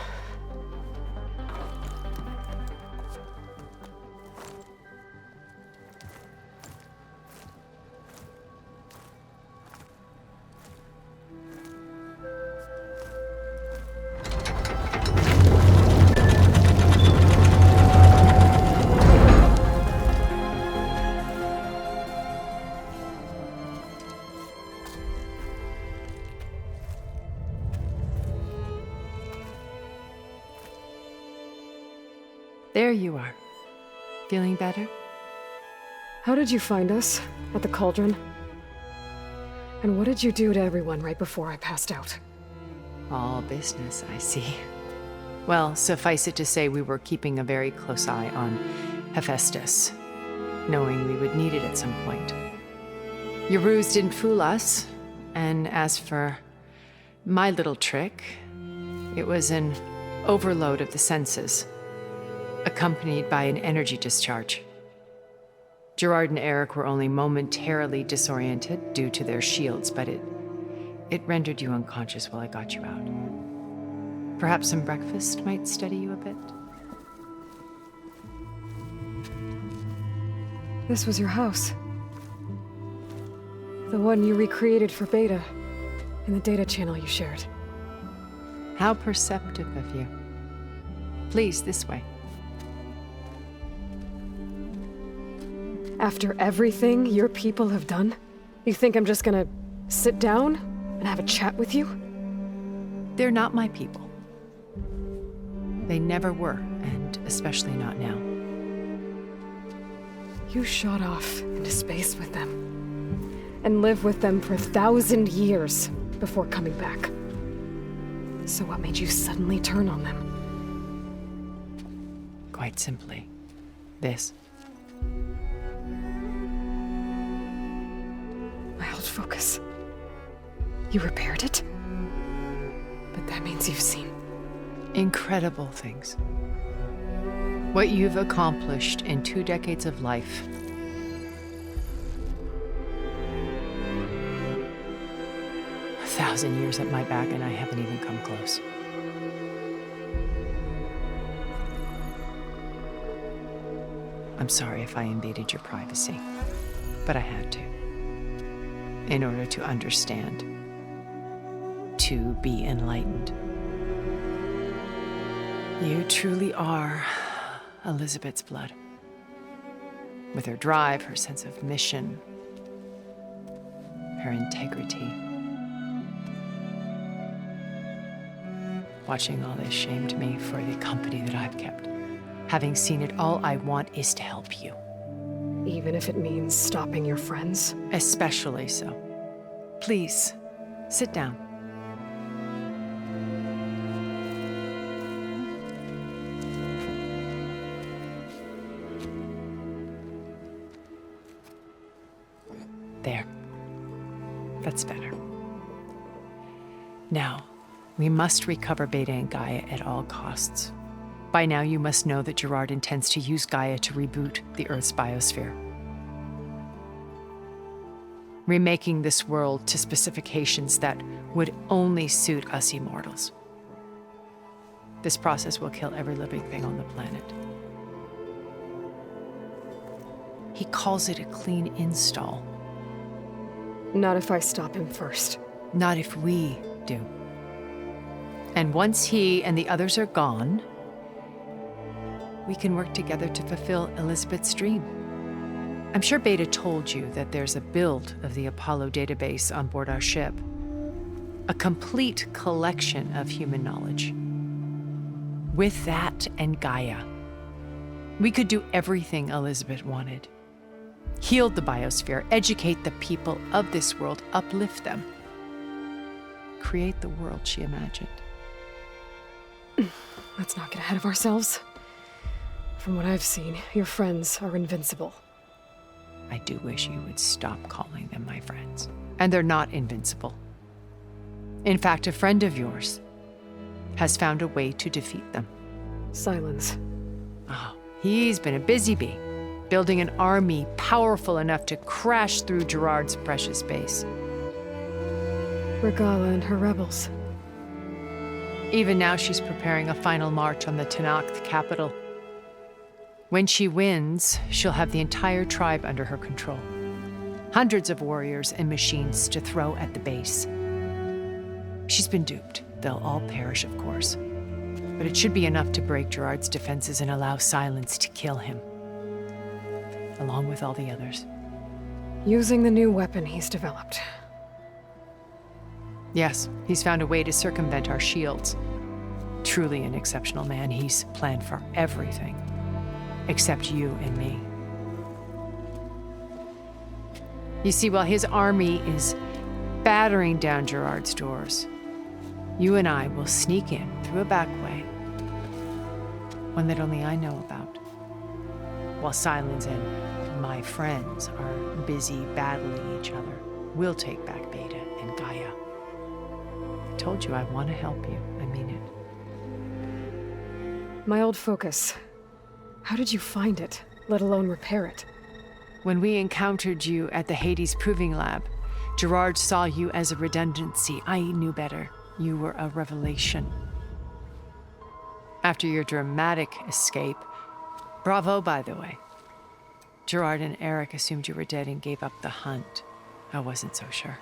There you are. Feeling better? How did you find us? At the cauldron? And what did you do to everyone right before I passed out? All business, I see. Well, suffice it to say we were keeping a very close eye on Hephaestus, knowing we would need it at some point. Your ruse didn't fool us, and as for my little trick, it was an overload of the senses, accompanied by an energy discharge. Gerard and Eric were only momentarily disoriented due to their shields, but it rendered you unconscious while I got you out. Perhaps some breakfast might steady you a bit? This was your house. The one you recreated for Beta, in the data channel you shared. How perceptive of you. Please, this way. After everything your people have done, you think I'm just gonna sit down and have a chat with you? They're not my people. They never were, and especially not now. You shot off into space with them, and lived with them for 1,000 years before coming back. So what made you suddenly turn on them? Quite simply, this. My old focus. You repaired it? But that means you've seen incredible things. What you've accomplished in 2 decades of life. A 1,000 years at my back, and I haven't even come close. I'm sorry if I invaded your privacy, but I had to. In order to understand, to be enlightened. You truly are Elizabeth's blood. With her drive, her sense of mission, her integrity. Watching all this shamed me for the company that I've kept. Having seen it, all I want is to help you. Even if it means stopping your friends? Especially so. Please, sit down. There. That's better. Now, we must recover Beta and Gaia at all costs. By now, you must know that Gerard intends to use Gaia to reboot the Earth's biosphere. Remaking this world to specifications that would only suit us immortals. This process will kill every living thing on the planet. He calls it a clean install. Not if I stop him first. Not if we do. And once he and the others are gone, we can work together to fulfill Elizabeth's dream. I'm sure Beta told you that there's a build of the Apollo database on board our ship. A complete collection of human knowledge. With that and Gaia, we could do everything Elizabeth wanted. Heal the biosphere, educate the people of this world, uplift them. Create the world she imagined. Let's not get ahead of ourselves. From what I've seen, your friends are invincible. I do wish you would stop calling them my friends. And they're not invincible. In fact, a friend of yours has found a way to defeat them. Silence. Oh, he's been a busy bee, building an army powerful enough to crash through Gerard's precious base. Regala and her rebels. Even now, she's preparing a final march on the Tenakth capital. When she wins, she'll have the entire tribe under her control. Hundreds of warriors and machines to throw at the base. She's been duped. They'll all perish, of course. But it should be enough to break Gerard's defenses and allow Silence to kill him. Along with all the others. Using the new weapon he's developed. Yes, he's found a way to circumvent our shields. Truly an exceptional man. He's planned for everything. Except you and me. You see, while his army is battering down Gerard's doors, you and I will sneak in through a back way, one that only I know about, while Silence and my friends are busy battling each other. We'll take back Beta and Gaia. I told you I want to help you. I mean it. My old focus. How did you find it, let alone repair it? When we encountered you at the Hades Proving Lab, Gerard saw you as a redundancy. I knew better. You were a revelation. After your dramatic escape, bravo, by the way. Gerard and Eric assumed you were dead and gave up the hunt. I wasn't so sure.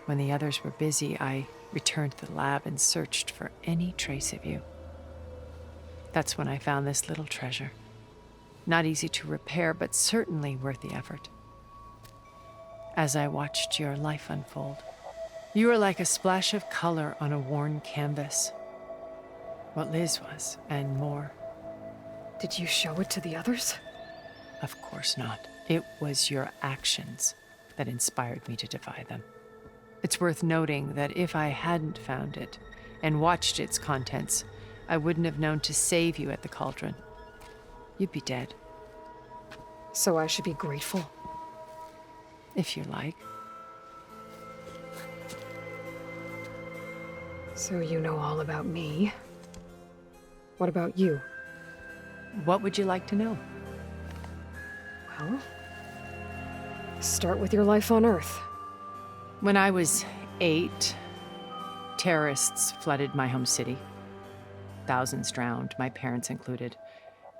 When the others were busy, I returned to the lab and searched for any trace of you. That's when I found this little treasure. Not easy to repair, but certainly worth the effort. As I watched your life unfold, you were like a splash of color on a worn canvas. What Liz was, and more. Did you show it to the others? Of course not. It was your actions that inspired me to defy them. It's worth noting that if I hadn't found it and watched its contents, I wouldn't have known to save you at the cauldron. You'd be dead. So I should be grateful? If you like. So you know all about me. What about you? What would you like to know? Well, start with your life on Earth. When I was 8, terrorists flooded my home city. Thousands drowned, my parents included.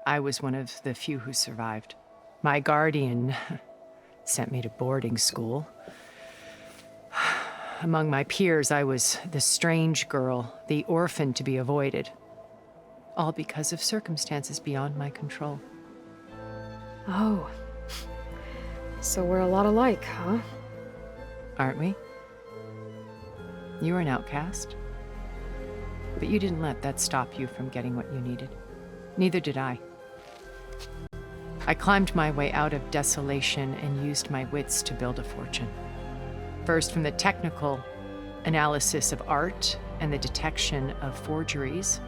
I was one of the few who survived. My guardian sent me to boarding school. Among my peers, I was the strange girl, the orphan to be avoided. All because of circumstances beyond my control. Oh. So we're a lot alike, huh? Aren't we? You were an outcast. But you didn't let that stop you from getting what you needed. Neither did I. I climbed my way out of desolation and used my wits to build a fortune. First, from the technical analysis of art and the detection of forgeries.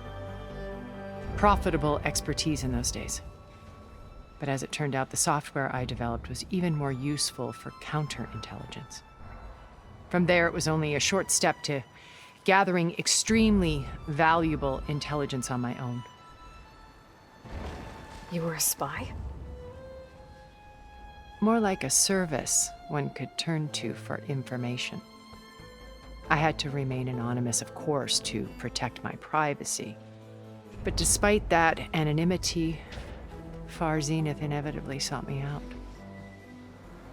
Profitable expertise in those days. But as it turned out, the software I developed was even more useful for counterintelligence. From there, it was only a short step to gathering extremely valuable intelligence on my own. You were a spy? More like a service one could turn to for information. I had to remain anonymous, of course, to protect my privacy. But despite that anonymity, Far Zenith inevitably sought me out.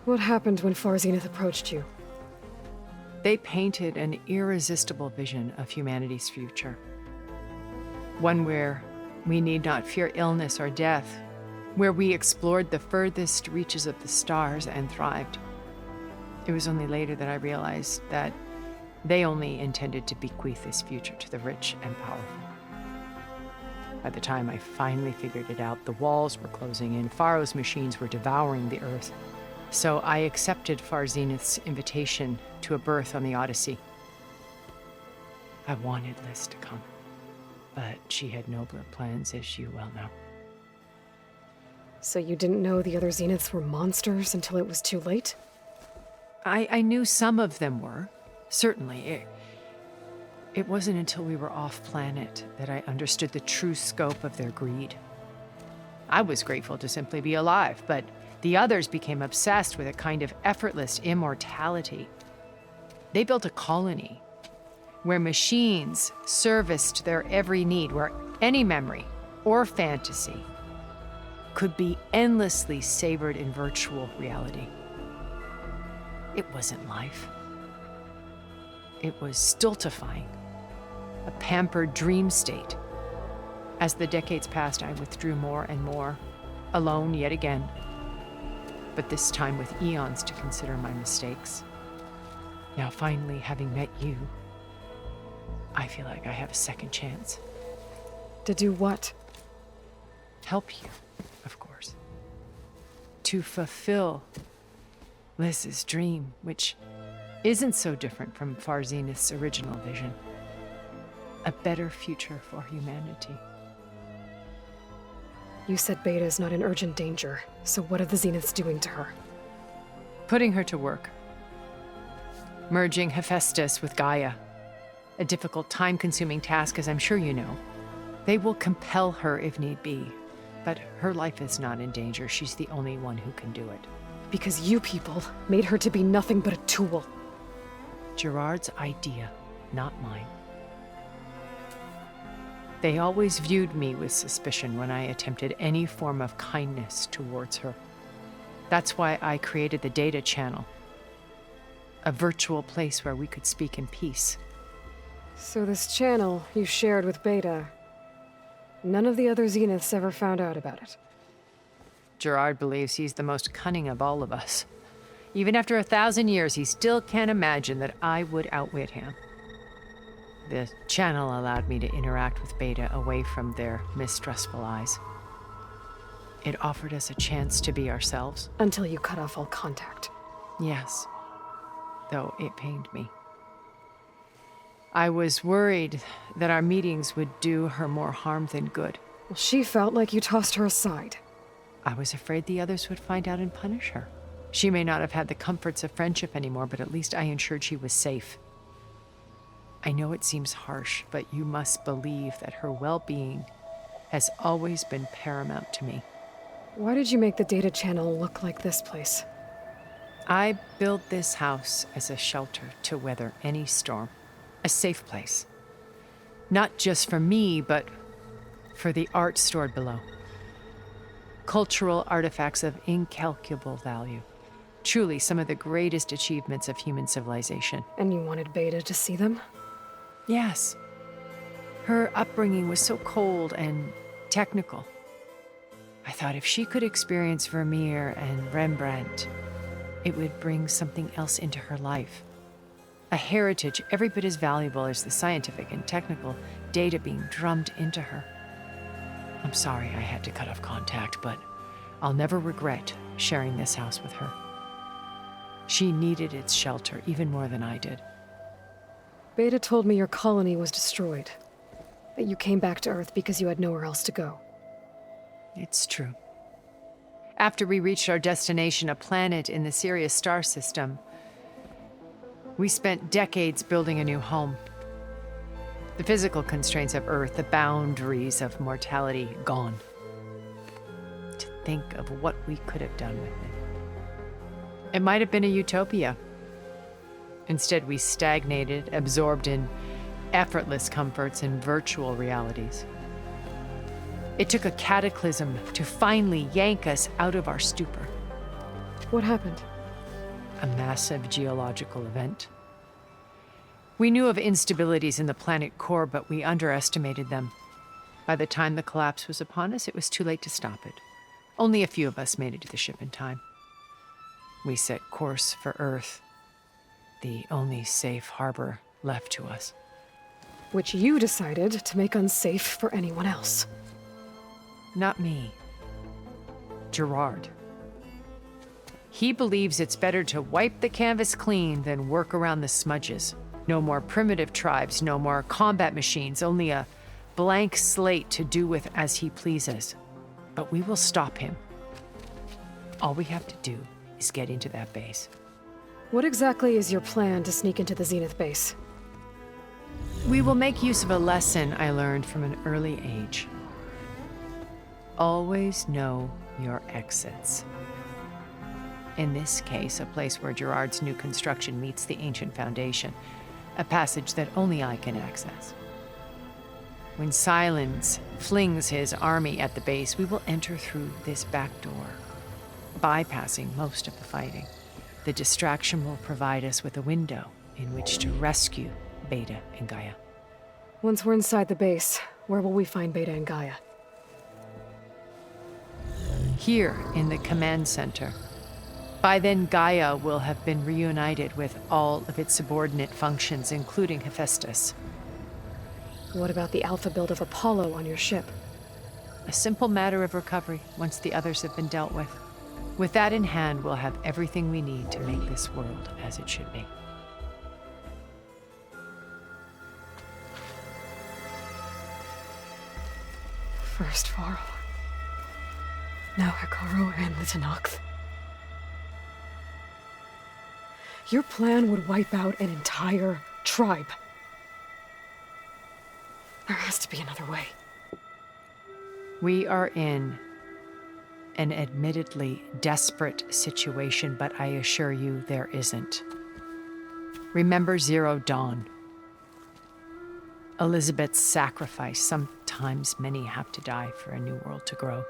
What happened when Far Zenith approached you? They painted an irresistible vision of humanity's future. One where we need not fear illness or death, where we explored the furthest reaches of the stars and thrived. It was only later that I realized that they only intended to bequeath this future to the rich and powerful. By the time I finally figured it out, the walls were closing in, Pharaoh's machines were devouring the earth. So I accepted Far Zenith's invitation to a berth on the Odyssey. I wanted Liz to come, but she had nobler plans, as you well know. So you didn't know the other Zeniths were monsters until it was too late? I knew some of them were, certainly. It wasn't until we were off-planet that I understood the true scope of their greed. I was grateful to simply be alive, but the others became obsessed with a kind of effortless immortality. They built a colony where machines serviced their every need, where any memory or fantasy could be endlessly savored in virtual reality. It wasn't life. It was stultifying, a pampered dream state. As the decades passed, I withdrew more and more, alone yet again, but this time with eons to consider my mistakes. Now, finally, having met you, I feel like I have a second chance. To do what? Help you, of course. To fulfill Liz's dream, which isn't so different from Far Zenith's original vision. A better future for humanity. You said Beta is not in urgent danger, so what are the Zeniths doing to her? Putting her to work. Merging Hephaestus with Gaia. A difficult, time-consuming task, as I'm sure you know. They will compel her if need be, but her life is not in danger. She's the only one who can do it. Because you people made her to be nothing but a tool. Gerard's idea, not mine. They always viewed me with suspicion when I attempted any form of kindness towards her. That's why I created the data channel. A virtual place where we could speak in peace. So this channel you shared with Beta, none of the other Zeniths ever found out about it? Gerard believes he's the most cunning of all of us. Even after 1,000 years, he still can't imagine that I would outwit him. The channel allowed me to interact with Beta away from their mistrustful eyes. It offered us a chance to be ourselves. Until you cut off all contact. Yes, though it pained me. I was worried that our meetings would do her more harm than good. Well, she felt like you tossed her aside. I was afraid the others would find out and punish her. She may not have had the comforts of friendship anymore, but at least I ensured she was safe. I know it seems harsh, but you must believe that her well-being has always been paramount to me. Why did you make the data channel look like this place? I built this house as a shelter to weather any storm. A safe place. Not just for me, but for the art stored below. Cultural artifacts of incalculable value. Truly some of the greatest achievements of human civilization. And you wanted Beta to see them? Yes. Her upbringing was so cold and technical. I thought if she could experience Vermeer and Rembrandt, it would bring something else into her life. A heritage every bit as valuable as the scientific and technical data being drummed into her. I'm sorry I had to cut off contact, but I'll never regret sharing this house with her. She needed its shelter even more than I did. Beta told me your colony was destroyed. That you came back to Earth because you had nowhere else to go. It's true. After we reached our destination, a planet in the Sirius star system, we spent decades building a new home. The physical constraints of Earth, the boundaries of mortality, gone. To think of what we could have done with it. It might have been a utopia. Instead, we stagnated, absorbed in effortless comforts and virtual realities. It took a cataclysm to finally yank us out of our stupor. What happened? A massive geological event. We knew of instabilities in the planet core, but we underestimated them. By the time the collapse was upon us, it was too late to stop it. Only a few of us made it to the ship in time. We set course for Earth, the only safe harbor left to us. Which you decided to make unsafe for anyone else. Not me. Gerard. He believes it's better to wipe the canvas clean than work around the smudges. No more primitive tribes, no more combat machines, only a blank slate to do with as he pleases. But we will stop him. All we have to do is get into that base. What exactly is your plan to sneak into the Zenith base? We will make use of a lesson I learned from an early age. Always know your exits. In this case, a place where Gerard's new construction meets the ancient foundation, a passage that only I can access. When Silence flings his army at the base, we will enter through this back door, bypassing most of the fighting. The distraction will provide us with a window in which to rescue Beta and Gaia. Once we're inside the base, where will we find Beta and Gaia? Here in the command center. By then, Gaia will have been reunited with all of its subordinate functions, including Hephaestus. What about the alpha build of Apollo on your ship? A simple matter of recovery once the others have been dealt with. With that in hand, we'll have everything we need to make this world as it should be. First Varl. Now Hikaru and the Tenakth. Your plan would wipe out an entire tribe. There has to be another way. We are in an admittedly desperate situation, but I assure you there isn't. Remember Zero Dawn. Elizabeth's sacrifice. Sometimes many have to die for a new world to grow.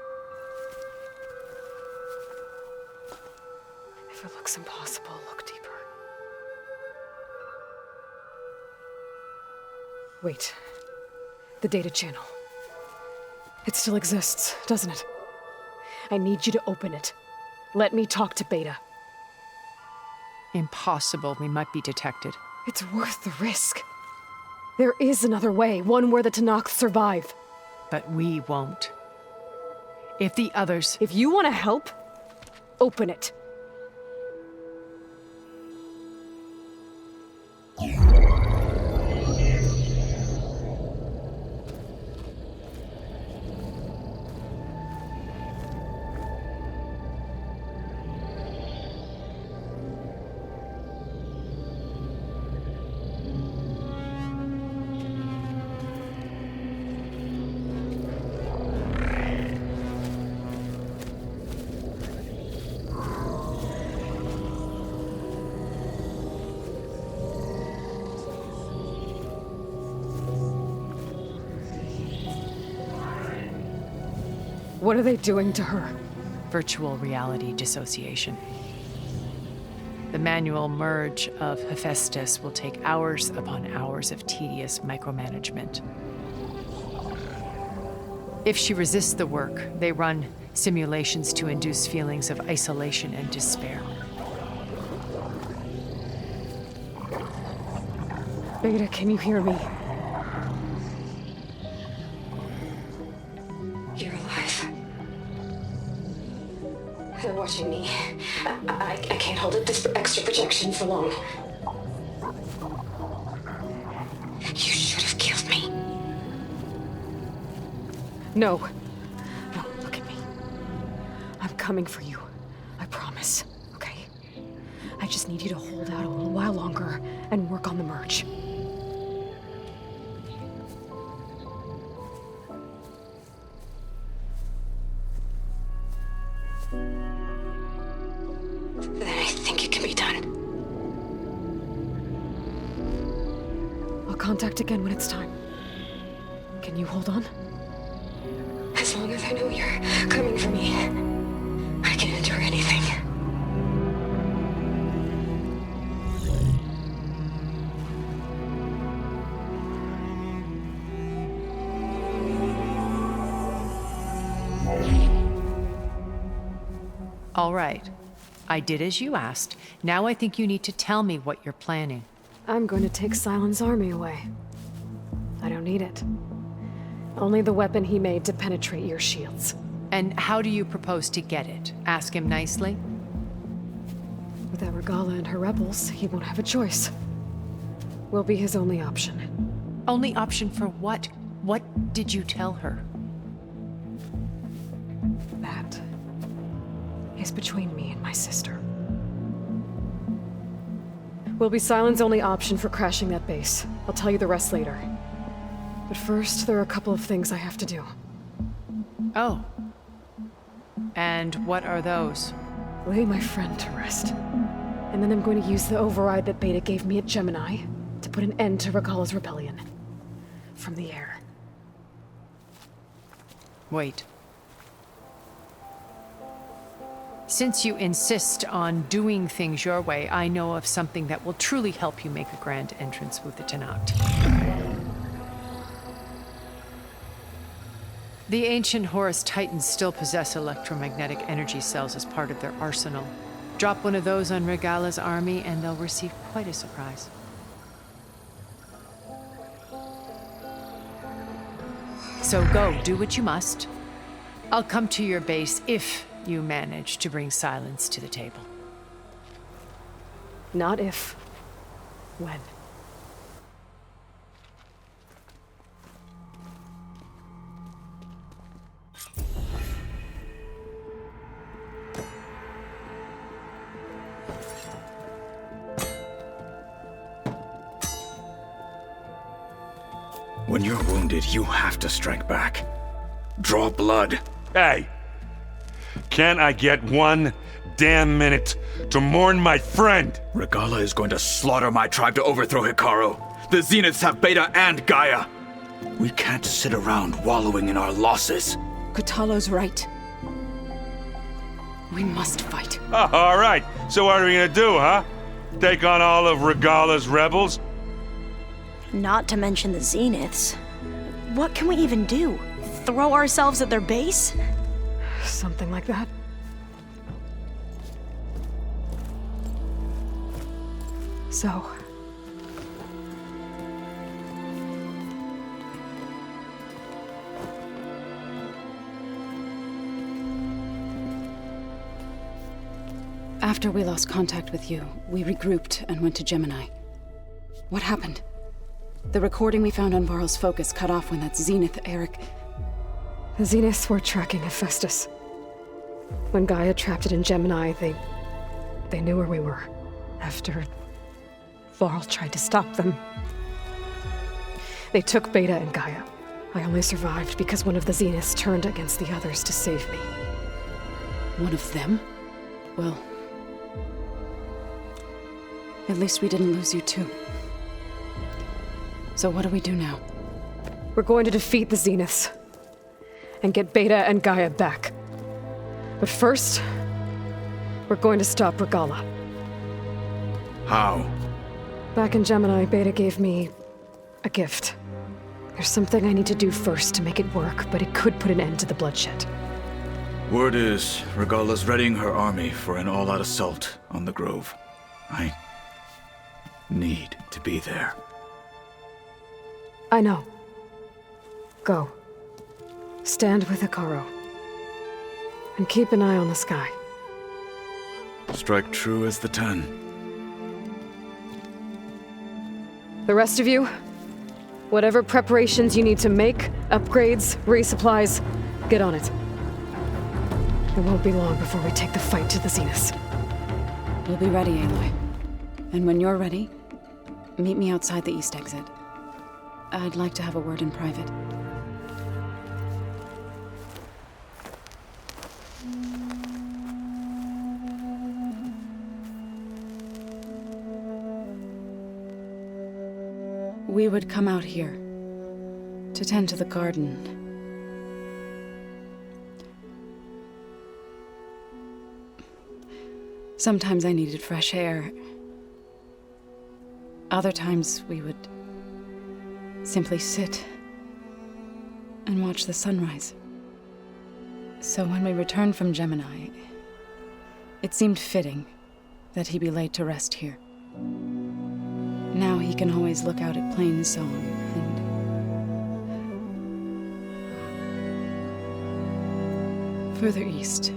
If it looks impossible, look deeper. Wait. The data channel. It still exists, doesn't it? I need you to open it. Let me talk to Beta. Impossible. We might be detected. It's worth the risk. There is another way, one where the Tenakth survive. But we won't. If the others... If you want to help, open it. What are they doing to her? Virtual reality dissociation. The manual merge of Hephaestus will take hours upon hours of tedious micromanagement. If she resists the work, they run simulations to induce feelings of isolation and despair. Beta, can you hear me? You're alive. They're watching me. I can't hold up this extra projection for long. You should have killed me. No. No, look at me. I'm coming for you. I promise, okay? I just need you to hold out a little while longer and work on the merge. Then I think it can be done. I'll contact again when it's time. Can you hold on? As long as I know you're coming for me, I can endure anything. All right. I did as you asked. Now I think you need to tell me what you're planning. I'm going to take Silent's army away. I don't need it. Only the weapon he made to penetrate your shields. And how do you propose to get it? Ask him nicely? Without Regala and her rebels, he won't have a choice. We'll be his only option. Only option for what? What did you tell her? That is between me and my sister. Will be Silent's only option for crashing that base. I'll tell you the rest later. But first, there are a couple of things I have to do. Oh. And what are those? Lay my friend to rest. And then I'm going to use the override that Beta gave me at Gemini to put an end to Regala's rebellion. From the air. Wait. Since you insist on doing things your way, I know of something that will truly help you make a grand entrance with the Tenakth. The ancient Horus Titans still possess electromagnetic energy cells as part of their arsenal. Drop one of those on Regala's army and they'll receive quite a surprise. So go, do what you must. I'll come to your base if you manage to bring Silence to the table. Not if. When. When you're wounded, you have to strike back. Draw blood. Hey! Can't I get one damn minute to mourn my friend? Regala is going to slaughter my tribe to overthrow Hikaru. The Zeniths have Beta and Gaia. We can't sit around wallowing in our losses. Kutalo's right. We must fight. Oh, all right. So what are we gonna do, huh? Take on all of Regala's rebels? Not to mention the Zeniths. What can we even do? Throw ourselves at their base? Something like that. So... After we lost contact with you, we regrouped and went to Gemini. What happened? The recording we found on Varl's focus cut off when that Zenith Eric... The Zeniths were tracking Hephaestus. When Gaia trapped it in Gemini, they knew where we were. After Varl tried to stop them, they took Beta and Gaia. I only survived because one of the Zeniths turned against the others to save me. One of them? Well... at least we didn't lose you too. So what do we do now? We're going to defeat the Zeniths. And get Beta and Gaia back. But first, we're going to stop Regala. How? Back in Gemini, Beta gave me a gift. There's something I need to do first to make it work, but it could put an end to the bloodshed. Word is, Regala's readying her army for an all-out assault on the Grove. I need to be there. I know. Go. Stand with Ikaro. And keep an eye on the sky. Strike true as the 10. The rest of you, whatever preparations you need to make, upgrades, resupplies, get on it. It won't be long before we take the fight to the Zeniths. We'll be ready, Aloy. And when you're ready, meet me outside the east exit. I'd like to have a word in private. We would come out here to tend to the garden. Sometimes I needed fresh air. Other times we would simply sit and watch the sunrise. So when we returned from Gemini, it seemed fitting that he be laid to rest here. Now he can always look out at Plain Song and further east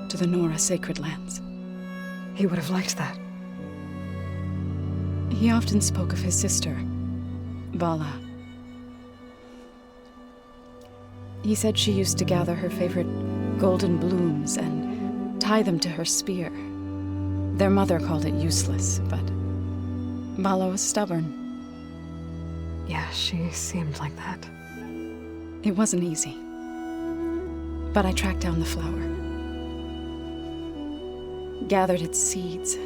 to the Nora sacred lands. He would have liked that. He often spoke of his sister, Bala. He said she used to gather her favorite golden blooms and tie them to her spear. Their mother called it useless, but Bala was stubborn. Yeah, she seemed like that. It wasn't easy. But I tracked down the flower. Gathered its seeds.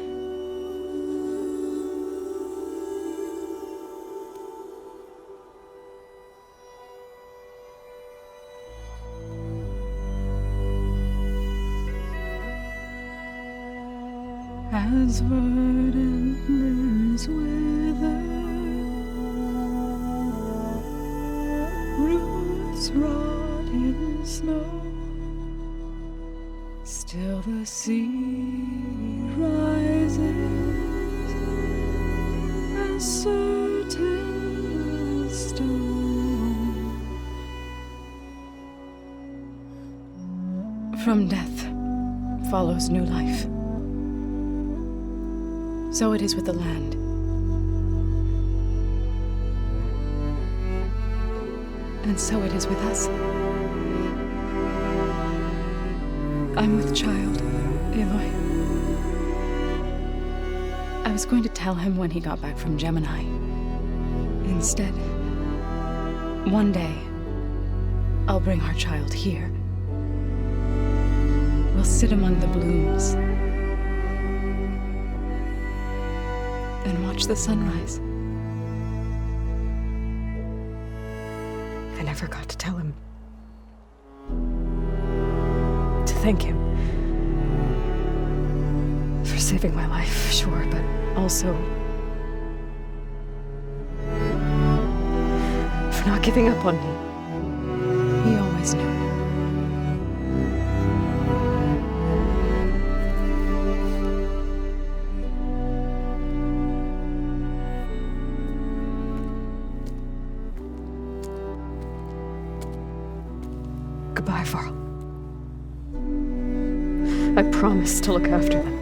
As verdant limbs wither, roots rot in snow, still the sea rises as certain as stone. From death follows new life. So it is with the land. And so it is with us. I'm with child, Aloy. I was going to tell him when he got back from Gemini. Instead, one day, I'll bring our child here. We'll sit among the blooms and watch the sunrise. I never got to tell him. To thank him. For saving my life, sure, but also for not giving up on me. He always knew. Goodbye, Varl. I promise to look after them.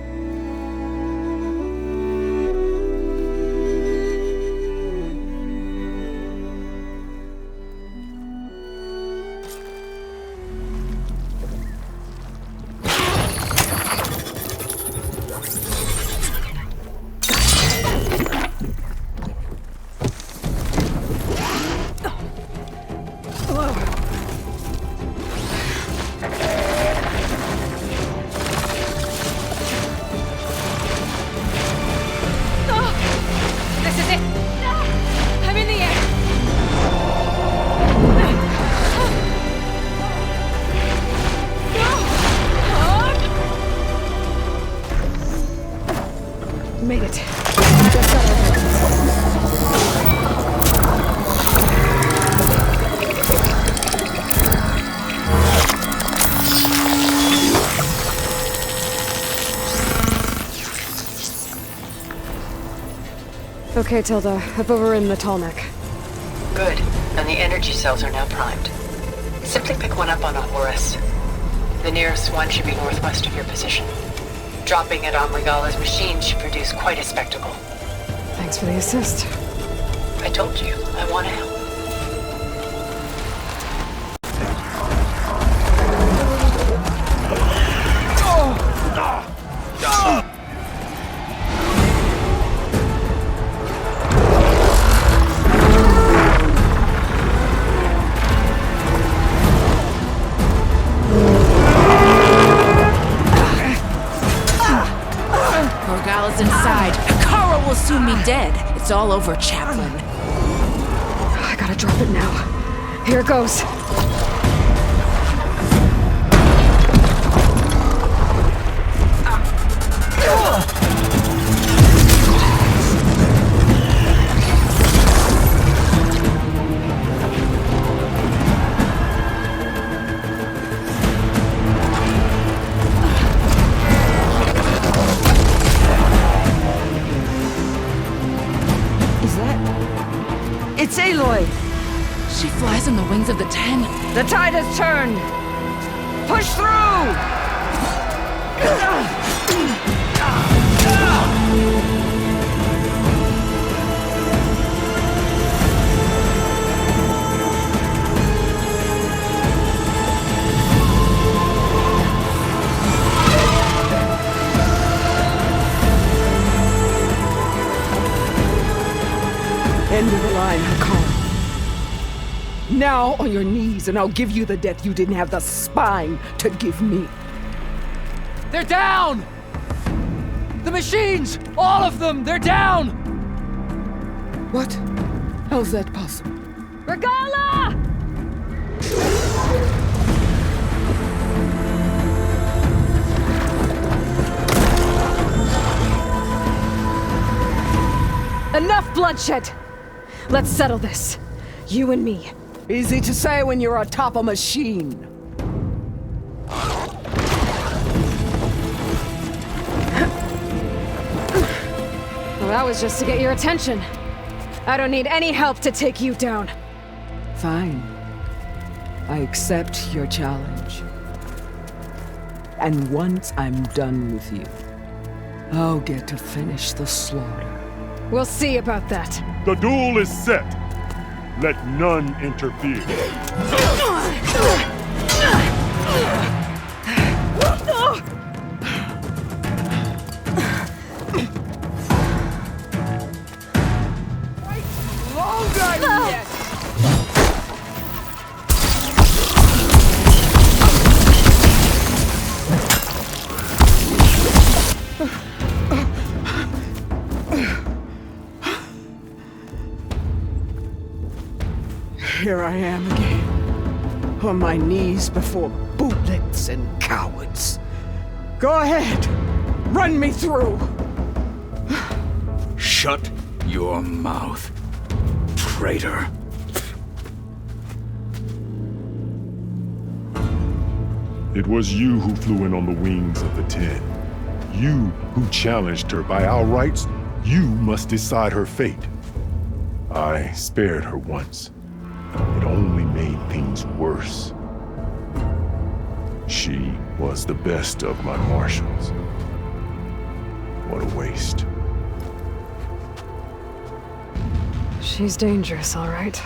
Made it. Just settled. Okay, Tilda. I've overridden the tall neck. Good. And the energy cells are now primed. Simply pick one up on a Horus. The nearest one should be northwest of your position. Dropping it on Regala's machine should produce quite a spectacle. Thanks for the assist. I told you, I want to help. Regala's inside. Kara will soon be dead. It's all over, Chaplain. I gotta drop it now. Here it goes. It's Aloy! She flies on the wings of the 10. The tide has turned! Push through! End of the line, Hakar. Now on your knees, and I'll give you the death you didn't have the spine to give me. They're down! The machines! All of them! They're down! What? How's that possible? Regala! Enough bloodshed! Let's settle this. You and me. Easy to say when you're atop a machine. Well, that was just to get your attention. I don't need any help to take you down. Fine. I accept your challenge. And once I'm done with you, I'll get to finish the slaughter. We'll see about that. The duel is set. Let none interfere. Here I am again, on my knees before bootlets and cowards. Go ahead, run me through. Shut your mouth, traitor. It was you who flew in on the wings of the 10. You who challenged her by our rights. You must decide her fate. I spared her once. It only made things worse. She was the best of my marshals. What a waste. She's dangerous, all right.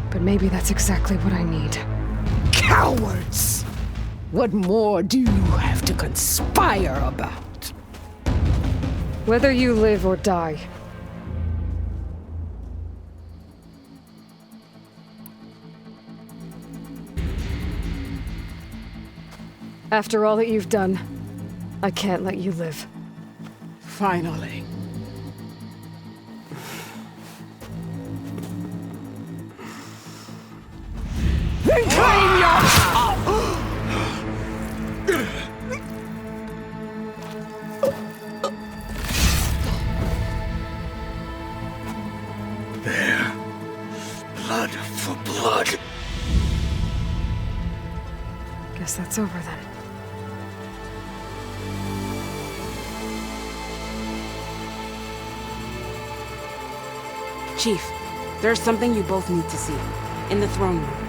But maybe that's exactly what I need. Cowards! What more do you have to conspire about? Whether you live or die. After all that you've done, I can't let you live. Finally. Then claim your... Guess that's over then. Chief, there's something you both need to see. In the throne room.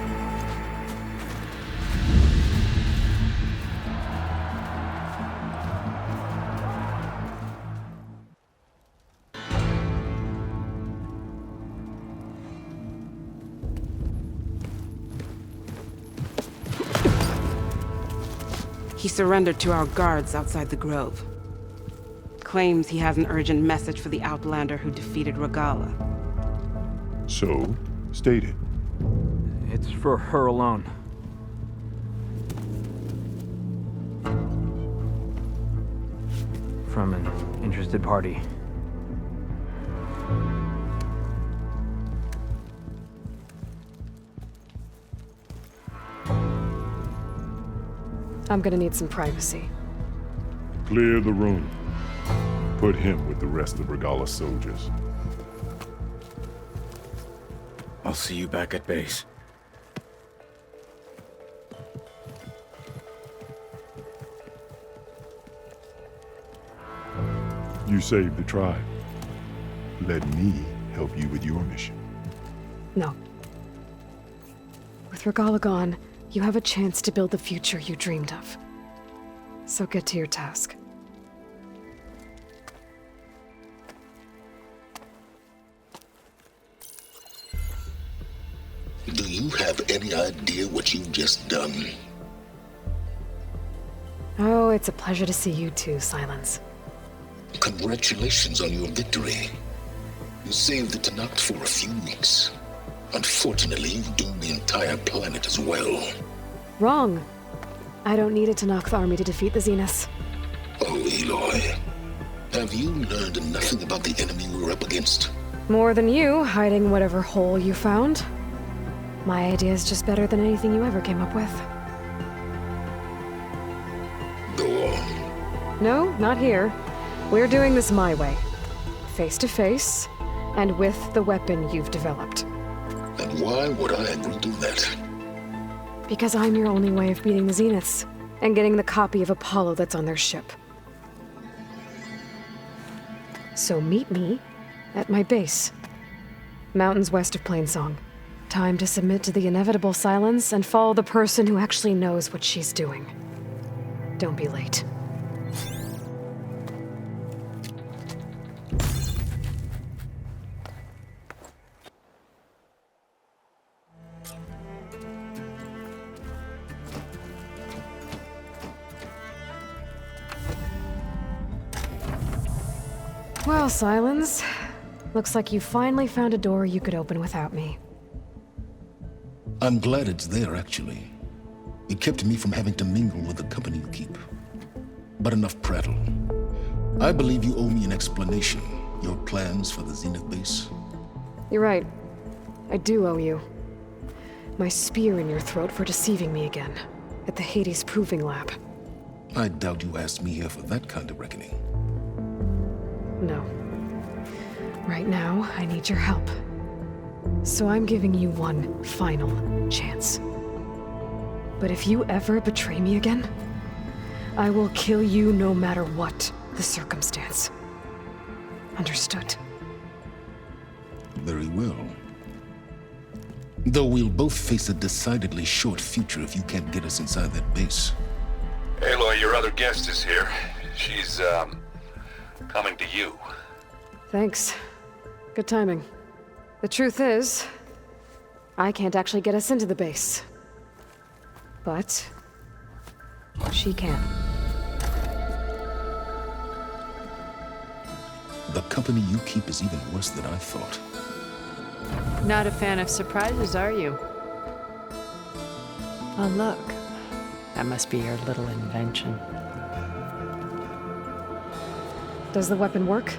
He surrendered to our guards outside the grove. Claims he has an urgent message for the Outlander who defeated Regala. So, state it. It's for her alone. From an interested party. I'm gonna need some privacy. Clear the room. Put him with the rest of Regala's soldiers. I'll see you back at base. You saved the tribe. Let me help you with your mission. No. With Regala gone, you have a chance to build the future you dreamed of. So get to your task. Do you have any idea what you've just done? Oh, it's a pleasure to see you too, Silence. Congratulations on your victory. You saved the Tanakh for a few weeks. Unfortunately, you've doomed the entire planet as well. Wrong. I don't need a Tanakh army to defeat the Zeniths. Oh, Aloy. Have you learned nothing about the enemy we're up against? More than you, hiding whatever hole you found. My idea is just better than anything you ever came up with. Go on. No, not here. We're doing this my way. Face to face, and with the weapon you've developed. And why would I agree to that? Because I'm your only way of beating the Zeniths, and getting the copy of Apollo that's on their ship. So meet me at my base. Mountains west of Plainsong. Time to submit to the inevitable silence and follow the person who actually knows what she's doing. Don't be late. Well, Silence. Looks like you finally found a door you could open without me. I'm glad it's there, actually. It kept me from having to mingle with the company you keep. But enough prattle. I believe you owe me an explanation. Your plans for the Zenith base. You're right. I do owe you. My spear in your throat for deceiving me again. At the Hades Proving Lab. I doubt you asked me here for that kind of reckoning. No. Right now, I need your help. So I'm giving you one final chance. But if you ever betray me again, I will kill you no matter what the circumstance. Understood? Very well. Though we'll both face a decidedly short future if you can't get us inside that base. Aloy, your other guest is here. She's, coming to you. Thanks. Good timing. The truth is, I can't actually get us into the base. But she can. The company you keep is even worse than I thought. Not a fan of surprises, are you? Oh, look. That must be your little invention. Does the weapon work?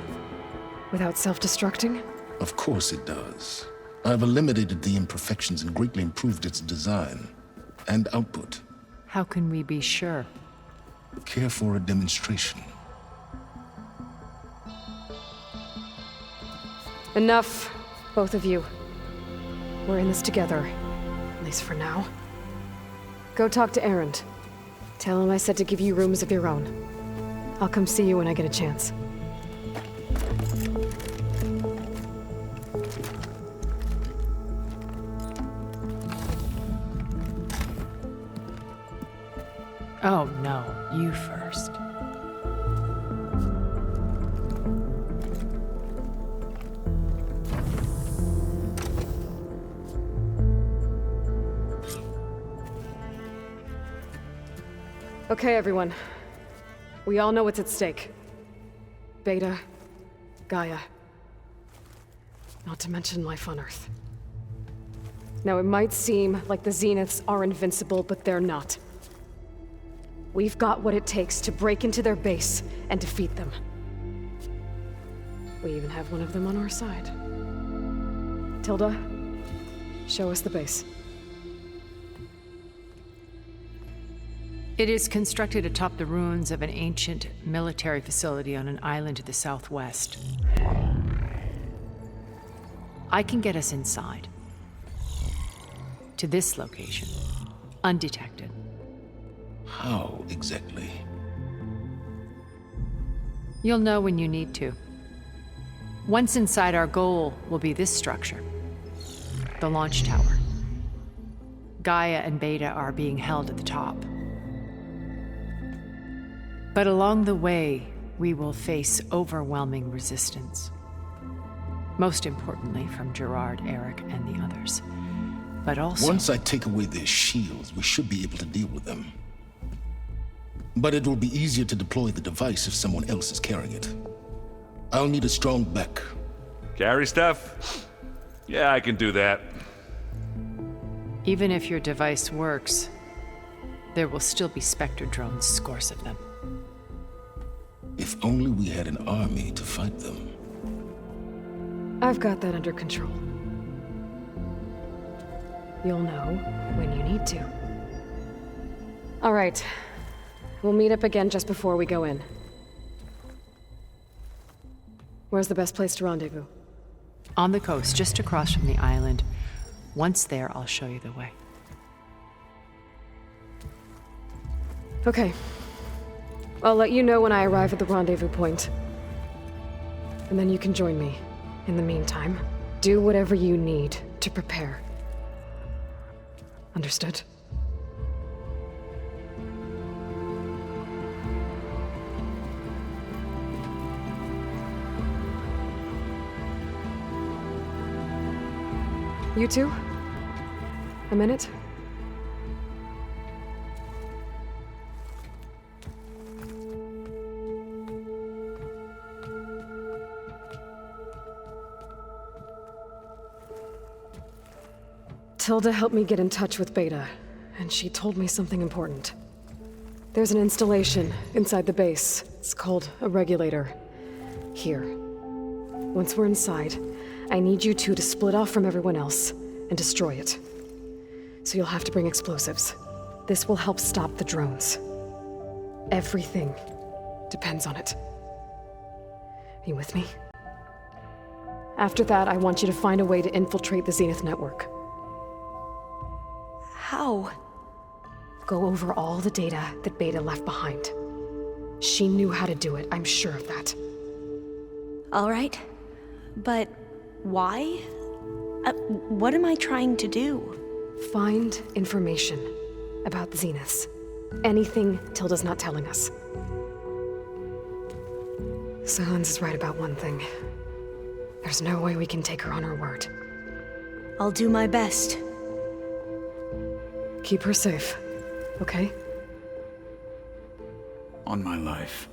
Without self-destructing? Of course it does. I've eliminated the imperfections and greatly improved its design and output. How can we be sure? Care for a demonstration? Enough, both of you. We're in this together, at least for now. Go talk to Erend. Tell him I said to give you rooms of your own. I'll come see you when I get a chance. Oh, no, you first. Okay, everyone. We all know what's at stake. Beta, Gaia. Not to mention life on Earth. Now, it might seem like the Zeniths are invincible, but they're not. We've got what it takes to break into their base and defeat them. We even have one of them on our side. Tilda, show us the base. It is constructed atop the ruins of an ancient military facility on an island to the southwest. I can get us inside. To this location, undetected. How exactly? You'll know when you need to. Once inside, our goal will be this structure. The launch tower. Gaia and Beta are being held at the top. But along the way, we will face overwhelming resistance. Most importantly, from Gerard, Eric, and the others. But also... Once I take away their shields, we should be able to deal with them. But it will be easier to deploy the device if someone else is carrying it. I'll need a strong back. Carry stuff? Yeah, I can do that. Even if your device works, there will still be Spectre drones, scores of them. If only we had an army to fight them. I've got that under control. You'll know when you need to. All right. We'll meet up again just before we go in. Where's the best place to rendezvous? On the coast, just across from the island. Once there, I'll show you the way. Okay. I'll let you know when I arrive at the rendezvous point. And then you can join me. In the meantime, do whatever you need to prepare. Understood? You two? A minute? Tilda helped me get in touch with Beta, and she told me something important. There's an installation inside the base. It's called a regulator. Here. Once we're inside, I need you two to split off from everyone else and destroy it. So you'll have to bring explosives. This will help stop the drones. Everything depends on it. Are you with me? After that, I want you to find a way to infiltrate the Zenith network. How? Go over all the data that Beta left behind. She knew how to do it, I'm sure of that. All right. But why? What am I trying to do? Find information about the Zeniths. Anything Tilda's not telling us. Silence is right about one thing. There's no way we can take her on her word. I'll do my best. Keep her safe, okay? On my life.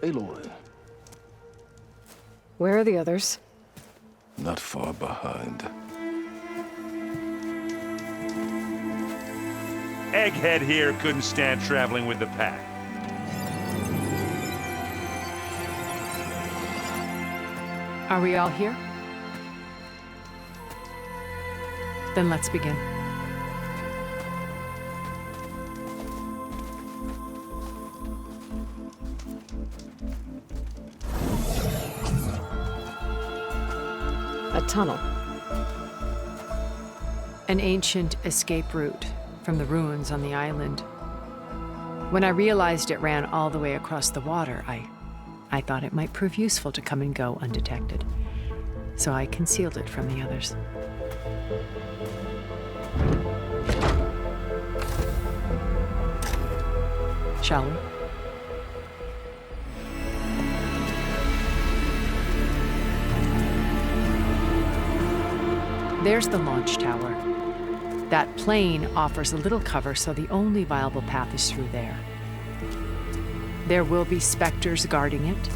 Aloy. Where are the others? Not far behind. Egghead here couldn't stand traveling with the pack. Are we all here? Then let's begin. tunnel? An ancient escape route from the ruins on the island. When I realized it ran all the way across the water, I thought it might prove useful to come and go undetected. So I concealed it from the others. Shall we? There's the launch tower. That plane offers a little cover, so the only viable path is through there. There will be specters guarding it,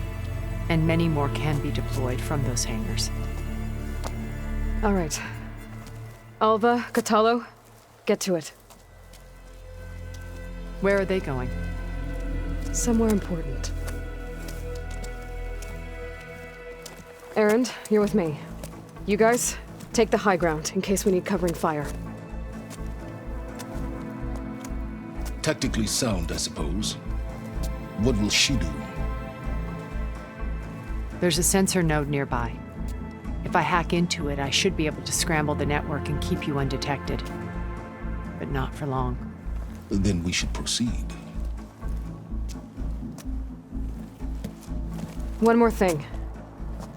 and many more can be deployed from those hangars. All right. Alva, Catalo, get to it. Where are they going? Somewhere important. Erend, you're with me. You guys, take the high ground in case we need covering fire. Tactically sound, I suppose. What will she do? There's a sensor node nearby. If I hack into it, I should be able to scramble the network and keep you undetected. But not for long. Then we should proceed. One more thing.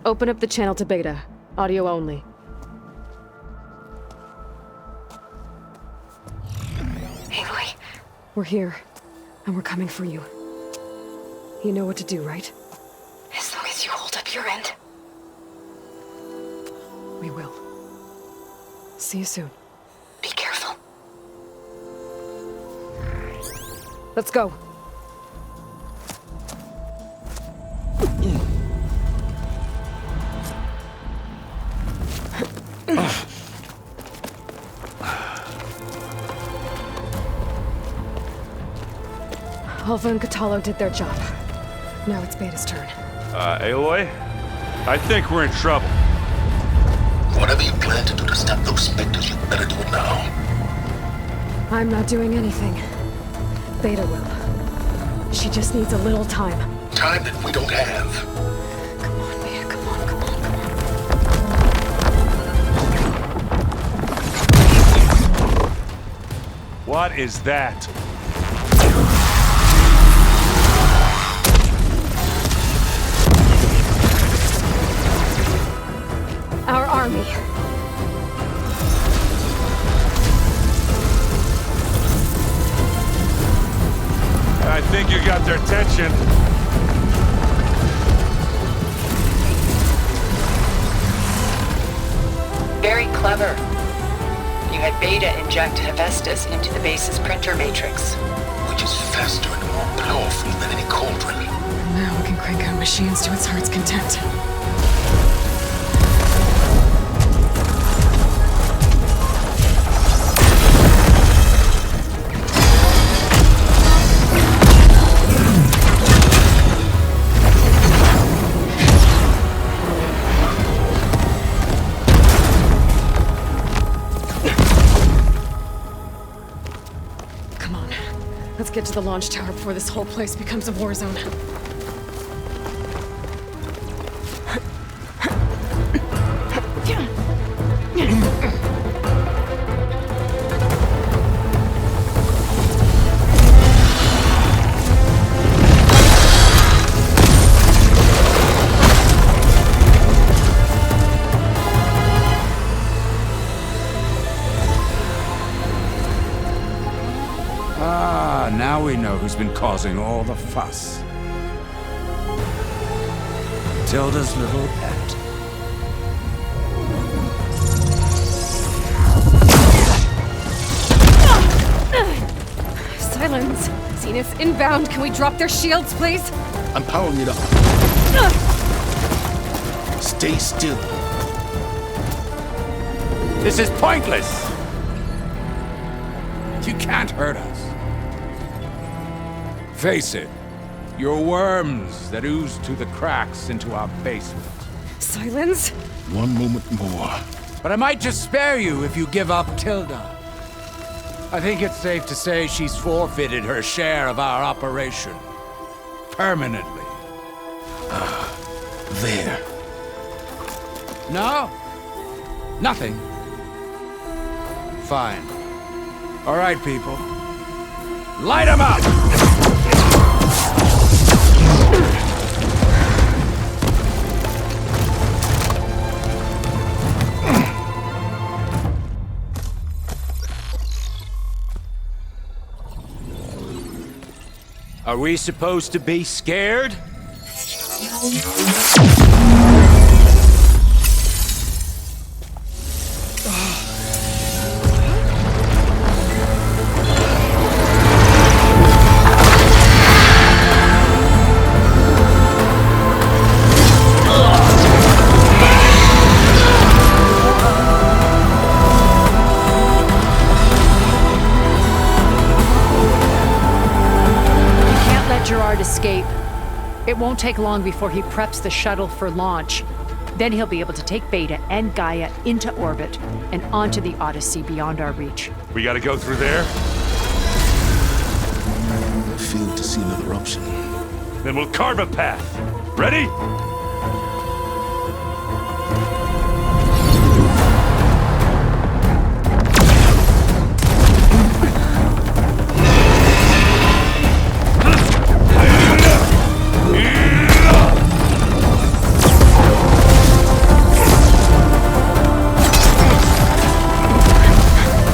Open up the channel to Beta. Audio only. Aloy, we're here, and we're coming for you. You know what to do, right? As long as you hold up your end. We will. See you soon. Be careful. Let's go. Alva and Catalo did their job. Now it's Beta's turn. Aloy? I think we're in trouble. Whatever you plan to do to stop those specters, you better do it now. I'm not doing anything. Beta will. She just needs a little time. Time that we don't have. Come on, Beta, come on, come on, come on. What is that? Our army. I think you got their attention. Very clever. You had Beta inject Hephaestus into the base's printer matrix. Which is faster and more powerful than any cauldron. Now we can crank out machines to its heart's content. Let's get to the launch tower before this whole place becomes a war zone. Now we know who's been causing all the fuss. Tilda's little pet. Silence! Zenith inbound. Can we drop their shields, please? I'm powering it up. Stay still. This is pointless! You can't hurt us. Face it, you're worms that ooze to the cracks into our basement. Silence? One moment more. But I might just spare you if you give up Tilda. I think it's safe to say she's forfeited her share of our operation. Permanently. There. No? Nothing? Fine. All right, people. Light 'em up! Are we supposed to be scared? Escape. It won't take long before he preps the shuttle for launch. Then he'll be able to take Beta and Gaia into orbit and onto the Odyssey beyond our reach. We gotta go through there? I failed to see another option. Then we'll carve a path. Ready?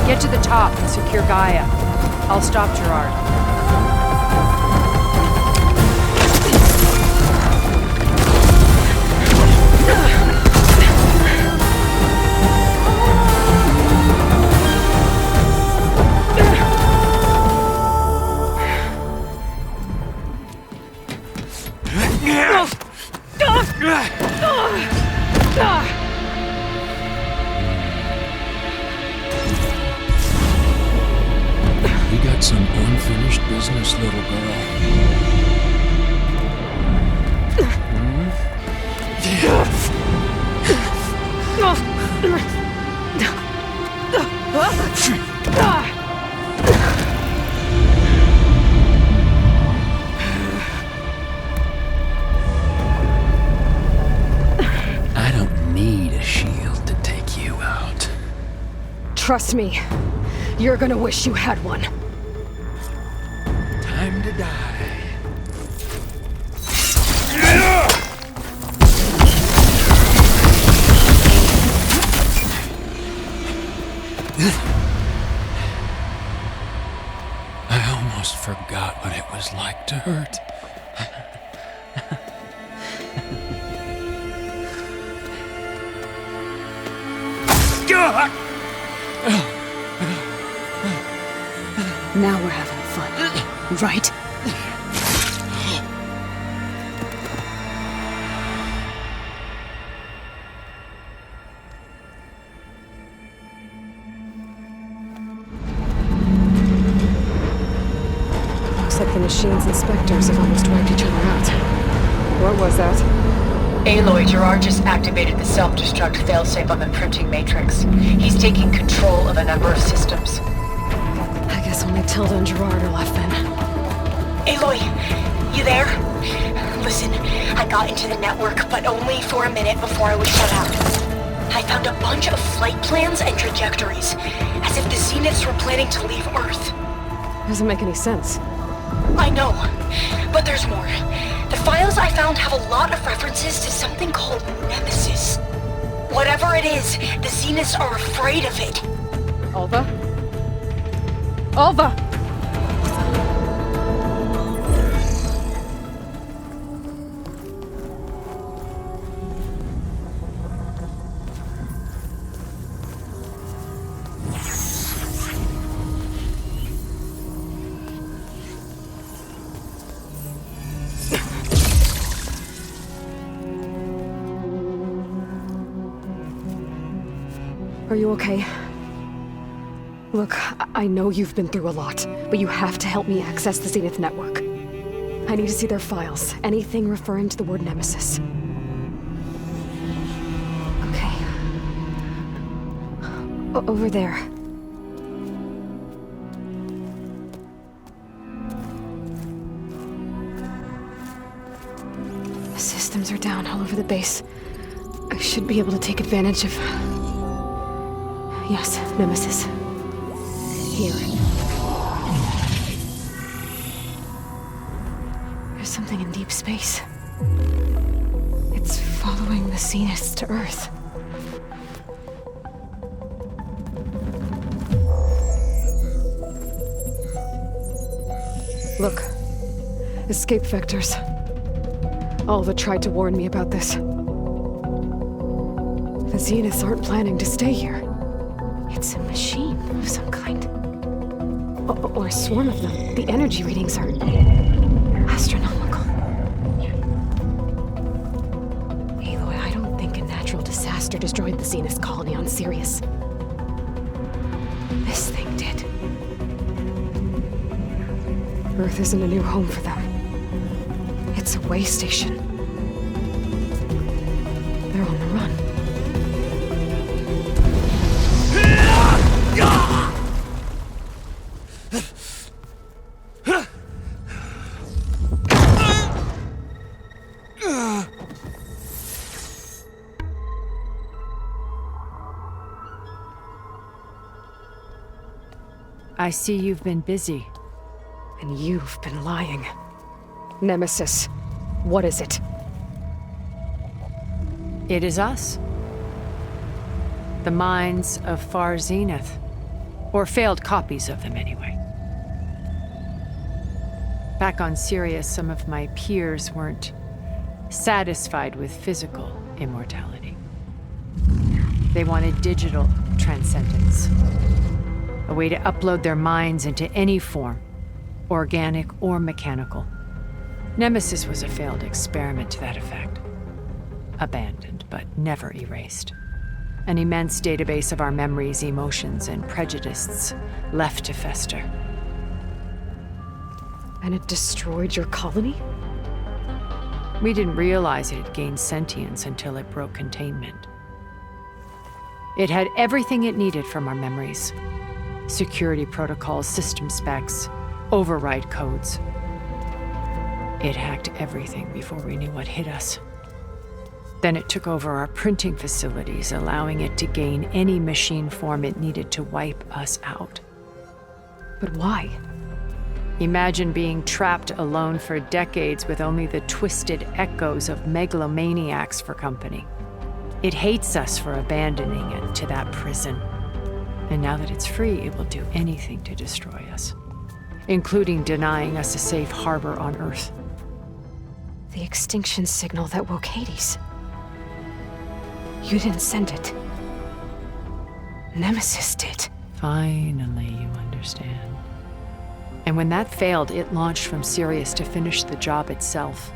Get to the top and secure Gaia. I'll stop Gerard. Some unfinished business, little girl. I don't need a shield to take you out. Trust me, you're gonna wish you had one. Time to die. I almost forgot what it was like to hurt. Now we're having fun, right? Looks like the machine's inspectors have almost wiped each other out. What was that? Aloy, Gerard just activated the self-destruct failsafe on the printing matrix. He's taking control of a number of systems. I guess only Tilda and Gerard are left then. Aloy, you there? Listen, I got into the network, but only for a minute before I was shut out. I found a bunch of flight plans and trajectories, as if the Zeniths were planning to leave Earth. Doesn't make any sense. I know, but there's more. The files I found have a lot of references to something called Nemesis. Whatever it is, the Zeniths are afraid of it. Alva? Alva! Are you okay? Look, I know you've been through a lot, but you have to help me access the Zenith network. I need to see their files, anything referring to the word Nemesis. Okay. Over there. The systems are down all over the base. I should be able to take advantage of Yes, Nemesis. Here. There's something in deep space. It's following the Zeniths to Earth. Look. Escape vectors. Alva tried to warn me about this. The Zeniths aren't planning to stay here. It's a machine of some kind. Or a swarm of them. The energy readings are astronomical. Aloy, I don't think a natural disaster destroyed the Zenith colony on Sirius. This thing did. Earth isn't a new home for them. It's a way station. They're on the run. I see you've been busy. And you've been lying. Nemesis, what is it? It is us. The minds of Far Zenith. Or failed copies of them, anyway. Back on Sirius, some of my peers weren't satisfied with physical immortality. They wanted digital transcendence. A way to upload their minds into any form, organic or mechanical. Nemesis was a failed experiment to that effect. Abandoned, but never erased. An immense database of our memories, emotions, and prejudices left to fester. And it destroyed your colony? We didn't realize it had gained sentience until it broke containment. It had everything it needed from our memories. Security protocols, system specs, override codes. It hacked everything before we knew what hit us. Then it took over our printing facilities, allowing it to gain any machine form it needed to wipe us out. But why? Imagine being trapped alone for decades with only the twisted echoes of megalomaniacs for company. It hates us for abandoning it to that prison. And now that it's free, it will do anything to destroy us, including denying us a safe harbor on Earth. The extinction signal that woke Hades. You didn't send it. Nemesis did. Finally, you understand. And when that failed, it launched from Sirius to finish the job itself.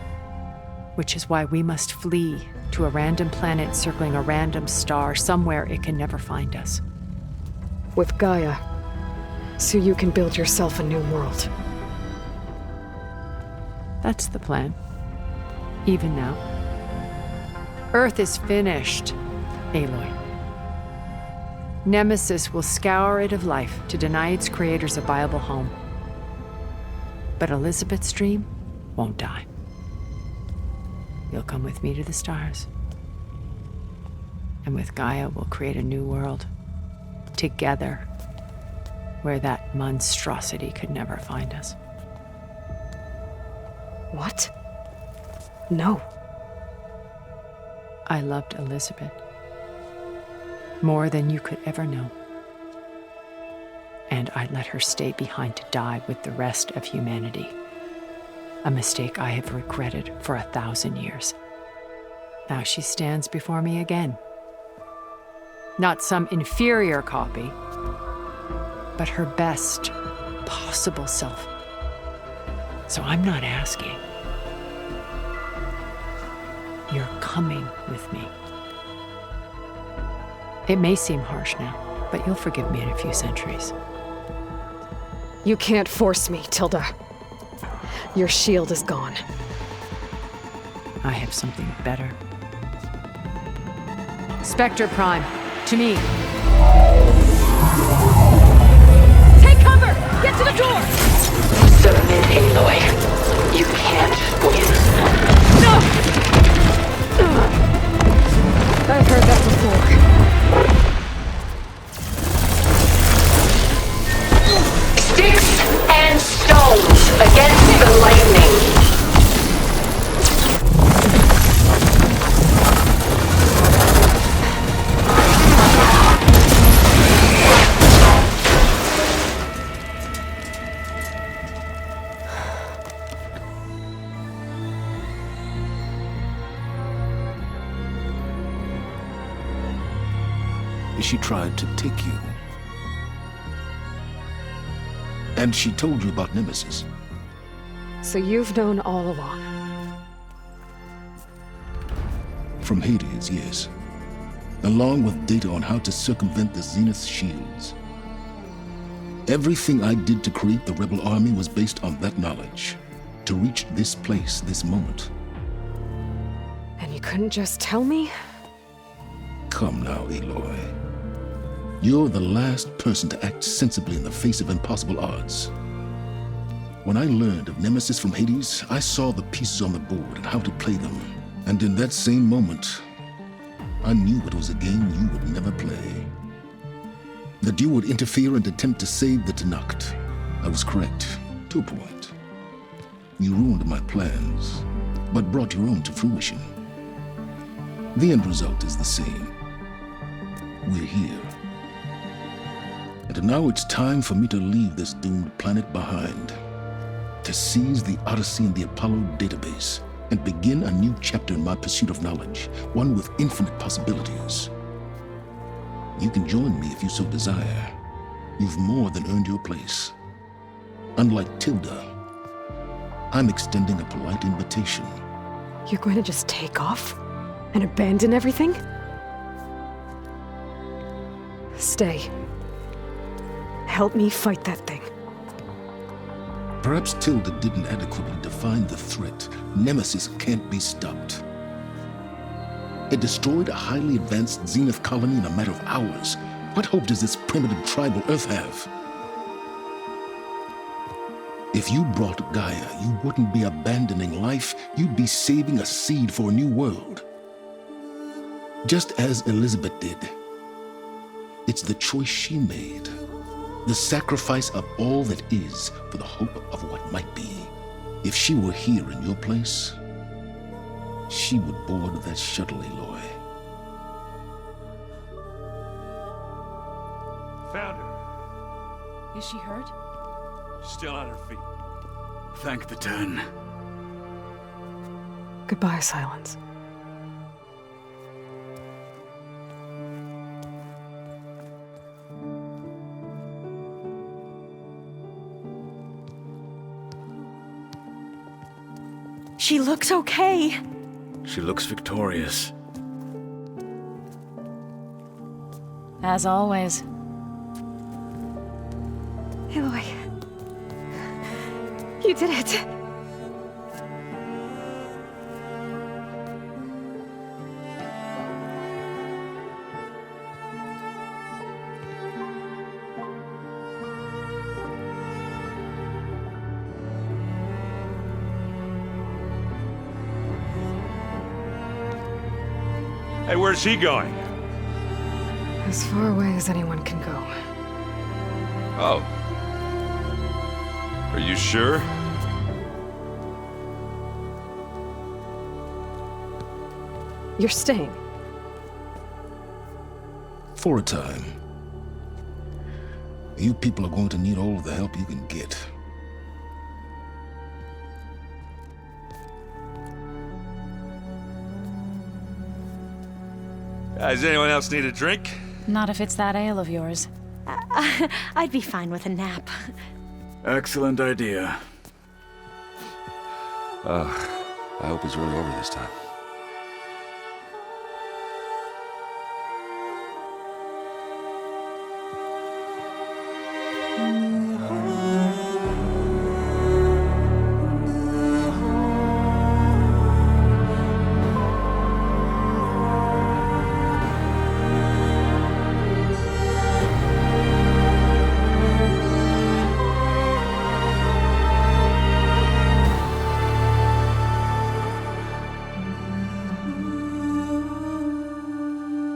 Which is why we must flee to a random planet circling a random star, somewhere it can never find us. With Gaia, so you can build yourself a new world. That's the plan. Even now. Earth is finished, Aloy. Nemesis will scour it of life to deny its creators a viable home. But Elizabeth's dream won't die. You'll come with me to the stars. And with Gaia, we'll create a new world. Together, where that monstrosity could never find us. What? No. I loved Elizabeth. More than you could ever know. And I let her stay behind to die with the rest of humanity. A mistake I have regretted for 1,000 years. Now she stands before me again. Not some inferior copy, but her best possible self. So I'm not asking. You're coming with me. It may seem harsh now, but you'll forgive me in a few centuries. You can't force me, Tilda. Your shield is gone. I have something better. Spectre Prime, to me. Take cover! Get to the door! Submit, Aloy. You can't win. No! I've heard that before. She tried to take you. And she told you about Nemesis. So you've known all along? From Hades, yes. Along with data on how to circumvent the Zenith shields. Everything I did to create the rebel army was based on that knowledge. To reach this place, this moment. And you couldn't just tell me? Come now, Aloy. You're the last person to act sensibly in the face of impossible odds. When I learned of Nemesis from Hades, I saw the pieces on the board and how to play them. And in that same moment, I knew it was a game you would never play. That you would interfere and attempt to save the Tenakth. I was correct, to a point. You ruined my plans, but brought your own to fruition. The end result is the same. We're here. And now it's time for me to leave this doomed planet behind. To seize the Odyssey and the Apollo database, and begin a new chapter in my pursuit of knowledge, one with infinite possibilities. You can join me if you so desire. You've more than earned your place. Unlike Tilda, I'm extending a polite invitation. You're going to just take off? And abandon everything? Stay. Help me fight that thing. Perhaps Tilda didn't adequately define the threat. Nemesis can't be stopped. It destroyed a highly advanced Zenith colony in a matter of hours. What hope does this primitive tribal Earth have? If you brought Gaia, you wouldn't be abandoning life, you'd be saving a seed for a new world. Just as Elizabeth did. It's the choice she made. The sacrifice of all that is for the hope of what might be. If she were here in your place, she would board that shuttle, Aloy. Found her. Is she hurt? Still on her feet. Thank the Ten. Goodbye, Silence. She looks okay. She looks victorious. As always. Aloy. You did it. Hey, where's he going? As far away as anyone can go. Oh. Are you sure? You're staying. For a time. You people are going to need all of the help you can get. Does anyone else need a drink? Not if it's that ale of yours. I'd be fine with a nap. Excellent idea. I hope it's really over this time.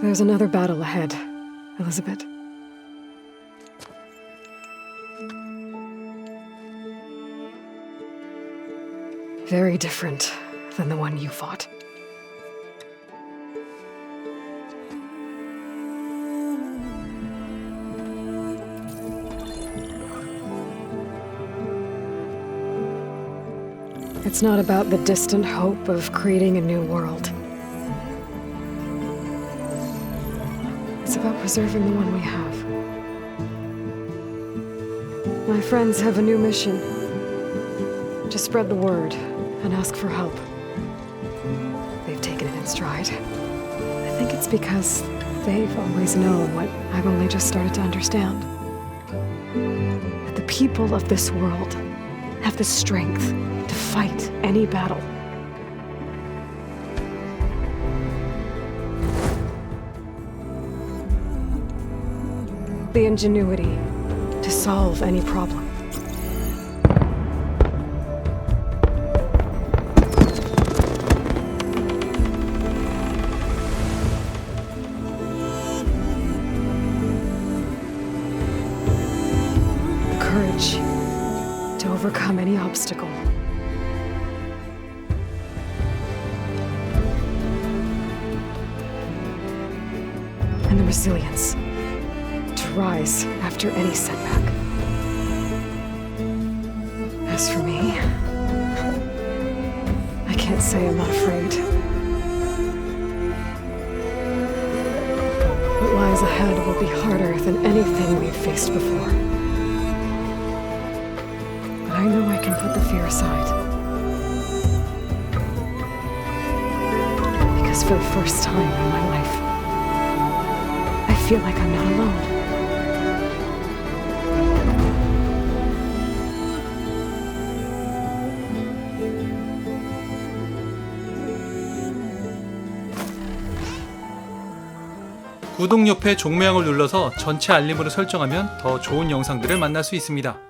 There's another battle ahead, Elizabeth. Very different than the one you fought. It's not about the distant hope of creating a new world. It's about preserving the one we have. My friends have a new mission. To spread the word and ask for help. They've taken it in stride. I think it's because they've always known what I've only just started to understand. That the people of this world have the strength to fight any battle. The ingenuity to solve any problem. The courage to overcome any obstacle. And the resilience to rise after any setback. As for me, I can't say I'm not afraid. What lies ahead will be harder than anything we've faced before. But I know I can put the fear aside. Because for the first time in my life, I feel like I'm not alone. 구독 옆에 종모양을 눌러서 전체 알림으로 설정하면 더 좋은 영상들을 만날 수 있습니다.